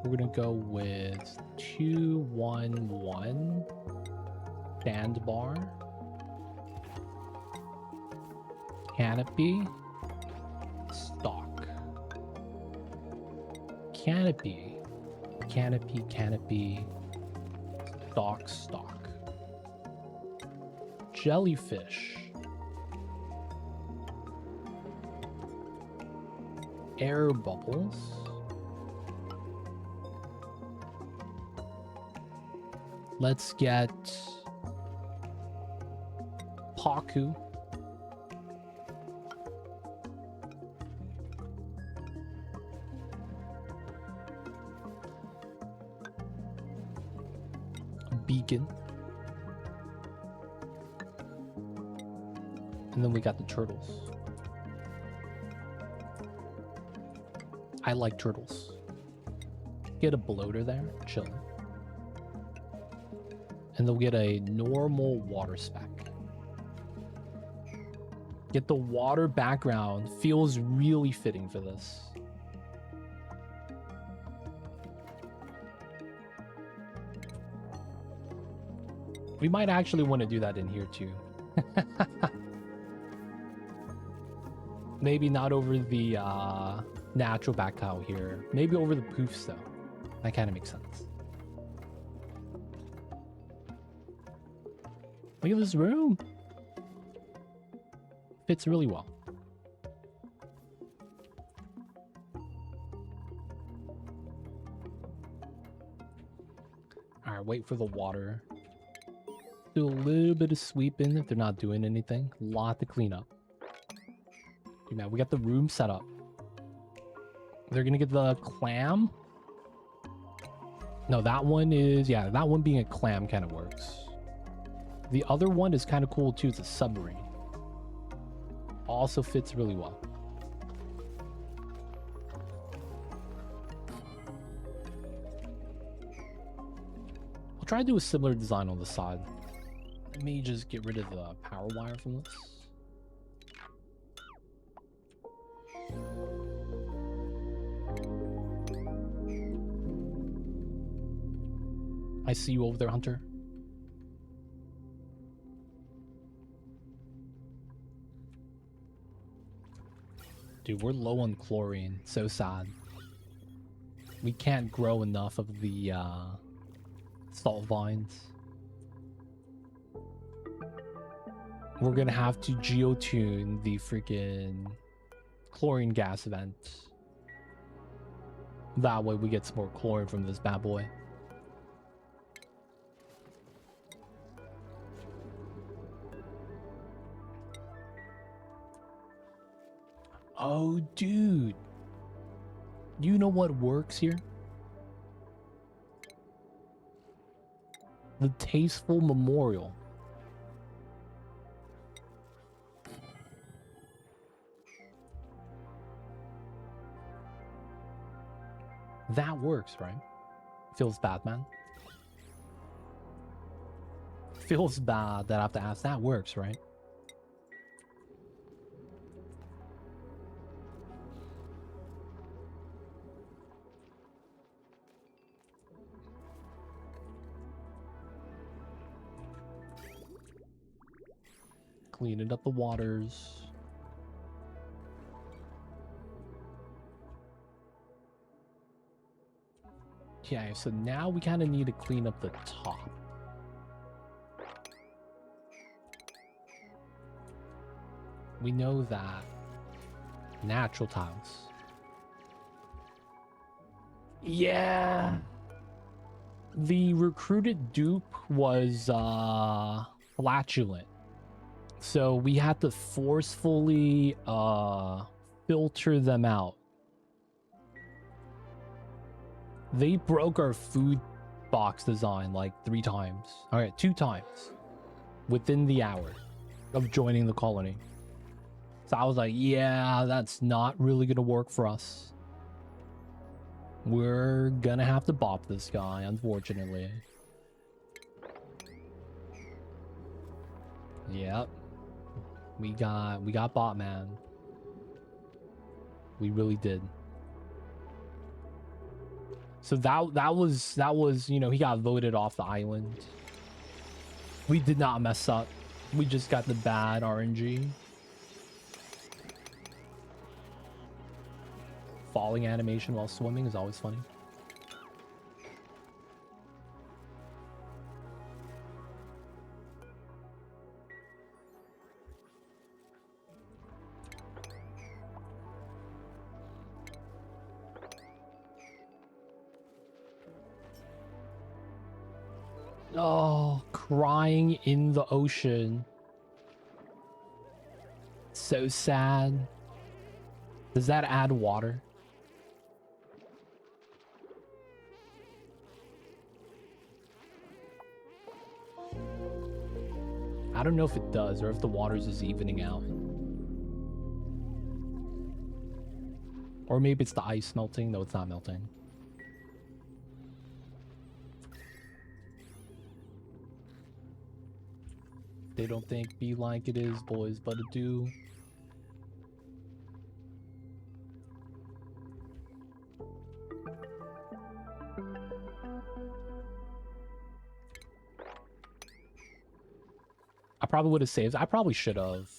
We're gonna go with 211 sandbar, canopy, stock, canopy, stock, jellyfish, air bubbles, let's get Paku, beacon, and then we got the turtles. I like turtles. Get a bloater there, chill. And they'll get a normal water spec. Get the water background, feels really fitting for this. We might actually want to do that in here too. Maybe not over the natural back tile here. Maybe over the poofs though. That kind of makes sense. Look at this room. Fits really well. Alright, wait for the water. Do a little bit of sweeping if they're not doing anything. A lot to clean up. Dude, man, we got the room set up. They're gonna get the clam. No, that one is... Yeah, that one being a clam kind of works. The other one is kind of cool too. It's a submarine. Also fits really well. I'll try to do a similar design on the side. Let me just get rid of the power wire from this. I see you over there, Hunter. Dude, we're low on chlorine. So sad. We can't grow enough of the salt vines. We're gonna have to geotune the freaking chlorine gas vent. That way we get some more chlorine from this bad boy. Oh, dude. You know what works here? The Tasteful Memorial. That works, right? Feels bad, man. Feels bad that I have to ask. That works, right? Cleaning up the waters. Okay, so now we kind of need to clean up the top. We know that natural tiles. Yeah. The recruited dupe was flatulent. So we had to forcefully filter them out. They broke our food box design like 3 times. All right, 2 times within the hour of joining the colony. So I was like, yeah, that's not really gonna work for us. We're gonna have to bop this guy, unfortunately. Yep. We got bot, man. We really did. So that was, you know, he got voted off the island. We did not mess up. We just got the bad RNG. Falling animation while swimming is always funny. Oh, crying in the ocean. So sad. Does that add water? I don't know if it does or if the water's just evening out. Or maybe it's the ice melting. No, it's not melting. They don't think be like it is, boys, but it do. I probably would have saved. I probably should have.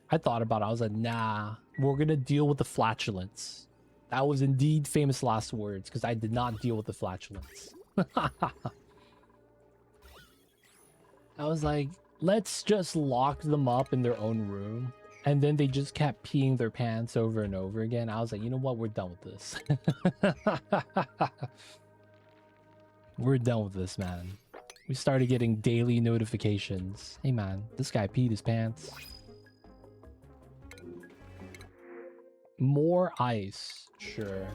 I thought about it. I was like, nah, we're going to deal with the flatulence. That was indeed famous last words because I did not deal with the flatulence. I was like, let's just lock them up in their own room. And then they just kept peeing their pants over and over again. I was like, you know what? We're done with this. We're done with this, man. We started getting daily notifications. Hey, man, this guy peed his pants. More ice. Sure.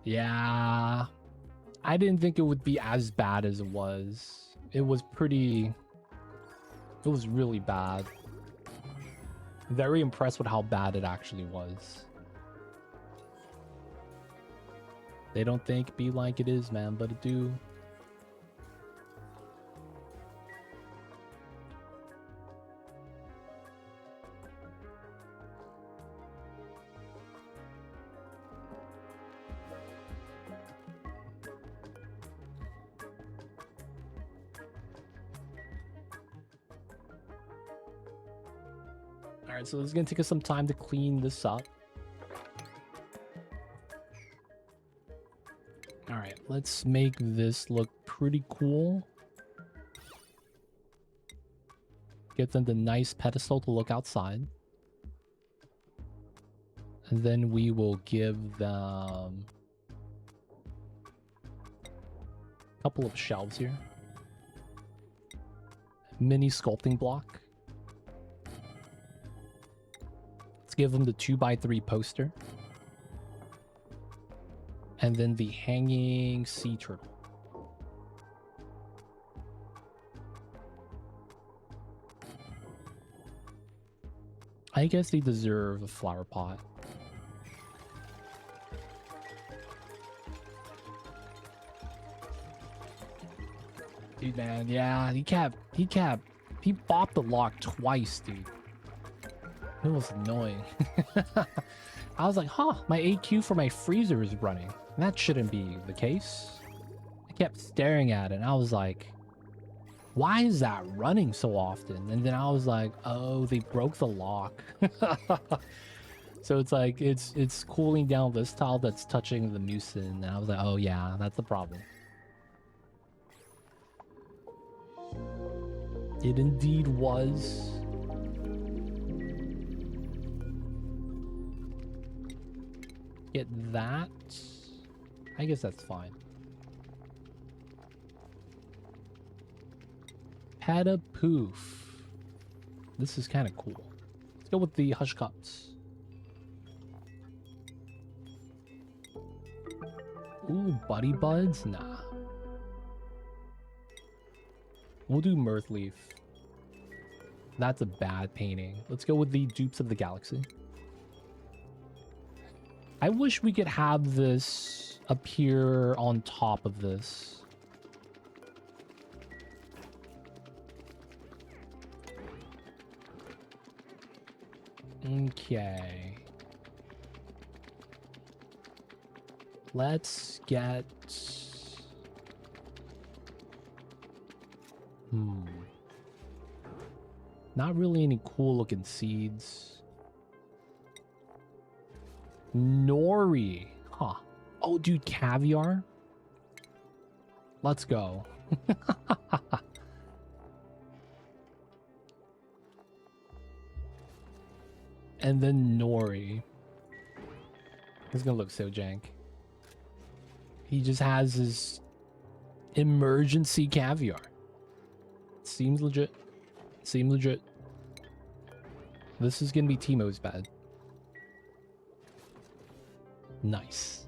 Yeah. I didn't think it would be as bad as it was. It was pretty... It was really bad. Very impressed with how bad it actually was. They don't think be like it is, man, but it do. Alright, so this is gonna take us some time to clean this up. Alright, let's make this look pretty cool. Get them the nice pedestal to look outside. And then we will give them a couple of shelves here. Mini sculpting block. Let's give them the 2x3 poster. And then the hanging sea turtle. I guess they deserve a flower pot. Dude, man, yeah, he bopped the lock twice, dude. It was annoying. I was like, huh, my AQ for my freezer is running. That shouldn't be the case. I kept staring at it and I was like, why is that running so often? And then I was like, oh, they broke the lock. So it's like, it's cooling down this tile that's touching the mucin. And I was like, oh yeah, that's the problem. It indeed was. Get that. I guess that's fine. Poof. This is kind of cool. Let's go with the hush cups. Ooh, buddy buds? Nah. We'll do Mirth Leaf. That's a bad painting. Let's go with the Dupes of the Galaxy. I wish we could have this appear on top of this. Okay. Let's get... Not really any cool looking seeds. Nori. Huh. Oh, dude, caviar? Let's go. And then Nori. It's gonna look so jank. He just has his emergency caviar. Seems legit. Seems legit. This is gonna be Timo's bed. Nice.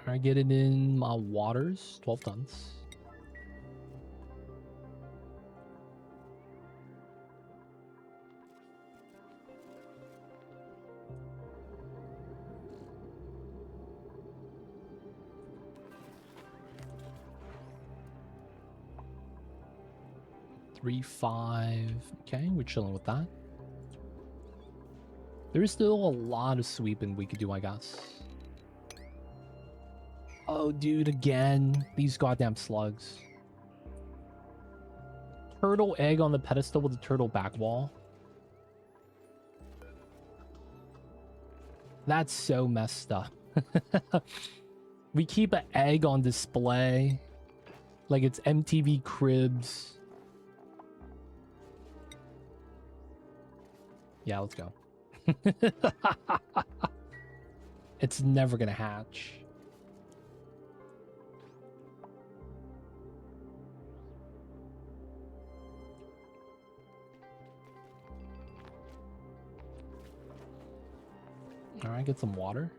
Alright, get it in my waters. 12 tons. Three, 5. Okay, we're chilling with that. There's still a lot of sweeping we could do, I guess. Oh, dude, again. These goddamn slugs. Turtle egg on the pedestal with the turtle back wall. That's so messed up. We keep an egg on display. Like it's MTV Cribs. Yeah, let's go. It's never gonna hatch. All right, get some water.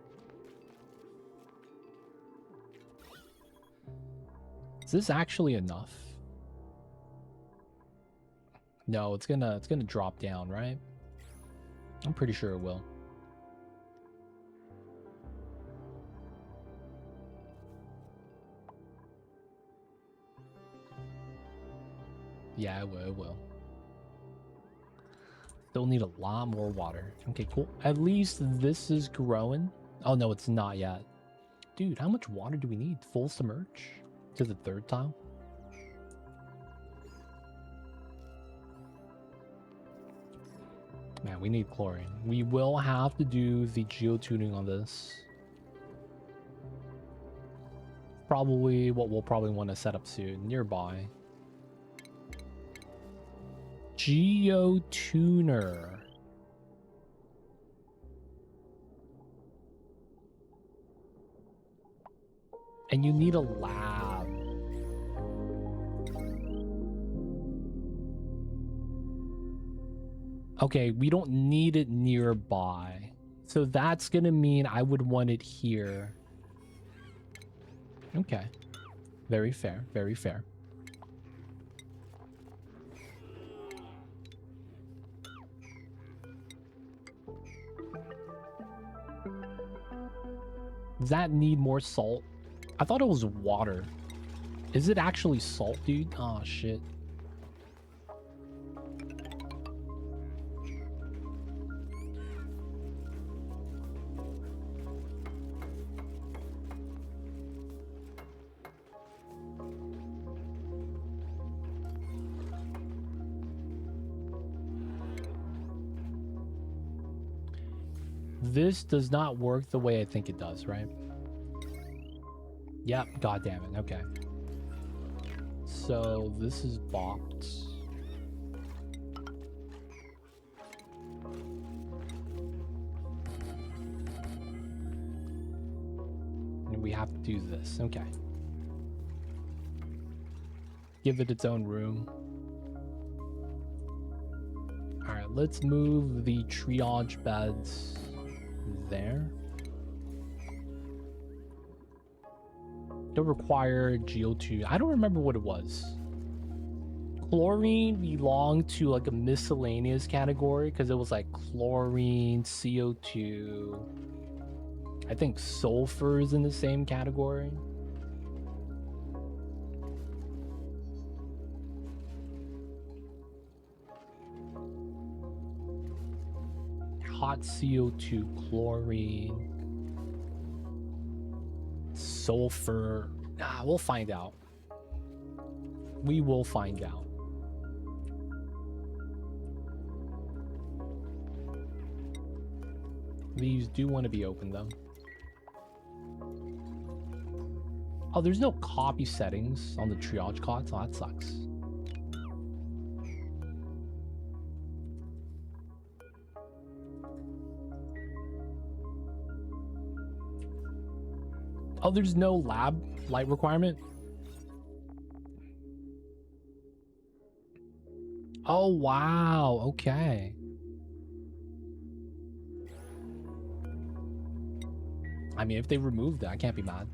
Is this actually enough? No, it's gonna drop down, right? I'm pretty sure it will. Yeah, it will, it will. Still need a lot more water. Okay, cool. At least this is growing. Oh, no, it's not yet. Dude, how much water do we need? Full submerge to the 3rd tile? Man, we need chlorine. We will have to do the geotuning on this. Probably what we'll probably want to set up soon. Nearby. Geotuner. And you need a lab. Okay, we don't need it nearby. So that's gonna mean I would want it here. Okay. Very fair, very fair. Does that need more salt? I thought it was water. Is it actually salt, dude? Oh, shit. This does not work the way I think it does, right? Yep, god damn it. Okay. So this is bopped. And we have to do this. Okay. Give it its own room. Alright, let's move the triage beds there. Don't require Geo2. I don't remember what it was. Chlorine belonged to like a miscellaneous category because it was like chlorine, CO2. I think sulfur is in the same category. hot CO2, chlorine, sulfur. We'll find out. We will find out. These do want to be open though. Oh, there's no copy settings on the triage cots. Oh, that sucks. Oh, there's no lab light requirement? Oh, wow. Okay. I mean, if they removed it, I can't be mad.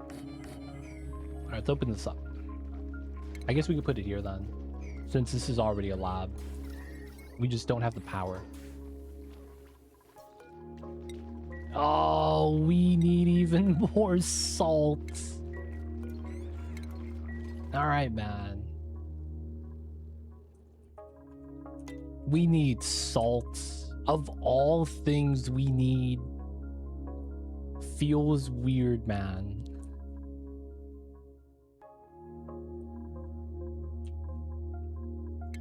All right, let's open this up. I guess we could put it here then, since this is already a lab. We just don't have the power. Oh, we need even more salt. All right, man. We need salt. Of all things we need. Feels weird, man.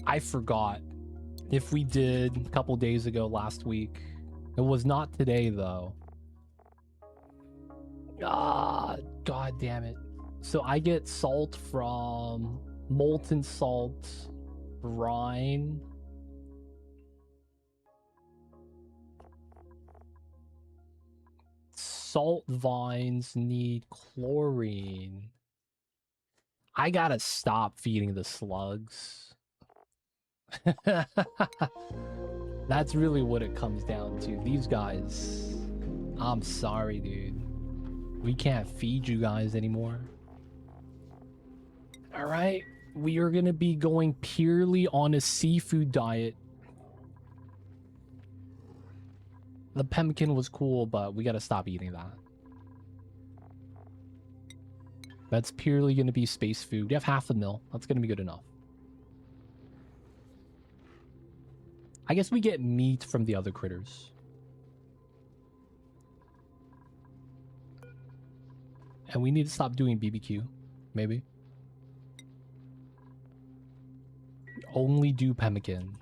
I forgot if we did a couple days ago last week. It was not today though. God damn it. So I get salt from molten salt, brine. Salt vines need chlorine. I gotta stop feeding the slugs. That's really what it comes down to. These guys, I'm sorry, dude. We can't feed you guys anymore. All right, we are gonna be going purely on a seafood diet. The pemmican was cool, but we gotta stop eating that. That's purely gonna be space food. We have half a mil. That's gonna be good enough. I guess we get meat from the other critters. And we need to stop doing BBQ, maybe. Only do pemmican.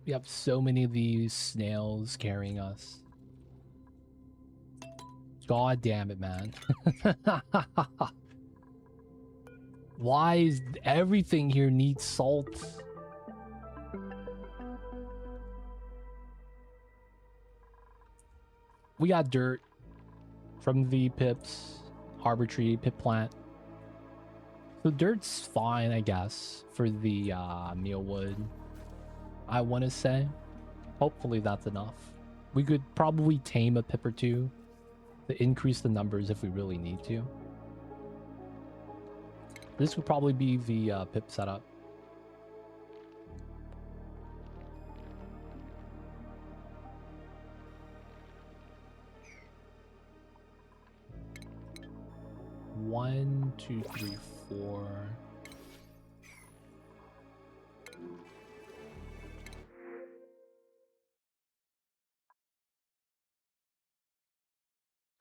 We have so many of these snails carrying us. God damn it, man. Why is everything here needs salt? We got dirt from the pips, harbor tree, pip plant. So dirt's fine, I guess, for the mealwood. I want to say. Hopefully that's enough. We could probably tame a pip or two to increase the numbers if we really need to. This would probably be the pip setup. One, two, three, four.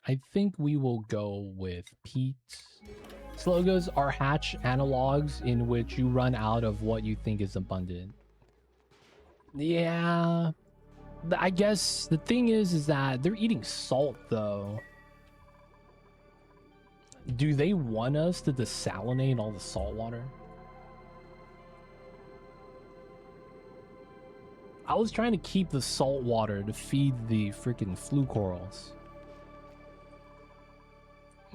I think we will go with Pete. Slogos are hatch analogs in which you run out of what you think is abundant. Yeah. I guess the thing is that they're eating salt though. Do they want us to desalinate all the salt water? I was trying to keep the salt water to feed the freaking flue corals.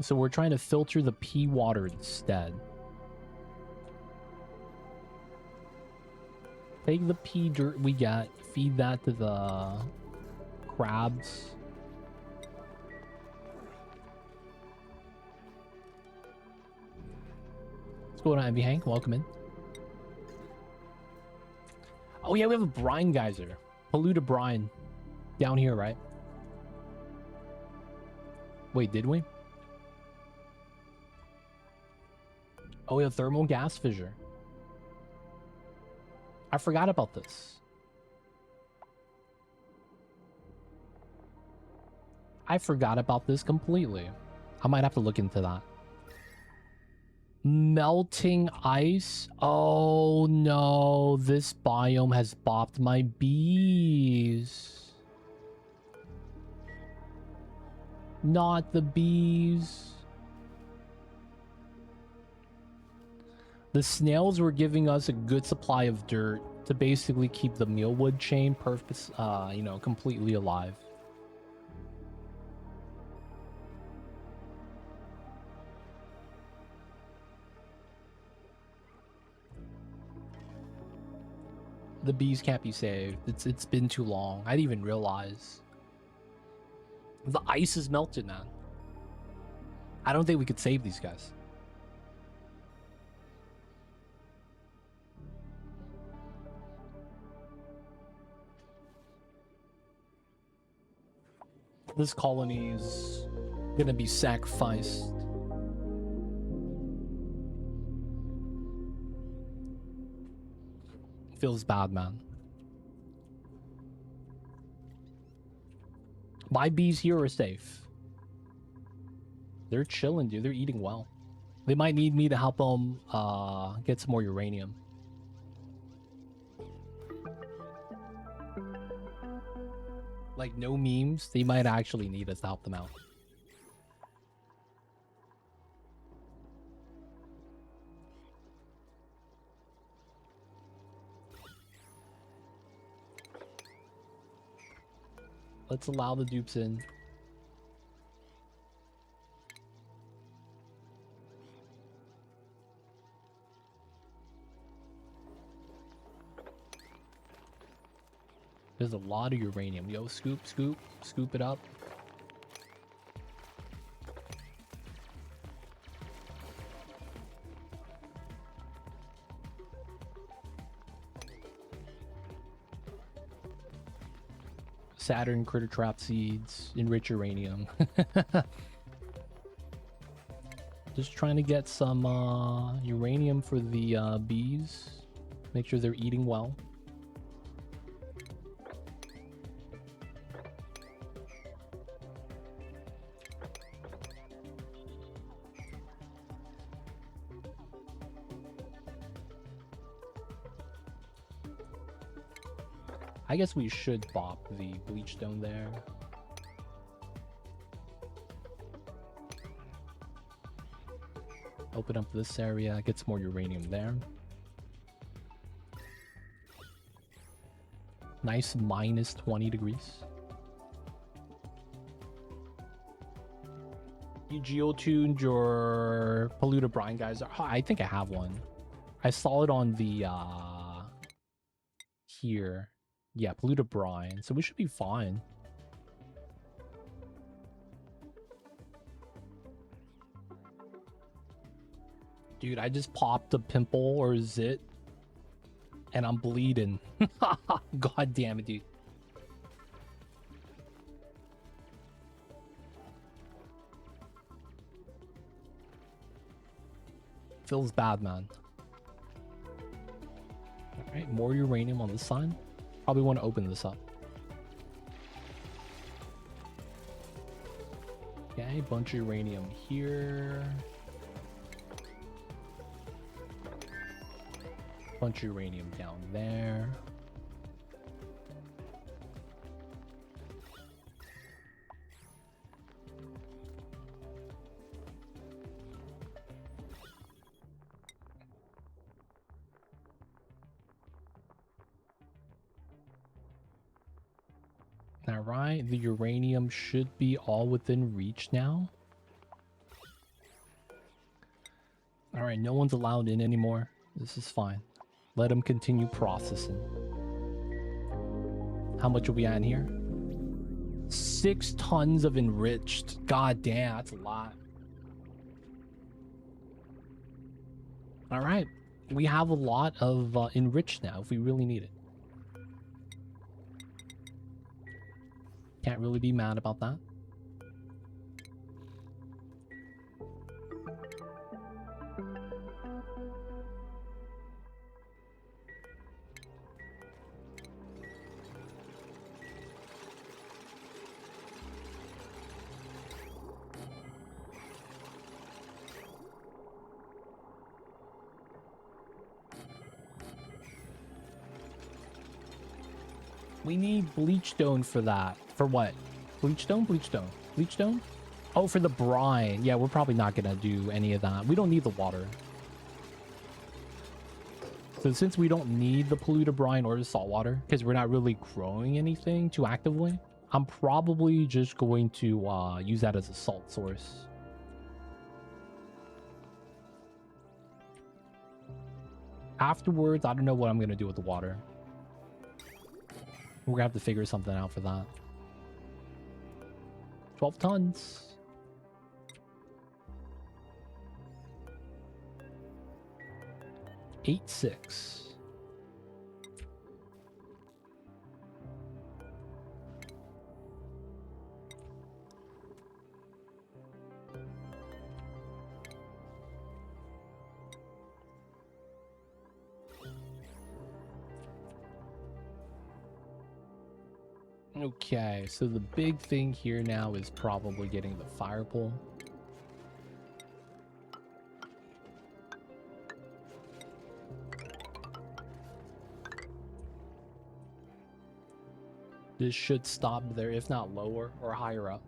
So we're trying to filter the pea water instead. Take the pea dirt we got, feed that to the crabs. What's going on, MB Hank? Welcome in. Oh yeah, we have a brine geyser. Polluted brine. Down here, right? Wait, did we? Oh, we have thermal gas fissure. I forgot about this. I forgot about this completely. I might have to look into that. Melting ice? Oh no, this biome has bopped my bees. Not the bees. The snails were giving us a good supply of dirt to basically keep the mealwood chain you know, completely alive. The bees can't be saved. It's been too long. I didn't even realize. The ice is melted, man. I don't think we could save these guys. This colony is gonna be sacrificed. Feels bad, man. My bees here are safe. They're chilling, dude. They're eating well. They might need me to help them get some more uranium. Like, no memes. They might actually need us to help them out. Let's allow the dupes in. There's a lot of uranium. Yo, scoop, scoop, scoop it up. Saturn critter trap seeds, enrich uranium. Just trying to get some uranium for the bees. Make sure they're eating well. I guess we should bop the bleach stone there. Open up this area, get some more uranium there. Nice minus 20 degrees. You geotuned your polluted brine, guys? Oh, I think I have one. I saw it on the here. Yeah, polluted brine. So we should be fine. Dude, I just popped a pimple or zit and I'm bleeding. God damn it, dude. Feels bad, man. Alright, more uranium on this side. Probably want to open this up. Okay, bunch of uranium here. Bunch of uranium down there. All right, the uranium should be all within reach now. All right, no one's allowed in anymore. This is fine. Let them continue processing. How much are we at in here? 6 tons of enriched. God damn, that's a lot. All right, we have a lot of enriched now if we really need it. Can't really be mad about that. We need bleach stone for that. For what? Bleach stone? Bleach stone. Bleach stone? Oh, for the brine. Yeah, we're probably not gonna do any of that. We don't need the water. So since we don't need the polluted brine or the salt water, because we're not really growing anything too actively, I'm probably just going to use that as a salt source. Afterwards, I don't know what I'm going to do with the water. We're going to have to figure something out for that. 12 tons. Eight, 6. Okay, so the big thing here now is probably getting the fire pole. This should stop there, if not lower or higher up.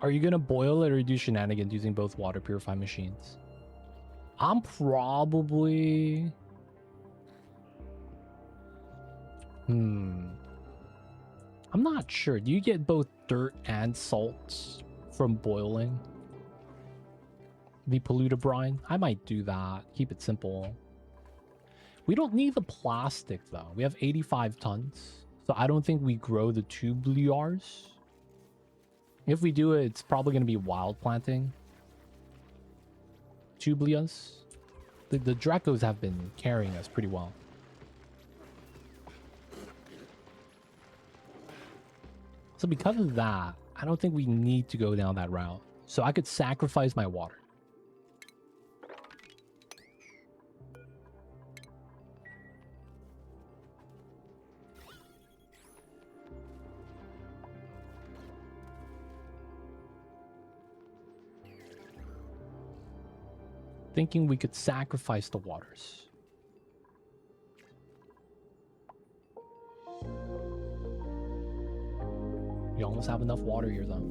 Are you gonna boil it or do shenanigans using both water purifying machines? I'm probably... I'm not sure. Do you get both dirt and salts from boiling the polluted brine? I might do that. Keep it simple. We don't need the plastic, though. We have 85 tons. So I don't think we grow the tubulars. If we do it, it's probably going to be wild planting. Tublias. The Dracos have been carrying us pretty well. So because of that, I don't think we need to go down that route. So I could sacrifice my water. Thinking we could sacrifice the waters. We almost have enough water here, though.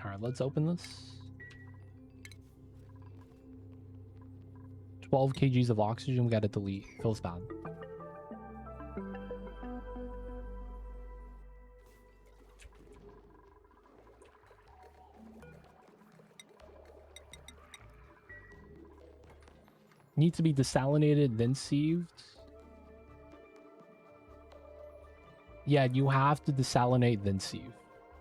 All right, let's open this. 12 kgs of oxygen, we gotta delete. Feels bad. Needs to be desalinated, then sieved. Yeah, you have to desalinate, then sieve.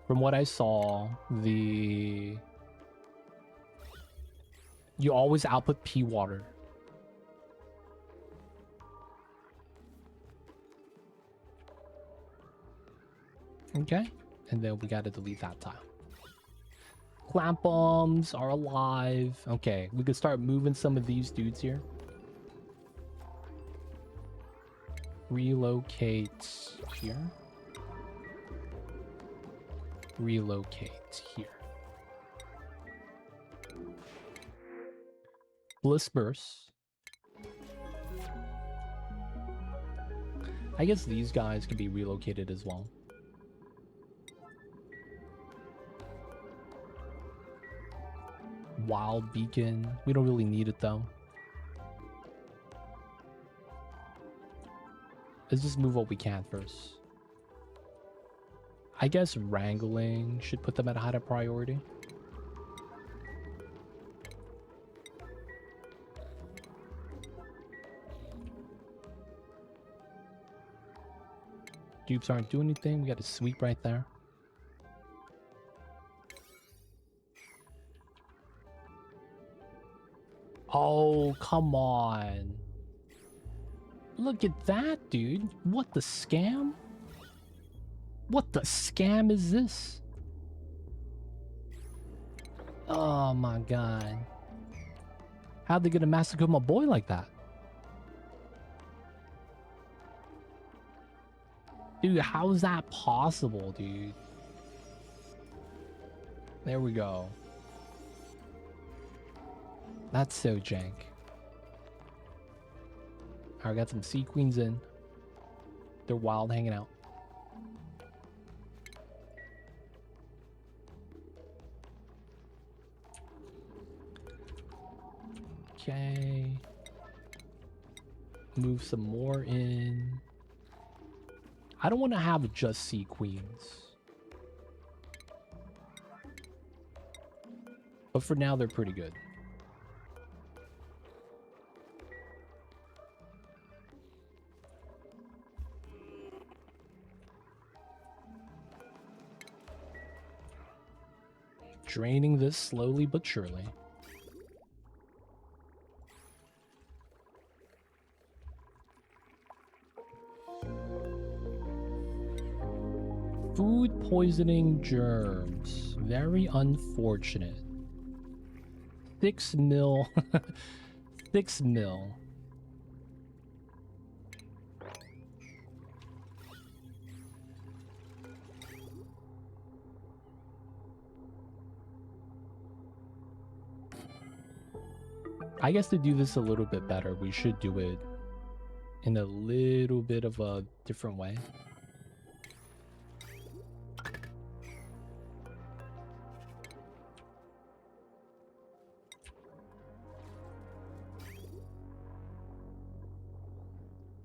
From what I saw, you always output P water. Okay, and then we gotta delete that tile. Clamp bombs are alive. Okay, we could start moving some of these dudes here. Relocate here. Relocate here. Bliss burst. I guess these guys could be relocated as well. Wild beacon. We don't really need it though. Let's just move what we can first. I guess wrangling should put them at a higher priority. Dupes aren't doing anything. We got a sweep right there. Oh, come on. Look at that, dude. What the scam? What the scam is this? Oh my god. How'd they get a massacre my boy like that? Dude, how is that possible, dude? There we go. That's so jank. Alright, got some sea queens in. They're wild hanging out. Okay. Move some more in. I don't want to have just sea queens. But for now, they're pretty good. Draining this slowly but surely. Food poisoning germs. Very unfortunate. 6 mil. 6 mil. I guess to do this a little bit better, we should do it in a little bit of a different way.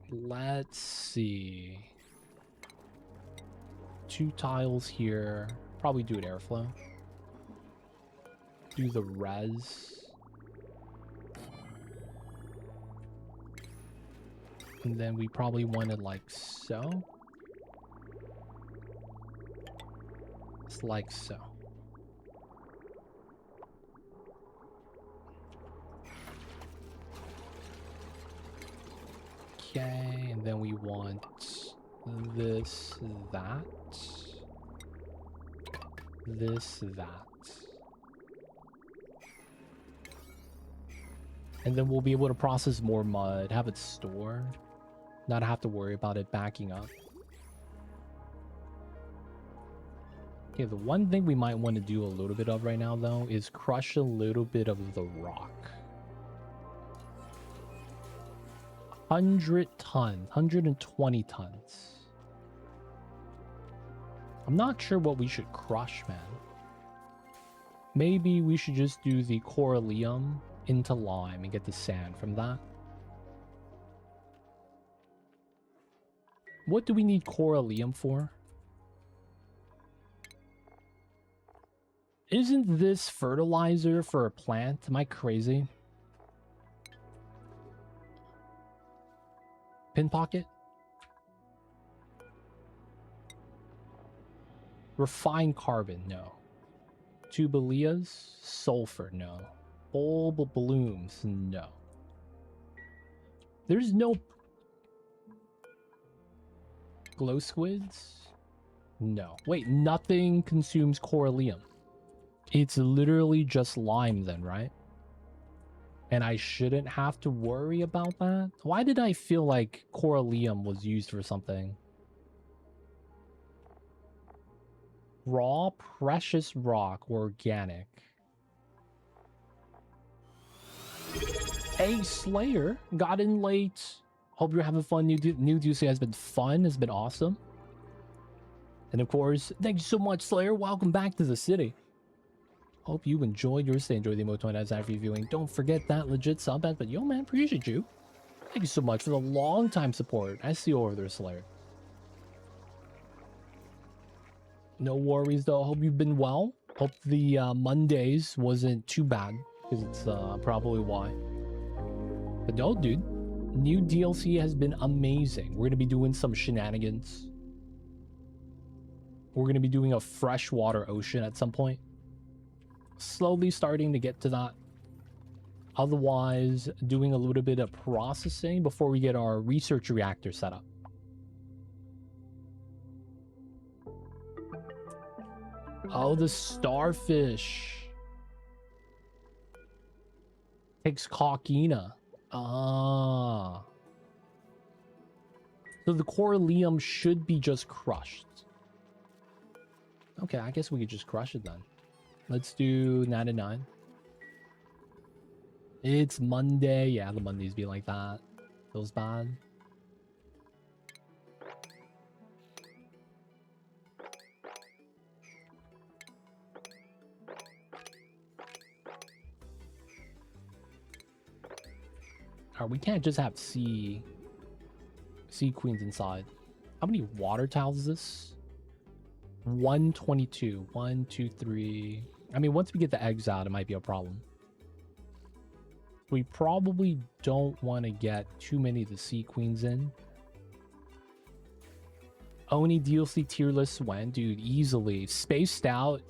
Let's see. 2 tiles here. Probably do it airflow. Do the res. And then we probably want it like so. It's like so. Okay, and then we want this, that. This, that. And then we'll be able to process more mud, have it stored. Not have to worry about it backing up. Okay, the one thing we might want to do a little bit of right now, though, is crush a little bit of the rock. 100 tons, 120 tons. I'm not sure what we should crush, man. Maybe we should just do the corallium into lime and get the sand from that. What do we need corallium for? Isn't this fertilizer for a plant? Am I crazy? Pin pocket? Refined carbon, no. Tubullias? Sulfur, no. Bulb blooms, no. There's no glow squids? No. Wait, nothing consumes corallium. It's literally just lime then, right? And I shouldn't have to worry about that? Why did I feel like corallium was used for something? Raw, precious rock, organic. Hey, Slayer, got in late. Hope you're having fun. New DLC has been fun, has been awesome. And of course, thank you so much, Slayer. Welcome back to the city. Hope you enjoyed your stay. Enjoy the emote as after viewing. Don't forget that legit sub ad. But yo, man, appreciate you. Thank you so much for the long time support. I see you over there, Slayer. No worries, though. Hope you've been well. Hope the Mondays wasn't too bad, because it's probably why. But no, dude. New DLC has been amazing. We're going to be doing some shenanigans. We're going to be doing a freshwater ocean at some point. Slowly starting to get to that. Otherwise, doing a little bit of processing before we get our research reactor set up. Oh, the starfish. Takes coquina. Ah. So the Coralium should be just crushed. Okay, I guess we could just crush it then. Let's do 99. It's Monday. Yeah, the Mondays be like that. Feels bad. Alright, we can't just have sea queens inside. How many water tiles is this? 122. 1, 2, 3. I mean, once we get the eggs out, it might be a problem. We probably don't want to get too many of the sea queens in. Oni DLC tier list when? Dude, easily. Spaced out.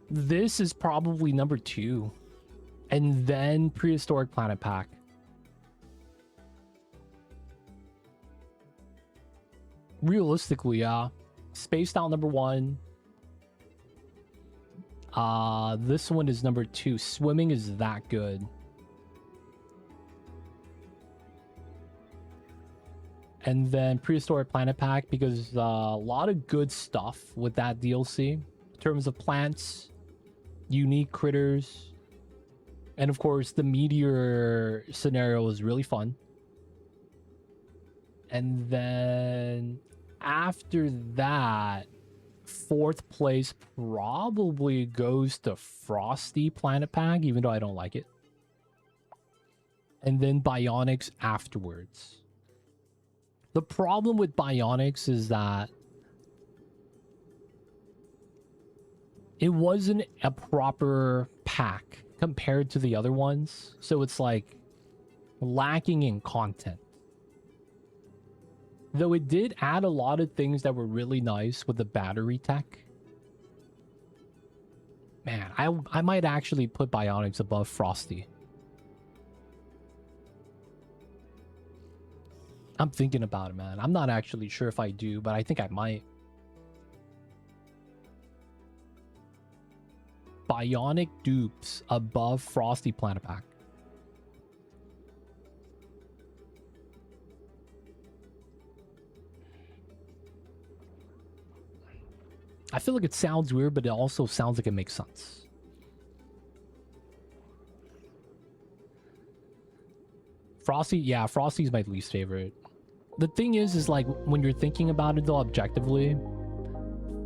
This is probably number 2. And then Prehistoric Planet Pack. Realistically, yeah. Spaced out number 1. This one is number 2. Swimming is that good. And then Prehistoric Planet Pack, because a lot of good stuff with that DLC. In terms of plants, unique critters. And of course, the meteor scenario is really fun. And then after that, 4th place probably goes to Frosty Planet Pack, even though I don't like it. And then Bionics afterwards. The problem with Bionics is that it wasn't a proper pack compared to the other ones. So it's like lacking in content. Though it did add a lot of things that were really nice with the battery tech. Man, I might actually put Bionics above Frosty. I'm thinking about it, man. I'm not actually sure if I do, but I think I might. Bionic Dupes above Frosty Planet Pack. I feel like it sounds weird, but it also sounds like it makes sense. Frosty, yeah, Frosty's my least favorite. The thing is like, when you're thinking about it though, objectively,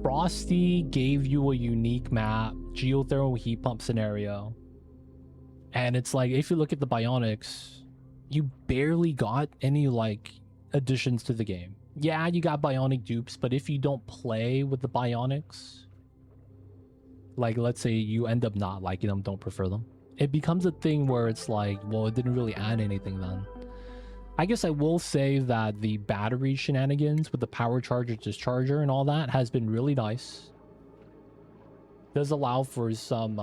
Frosty gave you a unique map, geothermal heat pump scenario. And it's like, if you look at the Bionics, you barely got any like additions to the game. Yeah, you got Bionic Dupes, but if you don't play with the Bionics, like let's say you end up not liking them, don't prefer them, it becomes a thing where it's like, well, it didn't really add anything then. I guess I will say that the battery shenanigans with the power charger, discharger, and all that has been really nice. Does allow for some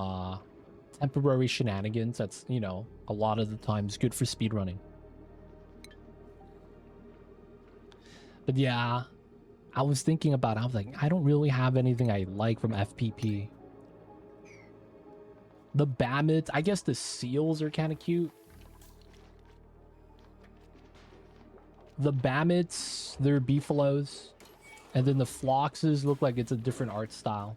temporary shenanigans. That's, you know, a lot of the times good for speedrunning. But yeah, I was thinking about it. I was like, I don't really have anything I like from FPP. The Bammits, I guess the seals are kind of cute. The Bammits, they're beefaloes. And then the Floxes look like it's a different art style.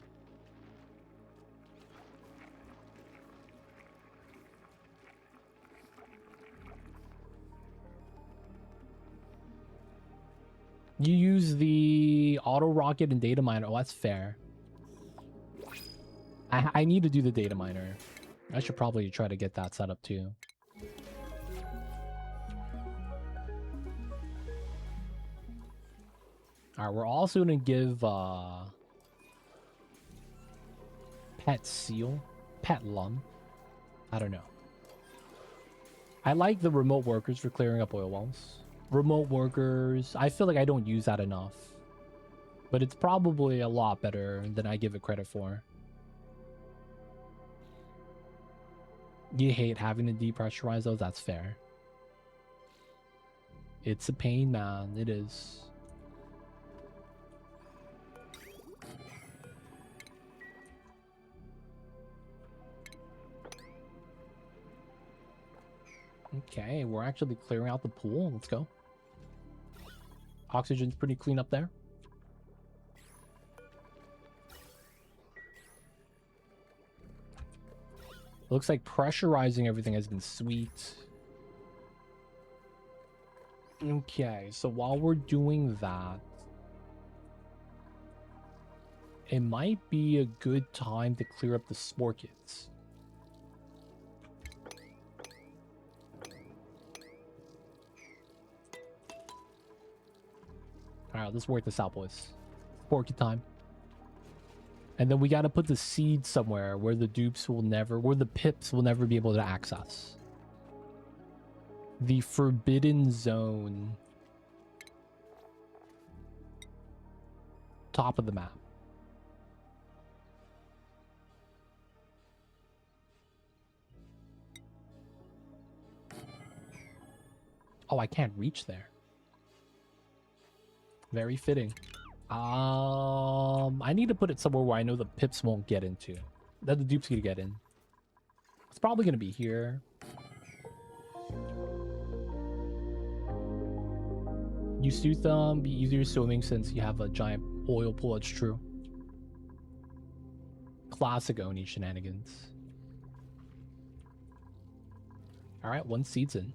You use the auto rocket and data miner. Oh, that's fair. I need to do the data miner. I should probably try to get that set up too. Alright, we're also gonna give pet seal, pet lum. I don't know. I like the remote workers for clearing up oil wells. Remote workers, I feel like I don't use that enough. But it's probably a lot better than I give it credit for. You hate having to depressurize those? That's fair. It's a pain, man. It is. Okay, we're actually clearing out the pool. Let's go. Oxygen's pretty clean up there. Looks like pressurizing everything has been sweet. Okay, so while we're doing that, it might be a good time to clear up the spore kits. Alright, let's work this out, boys. Spore kit time. And then we gotta put the seed somewhere where the dupes will never, where the pips will never be able to access. The forbidden zone. Top of the map. Oh, I can't reach there. Very fitting. I need to put it somewhere where I know the pips won't get into. That the dupes gonna get in. It's probably gonna be here. You suit them, be easier swimming since you have a giant oil pool. That's true. Classic Oni shenanigans. Alright, one seed's in.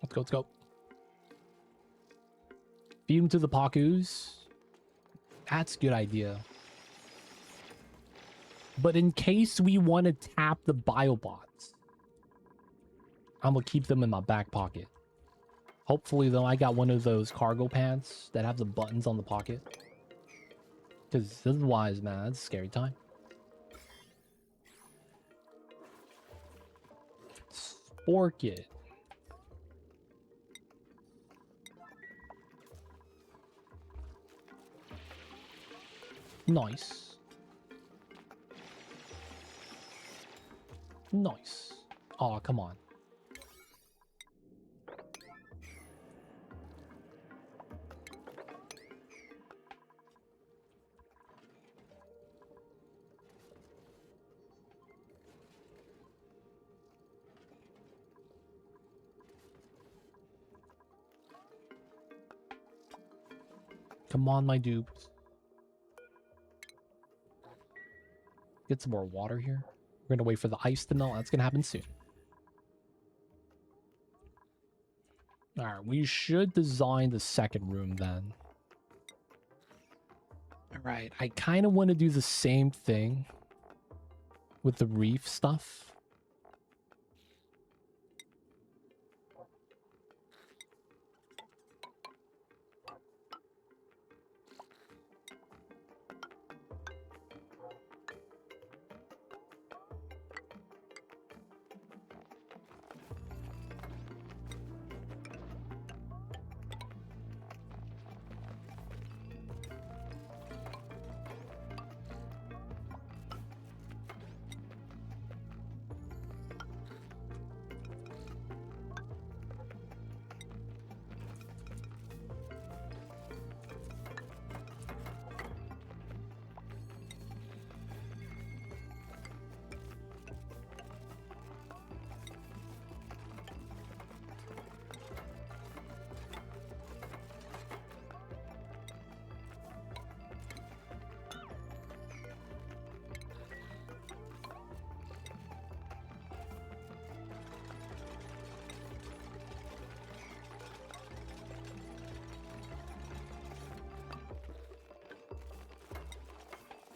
Let's go, let's go. Feed them to the Pakus. That's a good idea. But in case we want to tap the biobots, I'm going to keep them in my back pocket. Hopefully, though, I got one of those cargo pants that have the buttons on the pocket. Because otherwise, man, that's a scary time. Spork it. Nice. Nice. Oh, come on. Come on, my dupes. Get some more water here. We're gonna wait for the ice to melt. That's gonna happen soon. Alright, we should design the second room then. Alright, I kind of want to do the same thing with the reef stuff.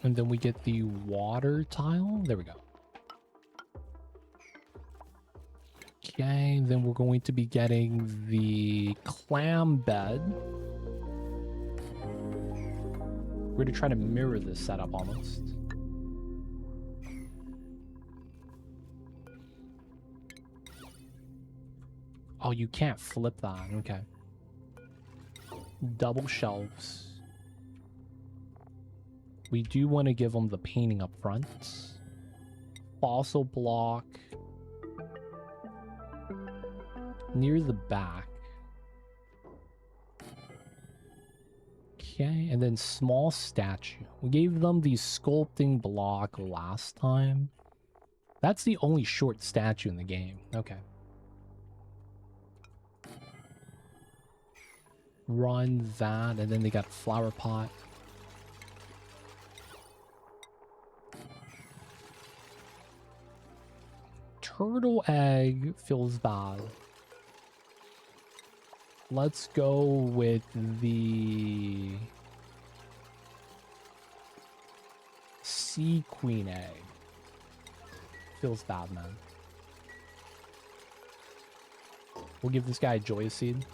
And then we get the water tile. There we go. Okay, then we're going to be getting the clam bed. We're going to try to mirror this setup almost. Oh, you can't flip that. Okay. Double shelves. We do want to give them the painting up front. Fossil block near the back. Okay, and then small statue. We gave them the sculpting block last time. That's the only short statue in the game. Okay. Run that, and then they got a flower pot. Turtle egg feels bad. Let's go with the sea queen egg. Feels bad, man. We'll give this guy a joyous seed.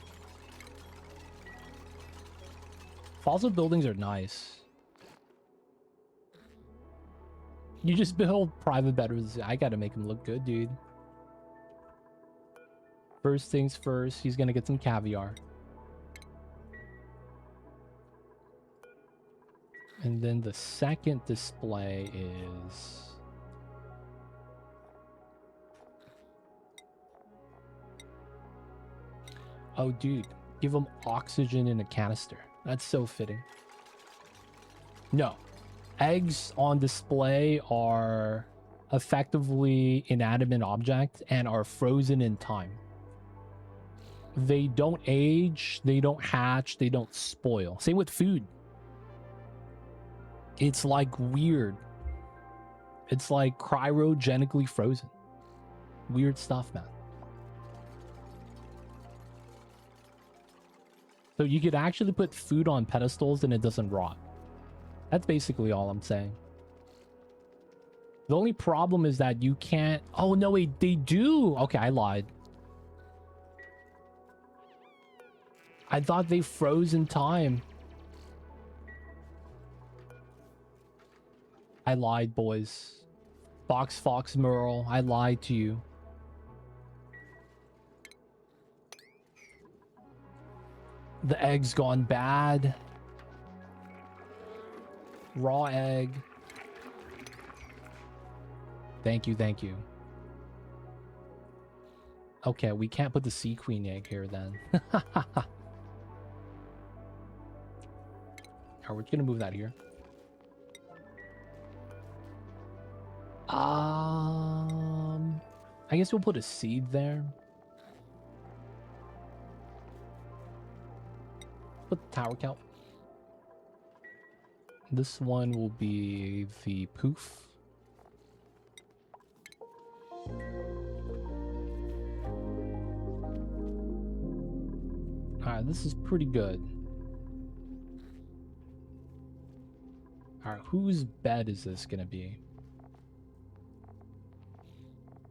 Fossil buildings are nice. You just build private bedrooms. I gotta make him look good, dude. First things first, he's gonna get some caviar. And then the second display is... Oh, dude. Give him oxygen in a canister. That's so fitting. No. Eggs on display are effectively inanimate objects and are frozen in time. They don't age, they don't hatch, they don't spoil. Same with food. It's like weird. It's like cryogenically frozen. Weird stuff, man. So you could actually put food on pedestals and it doesn't rot. That's basically all I'm saying. The only problem is that you can't... Oh, no, wait, they do. Okay, I lied. I thought they froze in time. I lied, boys. Fox Merle, I lied to you. The egg's gone bad. Raw egg. Thank you, thank you. Okay, we can't put the sea queen egg here then. Alright, we're gonna move that here. I guess we'll put a seed there. Put the tower count. This one will be the poof. Alright, this is pretty good. Alright, whose bed is this gonna be?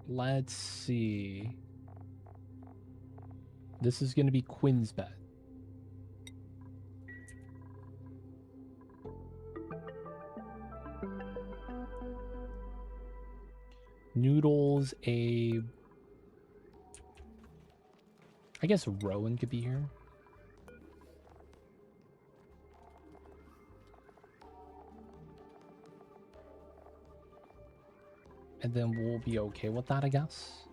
Let's see. This is gonna be Quinn's bed. Noodles, Abe. I guess Rowan could be here. And then we'll be okay with that, I guess.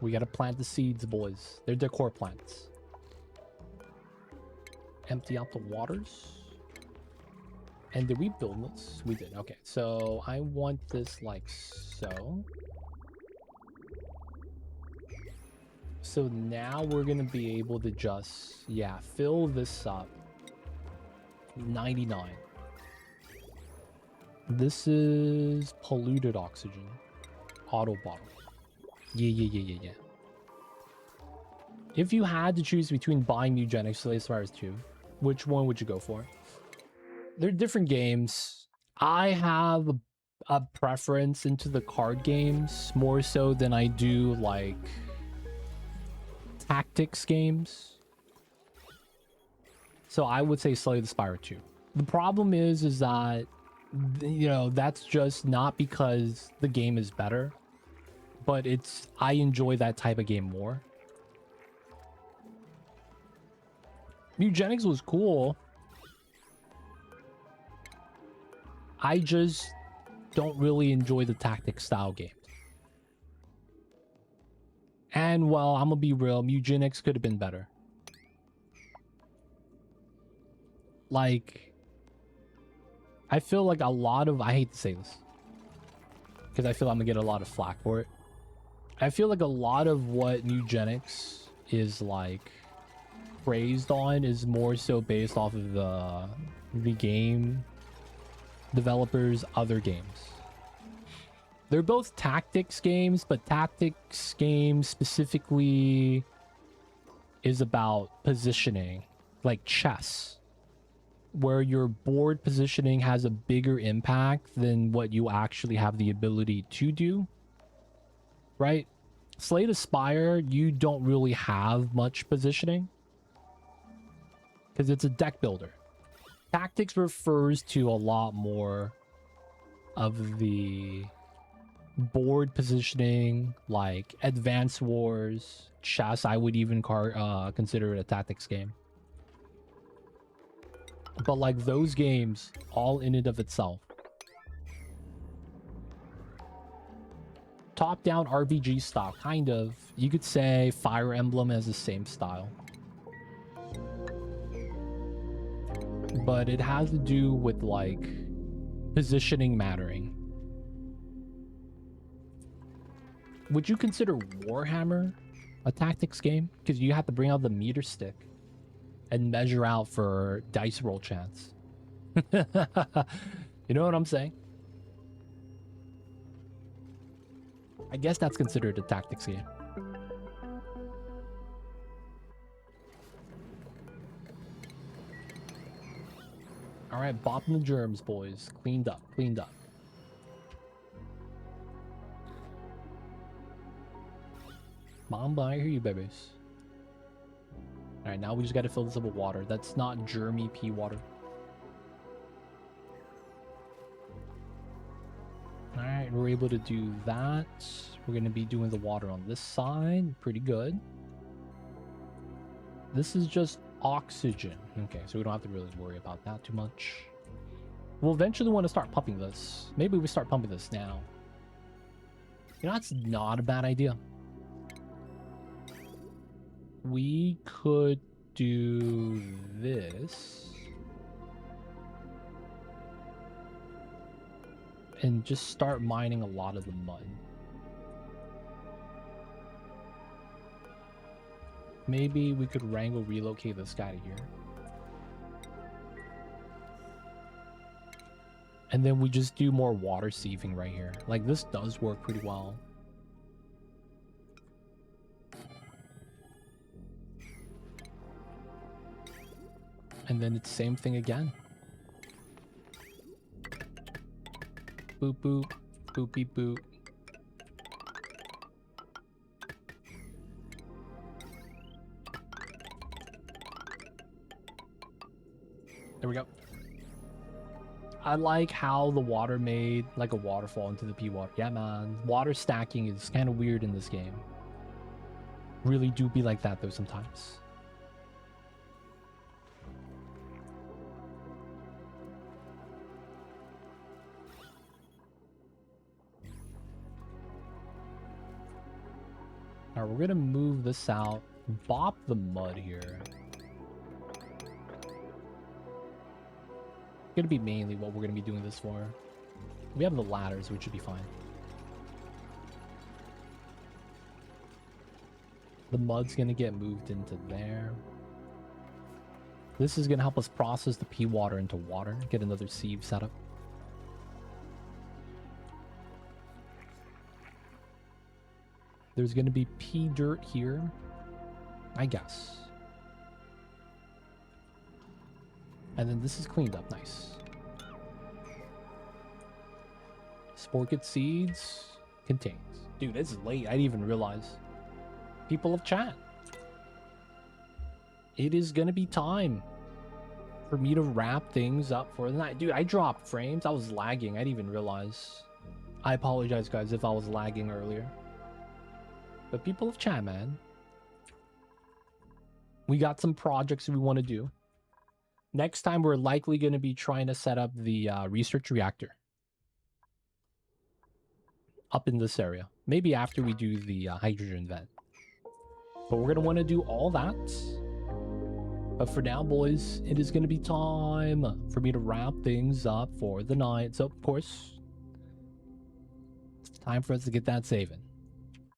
We gotta plant the seeds, boys. They're decor plants. Empty out the waters. And did we build this? We did. Okay, so I want this like so. So now we're gonna be able to just, yeah, fill this up. 99. This is polluted oxygen. Auto bottle. Yeah. If you had to choose between buying Eugenics Slave Spires 2, which one would you go for? They're different games. I have a preference into the card games more so than I do like tactics games. So I would say Slay the Spire 2. The problem is that, you know, that's just not because the game is better, but I enjoy that type of game more. Eugenics was cool. I just don't really enjoy the tactic style games. And well, I'm gonna be real, Eugenics could have been better. Like, I feel like a lot of, I hate to say this, because I feel I'm gonna get a lot of flack for it. I feel like a lot of what Eugenics is like praised on is more so based off of the game developers' other games. They're both tactics games, but tactics games specifically is about positioning, like chess, where your board positioning has a bigger impact than what you actually have the ability to do, right? Slay the Spire, you don't really have much positioning because it's a deck builder. Tactics refers to a lot more of the board positioning, like Advance Wars, chess. I would even consider it a tactics game. But like those games, all in and of itself. Top-down RPG style, kind of. You could say Fire Emblem has the same style. But it has to do with like positioning mattering. Would you consider Warhammer a tactics game? Because you have to bring out the meter stick and measure out for dice roll chance. You know what I'm saying? I guess that's considered a tactics game. All right, bopping the germs, boys. Cleaned up, cleaned up. Mamba, I hear you, babies. All right, now we just got to fill this up with water. That's not germy pea water. All right, we're able to do that. We're going to be doing the water on this side. Pretty good. This is just oxygen. Okay, so we don't have to really worry about that too much. We'll eventually want to start pumping this. Maybe we start pumping this now. You know, that's not a bad idea. We could do this and just start mining a lot of the mud. Maybe we could wrangle relocate this guy to here. And then we just do more water sieving right here. Like, this does work pretty well. And then it's same thing again. Boop, boop, boopy, boop. There we go. I like how the water made like a waterfall into the pea water. Yeah, man. Water stacking is kind of weird in this game. Really do be like that though sometimes. Alright, we're gonna move this out. Bop the mud here. Gonna be mainly what we're gonna be doing this for. We have the ladders, which should be fine. The mud's gonna get moved into there. This is gonna help us process the pea water into water. Get another sieve set up. There's gonna be pea dirt here, I guess. And then this is cleaned up, nice. Sporket seeds contains. Dude, it's late. I didn't even realize. People of chat. It is gonna be time for me to wrap things up for the night. Dude, I dropped frames. I was lagging. I didn't even realize. I apologize, guys, if I was lagging earlier. But people of chat, man. We got some projects we want to do. Next time, we're likely going to be trying to set up the research reactor up in this area. Maybe after we do the hydrogen vent. But we're going to want to do all that. But for now, boys, it is going to be time for me to wrap things up for the night. So, of course, it's time for us to get that saving.